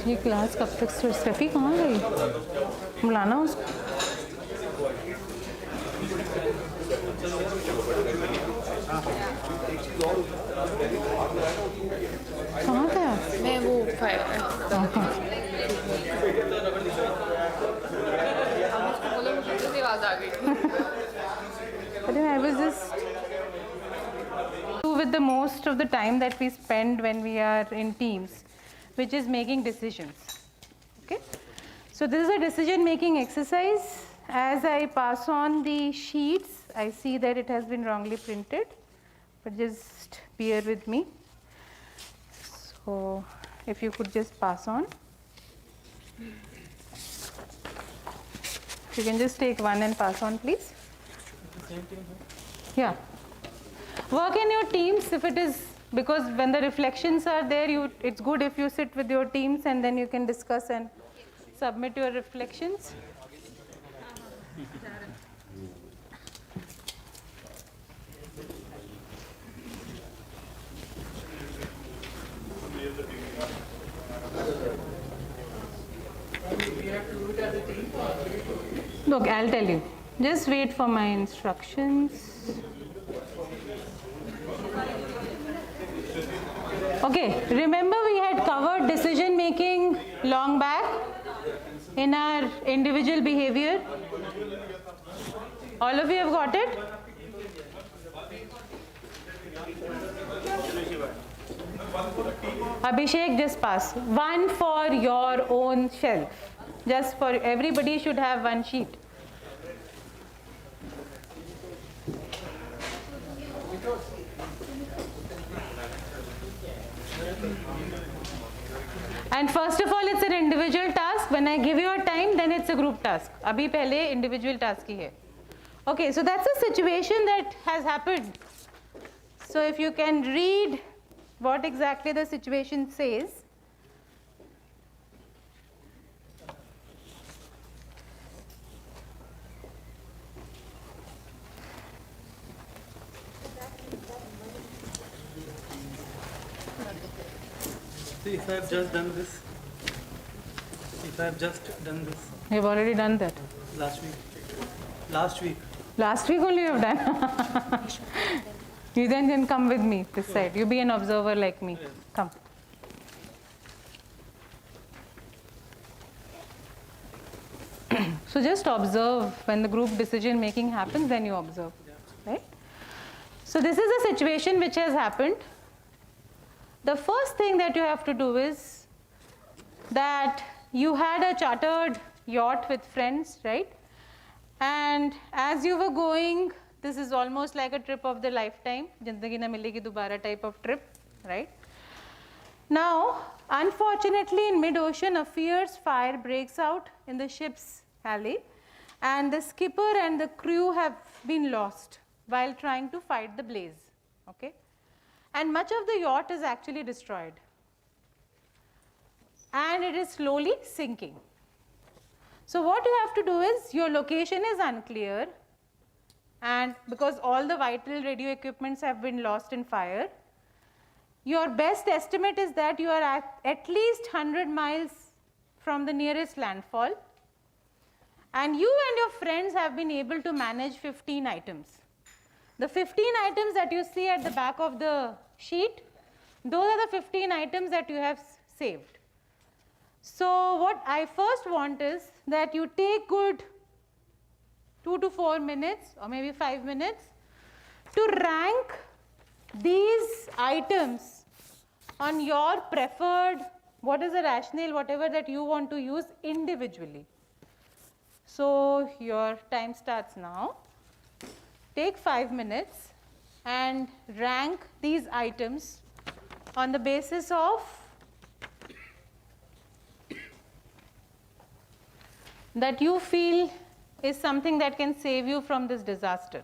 ये क्लास कब तक? स्टेफी कहाँ गई? बुलाना उसको। कहाँ था? मैं वो आवाज आ गई। But then I was just with the most of the time that we spend when we are in teams, which is making decisions. Okay, so this is a decision making exercise. As I pass on the sheets, I see that it has been wrongly printed, but just bear with me. So if you could just pass on. You can just take one and pass on, please. Yeah. Work in your teams if it is, because when the reflections are there, it's good if you sit with your teams and then you can discuss and submit your reflections. Look, I'll tell you. Just wait for my instructions. Okay, remember we had covered decision making long back in our individual behavior. All of you have got it? Abhishek, just pass. One for your own shelf. Just for everybody should have one sheet. And first of all, it's an individual task. When I give you a time, then it's a group task. Abhi pehle individual task hi hai. Okay, so that's a situation that has happened. So if you can read what exactly the situation says. See, if I have just done this, You've already done that. Last week. Last week only you have done. You then come with me this side. You be an observer like me. Come. So just observe. When the group decision making happens, then you observe, right? So this is a situation which has happened. The first thing that you have to do is that you had a chartered yacht with friends, right? And as you were going, this is almost like a trip of the lifetime, Zindagi na milegi dobara type of trip, right? Now, unfortunately, in mid-ocean, a fierce fire breaks out in the ship's galley, and the skipper and the crew have been lost while trying to fight the blaze, okay? And much of the yacht is actually destroyed. And it is slowly sinking. So what you have to do is, your location is unclear, and because all the vital radio equipments have been lost in fire, your best estimate is that you are at least 100 miles from the nearest landfall, and you and your friends have been able to manage 15 items. The 15 items that you see at the back of the sheet, those are the 15 items that you have saved. So what I first want is that you take good 2 to 4 minutes or maybe 5 minutes to rank these items on your preferred what is the rationale, whatever that you want to use individually. So your time starts now. Take 5 minutes and rank these items on the basis of that you feel is something that can save you from this disaster.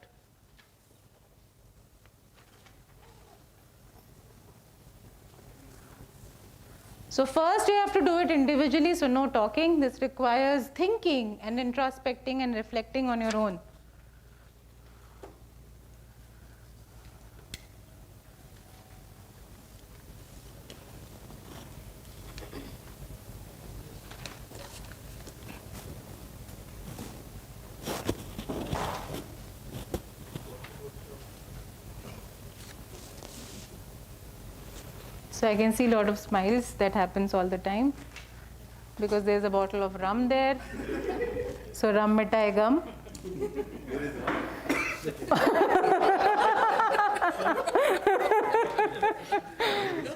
So first you have to do it individually, so no talking. This requires thinking and introspecting and reflecting on your own. So I can see a lot of smiles. That happens all the time because there's a bottle of rum there. So rum mitai gum.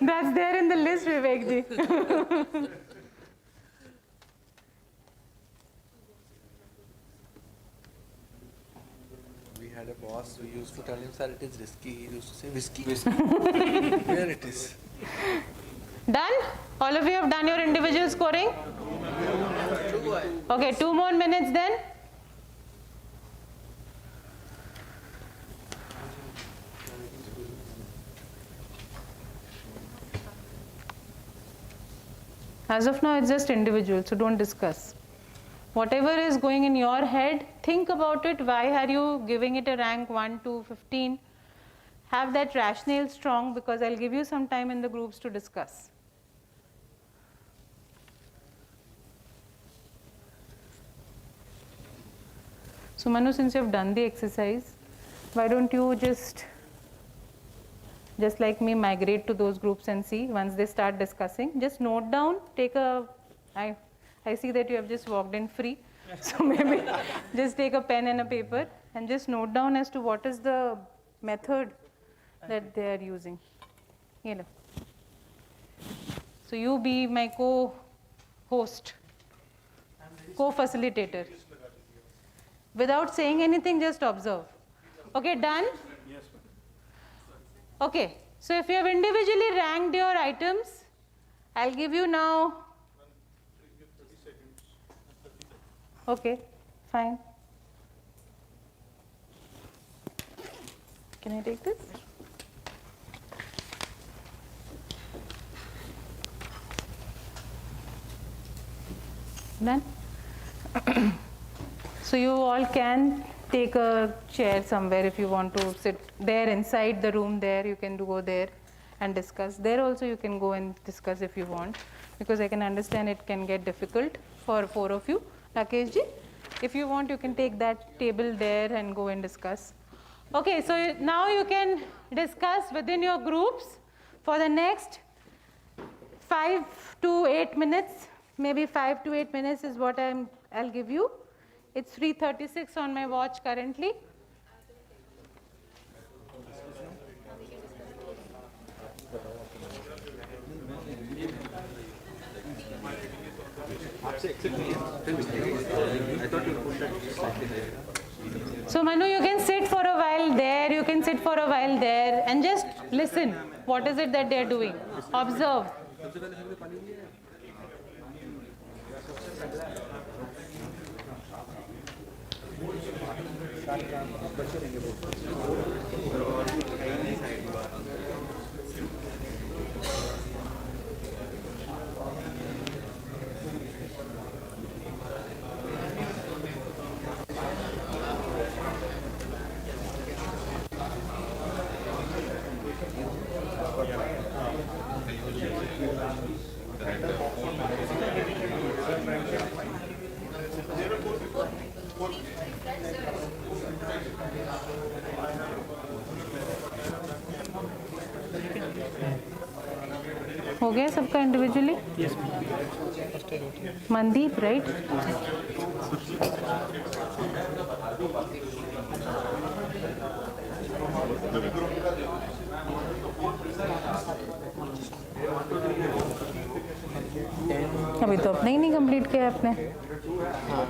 That's there in the list, Vivek ji. We had a boss who used to tell him, sir, it is risky. He used to say, whiskey? Here it is. Done? All of you have done your individual scoring? Okay, 2 more minutes then. As of now, it's just individual, so don't discuss. Whatever is going in your head, think about it. Why are you giving it a rank 1 to 15? Have that rationale strong, because I'll give you some time in the groups to discuss. So Manu, since you have done the exercise, why don't you just like me, migrate to those groups and see once they start discussing. Just note down, I see that you have just walked in free, so maybe just take a pen and a paper and just note down as to what is the method that they are using. So you be my co-host, co-facilitator. Without saying anything, just observe. Okay, done? Yes, ma'am. Okay, so if you have individually ranked your items, I'll give you now. Okay, fine. Can I take this? Done? So you all can take a chair somewhere if you want to sit there inside the room there. You can go there and discuss. There also you can go and discuss if you want, because I can understand it can get difficult for 4 of you. Rakesh ji, if you want, you can take that table there and go and discuss. Okay, so now you can discuss within your groups for the next 5 to 8 minutes. Maybe 5 to 8 minutes is what I'll give you. It's 3:36 on my watch currently. So Manu, you can sit for a while there, you can sit for a while there, and just listen. What is it that they are doing? Observe. हो गया सबका individually? Yes, Mandeep, right? अभी तो अपने ही नहीं complete किया आपने.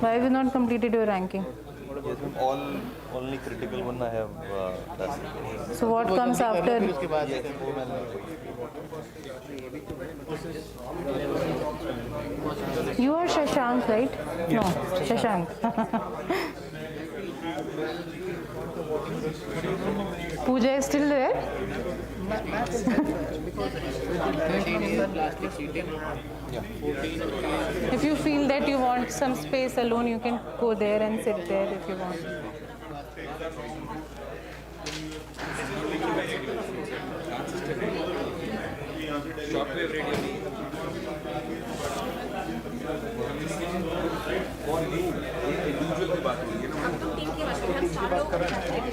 Why have you not completed your ranking? Only critical one I have done. So what comes after? You are Shashank, right? No, Shashank. Pooja is still there? If you feel that you want some space alone, you can go there and sit there if you want. Shortwave radio.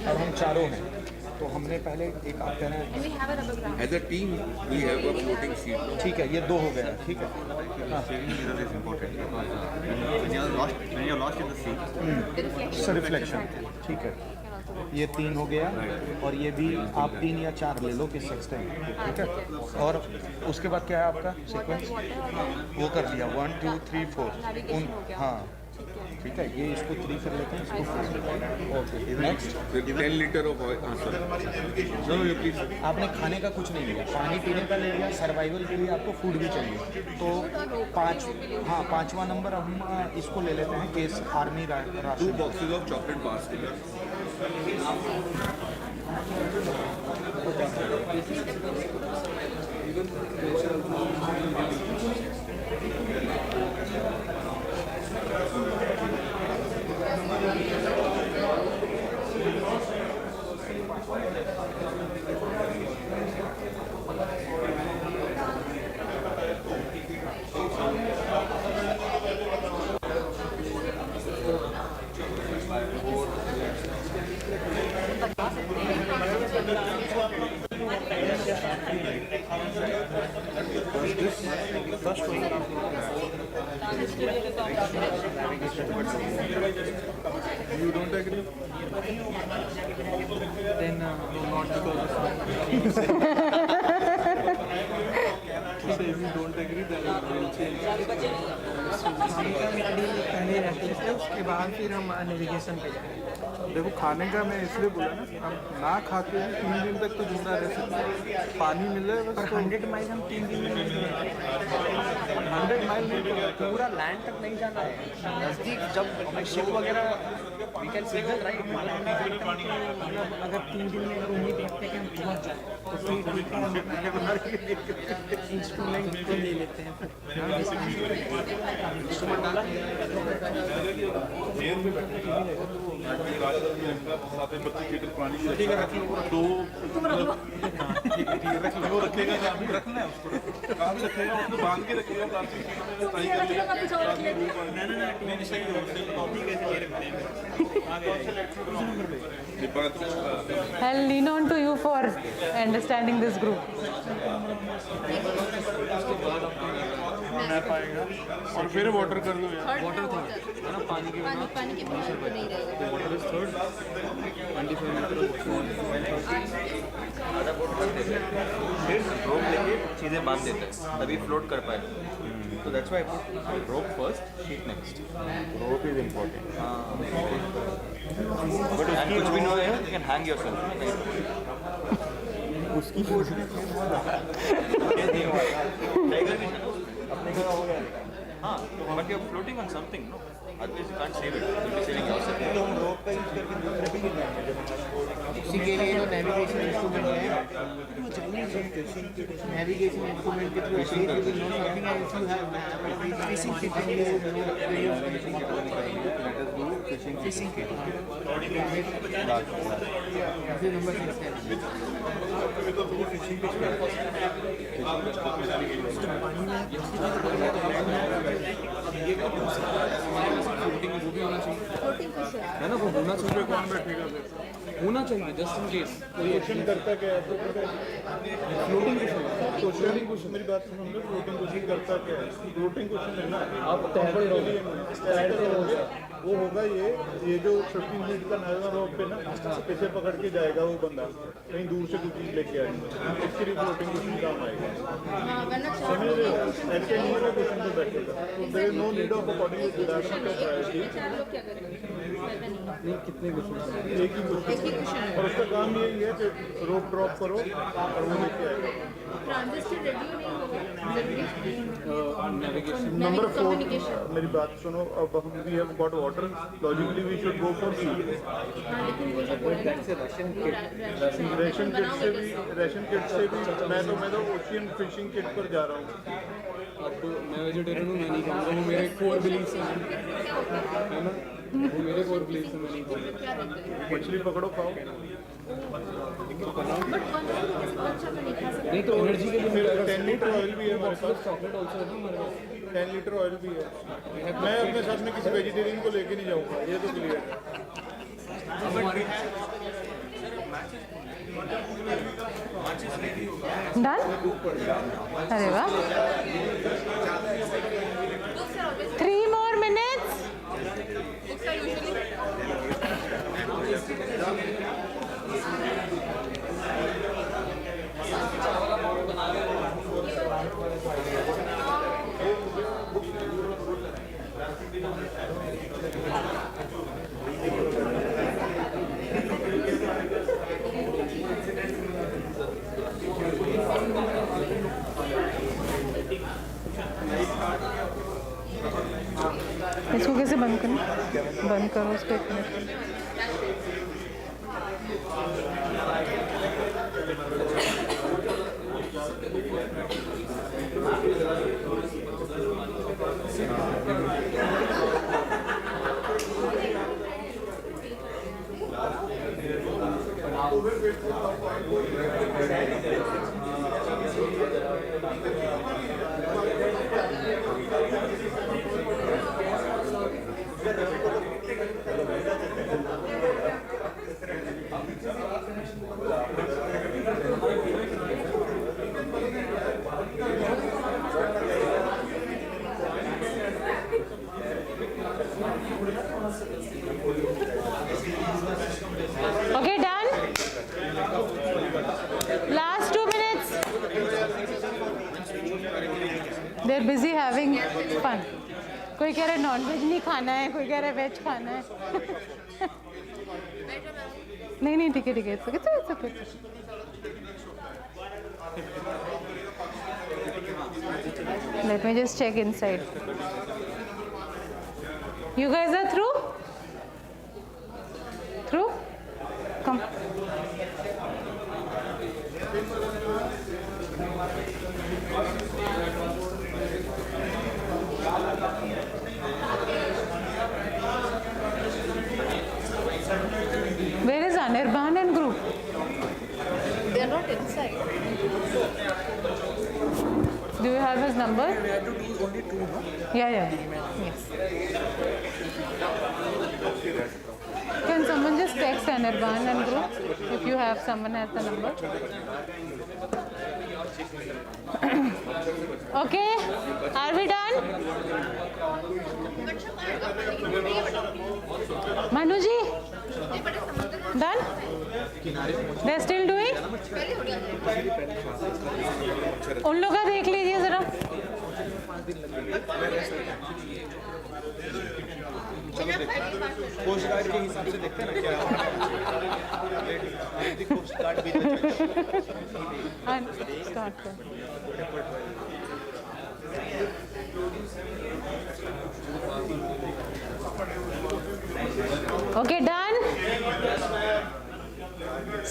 और हम चारों हैं तो हमने पहले एक आप कह रहे हैं As a team, we have a floating sheet. ठीक है, ये 2 हो गए, ठीक है. Saving mirror is important because when you're lost in the sea. Sir reflection, ठीक है. ये 3 हो गया और ये भी आप 3 या 4 ले लो किस एक्सटेंट, ठीक है. और उसके बाद क्या है आपका सीक्वेंस? वो कर लिया 1 2 3 4 हाँ ठीक है. ये इसको 3 कर लेते हैं, इसको 4. Okay next 10 liter of oil. Sir no please. आपने खाने का कुछ नहीं लिया, पानी पीने का ले लिया. सर्वाइवल के लिए आपको फूड भी चाहिए तो 5वां नंबर हम इसको ले लेते हैं case army ration. 2 boxes of chocolate bars. First one. You don't agree? Then not because So if you don't agree, then we'll change. पहले रख लेते हैं, उसके बाद फिर हम नेविगेशन पे जाएंगे. देखो खाने का मैं इसलिए बोला ना, हम ना खाते हैं 3 दिन तक तो जिंदा रह सकते हैं. पानी मिल जाए बस. 100 माइल हम 3 दिन में 100 माइल नहीं तो पूरा लैंड तक नहीं जाना है. नज़दीक जब शिप वगैरह वी कैन सिग्नल राइट, मतलब अगर 3 दिन में अगर उम्मीद रखते हैं कि हम पहुँच जाए तो फिर ठीक है, हम इंस्ट्रूमेंट को ले लेते हैं. इंस्ट्रूमेंट डाला ठीक है, रख लो. 2 ठीक है रख लो. वो रखेगा जहाँ भी रखना है उसको. कहाँ भी रखेगा उसको बांध के रखेगा plastic I'll lean on to you for understanding this group. पाएगा और फिर वाटर कर दो यार. वाटर था है ना, पानी के बिना पानी के बिना तो नहीं रहेगा. Water is third 25 metre rope लेके चीज़ें बांध देते हैं तभी फ्लोट कर पाए. तो that's why rope first sheet next. Rope is important. But कुछ भी ना है यू कैन हैंग योरसेल्फ. उसकी अपने का हो गया. हाँ, but you're floating on something, no? Otherwise you can't save it. You'll be saving yourself. तो हम रोप का यूज करके दूसरे भी ले जाएंगे. इसी के लिए जो नेविगेशन इंस्ट्रूमेंट है, नेविगेशन इंस्ट्रूमेंट के through you will know something and if you have fishing kit you know fishing kit number 6 है ना, वो होना चाहिए. कौन बैठेगा. होना चाहिए जस्ट इन केस क्वेश्चन करता क्या है? फ्लोटिंग क्वेश्चन मेरी बात सुनो, फ्लोटिंग क्वेश्चन करता क्या है? फ्लोटिंग क्वेश्चन है ना, आप तैरते रहोगे वो होगा ये जो 15 फीट का नया रोड पे ना इसे पकड़ के जाएगा वो बंदा, कहीं दूर से कुछ चीज लेके आएगा, इसके लिए फ्लोटिंग क्वेश्चन काम आएगा। समझ रहे हो? ऐसे नहीं है क्वेश्चन पे बैठेगा, तो there is no need of according to that much of priority. नहीं कितने क्वेश्चन एक ही क्वेश्चन, और उसका काम यही है कि रोप ड्रॉप करो और वो लेके आएगा। नंबर 4, मेरी बात सुनो, अब हम we have got water, logically we should go for C. Ration kit से भी मैं तो ओशियन फिशिंग किट पर जा रहा हूँ। अब मैं वेजिटेरियन हूँ, मैं नहीं खाऊंगा, वो मेरे कोर बिलीफ है ना, वो मेरे कोर बिलीफ है, मैं नहीं खाऊंगा। मछली पकड़ो खाओ। नहीं तो एनर्जी के लिए मेरा 10 लीटर ऑयल भी है हमारे पास, चॉकलेट ऑल्सो है ना हमारे पास, 10 लीटर ऑयल भी है। मैं अपने साथ में किसी वेजिटेरियन को लेके नहीं जाऊँगा, ये तो क्लियर है। डन? अरे वाह, 3 more minutes. इसको कैसे बंद करना? बंद करो उसको 1 minute. Okay, done? Last 2 minutes. They're busy having fun. कोई कह रहा है नॉन वेज नहीं खाना है, कोई कह रहा है वेज खाना है। नहीं ठीक है it's okay. Let me just check inside. You guys are through? Through? Come. Where is Anirban and group? They are not inside. Do you have his number? We have to do only 2, no? Yeah. Yes. Can someone just text Anirban and group if you have someone has the number? Okay, are we done? Manuji, done? They're still doing? उन लोग का देख लीजिए जरा। Coast guard के हिसाब से देखते हैं ना क्या कोस्ट गार्ड भी स्टार्ट कर। Okay, done?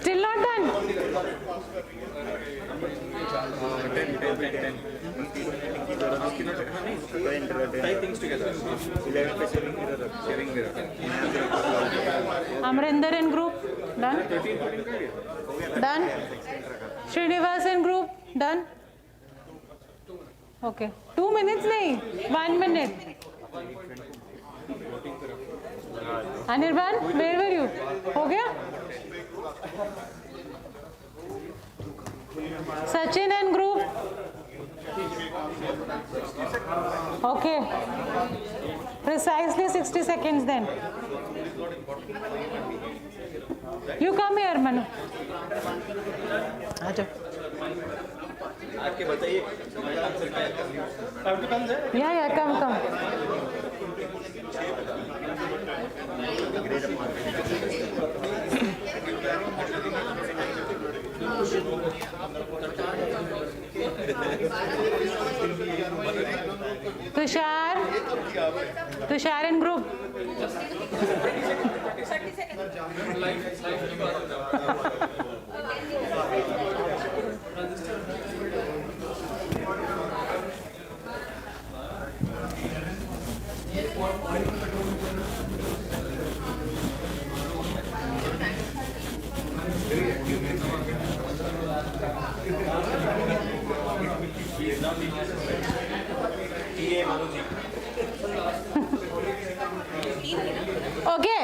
Still not done? 5 things together. 11 sharing mirror. Amrinder and group, done? Done? Srinivas and group, done? Okay, 2 minutes nahi, 1 minute. Anirban, where were you? हो गया? Sachin and group. Okay. Precisely 60 seconds then. You come here, Manu. Aaja. Yeah, come. Tushar and group. Okay,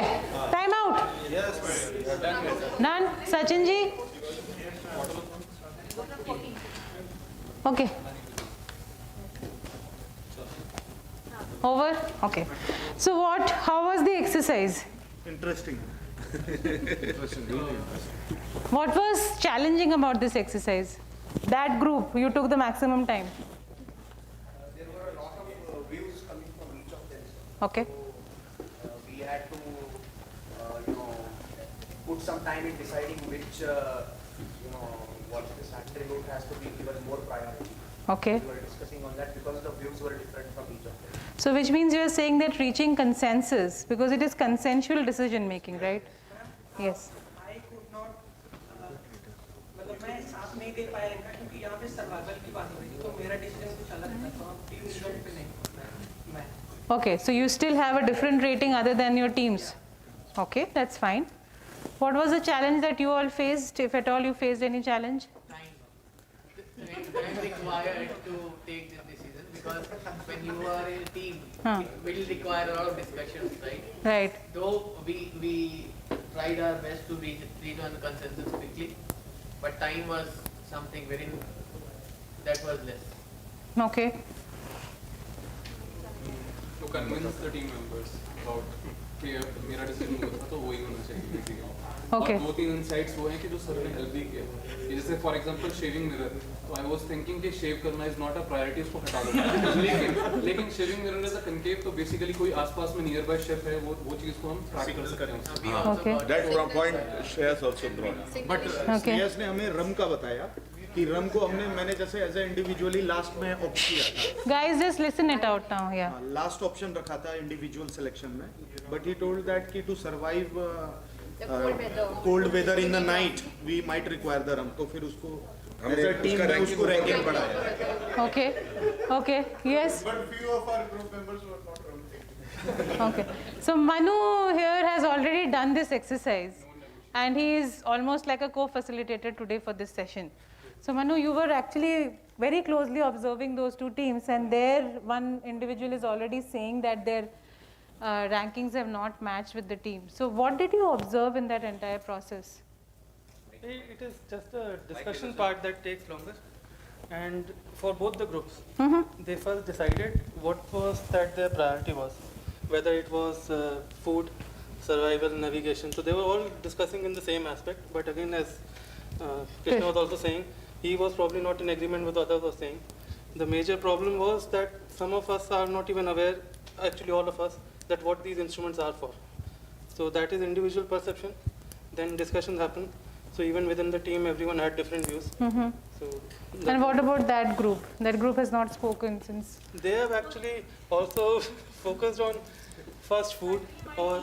time out. Yes, ma'am. None. Sachin ji. Okay. Over. Okay. So what? How was the exercise? Interesting. What was challenging about this exercise? That group, you took the maximum time. There were a lot of views coming from each of them. Okay. We had to, put some time in deciding which, what this attribute has to be given more priority. Okay. We were discussing on that because the views were different from each of them. So which means you are saying that reaching consensus, because it is consensual decision making, right? Yes. I could not, मतलब मैं साथ नहीं दे पाया इनका क्योंकि यहाँ पे survival की बात हो रही थी तो मेरा डिसीजन कुछ अलग था तो हम टीम रिजल्ट पे नहीं मैं Okay, so you still have a different rating other than your teams. Okay, that's fine. What was the challenge that you all faced, if at all you faced any challenge? Time required to take this decision because when you are in a team, Huh. it will require a lot of discussions, right? Right. Though we tried our best to reach on the consensus quickly, but time was something that was less. Okay. To convince the team members about मेरा decision हुआ था तो वही होना चाहिए basically Okay. और 2-3 insights वो हैं कि जो सर ने हेल्प भी किया जैसे फॉर एग्जांपल शेविंग मिरर तो आई वाज थिंकिंग कि शेव करना इज नॉट अ प्रायोरिटी इसको हटा दो लेकिन shaving mirror is a concave तो बेसिकली कोई आसपास में नियर बाय शेफ है वो चीज को हम ट्रैक कर सकते हैं Okay. That point Shreyas also brought. But Shreyas ने हमें रम का बताया कि रम को मैंने जैसे एज ए इंडिविजुअली लास्ट में ऑप्ट किया था. Guys, just listen it out now. Yeah. Last option रखा था इंडिविजुअल सिलेक्शन में, बट ही टोल्ड दैट कि to survive cold weather in the night we might require the rum, तो फिर उसको एज अ टीम में उसको रैंकिंग बढ़ाया. Okay. Okay. Yes. But few of our group members were not rum. Okay. So Manu here has already done this exercise and he is almost like a co-facilitator today for this session. So Manu, you were actually very closely observing those two teams and there one individual is already saying that their rankings have not matched with the team. So what did you observe in that entire process? It is just the discussion part that takes longer. And for both the groups, they first decided what was that their priority was, whether it was food, survival, navigation. So they were all discussing in the same aspect. But again, as Krishna was also saying, he was probably not in agreement with what others were saying. The major problem was that some of us are not even aware, actually all of us, that what these instruments are for. So that is individual perception. Then discussions happen. So even within the team, everyone had different views. So And what about that group? That group has not spoken since. they have actually also focused on first food or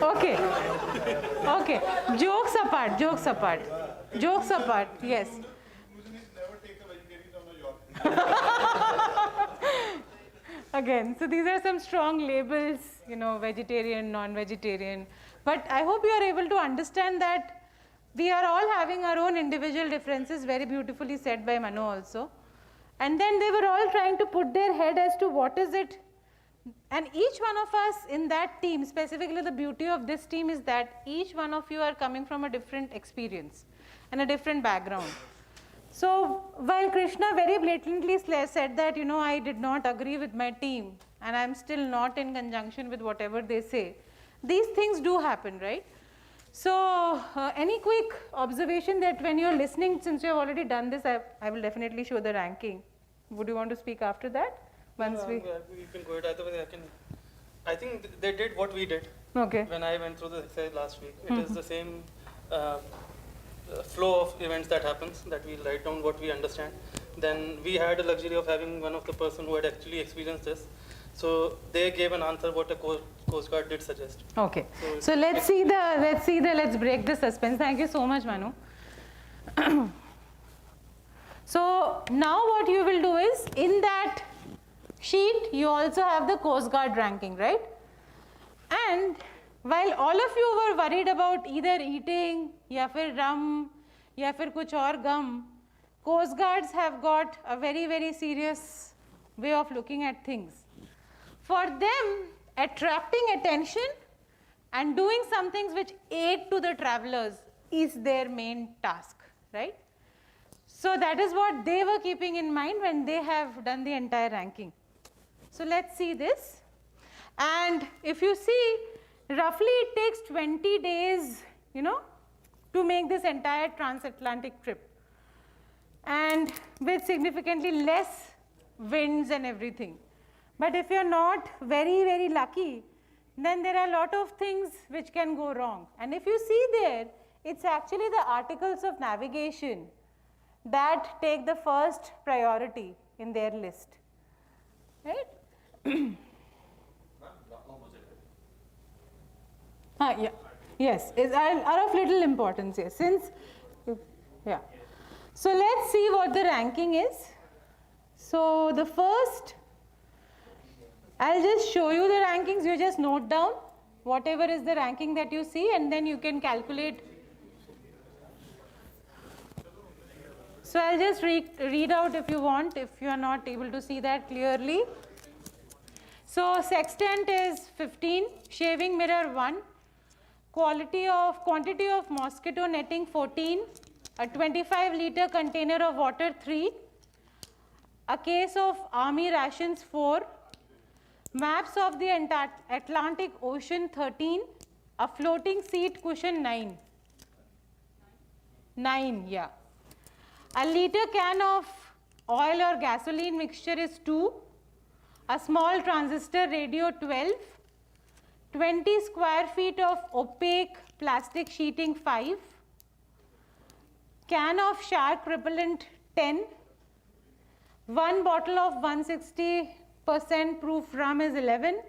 Okay. Okay. Jokes apart. Yes. Again, so these are some strong labels, vegetarian, non-vegetarian. But I hope you are able to understand that we are all having our own individual differences, very beautifully said by Manu also. And then they were all trying to put their head as to what is it. And each one of us in that team, specifically the beauty of this team is that each one of you are coming from a different experience and a different background. So while Krishna very blatantly said that, you know, I did not agree with my team and I'm still not in conjunction with whatever they say, these things do happen, right? So any quick observation that when you're listening, since you have already done this, I will definitely show the ranking. Would you want to speak after that? Once we can go ahead. Either way, I think they did what we did. Okay. When I went through the exercise last week, it is the same flow of events that happens, that we write down what we understand. Then we had the luxury of having one of the person who had actually experienced this. So they gave an answer what a Coast Guard did suggest. Okay. So let's break the suspense. Thank you so much, Manu. So now what you will do is, in that sheet, you also have the Coast Guard ranking, right? And while all of you were worried about either eating, ya fir rum, ya fir kuch aur gum, Coast Guards have got a very, very serious way of looking at things. For them, attracting attention and doing some things which aid to the travelers is their main task, right? So that is what they were keeping in mind when they have done the entire ranking. So let's see this. And if you see, roughly it takes 20 days, you know, to make this entire transatlantic trip. And with significantly less winds and everything. But if you're not very, very lucky, then there are a lot of things which can go wrong. And if you see there, it's actually the articles of navigation that take the first priority in their list, right? Yeah. Yes, are of little importance here. Yeah. So let's see what the ranking is. So the first, I'll just show you the rankings. You just note down whatever is the ranking that you see, and then you can calculate. So I'll just read out if you want, if you are not able to see that clearly. So sextant is 15, shaving mirror 1, quantity of mosquito netting 14, a 25-liter container of water 3, a case of army rations 4, maps of the Atlantic Ocean 13, a floating seat cushion 9. 9, yeah. A liter can of oil or gasoline mixture is 2, a small transistor radio 12, 20 square feet of opaque plastic sheeting 5, can of shark repellent 10, 1 bottle of 160% proof rum is 11,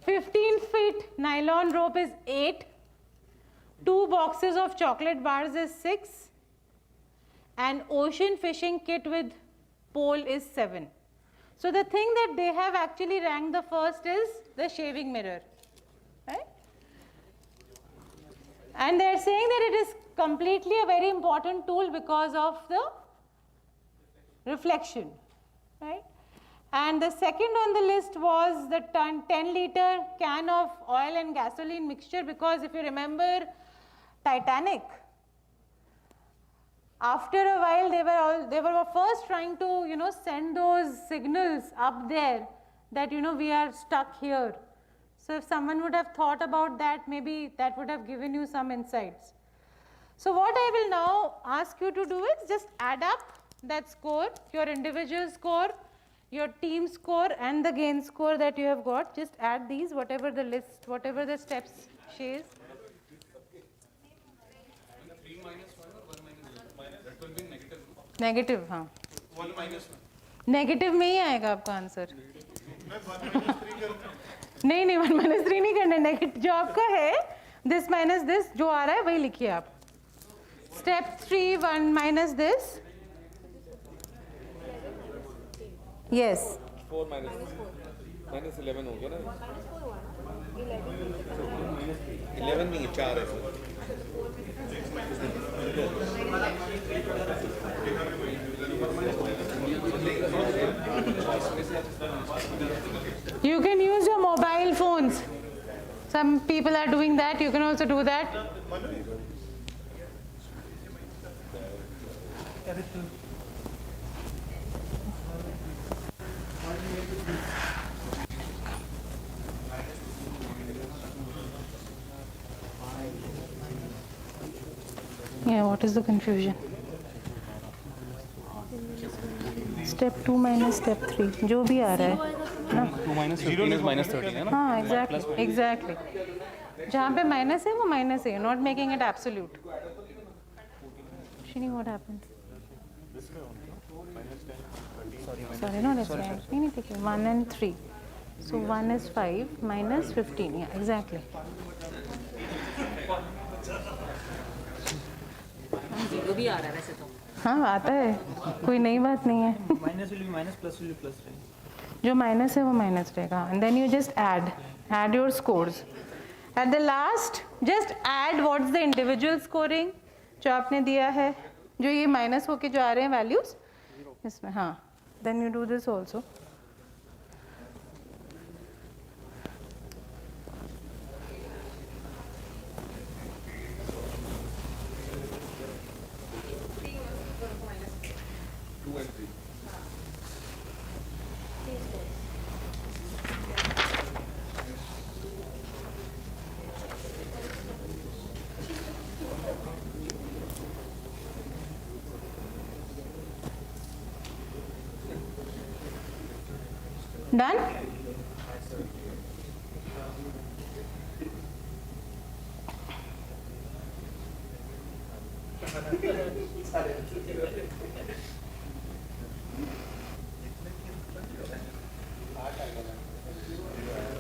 15 feet nylon rope is 8, 2 boxes of chocolate bars is 6, and ocean fishing kit with pole is 7. So the thing that they have actually ranked the first is the shaving mirror, right? And they are saying that it is completely a very important tool because of the reflection, right? And the second on the list was the 10-liter can of oil and gasoline mixture, because if you remember Titanic, after a while they were first trying to, you know, send those signals up there that, you know, we are stuck here. So if someone would have thought about that, maybe that would have given you some insights. So what I will now ask you to do is just add up that score, your individual score, your team score, and the gain score that you have got. Just add these, whatever the list, whatever the steps shares. Negative, हाँ, negative में ही आएगा आपका answer. नहीं 1 - 3 नहीं करना. Negative जो आपका है, दिस माइनस दिस जो आ रहा है वही लिखिए आप. Step 3 1 - this. Yes. 4 minus 11 हो गया ना. 11 नहीं 4 है. You can use your mobile phones. Some people are doing that. You can also do that. Yeah, what is the confusion? Step 2 minus step 3, जो भी आ रहा है ना? 2 minus 15 is minus 13 है ना? हाँ, exactly. जहाँ पे minus है वो minus है. You're not making it absolute. Shini, what happened? Sorry, no, that's fine. नहीं ठीक है. 1 and 3. So 1 is 5 minus 15. Yeah, exactly. Zero भी आ रहा है वैसे तो. हाँ, आता है. कोई नई बात नहीं है. Minus will be minus, plus will be plus रहेगा. जो माइनस है वो माइनस रहेगा. And then you just add your scores. At the last, just add what's the individual scoring जो आपने दिया है. जो ये माइनस होके जो आ रहे हैं वैल्यूज इसमें. हाँ, then you do this also. Done?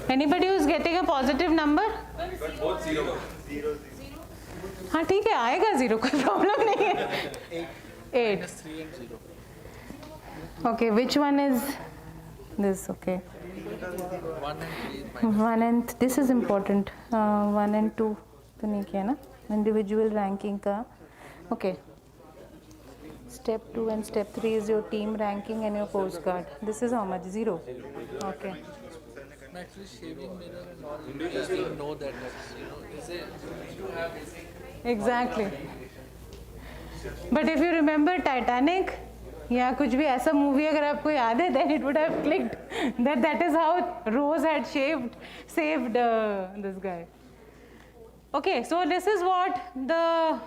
Anybody who's getting a positive number? But both zero. हाँ ठीक है, आएगा जीरो, कोई प्रॉब्लम नहीं है. 8. Okay, which one is this? Okay. 1 and this is important. 1 and 2 तो नहीं किया ना? Individual ranking का. Okay. Step 2 and step 3 is your team ranking and your postcard. This is how much? 0. Okay. Actually, shaving mirror and all, we know that, is it, you have basic. Exactly. But if you remember Titanic, या कुछ भी ऐसा movie अगर आपको याद है, then it would have clicked that is how Rose had saved this guy. Okay, so this is what the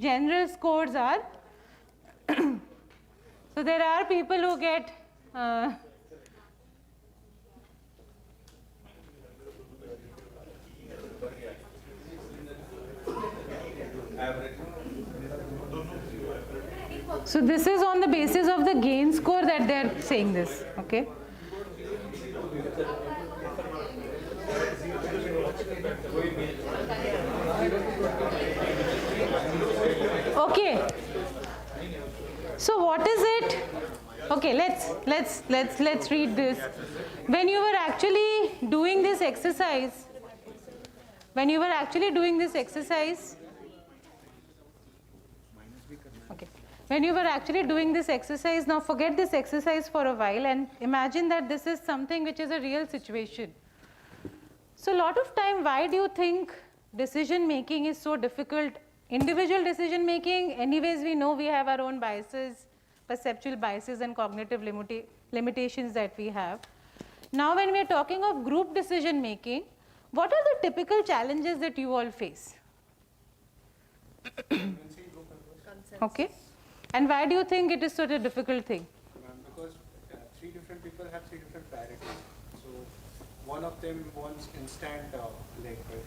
general scores are. So there are people who get so this is on the basis of the gain score that they are saying this, okay? Okay. So what is it? Okay, let's read this. When you were actually doing this exercise, now forget this exercise for a while and imagine that this is something which is a real situation. So a lot of time, why do you think decision making is so difficult? Individual decision making, anyways we know we have our own biases, perceptual biases and cognitive limitations that we have. Now when we are talking of group decision making, what are the typical challenges that you all face? Okay. And why do you think it is such a difficult thing? Because 3 different people have 3 different priorities. So one of them wants instant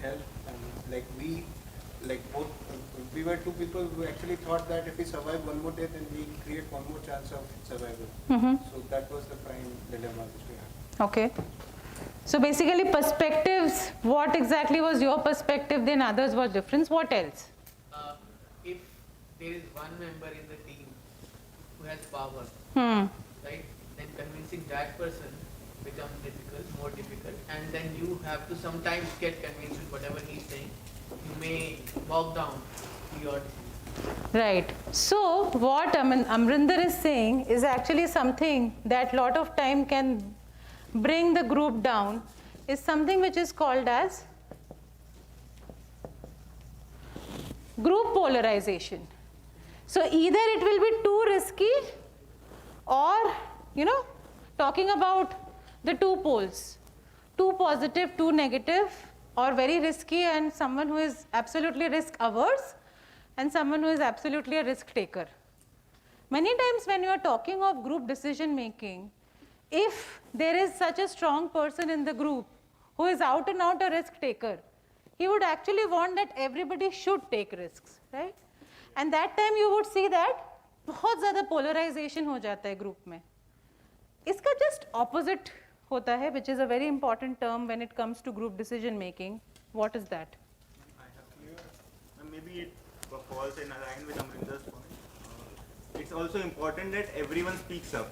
help, and we were 2 people who actually thought that if we survive one more day, then we create one more chance of survival. So that was the prime dilemma which we had. Okay. So basically perspectives, what exactly was your perspective, then others was different. What else? If there is one member in the team who has power, right, then convincing that person becomes more difficult, and then you have to sometimes get convinced with whatever he's saying. You may walk down to your decision. Right. So what Amrinder is saying is actually something that lot of time can bring the group down is something which is called as group polarization. So either it will be too risky, or, you know, talking about the two poles, too positive, too negative, or very risky and someone who is absolutely risk averse, and someone who is absolutely a risk taker. Many times when you are talking of group decision making, if there is such a strong person in the group who is out and out a risk taker, he would actually want that everybody should take risks, right? And that time you would see that बहुत ज़्यादा polarization हो जाता है group में. इसका just opposite होता है, which is a very important term when it comes to group decision making. What is that? Maybe it falls in line with Amrinder's point. It's also important that everyone speaks up.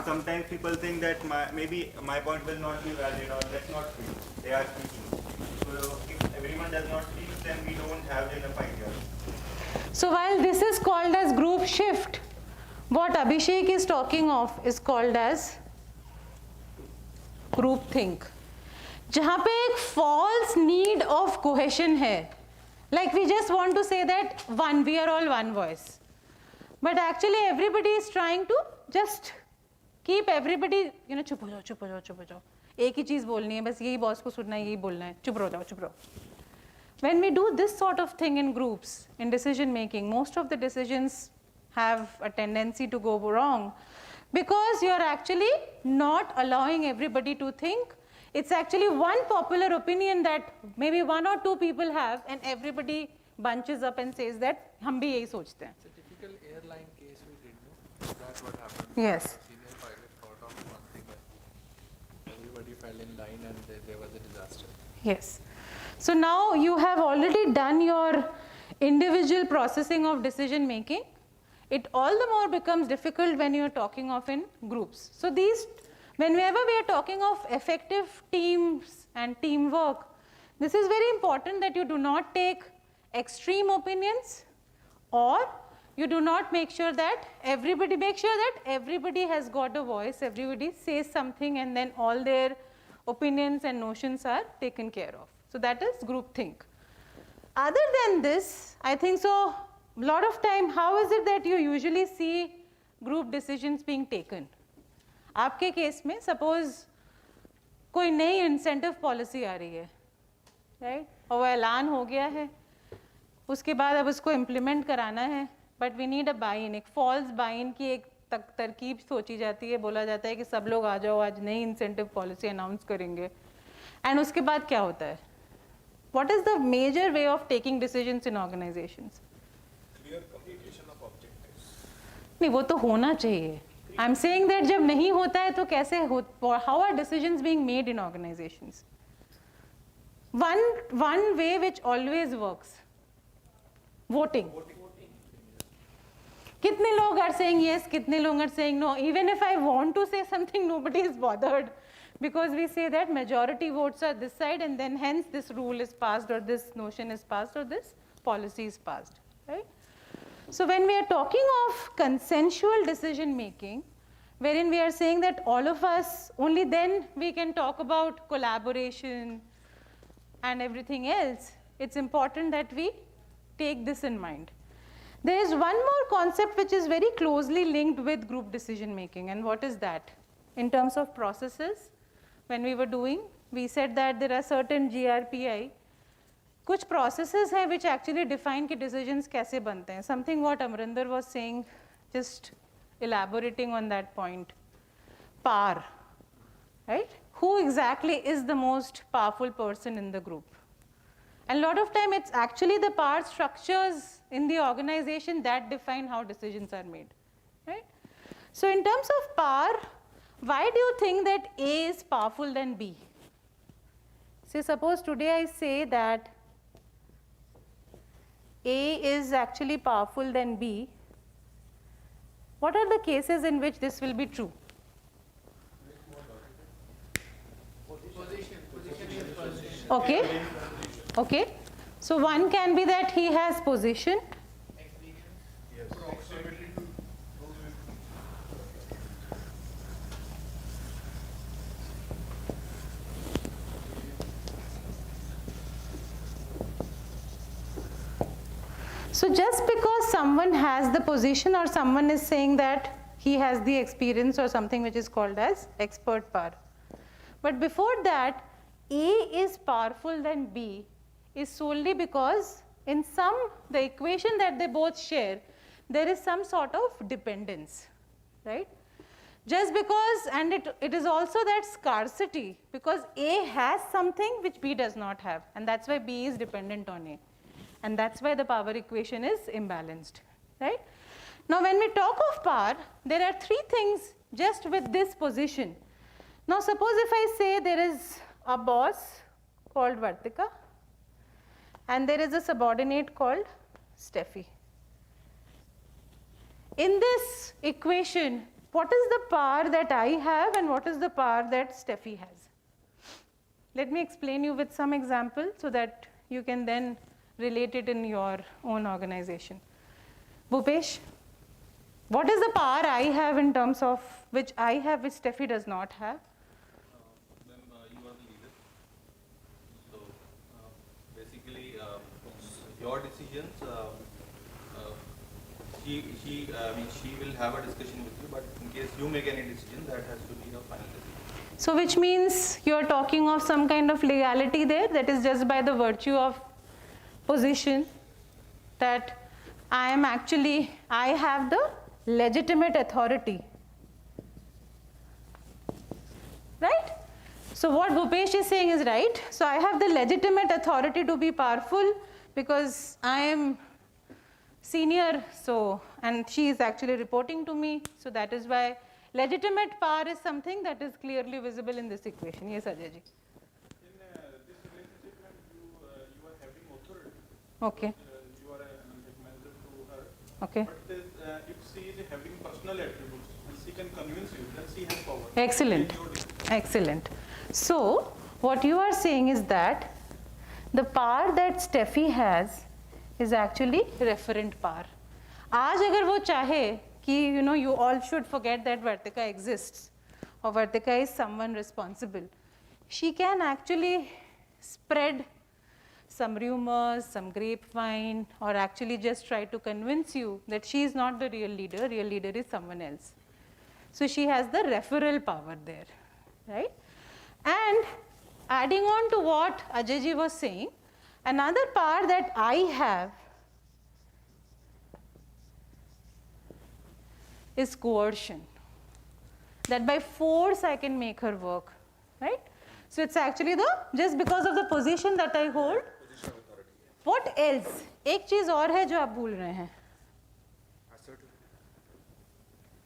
Sometimes people think that maybe my point will not be valid, or that's not true. They are speaking. So if everyone does not speak, then we don't have enough ideas. So while this is called as group shift, what Abhishek is talking of is called as group think. जहाँ पे एक false need of cohesion है, like we just want to say that we are all one voice, but actually everybody is trying to just keep everybody, you know, चुप हो जाओ, एक ही चीज़ बोलनी है, बस यही बॉस को सुनना है, यही बोलना है, चुप रहो. When we do this sort of thing in groups, in decision making, most of the decisions have a tendency to go wrong because you're actually not allowing everybody to think. It's actually one popular opinion that maybe one or two people have, and everybody bunches up and says that हम भी यही सोचते हैं. It's a typical airline case we did, no? Is that what happened? Yes. Senior pilot thought of one thing and everybody fell in line and there was a disaster. Yes. So now you have already done your individual processing of decision making. It all the more becomes difficult when you are talking of in groups. So whenever we are talking of effective teams and teamwork, this is very important that you do not take extreme opinions, or you do not make sure that everybody has got a voice, everybody says something, and then all their opinions and notions are taken care of. So that is groupthink. Other than this, I think so, a lot of time, how is it that you usually see group decisions being taken? आपके case में suppose कोई नई incentive policy आ रही है, right? और वो ऐलान हो गया है, उसके बाद अब उसको implement कराना है, but we need a buy-in, एक false buy-in की एक तरकीब सोची जाती है, बोला जाता है कि सब लोग आ जाओ, आज नई incentive policy announce करेंगे, and उसके बाद क्या होता है? What is the major way of taking decisions in organizations? Clear communication of objectives. नहीं, वो तो होना चाहिए. I'm saying that जब नहीं होता है तो कैसे how are decisions being made in organizations? One way which always works, voting. कितने लोग are saying yes, कितने लोग are saying no. Even if I want to say something, nobody is bothered, because we say that majority votes are this side, and then hence this rule is passed, or this notion is passed, or this policy is passed, right? So when we are talking of consensual decision making, wherein we are saying that all of us, only then we can talk about collaboration and everything else, it's important that we take this in mind. There is one more concept which is very closely linked with group decision making, and what is that? In terms of processes, when we were doing, we said that there are certain GRPI, कुछ processes हैं which actually define कि decisions कैसे बनते हैं. Something what Amrinder was saying, just elaborating on that point. Power, right? Who exactly is the most powerful person in the group? And a lot of time it's actually the power structures in the organization that define how decisions are made, right? So in terms of power, why do you think that A is powerful than B? Say suppose today I say that A is actually powerful than B. What are the cases in which this will be true? Okay. Okay. So one can be that he has position. So just because someone has the position or someone is saying that he has the experience or something which is called as expert power. But before that, A is powerful than B is solely because in the equation that they both share, there is some sort of dependence, right? Just because, and it is also that scarcity, because A has something which B does not have, and that's why B is dependent on A. And that's why the power equation is imbalanced, right? Now when we talk of power, there are three things just with this position. Now suppose if I say there is a boss called Vartika, and there is a subordinate called Steffi. In this equation, what is the power that I have and what is the power that Steffi has? Let me explain you with some example so that you can then relate it in your own organization. Bhupesh, what is the power I have in terms of which I have which Steffi does not have? You are the leader. So basically, your decisions, she will have a discussion with you, but in case you make any decision, that has to be your final decision. So which means you are talking of some kind of legality there, that is just by the virtue of position, that I have the legitimate authority, right? So what Bhupesh is saying is right. So I have the legitimate authority to be powerful because I am senior, so, and she is actually reporting to me, so that is why legitimate power is something that is clearly visible in this equation. Yes, Ajay ji. In this relationship, you are having authority. Okay. You are a manager to her. Okay. But if she is having personal attributes and she can convince you, then she has power. Excellent. Excellent. So what you are saying is that the power that Steffi has is actually referent power. आज अगर वो चाहे कि you all should forget that Vartika exists or Vartika is someone responsible, she can actually spread some rumors, some grapevine, or actually just try to convince you that she is not the real leader is someone else. So she has the referral power there, right? And adding on to what Ajay ji was saying, another power that I have is coercion. That by force I can make her work, right? So it's actually just because of the position that I hold. What else? एक चीज और है जो आप भूल रहे हैं. Assertive.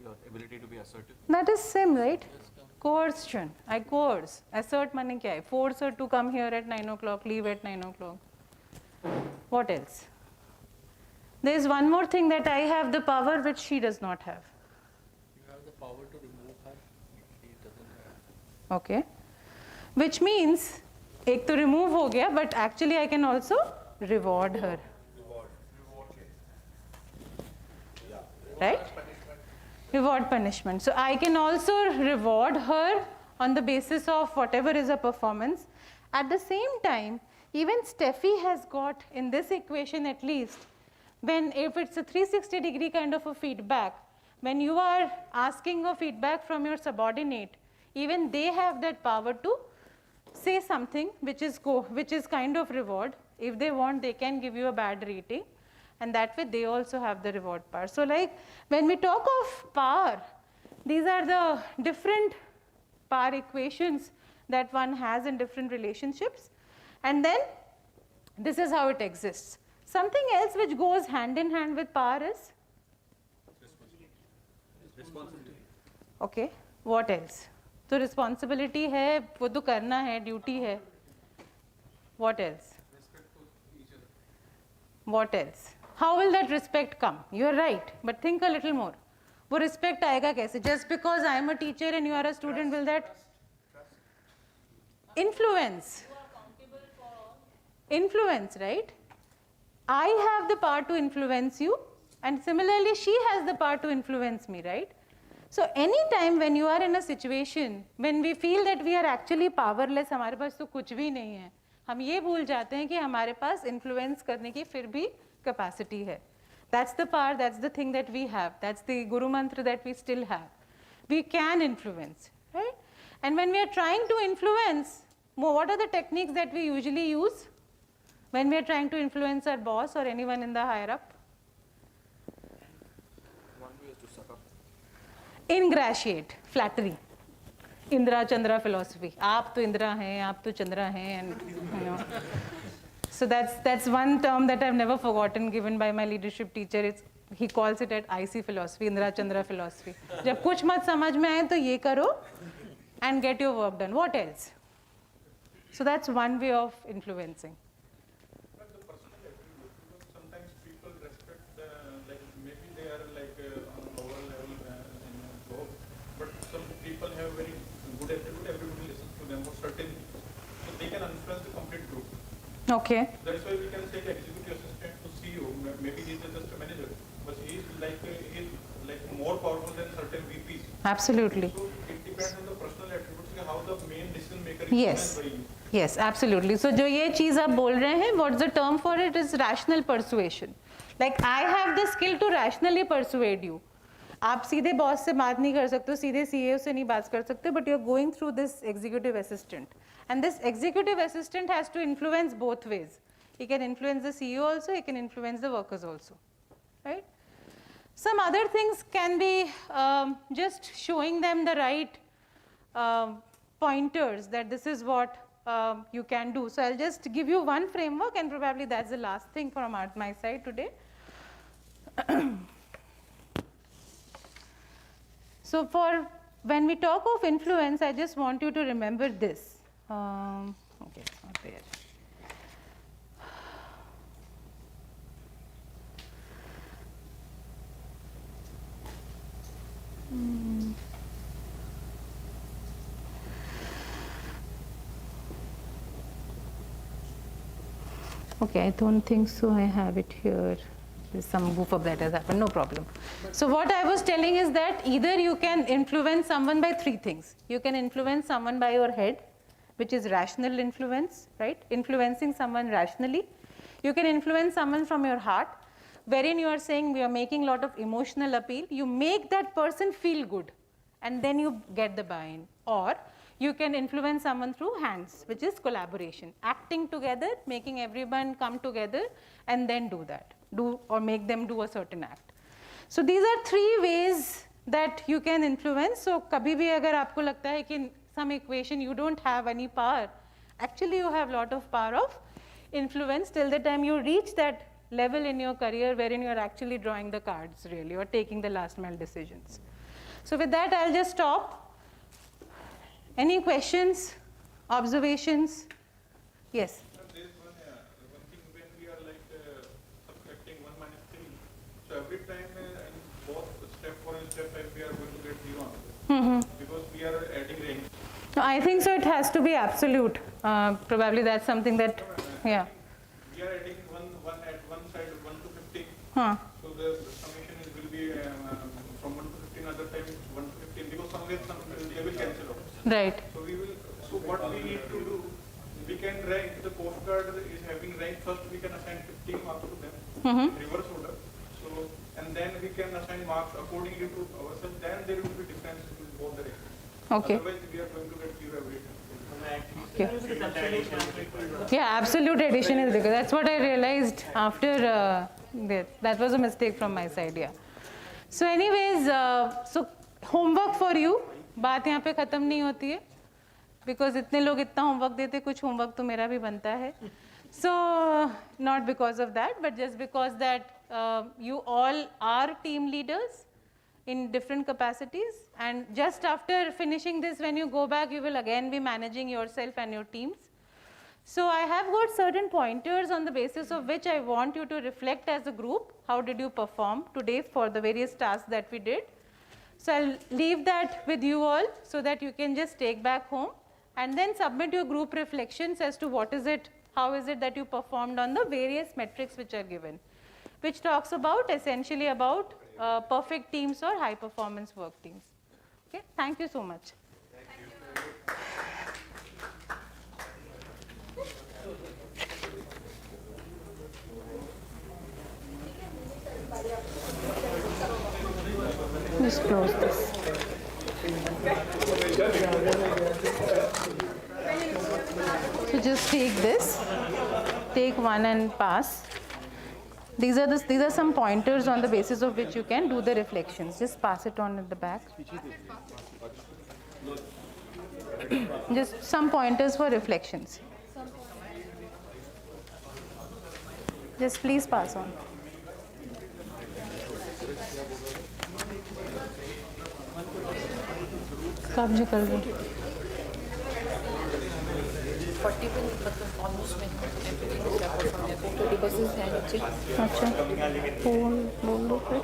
Your ability to be assertive. That is same, right? Coercion. I coerce. Assert माने क्या है? Force her to come here at 9 o'clock, leave at 9 o'clock. What else? There is one more thing that I have the power which she does not have. You have the power to remove her. She doesn't have. Okay. Which means एक तो remove हो गया, but actually I can also reward her. Right? Reward punishment. So I can also reward her on the basis of whatever is a performance. At the same time, even Steffi has got in this equation at least, if it's a 360-degree kind of a feedback, when you are asking a feedback from your subordinate, even they have that power to say something which is kind of reward. If they want, they can give you a bad rating, and that way they also have the reward power. So like when we talk of power, these are the different power equations that one has in different relationships, and then this is how it exists. Something else which goes hand in hand with power is? Responsibility. Okay, what else? तो responsibility है, वो तो करना है, duty है. What else? What else? How will that respect come? You are right, but think a little more. वो respect आएगा कैसे? Just because I am a teacher and you are a student, will that? Influence. Influence, right? I have the power to influence you, and similarly she has the power to influence me, right? So anytime when you are in a situation when we feel that we are actually powerless, हमारे पास तो कुछ भी नहीं है, हम ये भूल जाते हैं कि हमारे पास influence करने की फिर भी capacity hai. That's the power, that's the thing that we have. That's the Guru Mantra that we still have. We can influence, right? And when we are trying to influence, what are the techniques that we usually use when we are trying to influence our boss or anyone in the higher up? One way is to suck up. Ingratiate, flattery. Indra Chandra philosophy. Aap to Indra hai, aap to Chandra hai, and you know. So that's one term that I've never forgotten, given by my leadership teacher. He calls it at IC philosophy, Indra Chandra philosophy. जब कुछ मत समझ में आए तो ये करो and get your work done. What else? So that's one way of influencing. But the personal attribute, because sometimes people respect like maybe they are like on a lower level in a job, but some people have very good attribute, everybody listens to them for certain things. So they can influence the complete group. Okay. That's why we can say executive assistant to CEO, maybe he's just a manager, but he's like more powerful than certain VPs. Absolutely. So it depends on the personal attributes, how the main decision maker is Yes. by you. Yes, absolutely. So जो ये चीज़ आप बोल रहे हैं, what's the term for it is rational persuasion. Like I have the skill to rationally persuade you. आप सीधे boss से बात नहीं कर सकते हो, सीधे CEO से नहीं बात कर सकते, but you're going through this executive assistant. And this executive assistant has to influence both ways. He can influence the CEO also, he can influence the workers also, right? Some other things can be just showing them the right pointers that this is what you can do. So I'll just give you one framework, and probably that's the last thing from my side today. So when we talk of influence, I just want you to remember this. Okay, it's not there. Okay, I don't think so. I have it here. There's some goof up that has happened, no problem. So what I was telling is that either you can influence someone by three things. You can influence someone by your head, which is rational influence, right? Influencing someone rationally. You can influence someone from your heart, wherein you are saying we are making a lot of emotional appeal. You make that person feel good, and then you get the buy-in. Or you can influence someone through hands, which is collaboration. Acting together, making everyone come together, and then do that. Do or make them do a certain act. So these are three ways that you can influence. So कभी भी अगर आपको लगता है कि some equation you don't have any power, actually you have lot of power of influence till the time you reach that level in your career wherein you are actually drawing the cards really or taking the last mile decisions. So with that I'll just stop. Any questions, observations? Yes. There's one thing when we are like subtracting 1 minus 3. So every time in both step 4 and step 5 we are going to get 0 answer. Because we are adding range. No, I think so. It has to be absolute. Probably that's something that, yeah. We are adding one at one side 1 to 15. So the summation will be from 1 to 15. Other time 1 to 15 because somewhere they will cancel out. Right. So we will. So what we need to do, we can rank. The postcard is having rank first. We can assign 15 marks to them in reverse order. So and then we can assign marks accordingly to ourselves. Then there will be difference in both directions. Okay. Otherwise we are going to get 0 every time. Yeah, absolute addition is because that's what I realized after that was a mistake from my side. Yeah. So anyways, so homework for you. बात यहाँ पे ख़त्म नहीं होती है because इतने लोग इतना homework देते कुछ homework तो मेरा भी बनता है. So not because of that, but just because that you all are team leaders in different capacities, and just after finishing this, when you go back, you will again be managing yourself and your teams. So I have got certain pointers on the basis of which I want you to reflect as a group. How did you perform today for the various tasks that we did? So I'll leave that with you all so that you can just take back home and then submit your group reflections as to what is it, how is it that you performed on the various metrics which are given, which talks about essentially about perfect teams or high performance work teams. Okay, thank you so much. just close this. So just take this, take one and pass. These are some pointers on the basis of which you can do the reflections. Just pass it on at the back. Just some pointers for reflections. Just please pass on. कब निकल गए? 40 पे almost everything is wrapped from there. 30 buses हैं नीचे. अच्छा. बोल दो फिर.